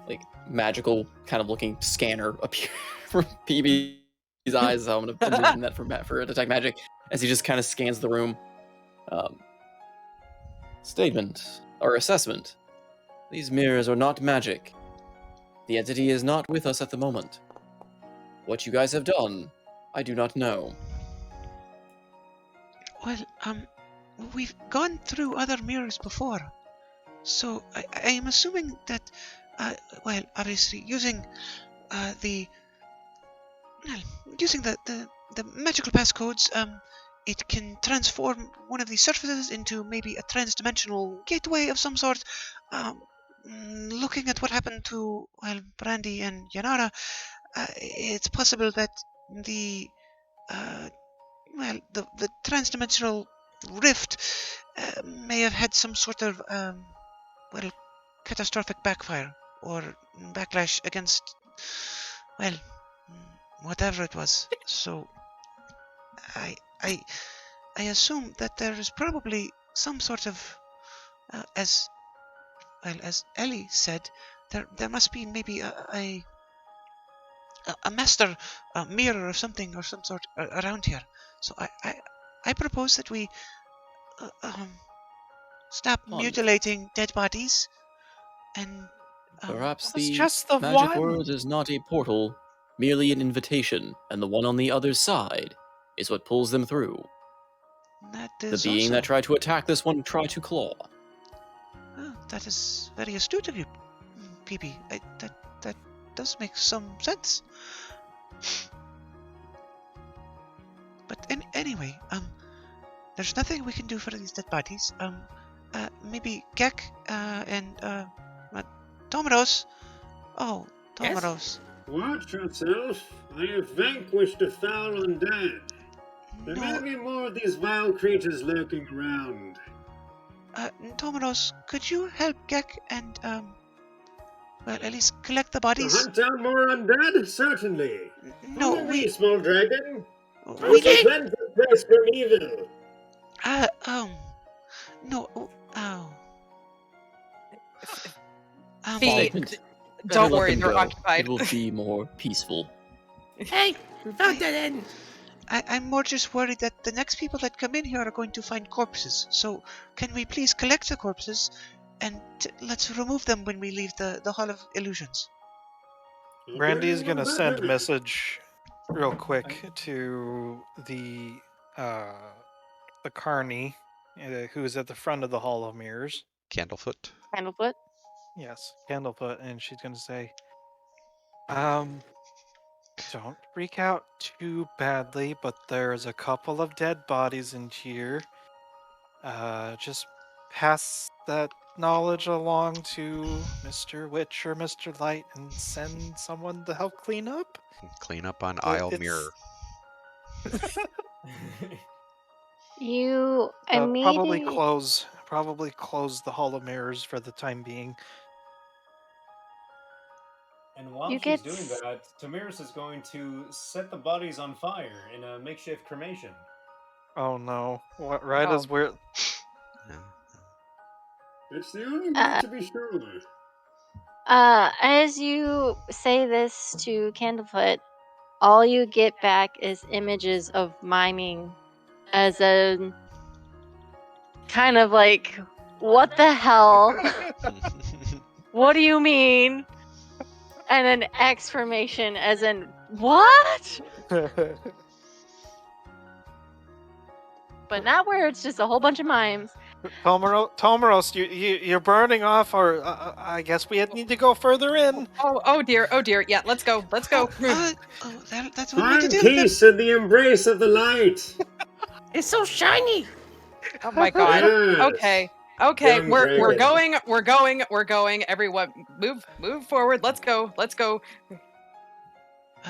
[SPEAKER 3] like magical kind of looking scanner appear from PB's eyes. So I'm gonna envision that for detect magic as he just kind of scans the room. Statement or assessment: these mirrors are not magic. The entity is not with us at the moment. What you guys have done, I do not know.
[SPEAKER 5] Well, we've gone through other mirrors before, so I am assuming that, well, obviously using using the magical passcodes, it can transform one of these surfaces into maybe a trans-dimensional gateway of some sort. Looking at what happened to, well, Brandy and Yanara, it's possible that the well, the transdimensional rift may have had some sort of, well, catastrophic backfire or backlash against, well, whatever it was. So I I I assume that there is probably some sort of, as well as Ellie said, there must be maybe a master mirror or something or some sort around here. So I propose that we stop
[SPEAKER 3] Ponder.
[SPEAKER 5] mutilating dead bodies and
[SPEAKER 3] Perhaps
[SPEAKER 6] It's
[SPEAKER 3] the
[SPEAKER 6] just the
[SPEAKER 3] magic
[SPEAKER 6] one.
[SPEAKER 3] world is not a portal, merely an invitation, and the one on the other side is what pulls them through.
[SPEAKER 5] that
[SPEAKER 3] The
[SPEAKER 5] is
[SPEAKER 3] being
[SPEAKER 5] also,
[SPEAKER 3] that tried to attack this one tried to claw.
[SPEAKER 5] that is very astute of you, Phoebe. That does make some sense. But anyway, there's nothing we can do for these dead bodies. Maybe Gek and Tomaros. Oh,
[SPEAKER 8] Yes?
[SPEAKER 5] Tomaros.
[SPEAKER 8] Watch yourself. I have vanquished the foul undead. There
[SPEAKER 5] No,
[SPEAKER 8] may be more of these vile creatures lurking around.
[SPEAKER 5] Tomaros, could you help Gek and well, at least collect the
[SPEAKER 8] To
[SPEAKER 5] bodies?
[SPEAKER 8] hunt down more undead? Certainly.
[SPEAKER 5] No,
[SPEAKER 8] Follow me, small dragon. I
[SPEAKER 5] we
[SPEAKER 8] shall
[SPEAKER 5] need.
[SPEAKER 8] cleanse this place from evil.
[SPEAKER 5] No. Oh.
[SPEAKER 2] Fee,
[SPEAKER 3] Statement.
[SPEAKER 2] don't
[SPEAKER 3] Let
[SPEAKER 2] worry,
[SPEAKER 3] them
[SPEAKER 2] they're
[SPEAKER 3] go.
[SPEAKER 2] occupied.
[SPEAKER 3] It will be more peaceful.
[SPEAKER 9] Hey, we found that in.
[SPEAKER 5] I'm more just worried that the next people that come in here are going to find corpses. So, can we please collect the corpses and let's remove them when we leave the Hall of Illusions?
[SPEAKER 6] Randy's gonna send a
[SPEAKER 8] Very
[SPEAKER 6] message real quick to the Carney, who's at the front of the Hall of Mirrors.
[SPEAKER 5] Candlefoot.
[SPEAKER 1] Candlefoot.
[SPEAKER 6] Yes, Candlefoot, and she's gonna say, don't freak out too badly, but there's a couple of dead bodies in here. Just pass that knowledge along to Mr. Witch or Mr. Light and send someone to help clean up.
[SPEAKER 5] Clean up on
[SPEAKER 6] It's-
[SPEAKER 5] Mirror.
[SPEAKER 1] You
[SPEAKER 6] probably
[SPEAKER 1] immediately.
[SPEAKER 6] close the Hall of Mirrors for the time being.
[SPEAKER 10] And while
[SPEAKER 1] You
[SPEAKER 10] she's
[SPEAKER 1] get
[SPEAKER 10] doing that, Tamiris is going to set the bodies on fire in a makeshift cremation.
[SPEAKER 6] Oh no! What? Right
[SPEAKER 2] Oh.
[SPEAKER 6] as we're
[SPEAKER 8] It's the only way
[SPEAKER 1] Uh,
[SPEAKER 8] to be sure.
[SPEAKER 1] as you say this to Candlefoot, all you get back is images of miming as a kind of like, what the hell? What do you mean? And an exclamation as in, what? But not where it's just a whole bunch of mimes.
[SPEAKER 6] Tomaros, you're burning off, or I guess we need to go further in.
[SPEAKER 2] Oh dear, oh dear. Yeah, let's go. Let's go.
[SPEAKER 5] That's one way to
[SPEAKER 8] Find
[SPEAKER 5] deal with them.
[SPEAKER 8] peace in the embrace of the light.
[SPEAKER 9] It's so shiny.
[SPEAKER 2] Oh my god.
[SPEAKER 8] Yes.
[SPEAKER 2] Okay. Okay,
[SPEAKER 8] Young
[SPEAKER 2] we're
[SPEAKER 8] dragon.
[SPEAKER 2] going. Everyone move forward. Let's go. Let's go.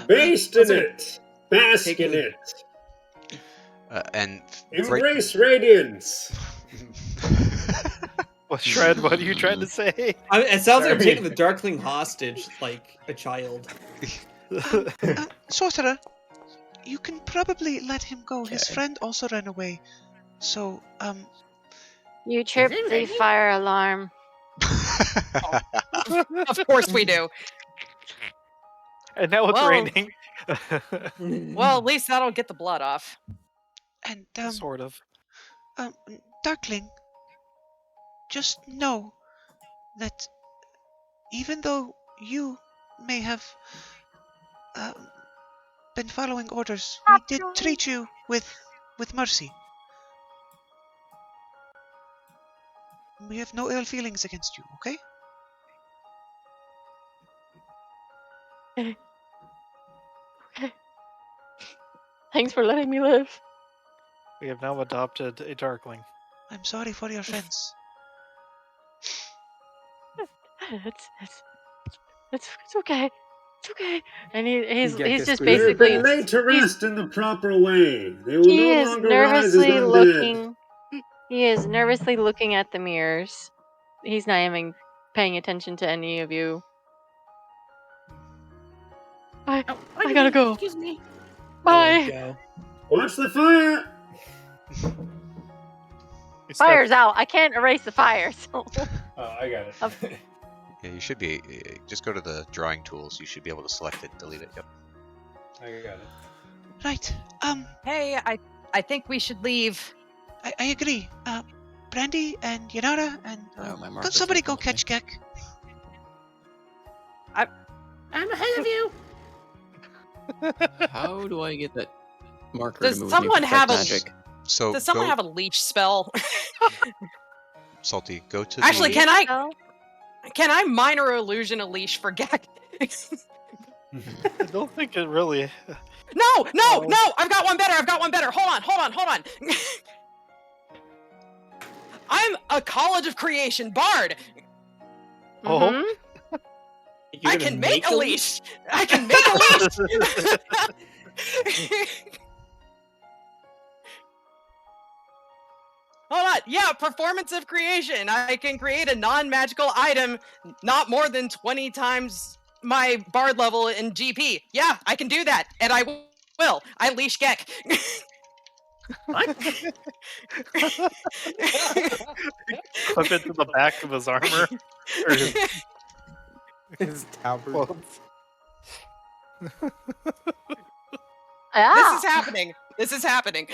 [SPEAKER 8] Baste in it. Bask
[SPEAKER 2] Taking-
[SPEAKER 8] in it.
[SPEAKER 5] And
[SPEAKER 8] Embrace radiance.
[SPEAKER 6] Well, Shred, what are you trying to say?
[SPEAKER 7] It sounds like I'm
[SPEAKER 8] Sorry.
[SPEAKER 7] taking the Darkling hostage like a child.
[SPEAKER 5] Sorcerer, you can probably let him go. His
[SPEAKER 9] Okay.
[SPEAKER 5] friend also ran away. So,
[SPEAKER 1] You trip
[SPEAKER 9] it
[SPEAKER 1] the
[SPEAKER 9] raining?
[SPEAKER 1] fire alarm.
[SPEAKER 2] Of course we do.
[SPEAKER 6] And now it's
[SPEAKER 2] Well-
[SPEAKER 6] raining.
[SPEAKER 2] Well, at least that'll get the blood off.
[SPEAKER 5] and
[SPEAKER 6] Sort of.
[SPEAKER 5] Darkling, just know that even though you may have been following orders, we did treat you with mercy. We have no ill feelings against you, okay?
[SPEAKER 1] Thanks for letting me live.
[SPEAKER 6] We have now adopted a Darkling.
[SPEAKER 5] I'm sorry for your friends.
[SPEAKER 1] It's okay. It's okay. And he's
[SPEAKER 9] Gek is
[SPEAKER 1] just
[SPEAKER 9] squeezing
[SPEAKER 8] They have
[SPEAKER 1] basically
[SPEAKER 8] been laid to
[SPEAKER 1] he's
[SPEAKER 8] rest in the proper way. They will
[SPEAKER 1] he
[SPEAKER 8] no
[SPEAKER 1] is
[SPEAKER 8] longer rise as
[SPEAKER 1] nervously
[SPEAKER 8] undead.
[SPEAKER 1] looking. He is nervously looking at the mirrors. He's not even paying attention to any of you. I gotta go.
[SPEAKER 11] Excuse me.
[SPEAKER 1] Bye.
[SPEAKER 4] Go.
[SPEAKER 8] Watch the fire!
[SPEAKER 6] He
[SPEAKER 1] Fire's
[SPEAKER 6] steps-
[SPEAKER 1] out. I can't erase the fire. So
[SPEAKER 10] Oh, I got it.
[SPEAKER 5] Yeah, you should be. Just go to the drawing tools. You should be able to select it, delete it. Yep.
[SPEAKER 10] I got it.
[SPEAKER 5] Right.
[SPEAKER 2] Hey, I think we should leave.
[SPEAKER 5] I agree. Brandy and Yanara and
[SPEAKER 3] No, my
[SPEAKER 5] could
[SPEAKER 3] marker's
[SPEAKER 5] somebody
[SPEAKER 3] not
[SPEAKER 5] go
[SPEAKER 3] coming
[SPEAKER 5] catch Gek?
[SPEAKER 11] I'm ahead of you.
[SPEAKER 3] How do I get that marker
[SPEAKER 2] Does
[SPEAKER 3] to move
[SPEAKER 2] someone
[SPEAKER 3] with me for
[SPEAKER 2] have
[SPEAKER 3] detect
[SPEAKER 2] a-
[SPEAKER 3] magic?
[SPEAKER 5] So
[SPEAKER 2] Does someone
[SPEAKER 5] go,
[SPEAKER 2] have a leach spell?
[SPEAKER 5] Salty. Go to
[SPEAKER 2] Actually,
[SPEAKER 5] the.
[SPEAKER 2] can I minor illusion a leash for Gek?
[SPEAKER 6] I don't think it really.
[SPEAKER 2] No!
[SPEAKER 6] Oh.
[SPEAKER 2] I've got one better. Hold on. I'm a College of Creation bard.
[SPEAKER 6] Oh,
[SPEAKER 1] Mhm.
[SPEAKER 4] You're
[SPEAKER 2] I
[SPEAKER 4] gonna
[SPEAKER 2] can make a
[SPEAKER 4] leash?
[SPEAKER 2] leash. I can make a leash. Hold on. Yeah, performance of creation. I can create a non-magical item not more than 20 times my bard level in GP. Yeah, I can do that. And I will. I leash Gek.
[SPEAKER 11] What?
[SPEAKER 6] clip it to the back of his armor or his
[SPEAKER 9] His tabard.
[SPEAKER 6] clothes.
[SPEAKER 1] Yeah.
[SPEAKER 2] This is happening.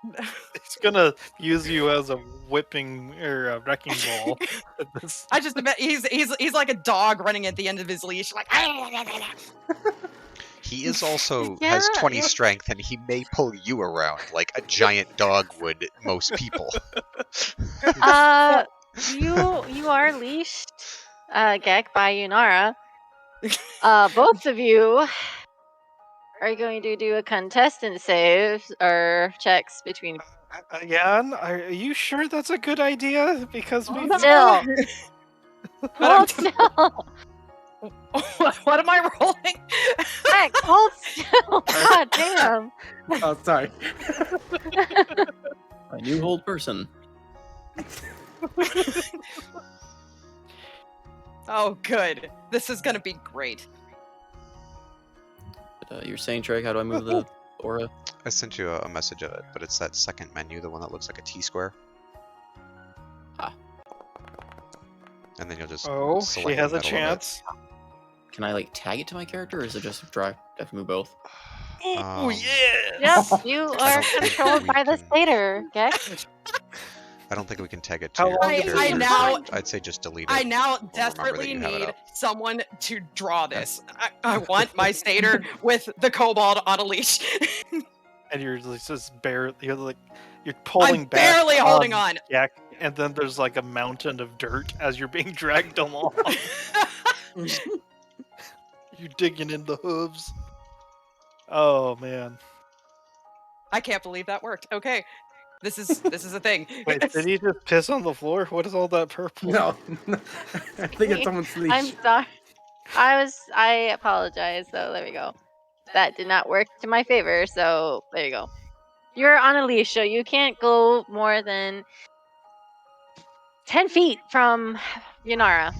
[SPEAKER 6] He's gonna use you as a whipping or a wrecking ball. at this.
[SPEAKER 2] I just bet he's like a dog running at the end of his leash, like.
[SPEAKER 5] He is also
[SPEAKER 1] Yeah,
[SPEAKER 5] has 20
[SPEAKER 1] yeah.
[SPEAKER 5] strength, and he may pull you around like a giant dog would most people.
[SPEAKER 1] You are leashed, Gek, by Yunara. Both of you are going to do a contestant save or checks between.
[SPEAKER 6] Jan, are you sure that's a good idea? Because we
[SPEAKER 1] Still, hold still.
[SPEAKER 2] What am I rolling?
[SPEAKER 1] Gek, hold still. God damn.
[SPEAKER 9] Oh, sorry.
[SPEAKER 3] A new hold person.
[SPEAKER 2] Oh, good. This is gonna be great.
[SPEAKER 3] You're saying, Trey, how do I move the aura?
[SPEAKER 5] I sent you a message of it, but it's that second menu, the one that looks like a T-square.
[SPEAKER 3] Ah.
[SPEAKER 5] And then you'll just
[SPEAKER 6] Oh,
[SPEAKER 5] select
[SPEAKER 6] she has
[SPEAKER 5] the
[SPEAKER 6] a
[SPEAKER 5] middle of it.
[SPEAKER 6] chance.
[SPEAKER 3] Can I, like, tag it to my character, or is it just drag? I have to move both?
[SPEAKER 6] Oh
[SPEAKER 5] Um,
[SPEAKER 6] yeah!
[SPEAKER 1] Yep, you
[SPEAKER 5] I
[SPEAKER 1] are
[SPEAKER 5] don't think
[SPEAKER 1] controlled
[SPEAKER 5] we
[SPEAKER 1] by the
[SPEAKER 5] can-
[SPEAKER 1] satyr, Gek.
[SPEAKER 5] I don't think we can tag it to
[SPEAKER 6] How
[SPEAKER 5] your
[SPEAKER 6] long
[SPEAKER 5] character.
[SPEAKER 6] is it?
[SPEAKER 5] I'd say just delete it.
[SPEAKER 2] I now
[SPEAKER 5] remember that
[SPEAKER 2] desperately
[SPEAKER 5] you have it
[SPEAKER 2] need
[SPEAKER 5] up.
[SPEAKER 2] someone to draw this. I want my satyr with the kobold on a leash.
[SPEAKER 6] And you're just barely, you're pulling
[SPEAKER 2] I'm
[SPEAKER 6] back.
[SPEAKER 2] barely holding on.
[SPEAKER 6] Yeah, and then there's like a mountain of dirt as you're being dragged along. You're digging in the hooves. Oh man!
[SPEAKER 2] I can't believe that worked. Okay, this is a thing.
[SPEAKER 6] Wait, did he just piss on the floor? What is all that purple?
[SPEAKER 9] No, I think it's someone's leash.
[SPEAKER 1] I'm sorry. I apologize. So there we go. That did not work to my favor. So there you go. You're on a leash, so you can't go more than 10 feet from Yunara.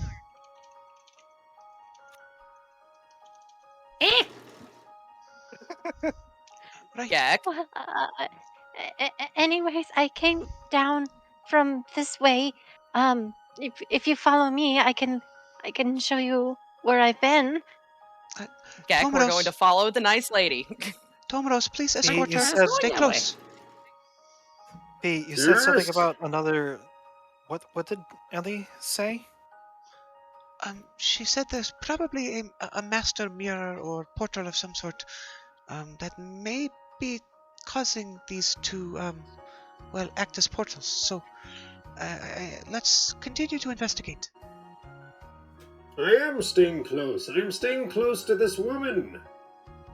[SPEAKER 2] Yeah.
[SPEAKER 1] Well, anyways, I came down from this way. If you follow me, I can show you where I've been.
[SPEAKER 2] Gek, we're going to follow the nice lady.
[SPEAKER 5] Tomaros, please escort
[SPEAKER 6] you
[SPEAKER 5] her.
[SPEAKER 6] said-
[SPEAKER 5] Stay
[SPEAKER 11] Going that way.
[SPEAKER 5] close.
[SPEAKER 6] Hey, you said something
[SPEAKER 8] Yes?
[SPEAKER 6] about another. What did Ellie say?
[SPEAKER 5] She said there's probably a master mirror or portal of some sort that may be causing these to, act as portals. So let's continue to investigate.
[SPEAKER 8] I am staying close. I'm staying close to this woman.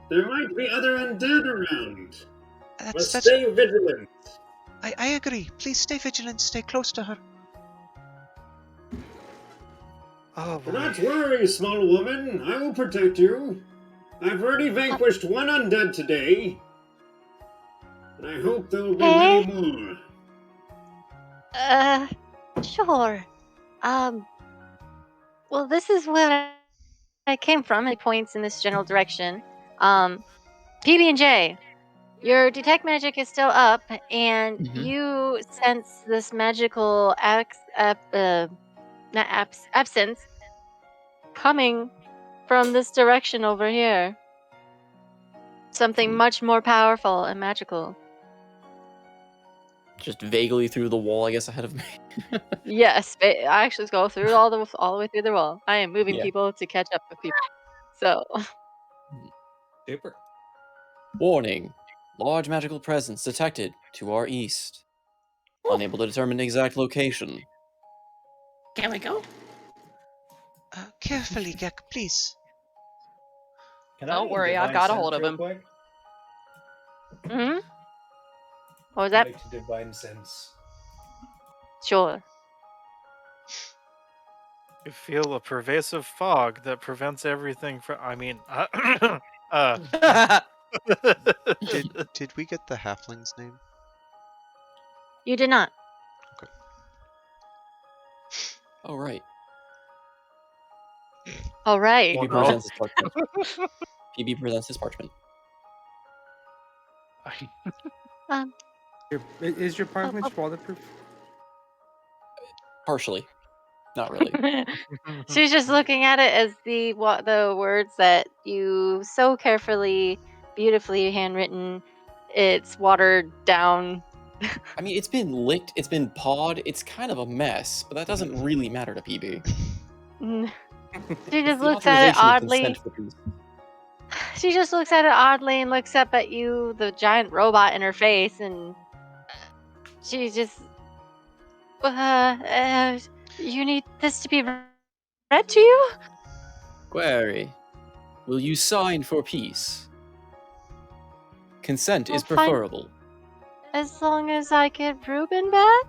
[SPEAKER 8] There might be other undead around. Must stay vigilant.
[SPEAKER 5] I agree. Please stay vigilant. Stay close to her.
[SPEAKER 6] Oh
[SPEAKER 8] Do
[SPEAKER 6] boy.
[SPEAKER 8] not worry, small woman. I will protect you. I've already vanquished one undead today. And I hope there will be many
[SPEAKER 1] Okay.
[SPEAKER 8] more.
[SPEAKER 1] Sure. Um, well, this is where I came from. It points in this general direction. PB&J, your detect magic is still up, and
[SPEAKER 3] Mhm.
[SPEAKER 1] you sense this magical absence coming from this direction over here. Something
[SPEAKER 3] From-
[SPEAKER 1] much more powerful and magical.
[SPEAKER 3] Just vaguely through the wall, I guess, ahead of me.
[SPEAKER 1] Yes, I actually go through all the way through the wall. I am moving
[SPEAKER 3] Yeah.
[SPEAKER 1] people to catch up with people. So,
[SPEAKER 4] Super.
[SPEAKER 3] Warning. Large magical presence detected to our east. Unable to determine the exact location.
[SPEAKER 11] Can we go?
[SPEAKER 5] Carefully, Gek, please.
[SPEAKER 10] Can
[SPEAKER 2] Don't
[SPEAKER 10] I
[SPEAKER 2] worry, I've
[SPEAKER 10] divine
[SPEAKER 2] got a
[SPEAKER 10] sense
[SPEAKER 2] hold of
[SPEAKER 10] real
[SPEAKER 2] him.
[SPEAKER 10] quick?
[SPEAKER 1] hmm what was
[SPEAKER 10] I'd
[SPEAKER 1] that?
[SPEAKER 10] like to divine sense.
[SPEAKER 1] Sure.
[SPEAKER 6] You feel a pervasive fog that prevents everything from. I mean,
[SPEAKER 5] Did we get the halfling's name?
[SPEAKER 1] You did not.
[SPEAKER 3] Oh, right.
[SPEAKER 1] All right.
[SPEAKER 3] PB
[SPEAKER 10] Girl.
[SPEAKER 3] presents his parchment. PB presents his parchment.
[SPEAKER 1] Um.
[SPEAKER 9] Is your
[SPEAKER 1] Oh,
[SPEAKER 9] parchment waterproof?
[SPEAKER 3] Partially. Not really.
[SPEAKER 1] She's just looking at it as the words that you so carefully, beautifully handwritten. It's watered down.
[SPEAKER 3] I mean, it's been licked, it's been pawed, it's kind of a mess, but that doesn't really matter to PB.
[SPEAKER 1] She just
[SPEAKER 3] It's the
[SPEAKER 1] looks at it
[SPEAKER 3] authorization and
[SPEAKER 1] oddly.
[SPEAKER 3] consent for peace.
[SPEAKER 1] She just looks at it oddly and looks up at you, the giant robot in her face, and she just, you need this to be read to you?
[SPEAKER 3] Query. Will you sign for peace? Consent is
[SPEAKER 1] Well, fine.
[SPEAKER 3] preferable.
[SPEAKER 1] As long as I get Ruben back?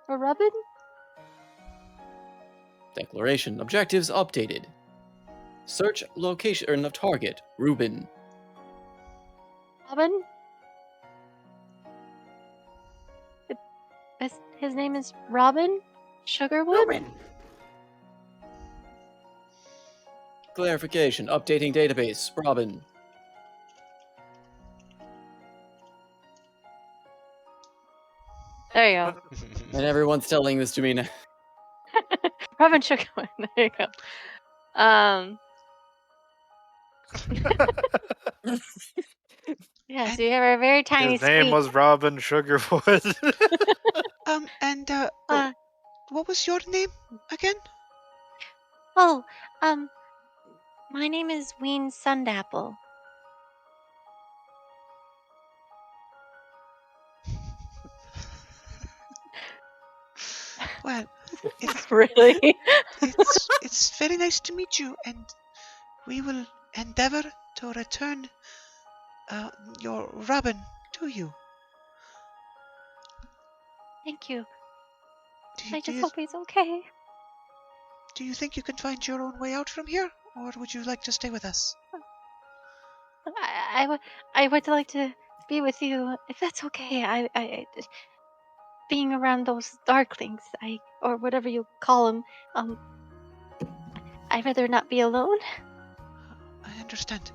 [SPEAKER 1] Or Ruben?
[SPEAKER 3] Declaration. Objectives updated. Search location of target. Ruben.
[SPEAKER 1] Robin? His name is Robin Sugarwood?
[SPEAKER 11] Ruben.
[SPEAKER 3] Clarification. Updating database. Robin.
[SPEAKER 1] There you go.
[SPEAKER 3] And everyone's telling this to me now.
[SPEAKER 1] Robin Sugarwood. There you go. Yeah, so you have a very tiny
[SPEAKER 6] His name
[SPEAKER 1] squeak.
[SPEAKER 6] was Robin Sugarwood.
[SPEAKER 5] What was your name again?
[SPEAKER 1] Oh, my name is Ween Sundapple.
[SPEAKER 5] Well,
[SPEAKER 1] Really?
[SPEAKER 5] it's very nice to meet you, and we will endeavor to return your Robin to you.
[SPEAKER 1] Thank you.
[SPEAKER 5] Do
[SPEAKER 1] I just
[SPEAKER 5] you
[SPEAKER 1] hope he's okay.
[SPEAKER 5] do you think you can find your own way out from here, or would you like to stay with us?
[SPEAKER 1] I would like to be with you if that's okay. Being around those darklings, or whatever you call them, I'd rather not be alone.
[SPEAKER 5] I understand.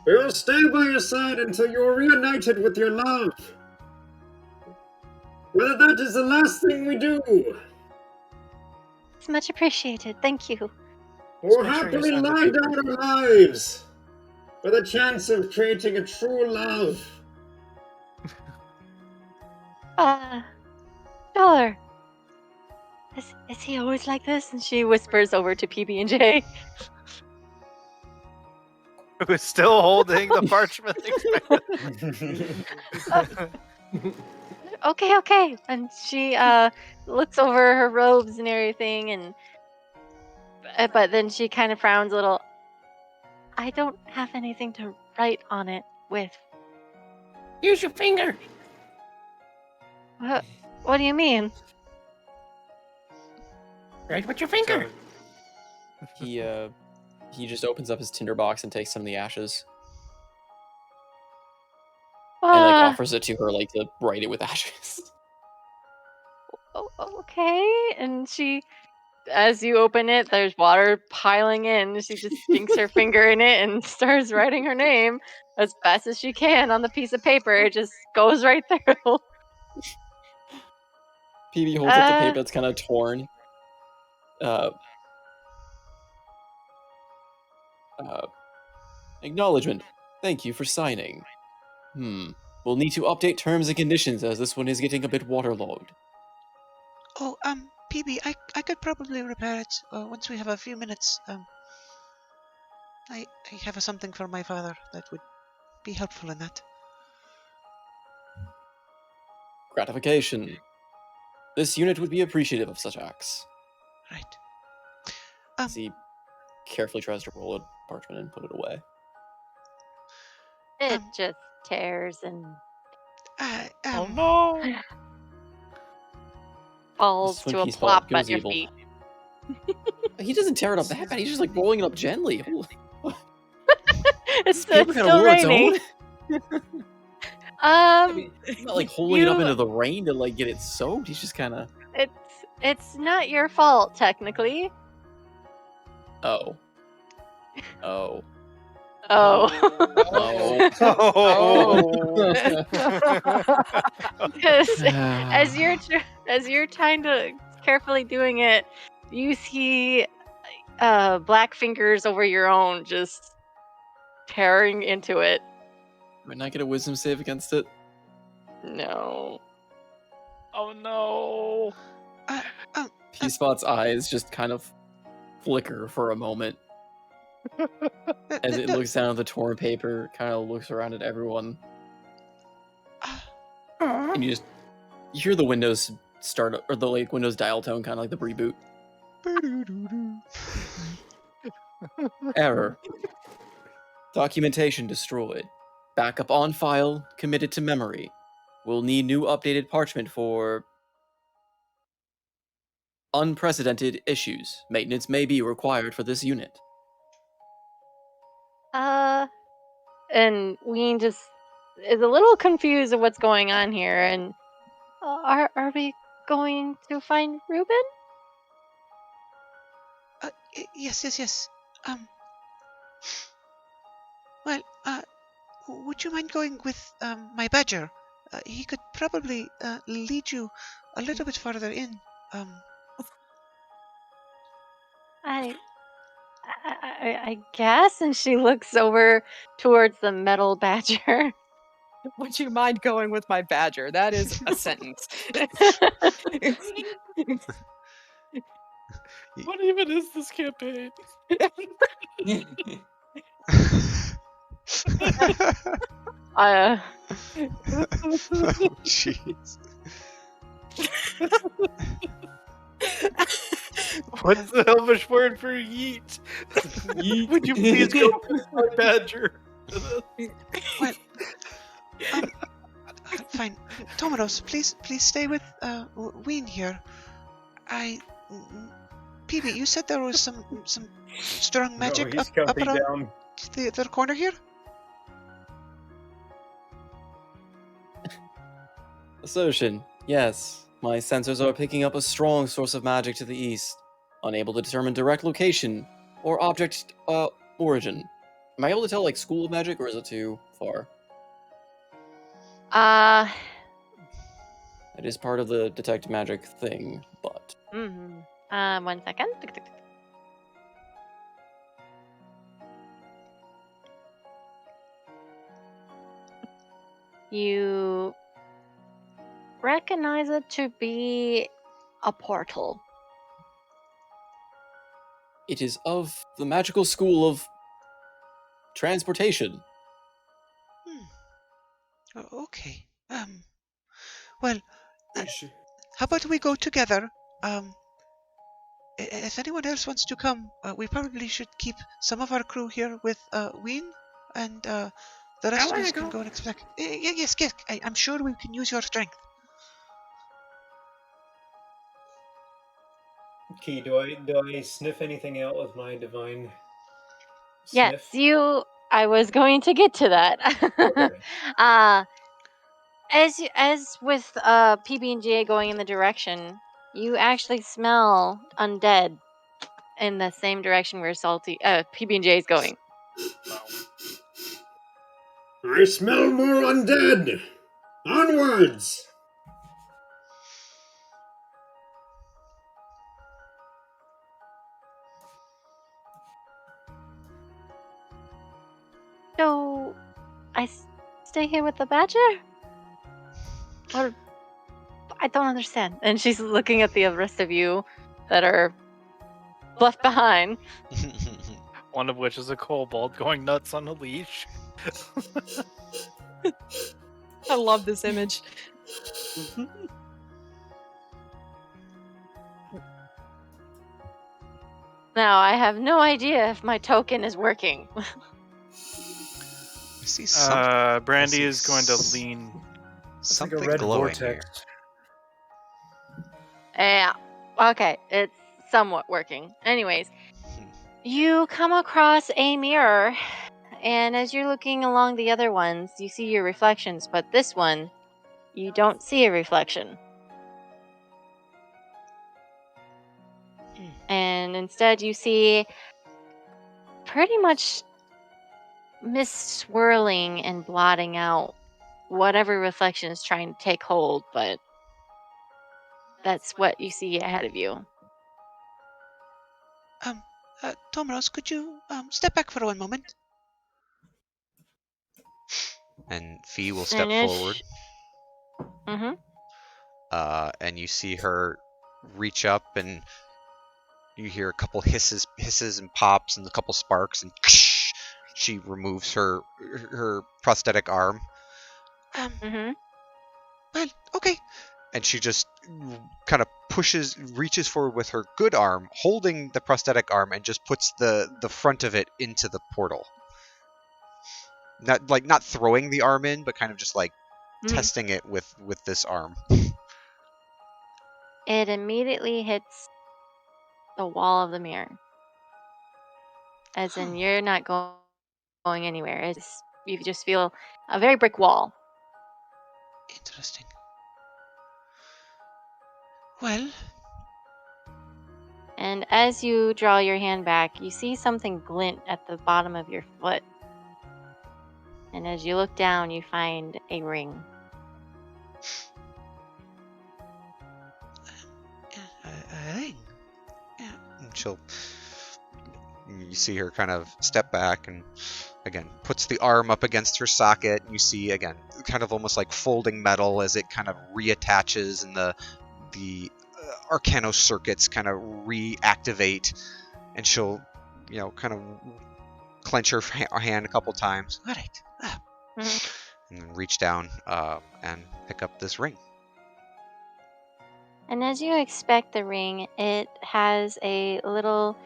[SPEAKER 8] We'll stay by your side until you're reunited with your love. Whether that is the last thing we do,
[SPEAKER 1] It's much appreciated. Thank you.
[SPEAKER 8] or
[SPEAKER 6] make sure you
[SPEAKER 8] happily
[SPEAKER 6] sign the
[SPEAKER 8] lie down
[SPEAKER 6] paper.
[SPEAKER 8] our lives for the chance of creating a true love.
[SPEAKER 1] Sure. Is he always like this? And she whispers over to PB&J.
[SPEAKER 6] Who's still holding the parchment?
[SPEAKER 1] Okay. And she looks over her robes and everything, and but then she kind of frowns a little. I don't have anything to write on it with.
[SPEAKER 11] Use your finger.
[SPEAKER 1] What do you mean?
[SPEAKER 11] Right with your finger.
[SPEAKER 3] He just opens up his tinderbox and takes some of the ashes and like offers it to her, like to write it with ashes.
[SPEAKER 1] Okay. And she, as you open it, there's water piling in. She just stinks her finger in it and starts writing her name as fast as she can on the piece of paper. It just goes right through.
[SPEAKER 3] PB holds up the paper that's kind of torn. Acknowledgement. Thank you for signing. We'll need to update terms and conditions as this one is getting a bit waterlogged.
[SPEAKER 12] Oh, PB, I could probably repair it once we have a few minutes. I have something for my father that would be helpful in that.
[SPEAKER 3] Gratification. This unit would be appreciative of such acts.
[SPEAKER 12] Right.
[SPEAKER 3] As he carefully tries to roll a parchment and put it away.
[SPEAKER 1] It just tears and
[SPEAKER 6] oh no!
[SPEAKER 1] falls
[SPEAKER 3] This is when
[SPEAKER 1] to a
[SPEAKER 3] Peace
[SPEAKER 1] plop
[SPEAKER 3] goes
[SPEAKER 1] at your
[SPEAKER 3] evil.
[SPEAKER 1] feet.
[SPEAKER 3] He doesn't tear it up that bad. He's just like rolling it up gently. Holy.
[SPEAKER 1] It's
[SPEAKER 3] paper kind of
[SPEAKER 1] still
[SPEAKER 3] wore its
[SPEAKER 1] raining.
[SPEAKER 3] own. I mean, he's not like holding it up into the rain to like get it soaked. He's just kind of.
[SPEAKER 1] It's not your fault technically.
[SPEAKER 3] Oh.
[SPEAKER 1] Oh. Because as you're trying to carefully doing it, you see black fingers over your own just tearing into it.
[SPEAKER 3] Might not get a wisdom save against it.
[SPEAKER 1] No.
[SPEAKER 6] Oh no.
[SPEAKER 3] P-Spot's eyes just kind of flicker for a moment. As it looks down at the torn paper, kind of looks around at everyone. And you hear the Windows start, or the like Windows dial tone, kind of like the reboot. Error. Documentation destroyed. Backup on file, committed to memory. We'll need new updated parchment for unprecedented issues. Maintenance may be required for this unit.
[SPEAKER 1] And Ween just is a little confused of what's going on here. And are we going to find Reuben?
[SPEAKER 12] Yes. Well, would you mind going with my badger? He could probably lead you a little bit farther in.
[SPEAKER 1] I guess. And she looks over towards the metal badger.
[SPEAKER 2] Would you mind going with my badger? That is a sentence.
[SPEAKER 6] What even is this campaign?
[SPEAKER 5] Oh, jeez.
[SPEAKER 6] What's the Elvish word for yeet?
[SPEAKER 7] Yeet.
[SPEAKER 6] Would you please go with my badger?
[SPEAKER 12] Well, fine. Tomaros, please stay with Ween here. PB, you said there was some strong magic
[SPEAKER 10] he's
[SPEAKER 12] up
[SPEAKER 10] counting
[SPEAKER 12] around
[SPEAKER 10] down.
[SPEAKER 12] the corner here?
[SPEAKER 3] Assertion. Yes. My sensors are picking up a strong source of magic to the east. Unable to determine direct location or object origin. Am I able to tell like school of magic, or is it too far? It is part of the detect magic thing, but
[SPEAKER 1] 1 second. You recognize it to be a portal.
[SPEAKER 3] it is of the magical school of transportation.
[SPEAKER 12] Okay. Well, how about we go together? If anyone else wants to come, we probably should keep some of our crew here with Ween, and the rest of us can go and expect. Yes, I'm sure we can use your strength.
[SPEAKER 10] Key, do I sniff anything out with my divine
[SPEAKER 1] Yes,
[SPEAKER 10] sniff?
[SPEAKER 1] I was going to get to that.
[SPEAKER 10] Okay.
[SPEAKER 1] As with PB&J going in the direction, you actually smell undead in the same direction where PB&J is going.
[SPEAKER 8] I smell more undead! Onwards!
[SPEAKER 1] So stay here with the badger? Or I don't understand. And she's looking at the rest of you that are left behind.
[SPEAKER 6] One of which is a kobold going nuts on a leash.
[SPEAKER 2] I love this image.
[SPEAKER 1] Now, I have no idea if my token is working.
[SPEAKER 5] I see some.
[SPEAKER 6] Brandy
[SPEAKER 5] I
[SPEAKER 6] is
[SPEAKER 5] see
[SPEAKER 6] going to lean.
[SPEAKER 10] It's like a
[SPEAKER 5] something
[SPEAKER 10] red
[SPEAKER 5] glowing
[SPEAKER 10] vortex.
[SPEAKER 1] Yeah. Okay, it's somewhat working. Anyways, you come across a mirror, and as you're looking along the other ones, you see your reflections, but this one, you don't see a reflection. And instead, you see pretty much mist swirling and blotting out whatever reflection is trying to take hold, but that's what you see ahead of you.
[SPEAKER 12] Tomros, could you step back for one moment?
[SPEAKER 5] And Fee will step
[SPEAKER 1] Finish.
[SPEAKER 5] forward.
[SPEAKER 1] Mm-hmm.
[SPEAKER 5] And you see her reach up, and you hear a couple hisses and pops, and a couple sparks, and she removes her prosthetic arm.
[SPEAKER 1] Mm-hmm.
[SPEAKER 12] Well, okay.
[SPEAKER 5] And she just kind of reaches forward with her good arm, holding the prosthetic arm, and just puts the front of it into the portal. Not throwing the arm in, but kind of just like testing it with this arm.
[SPEAKER 1] It immediately hits the wall of the mirror. As in, you're not going anywhere. You just feel a very brick wall.
[SPEAKER 12] Interesting. Well,
[SPEAKER 1] And as you draw your hand back, you see something glint at the bottom of your foot. And as you look down, you find a ring.
[SPEAKER 12] a ring.
[SPEAKER 5] And you see her kind of step back and again puts the arm up against her socket. And you see again kind of almost like folding metal as it kind of reattaches, and the Arcano circuits kind of reactivate, and she'll kind of clench her hand a couple times.
[SPEAKER 12] All right.
[SPEAKER 5] And then reach down and pick up this ring.
[SPEAKER 1] And as you expect the ring, it has a little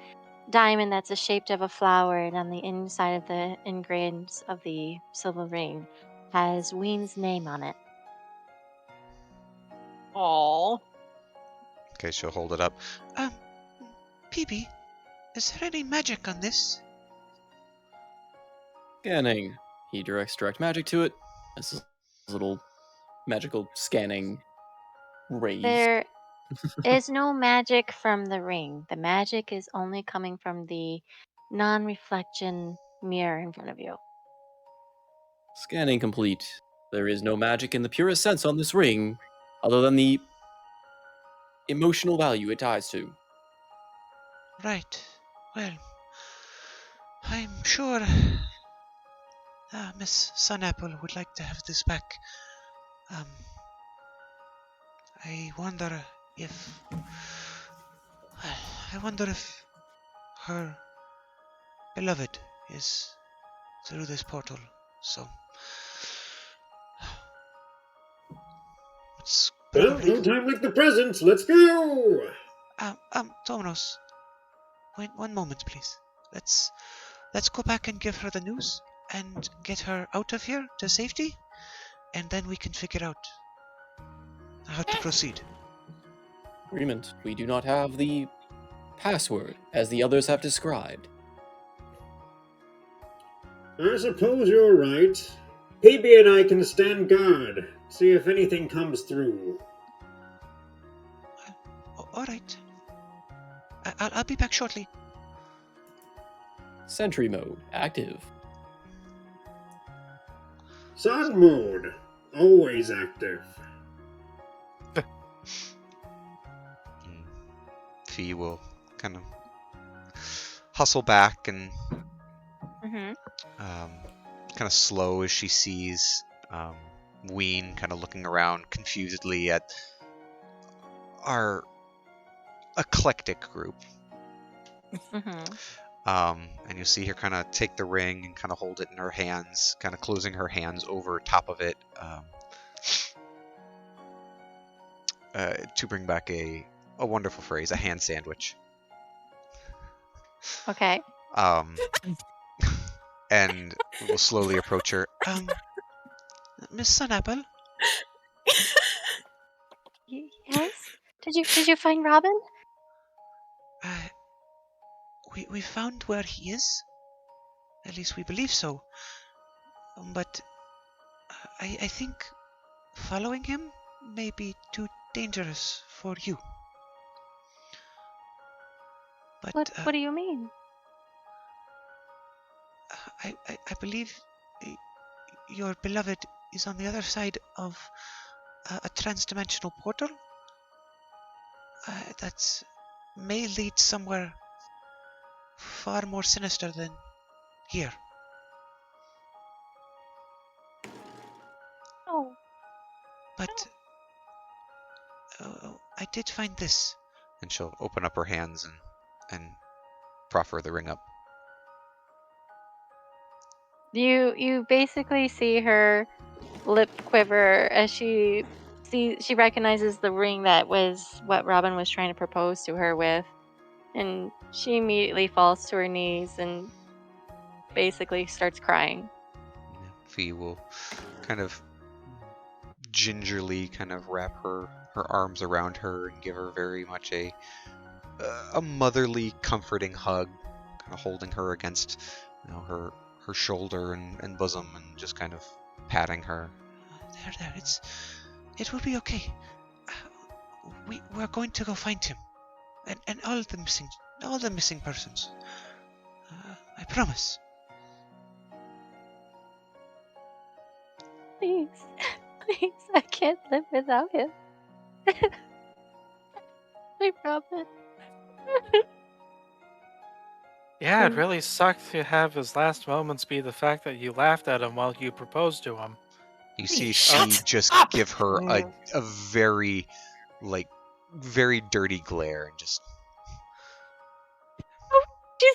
[SPEAKER 1] diamond that's the shape of a flower, and on the inside of the ingrains of the silver ring has Ween's name on it.
[SPEAKER 2] Aww.
[SPEAKER 5] Okay, she'll hold it up.
[SPEAKER 12] PB, is there any magic on this?
[SPEAKER 3] Scanning. He directs direct magic to it. This is little magical scanning rays.
[SPEAKER 1] There is no magic from the ring. The magic is only coming from the non-reflection mirror in front of you.
[SPEAKER 3] Scanning complete. There is no magic in the purest sense on this ring, other than the emotional value it ties to.
[SPEAKER 12] Right. Well, I'm sure Miss Sunapple would like to have this back. I wonder if her beloved is through this portal. So it's
[SPEAKER 8] Well, no time like the present. Let's go!
[SPEAKER 12] Tomnos, wait one moment, please. Let's go back and give her the news and get her out of here to safety, and then we can figure out how to proceed.
[SPEAKER 3] Agreement. We do not have the Password, as the others have described.
[SPEAKER 8] I suppose you're right. PB and I can stand guard, see if anything comes through.
[SPEAKER 12] All right. I'll be back shortly.
[SPEAKER 3] Sentry mode, active.
[SPEAKER 8] Sun mode, always active.
[SPEAKER 5] Fee will kind of hustle back and
[SPEAKER 1] Mm-hmm.
[SPEAKER 5] kind of slow as she sees Ween kind of looking around confusedly at our eclectic group.
[SPEAKER 1] Mm-hmm.
[SPEAKER 5] And you'll see her kind of take the ring and kind of hold it in her hands, kind of closing her hands over top of it to bring back a wonderful phrase, a hand sandwich.
[SPEAKER 1] Okay.
[SPEAKER 5] And we'll slowly approach her.
[SPEAKER 12] Miss Sunapple,
[SPEAKER 1] Yes. Did you find Robin?
[SPEAKER 12] we found where he is. At least we believe so. But I think following him may be too dangerous for you. But
[SPEAKER 1] What do you mean?
[SPEAKER 12] I believe your beloved is on the other side of a trans-dimensional portal that may lead somewhere far more sinister than here.
[SPEAKER 1] Oh.
[SPEAKER 12] But I did find this.
[SPEAKER 5] And she'll open up her hands and proffer the ring up.
[SPEAKER 1] You basically see her lip quiver as she recognizes the ring that was what Robin was trying to propose to her with, and she immediately falls to her knees and basically starts crying.
[SPEAKER 5] Fee will kind of gingerly kind of wrap her arms around her and give her very much a motherly, comforting hug, kind of holding her against her shoulder and bosom and just kind of patting her.
[SPEAKER 12] There, it will be okay. We're going to go find him, and all the missing persons. I promise.
[SPEAKER 1] Please, please, I can't live without him. My Robin.
[SPEAKER 6] Yeah, it really sucked to have his last moments be the fact that you laughed at him while you proposed to him.
[SPEAKER 5] You see
[SPEAKER 11] Shut
[SPEAKER 5] Fee just
[SPEAKER 11] up!
[SPEAKER 5] give her a very, very dirty glare and just.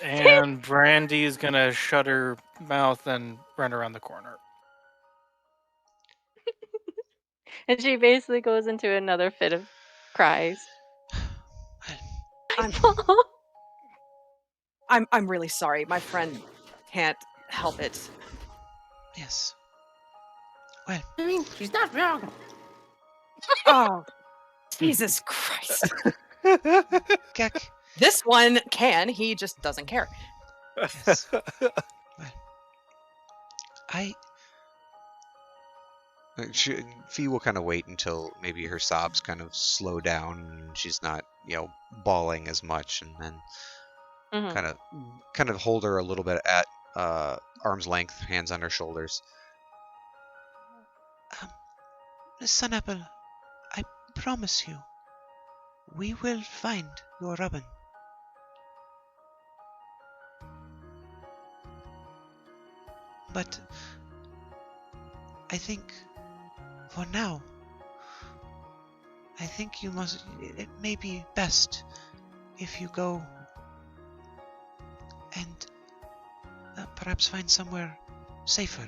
[SPEAKER 6] And Brandy's gonna shut her mouth and run around the corner.
[SPEAKER 1] And she basically goes into another fit of cries.
[SPEAKER 2] I'm really sorry. My friend can't help it.
[SPEAKER 12] Yes. Well,
[SPEAKER 11] I mean, she's not wrong.
[SPEAKER 2] Oh, Jesus Christ.
[SPEAKER 12] Gek.
[SPEAKER 2] This one can, he just doesn't care.
[SPEAKER 12] Yes. Well,
[SPEAKER 5] Fee will kind of wait until maybe her sobs kind of slow down and she's not, bawling as much, and then
[SPEAKER 1] Mhm.
[SPEAKER 5] kind of hold her a little bit at arm's length, hands on her shoulders.
[SPEAKER 12] Sunapple, I promise you, we will find your Robin. But I think, for now, I think it may be best if you go and perhaps find somewhere safer.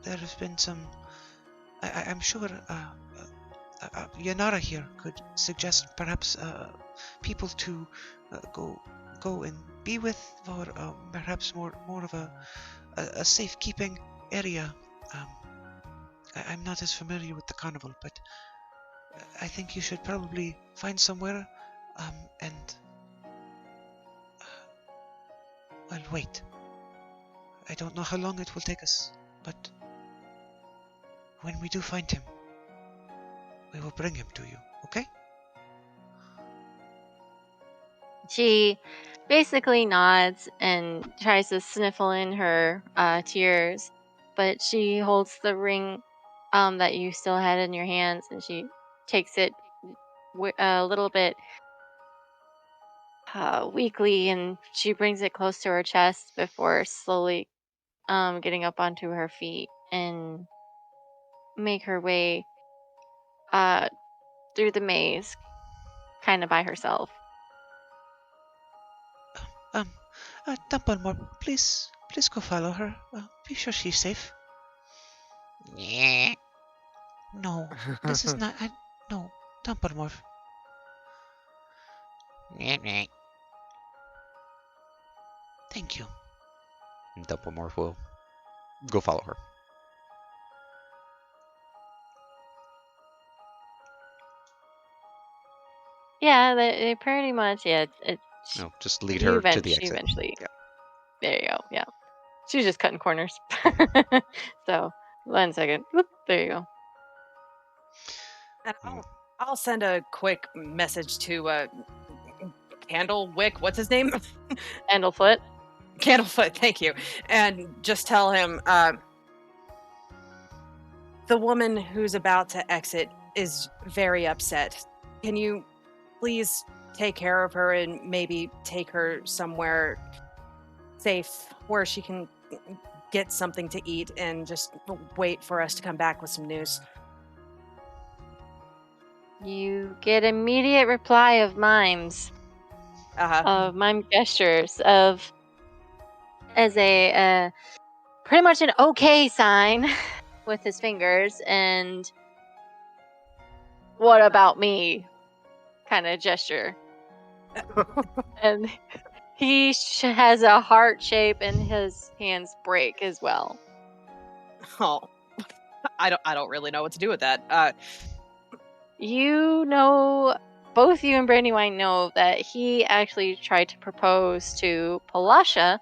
[SPEAKER 12] There has been some, I'm sure Yanara here could suggest perhaps people to go and be with, or perhaps more of a safekeeping area. I'm not as familiar with the carnival, but I think you should probably find somewhere And well, wait. I don't know how long it will take us, but when we do find him, we will bring him to you, okay?
[SPEAKER 1] She basically nods and tries to sniffle in her tears, but she holds the ring that you still had in your hands, and she takes it a little bit weakly, and she brings it close to her chest before slowly getting up onto her feet and make her way uh, through the maze, kind of by herself.
[SPEAKER 12] Dumbledore, please go follow her. Be sure she's safe. Yeah. No, this is not. No, Dumbledore. Thank you. Dumbledore will go follow her.
[SPEAKER 1] Yeah, they pretty much, yeah.
[SPEAKER 5] No, just lead her to the
[SPEAKER 1] She
[SPEAKER 5] exit.
[SPEAKER 1] eventually.
[SPEAKER 5] Yeah.
[SPEAKER 1] There you go. Yeah. She's just cutting corners. So, 1 second. Whoop, there you go.
[SPEAKER 2] And I'll send a quick message to Candlewick. What's his name?
[SPEAKER 1] Candlefoot.
[SPEAKER 2] Candlefoot. Thank you. And just tell him the woman who's about to exit is very upset. Can you please take care of her and maybe take her somewhere safe where she can get something to eat and just wait for us to come back with some news?
[SPEAKER 1] You get immediate reply of mimes, of mime gestures, of as a pretty much an okay sign with his fingers, and what about me kind of gesture. And he has a heart shape, and his hands break as well.
[SPEAKER 2] Oh, I don't really know what to do with that.
[SPEAKER 1] You know, both you and Brandywine know that he actually tried to propose to Palasha,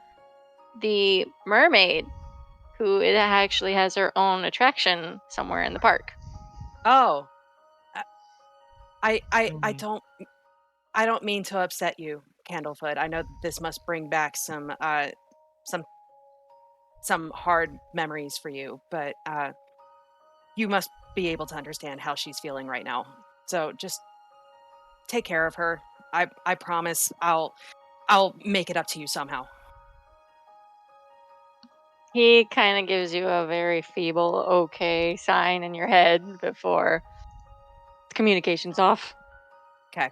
[SPEAKER 1] the mermaid, who it actually has her own attraction somewhere in the park.
[SPEAKER 2] Oh, I don't mean to upset you, Candlefoot. I know this must bring back some hard memories for you, but you must be able to understand how she's feeling right now. So just take care of her. I promise I'll make it up to you somehow.
[SPEAKER 1] He kind of gives you a very feeble okay sign in your head before communication's off.
[SPEAKER 2] Okay.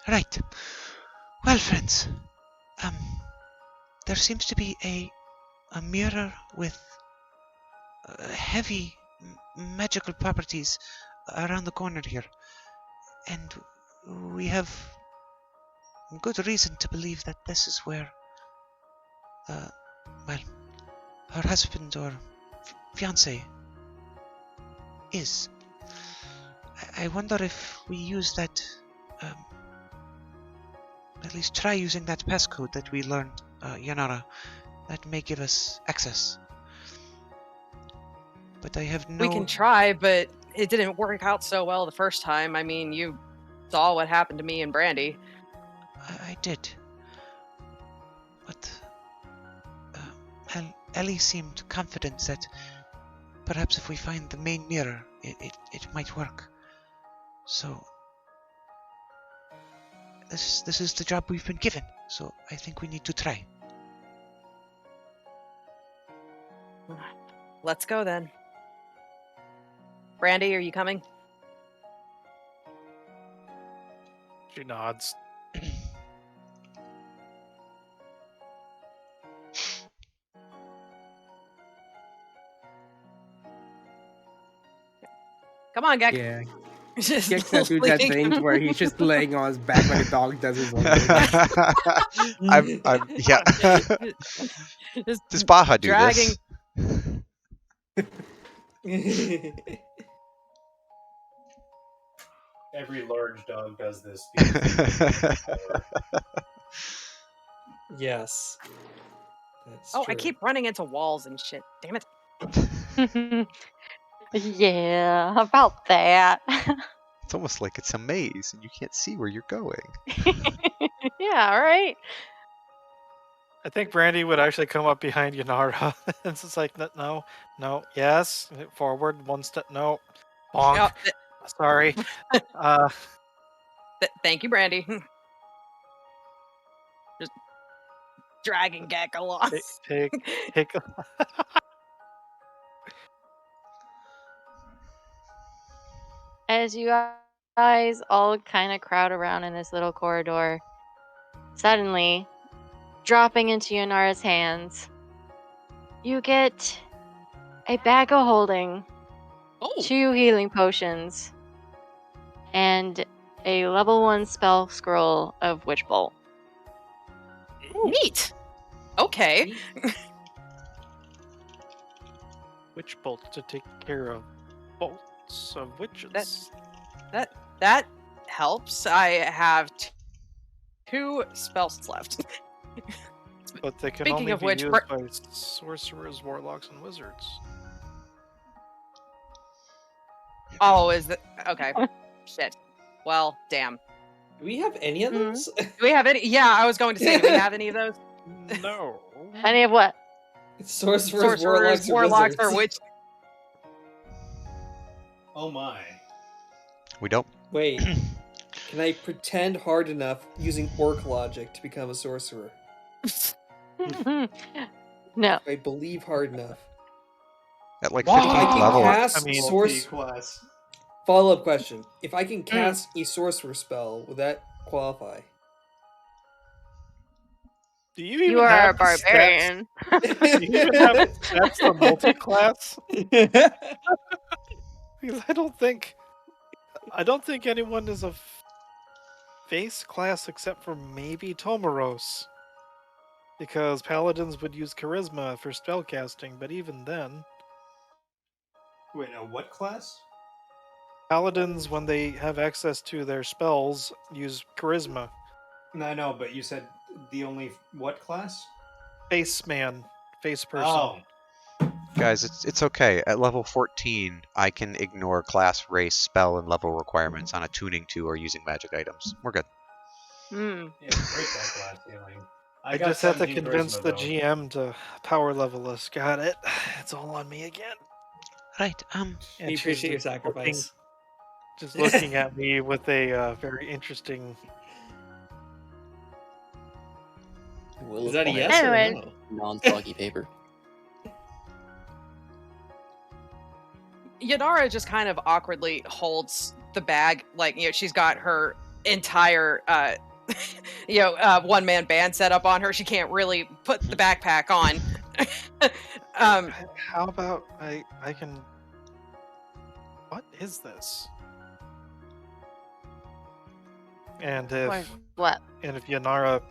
[SPEAKER 12] Right. Well, friends, there seems to be a mirror with heavy magical properties around the corner here, and we have good reason to believe that this is where, well, her husband or fiance is. I wonder if we use that, at least try using that passcode that we learned, Yanara, that may give us access. But I have no...
[SPEAKER 2] We can try, but it didn't work out so well the first time. I mean, you saw what happened to me and Brandy.
[SPEAKER 12] I did. But Ellie seemed confident that perhaps if we find the main mirror, it might work. So this is the job we've been given. So I think we need to try.
[SPEAKER 2] Let's go then. Brandy, are you coming?
[SPEAKER 6] She nods.
[SPEAKER 2] Come on, Gek.
[SPEAKER 9] Yeah.
[SPEAKER 2] Just
[SPEAKER 9] Gek's gonna do that thing where he's just laying on his back like a dog does his own thing.
[SPEAKER 5] Yeah.
[SPEAKER 2] Just
[SPEAKER 5] Does Baja do
[SPEAKER 2] dragging.
[SPEAKER 5] this?
[SPEAKER 10] Every large dog does this because
[SPEAKER 4] Yes. That's
[SPEAKER 2] Oh,
[SPEAKER 4] true.
[SPEAKER 2] I keep running into walls and shit. Damn it.
[SPEAKER 1] Yeah, about that.
[SPEAKER 5] It's almost like it's a maze and you can't see where you're going.
[SPEAKER 1] Yeah, right.
[SPEAKER 6] I think Brandy would actually come up behind Yanara. It's just like, no, no, yes, forward, one step, no, bonk.
[SPEAKER 2] Oh,
[SPEAKER 6] Sorry.
[SPEAKER 2] thank you, Brandy. Just dragging Gek along.
[SPEAKER 6] Take.
[SPEAKER 1] As you guys all kind of crowd around in this little corridor, suddenly, dropping into Yonara's hands, you get a bag of holding,
[SPEAKER 2] Oh,
[SPEAKER 1] 2 healing potions, and a level 1 spell scroll of Witch Bolt.
[SPEAKER 2] neat. Okay.
[SPEAKER 6] Witch bolt to take care of bolts of witches.
[SPEAKER 2] That helps. I have 2 spells left.
[SPEAKER 6] But they can
[SPEAKER 2] Speaking
[SPEAKER 6] only
[SPEAKER 2] of
[SPEAKER 6] be
[SPEAKER 2] which,
[SPEAKER 6] used by sorcerers, warlocks, and wizards.
[SPEAKER 2] oh, is that okay? Shit. Well, damn.
[SPEAKER 4] Do we have any of
[SPEAKER 1] Mhm.
[SPEAKER 4] those?
[SPEAKER 2] Do we have any? Yeah, I was going to say, do we have any of those?
[SPEAKER 6] No.
[SPEAKER 1] Any of what?
[SPEAKER 4] Sorcerers,
[SPEAKER 2] Sorcerers, warlocks, or witch?
[SPEAKER 10] oh my.
[SPEAKER 5] We don't.
[SPEAKER 4] Wait, can I pretend hard enough using orc logic to become a sorcerer?
[SPEAKER 1] No.
[SPEAKER 4] I believe hard enough.
[SPEAKER 5] At like
[SPEAKER 4] If I
[SPEAKER 5] 15th
[SPEAKER 4] can
[SPEAKER 5] level.
[SPEAKER 4] cast
[SPEAKER 6] I mean,
[SPEAKER 10] class.
[SPEAKER 4] Follow-up question. If I can cast a sorcerer spell, would that qualify?
[SPEAKER 6] do you
[SPEAKER 1] You
[SPEAKER 6] even
[SPEAKER 1] are
[SPEAKER 6] have
[SPEAKER 1] a
[SPEAKER 6] the stats?
[SPEAKER 1] barbarian.
[SPEAKER 6] Do you even have the stats to multi-class? Because I don't think anyone is a face class except for maybe Tomoros. Because paladins would use charisma for spellcasting, but even then,
[SPEAKER 10] Wait, a what class?
[SPEAKER 6] paladins, when they have access to their spells, use charisma.
[SPEAKER 10] No, I know, but you said the only what class?
[SPEAKER 6] Face man, face person.
[SPEAKER 10] Oh,
[SPEAKER 5] Guys, it's okay. At level 14, I can ignore class, race, spell, and level requirements on attuning to or using magic items. We're good.
[SPEAKER 1] Mm.
[SPEAKER 10] yeah, break that glass ceiling.
[SPEAKER 6] I
[SPEAKER 10] got
[SPEAKER 6] just have to
[SPEAKER 10] 17
[SPEAKER 6] convince
[SPEAKER 10] charisma,
[SPEAKER 6] the
[SPEAKER 10] though.
[SPEAKER 6] GM to power level us. Got it. It's all on me again.
[SPEAKER 12] Right.
[SPEAKER 6] And
[SPEAKER 4] We
[SPEAKER 6] she's
[SPEAKER 4] appreciate your
[SPEAKER 6] just
[SPEAKER 4] sacrifice.
[SPEAKER 6] looking at me with a very interesting.
[SPEAKER 3] Will
[SPEAKER 4] Is that a
[SPEAKER 3] of
[SPEAKER 4] yes or a
[SPEAKER 1] Anyways.
[SPEAKER 4] no?
[SPEAKER 3] non-soggy paper.
[SPEAKER 2] Yadara just kind of awkwardly holds the bag, like, she's got her entire one-man band set up on her. She can't really put the backpack on.
[SPEAKER 6] How about I can. What is this? And
[SPEAKER 1] What?
[SPEAKER 6] if Yanara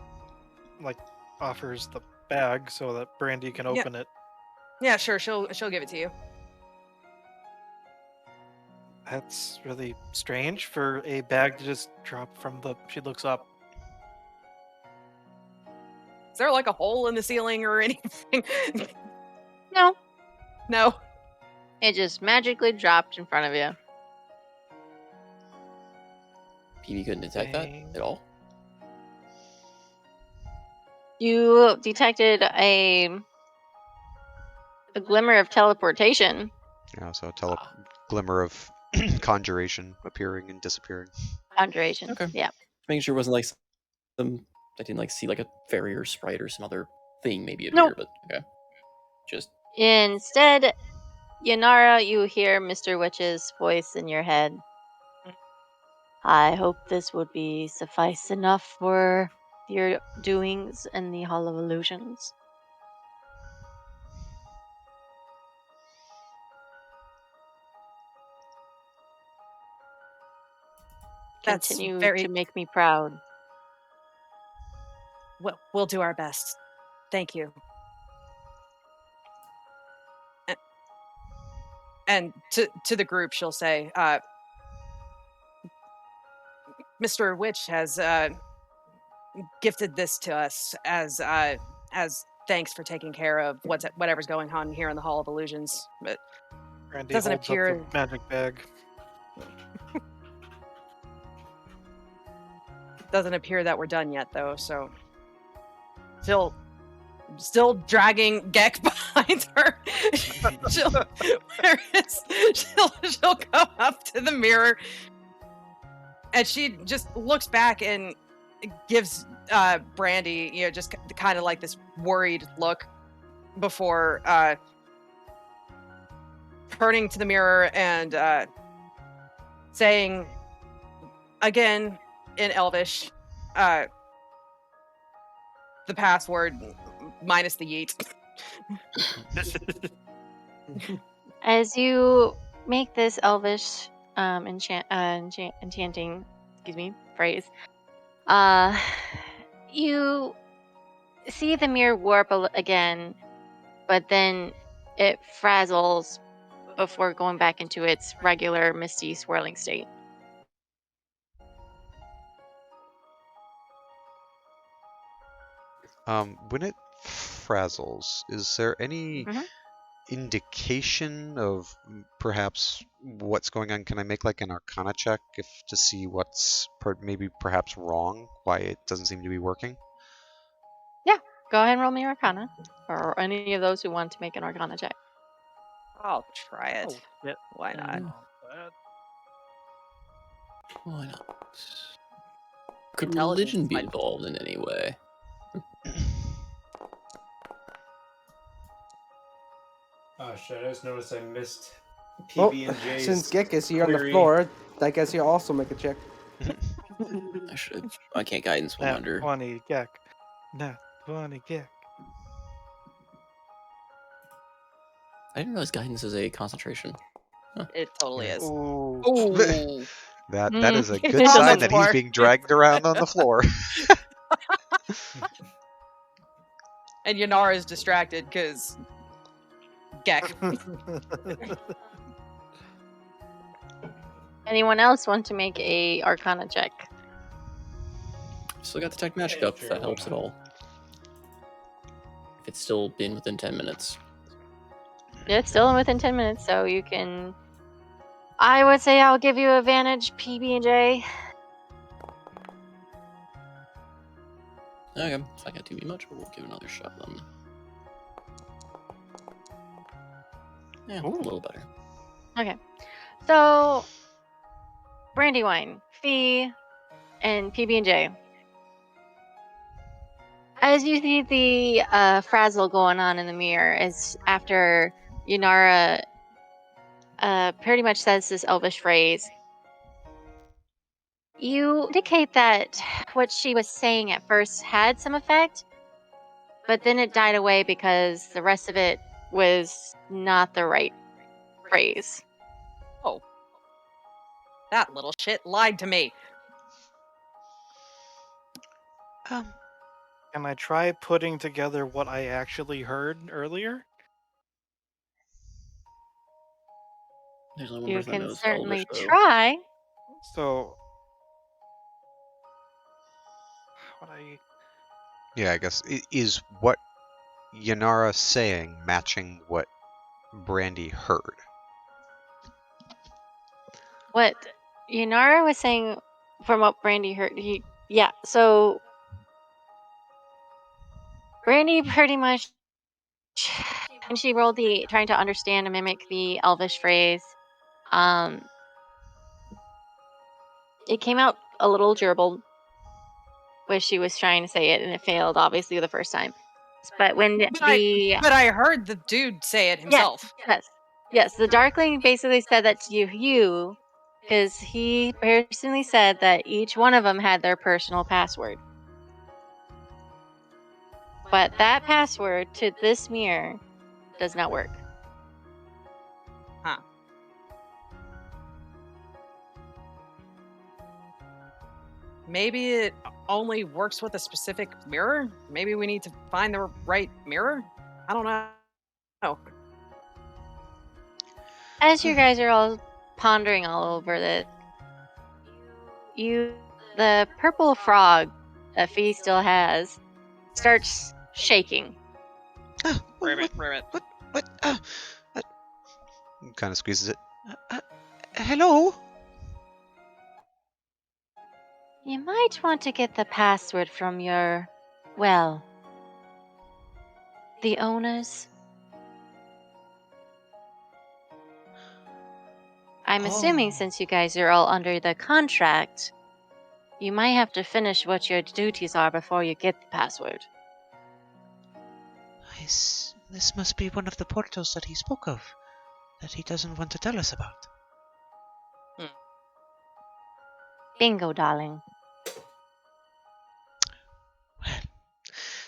[SPEAKER 6] offers the bag so that Brandy can open it,
[SPEAKER 2] Yeah, sure, she'll give it to you.
[SPEAKER 6] that's really strange for a bag to just drop from the. She looks up.
[SPEAKER 2] Is there like a hole in the ceiling or anything?
[SPEAKER 1] No.
[SPEAKER 2] No.
[SPEAKER 1] It just magically dropped in front of you.
[SPEAKER 3] PB couldn't detect that
[SPEAKER 6] Dang.
[SPEAKER 3] at all.
[SPEAKER 1] You detected a glimmer of teleportation.
[SPEAKER 5] Yeah, so glimmer of conjuration appearing and disappearing.
[SPEAKER 1] Conjuration.
[SPEAKER 3] Okay.
[SPEAKER 1] Yeah.
[SPEAKER 3] Making sure it wasn't like some. I didn't see like a fairy or sprite or some other thing maybe
[SPEAKER 1] Nope.
[SPEAKER 3] appear, but okay. Just
[SPEAKER 1] Instead, Yanara, you hear Mr. Witch's voice in your head. I hope this would be suffice enough for your doings in the Hall of Illusions.
[SPEAKER 2] That's
[SPEAKER 1] Continue
[SPEAKER 2] very
[SPEAKER 1] to make me proud.
[SPEAKER 2] we'll do our best. Thank you. And to the group, she'll say, Mr. Witch has gifted this to us as thanks for taking care of whatever's going on here in the Hall of Illusions. But
[SPEAKER 6] Randy
[SPEAKER 2] doesn't
[SPEAKER 6] holds
[SPEAKER 2] appear
[SPEAKER 6] up the magic bag.
[SPEAKER 2] doesn't appear that we're done yet, though. So still dragging Gek behind her. she'll go up to the mirror, and she just looks back and gives Brandy, just kind of like this worried look before turning to the mirror and saying again in Elvish, the password minus the yeet.
[SPEAKER 1] As you make this elvish enchanting, phrase, you see the mirror warp again, but then it frazzles before going back into its regular misty swirling state.
[SPEAKER 5] When it frazzles, is there any indication of perhaps what's going on? Can I make like an Arcana check to see what's maybe perhaps wrong? Why it doesn't seem to be working?
[SPEAKER 1] Yeah, go ahead and roll me Arcana, or any of those who want to make an Arcana check.
[SPEAKER 2] I'll try it.
[SPEAKER 6] Oh, shit.
[SPEAKER 2] Why not?
[SPEAKER 3] Why not? Could
[SPEAKER 2] Intelligence
[SPEAKER 3] religion be
[SPEAKER 2] might-
[SPEAKER 3] involved in any way?
[SPEAKER 10] Oh shit! I just noticed I missed
[SPEAKER 9] Well,
[SPEAKER 10] PB&J's.
[SPEAKER 9] since Gek is here on the
[SPEAKER 10] query.
[SPEAKER 9] floor, I guess you also make a check.
[SPEAKER 3] I can't guidance one
[SPEAKER 6] Nat
[SPEAKER 3] under.
[SPEAKER 6] 20 Gek. Nat 20 Gek.
[SPEAKER 3] I didn't realize guidance is a concentration.
[SPEAKER 2] It totally is.
[SPEAKER 6] Ooh.
[SPEAKER 2] Ooh.
[SPEAKER 5] That is a
[SPEAKER 1] Mm.
[SPEAKER 5] good
[SPEAKER 1] On the
[SPEAKER 5] sign that he's
[SPEAKER 2] floor.
[SPEAKER 5] being dragged around on the floor.
[SPEAKER 2] And Yanara is distracted because Gek.
[SPEAKER 1] Anyone else want to make a Arcana check?
[SPEAKER 3] Still got the tech magic
[SPEAKER 10] Yeah,
[SPEAKER 3] up,
[SPEAKER 10] sure,
[SPEAKER 3] if that
[SPEAKER 10] why
[SPEAKER 3] helps at
[SPEAKER 10] not?
[SPEAKER 3] all. If it's still been within 10 minutes.
[SPEAKER 1] It's still within 10 minutes, so you can. I would say I'll give you advantage, PB&J.
[SPEAKER 3] Okay, it's not gonna do me much, but we'll give it another shot then. Yeah, a little better.
[SPEAKER 1] Okay. So, Brandywine, Fee, and PB&J. As you see the frazzle going on in the mirror, as after Yunara pretty much says this elvish phrase, you indicate that what she was saying at first had some effect, but then it died away because the rest of it was not the right phrase.
[SPEAKER 2] Oh. That little shit lied to me.
[SPEAKER 6] Can I try putting together what I actually heard earlier?
[SPEAKER 3] There's only one
[SPEAKER 1] You
[SPEAKER 3] person that
[SPEAKER 1] can
[SPEAKER 3] knows
[SPEAKER 1] certainly
[SPEAKER 3] Elvish, though.
[SPEAKER 1] try.
[SPEAKER 6] So, what I
[SPEAKER 5] Yeah, I guess is what Yanara saying matching what Brandy heard?
[SPEAKER 1] What Yunara was saying from what Brandy heard, so Brandy pretty much, when she rolled trying to understand and mimic the Elvish phrase, it came out a little gerbil when she was trying to say it, and it failed, obviously, the first time. But when
[SPEAKER 2] But I heard the dude say it himself.
[SPEAKER 1] Yes, the Darkling basically said that to you, because he personally said that each one of them had their personal password. But that password to this mirror does not work.
[SPEAKER 2] Huh. Maybe it only works with a specific mirror? Maybe we need to find the right mirror? I don't know.
[SPEAKER 1] As you guys are all pondering all over this, the purple frog that Fee still has starts shaking.
[SPEAKER 12] What?
[SPEAKER 11] Ribbit.
[SPEAKER 12] What? Kind of squeezes it. Hello?
[SPEAKER 1] You might want to get the password from your, well, the owners. I'm assuming
[SPEAKER 4] Oh.
[SPEAKER 1] since you guys are all under the contract, you might have to finish what your duties are before you get the password.
[SPEAKER 12] This must be one of the portals that he spoke of, that he doesn't want to tell us about.
[SPEAKER 1] Bingo, darling.
[SPEAKER 12] Well,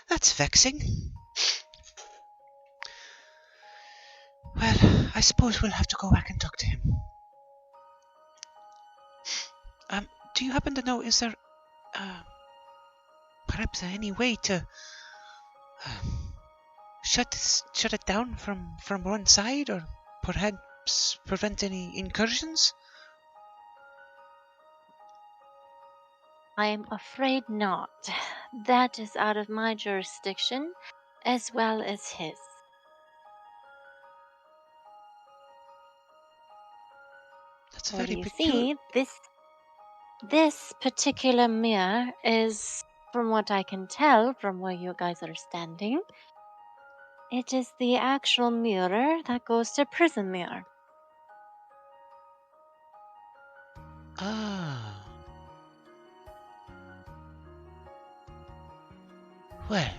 [SPEAKER 12] that's vexing. Well, I suppose we'll have to go back and talk to him. Do you happen to know, is there perhaps any way to shut it down from one side, or perhaps prevent any incursions?
[SPEAKER 1] I'm afraid not. That is out of my jurisdiction, as well as his.
[SPEAKER 12] That's a
[SPEAKER 1] Well,
[SPEAKER 12] very
[SPEAKER 1] you
[SPEAKER 12] peculiar...
[SPEAKER 1] see, this particular mirror is, from what I can tell from where you guys are standing, it is the actual mirror that goes to Prison Mirror.
[SPEAKER 12] Ah. Well,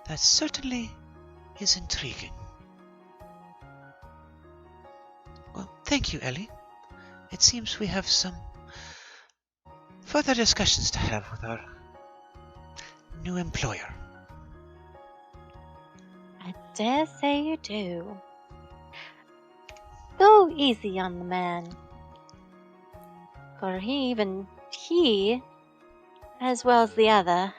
[SPEAKER 12] that certainly is intriguing. Well, thank you, Ellie. It seems we have some further discussions to have with our new employer.
[SPEAKER 1] I dare say you do. Go easy on the man. For he, as well as the other,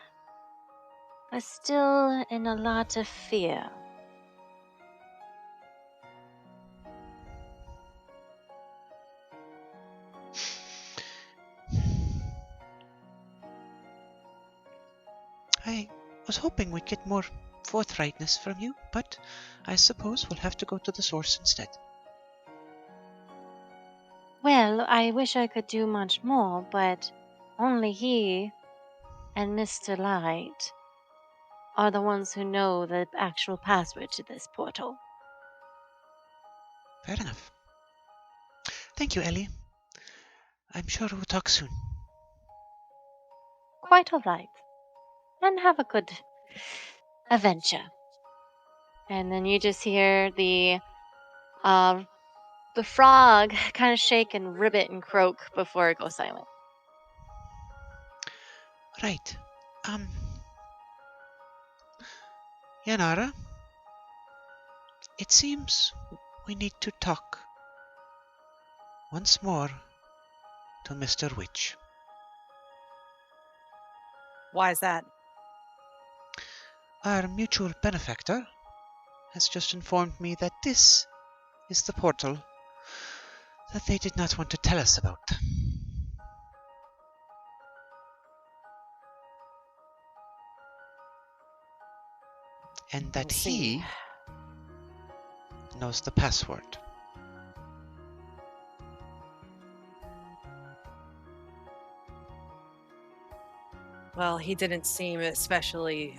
[SPEAKER 1] are still in a lot of fear.
[SPEAKER 12] I was hoping we'd get more forthrightness from you, but I suppose we'll have to go to the source instead.
[SPEAKER 1] Well, I wish I could do much more, but only he and Mr. Light are the ones who know the actual password to this portal.
[SPEAKER 12] Fair enough. Thank you, Ellie. I'm sure we'll talk soon.
[SPEAKER 1] Quite all right. And have a good adventure. And then you just hear the frog kind of shake and ribbit and croak before it goes silent.
[SPEAKER 12] Right. Yanara, it seems we need to talk once more to Mr. Witch.
[SPEAKER 2] Why is that?
[SPEAKER 12] Our mutual benefactor has just informed me that this is the portal that they did not want to tell us about. And that he knows the password.
[SPEAKER 2] Well, he didn't seem especially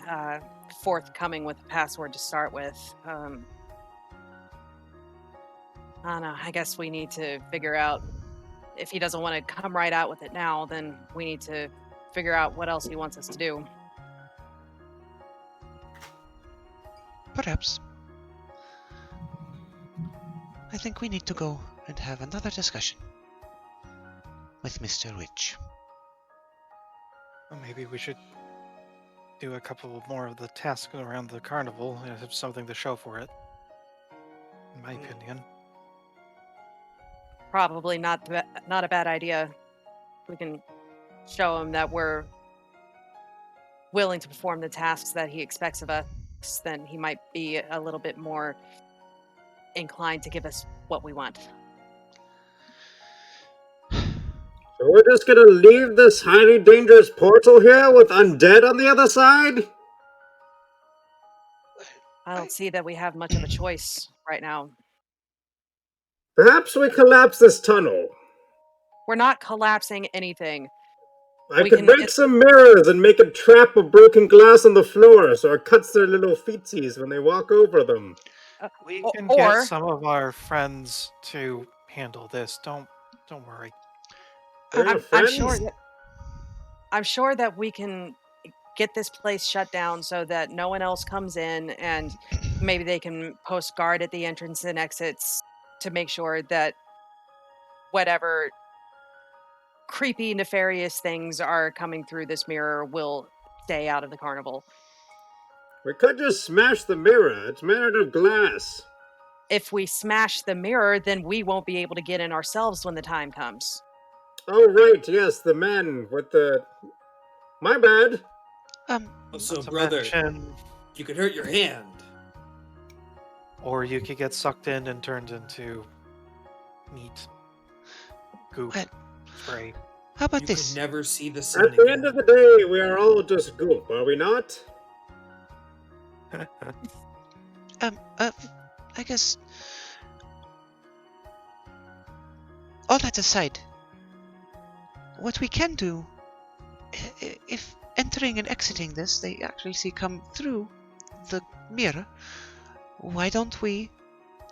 [SPEAKER 2] forthcoming with the password to start with. I don't know. I guess we need to figure out if he doesn't want to come right out with it now, then we need to figure out what else he wants us to do.
[SPEAKER 12] Perhaps. I think we need to go and have another discussion with Mr. Witch.
[SPEAKER 6] Well, maybe we should do a couple more of the tasks around the carnival and have something to show for it. In my opinion.
[SPEAKER 2] Probably not a bad idea. We can show him that we're willing to perform the tasks that he expects of us, then he might be a little bit more inclined to give us what we want.
[SPEAKER 8] We're just gonna leave this highly dangerous portal here with undead on the other side?
[SPEAKER 2] I don't see that we have much of a choice right now.
[SPEAKER 8] Perhaps we collapse this tunnel.
[SPEAKER 2] We're not collapsing anything.
[SPEAKER 8] I
[SPEAKER 2] We
[SPEAKER 8] could
[SPEAKER 2] can
[SPEAKER 8] break some mirrors and make a trap of broken glass on the floor so it cuts their little feetsies when they walk over them.
[SPEAKER 6] We can get
[SPEAKER 2] or
[SPEAKER 6] some of our friends to handle this. Don't worry.
[SPEAKER 8] They're
[SPEAKER 2] I'm sure
[SPEAKER 8] friends?
[SPEAKER 2] that we can get this place shut down so that no one else comes in, and maybe they can post guard at the entrance and exits to make sure that whatever creepy, nefarious things are coming through this mirror will stay out of the carnival.
[SPEAKER 8] We could just smash the mirror. It's made out of glass.
[SPEAKER 2] If we smash the mirror, then we won't be able to get in ourselves when the time comes.
[SPEAKER 8] Oh, right, yes, the man with the. My bad.
[SPEAKER 4] So,
[SPEAKER 6] Not to
[SPEAKER 4] brother,
[SPEAKER 6] mention,
[SPEAKER 4] you could hurt your hand.
[SPEAKER 6] or you could get sucked in and turned into meat, goop,
[SPEAKER 12] Well,
[SPEAKER 6] spray.
[SPEAKER 12] how about
[SPEAKER 4] You
[SPEAKER 12] this?
[SPEAKER 4] could never see the sun
[SPEAKER 8] At the end
[SPEAKER 4] again.
[SPEAKER 8] of the day, we are all just goop, are we not?
[SPEAKER 12] I guess. All that aside, what we can do, if entering and exiting this, they actually see come through the mirror, why don't we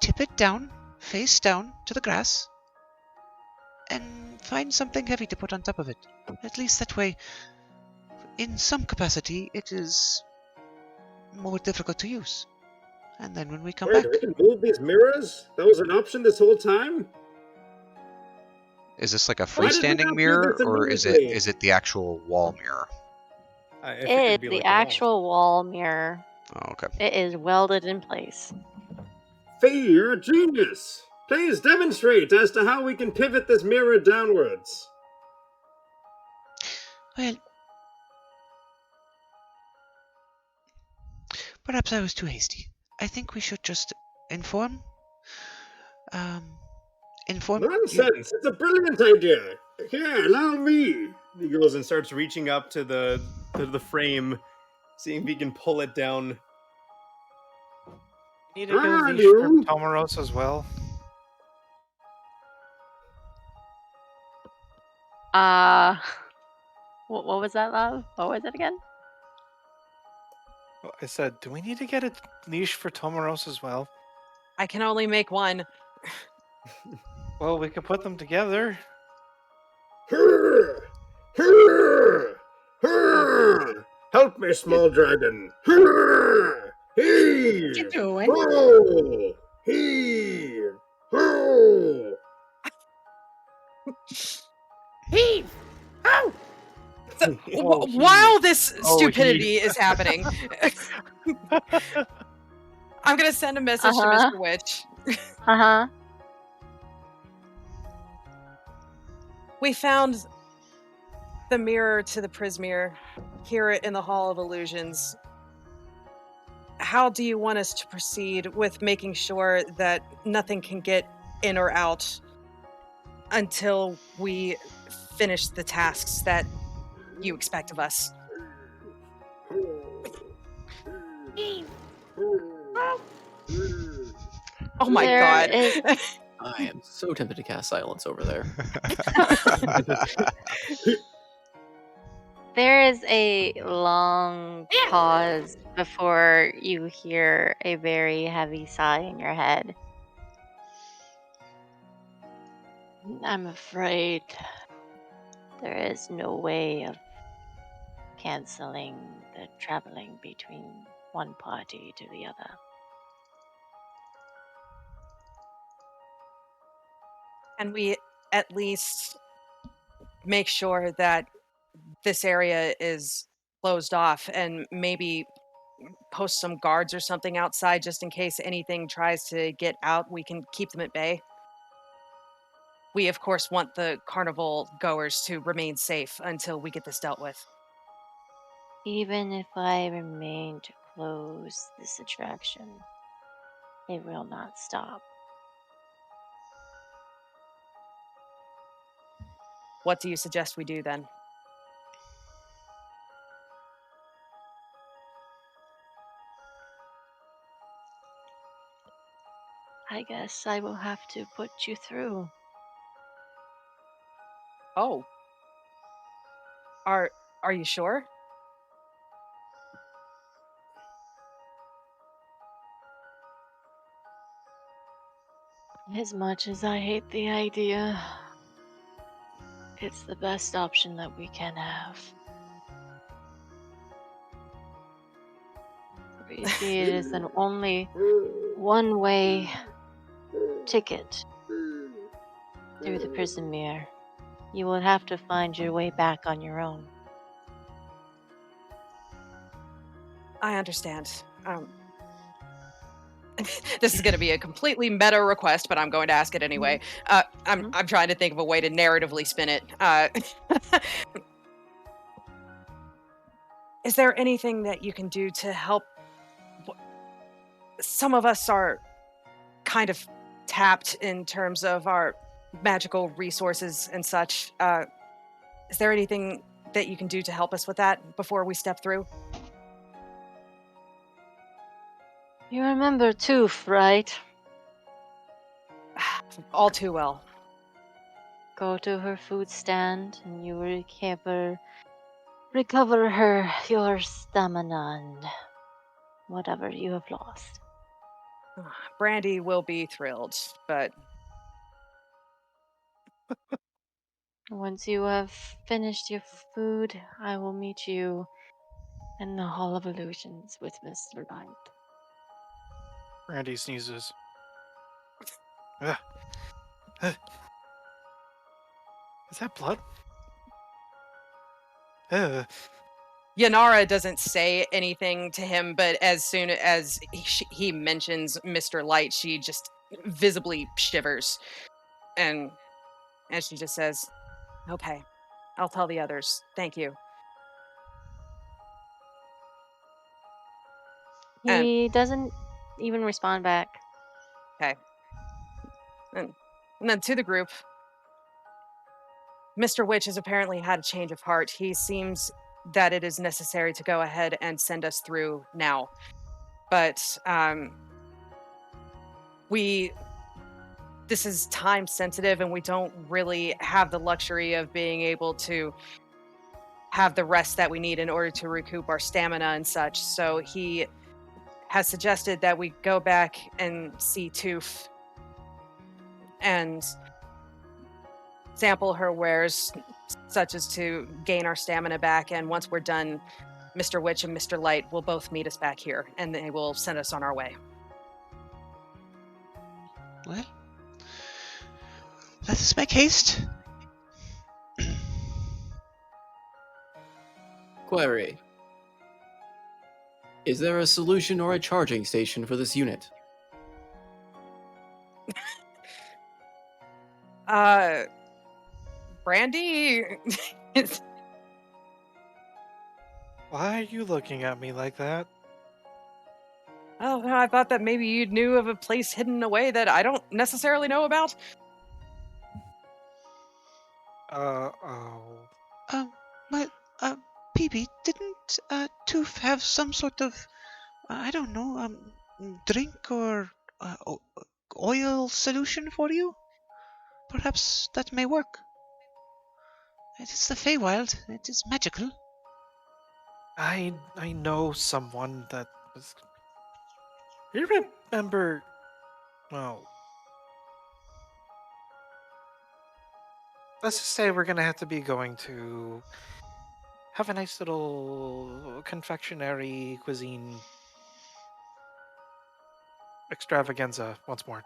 [SPEAKER 12] tip it down, face down to the grass, and find something heavy to put on top of it? At least that way, in some capacity, it is more difficult to use. And then when we come
[SPEAKER 8] Wait,
[SPEAKER 12] back...
[SPEAKER 8] we can move these mirrors? That was an option this whole time?
[SPEAKER 5] Is this like a
[SPEAKER 8] Why did we
[SPEAKER 5] freestanding
[SPEAKER 8] not do
[SPEAKER 5] mirror,
[SPEAKER 8] this
[SPEAKER 5] or
[SPEAKER 8] immediately?
[SPEAKER 5] is it the actual wall mirror?
[SPEAKER 10] I figured it'd
[SPEAKER 1] It's
[SPEAKER 10] be
[SPEAKER 1] the
[SPEAKER 10] like the walls.
[SPEAKER 1] actual wall mirror.
[SPEAKER 5] Oh, okay.
[SPEAKER 1] It is welded in place.
[SPEAKER 8] Fee, you're a genius! Please demonstrate as to how we can pivot this mirror downwards.
[SPEAKER 12] Well, perhaps I was too hasty. I think we should just inform... inform... you-
[SPEAKER 8] Nonsense! It's a brilliant idea! Here, allow me!
[SPEAKER 10] He goes and starts reaching up to the frame, seeing if he can pull it down.
[SPEAKER 6] Need to get a
[SPEAKER 8] On
[SPEAKER 6] leash for
[SPEAKER 8] you!
[SPEAKER 6] Tomaros as well.
[SPEAKER 1] Uh, what was that, love? What was it again?
[SPEAKER 6] I said, do we need to get a leash for Tomaros as well?
[SPEAKER 2] I can only make one.
[SPEAKER 6] Well, we could put them together.
[SPEAKER 8] Hurr! Hurr! Hurr! Help me, small dragon! Hurr! Heave!
[SPEAKER 11] What you doing?
[SPEAKER 8] Ho! Heave! Ho!
[SPEAKER 11] Heave! Oh!
[SPEAKER 6] Oh,
[SPEAKER 2] While this
[SPEAKER 6] Oh,
[SPEAKER 2] stupidity is happening, I'm going to send a message to
[SPEAKER 1] Uh-huh.
[SPEAKER 2] Mr. Witch.
[SPEAKER 1] Uh-huh.
[SPEAKER 2] We found the mirror to the Prismere here in the Hall of Illusions. How do you want us to proceed with making sure that nothing can get in or out until we finish the tasks that you expect of us?
[SPEAKER 11] Heave! Oh!
[SPEAKER 2] Oh my
[SPEAKER 1] There
[SPEAKER 2] god.
[SPEAKER 1] is-
[SPEAKER 3] I am so tempted to cast silence over there.
[SPEAKER 1] There is a long pause before you hear a very heavy sigh in your head. I'm afraid there is no way of canceling the traveling between one party to the other.
[SPEAKER 2] Can we at least make sure that this area is closed off and maybe post some guards or something outside just in case anything tries to get out? We can keep them at bay. We, of course, want the carnival goers to remain safe until we get this dealt with.
[SPEAKER 1] Even if I remain to close this attraction, it will not stop.
[SPEAKER 2] What do you suggest we do then?
[SPEAKER 1] I guess I will have to put you through.
[SPEAKER 2] Oh, are are you sure?
[SPEAKER 1] As much as I hate the idea, it's the best option that we can have. You see, it is an only one-way ticket through the prison mirror. You will have to find your way back on your own.
[SPEAKER 2] I understand. This is going to be a completely meta request, but I'm going to ask it anyway. I'm trying to think of a way to narratively spin it. Is there anything that you can do to help? Some of us are kind of tapped in terms of our magical resources and such. Is there anything that you can do to help us with that before we step through?
[SPEAKER 1] You remember Toof, right?
[SPEAKER 2] All too well.
[SPEAKER 1] Go to her food stand and you recover her your stamina and whatever you have lost.
[SPEAKER 2] Brandy will be thrilled, but
[SPEAKER 1] Once you have finished your food, I will meet you in the Hall of Illusions with Mr. Light.
[SPEAKER 6] Randy sneezes. Ugh. Ugh. Is that blood? Ugh.
[SPEAKER 2] Yanara doesn't say anything to him, but as soon as he mentions Mr. Light, she just visibly shivers. And she just says, "Okay, I'll tell the others. Thank you." And
[SPEAKER 1] He doesn't even respond back.
[SPEAKER 2] okay. And then to the group, Mr. Witch has apparently had a change of heart. He seems that it is necessary to go ahead and send us through now. But this is time sensitive, and we don't really have the luxury of being able to have the rest that we need in order to recoup our stamina and such. So he has suggested that we go back and see Toof and sample her wares, such as to gain our stamina back. And once we're done, Mr. Witch and Mr. Light will both meet us back here, and they will send us on our way.
[SPEAKER 12] Well, let us make haste.
[SPEAKER 3] Query. Is there a solution or a charging station for this unit?
[SPEAKER 2] Brandy?
[SPEAKER 6] Why are you looking at me like that?
[SPEAKER 2] Oh, I thought that maybe you knew of a place hidden away that I don't necessarily know about.
[SPEAKER 6] Oh.
[SPEAKER 12] Well, Peepee, didn't Toof have some sort of, I don't know, drink or oil solution for you? Perhaps that may work. It is the Feywild. It is magical.
[SPEAKER 6] I know someone that was. You remember? Well, let's just say we're gonna have to be going to have a nice little confectionery cuisine extravaganza once more.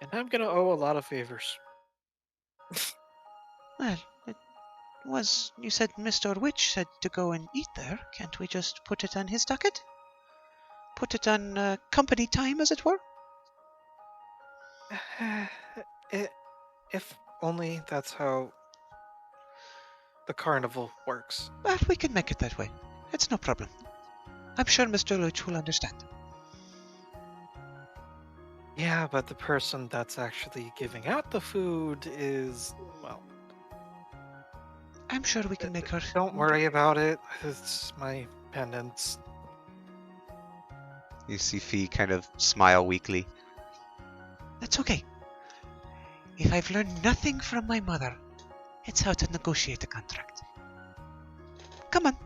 [SPEAKER 6] And I'm gonna owe a lot of favors.
[SPEAKER 12] Well, it was. You said Mr. Witch said to go and eat there. Can't we just put it on his docket? Put it on company time, as it were?
[SPEAKER 6] If only that's how the carnival works.
[SPEAKER 12] Well, we can make it that way. It's no problem. I'm sure Mr. Witch will understand.
[SPEAKER 6] Yeah, but the person that's actually giving out the food is, well,
[SPEAKER 12] I'm sure we can make her.
[SPEAKER 6] don't worry about it. It's my penance.
[SPEAKER 5] You see Fee kind of smile weakly.
[SPEAKER 12] That's okay. If I've learned nothing from my mother, it's how to negotiate a contract. Come on.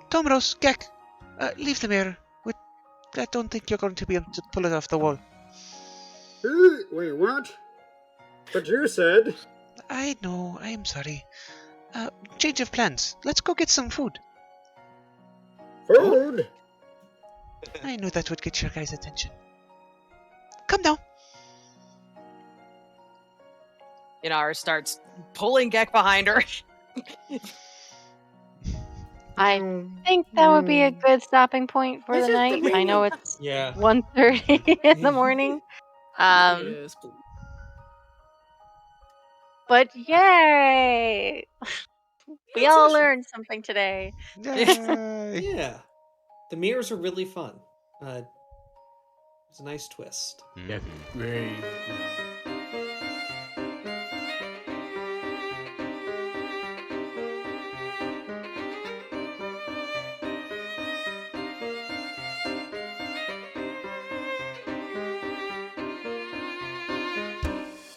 [SPEAKER 12] Tomros, Gek, leave the mirror. I don't think you're going to be able to pull it off the wall.
[SPEAKER 8] Wait, what? But you said...
[SPEAKER 12] I know, I'm sorry. Change of plans. Let's go get some food.
[SPEAKER 8] Food?
[SPEAKER 12] I knew that would get your guys' attention. Come now.
[SPEAKER 2] Inara starts pulling Gek behind her.
[SPEAKER 1] I think that would be a good stopping point for
[SPEAKER 11] This
[SPEAKER 1] the
[SPEAKER 11] is the
[SPEAKER 1] night. I know
[SPEAKER 11] meaning.
[SPEAKER 1] it's
[SPEAKER 4] Yeah.
[SPEAKER 1] 1:30 in the morning.
[SPEAKER 7] Yes, please.
[SPEAKER 1] But yay! We all
[SPEAKER 4] Transition.
[SPEAKER 1] learned something today.
[SPEAKER 5] Yay!
[SPEAKER 4] Yeah. The mirrors are really fun. It's a nice twist.
[SPEAKER 5] Mhm.
[SPEAKER 7] Great.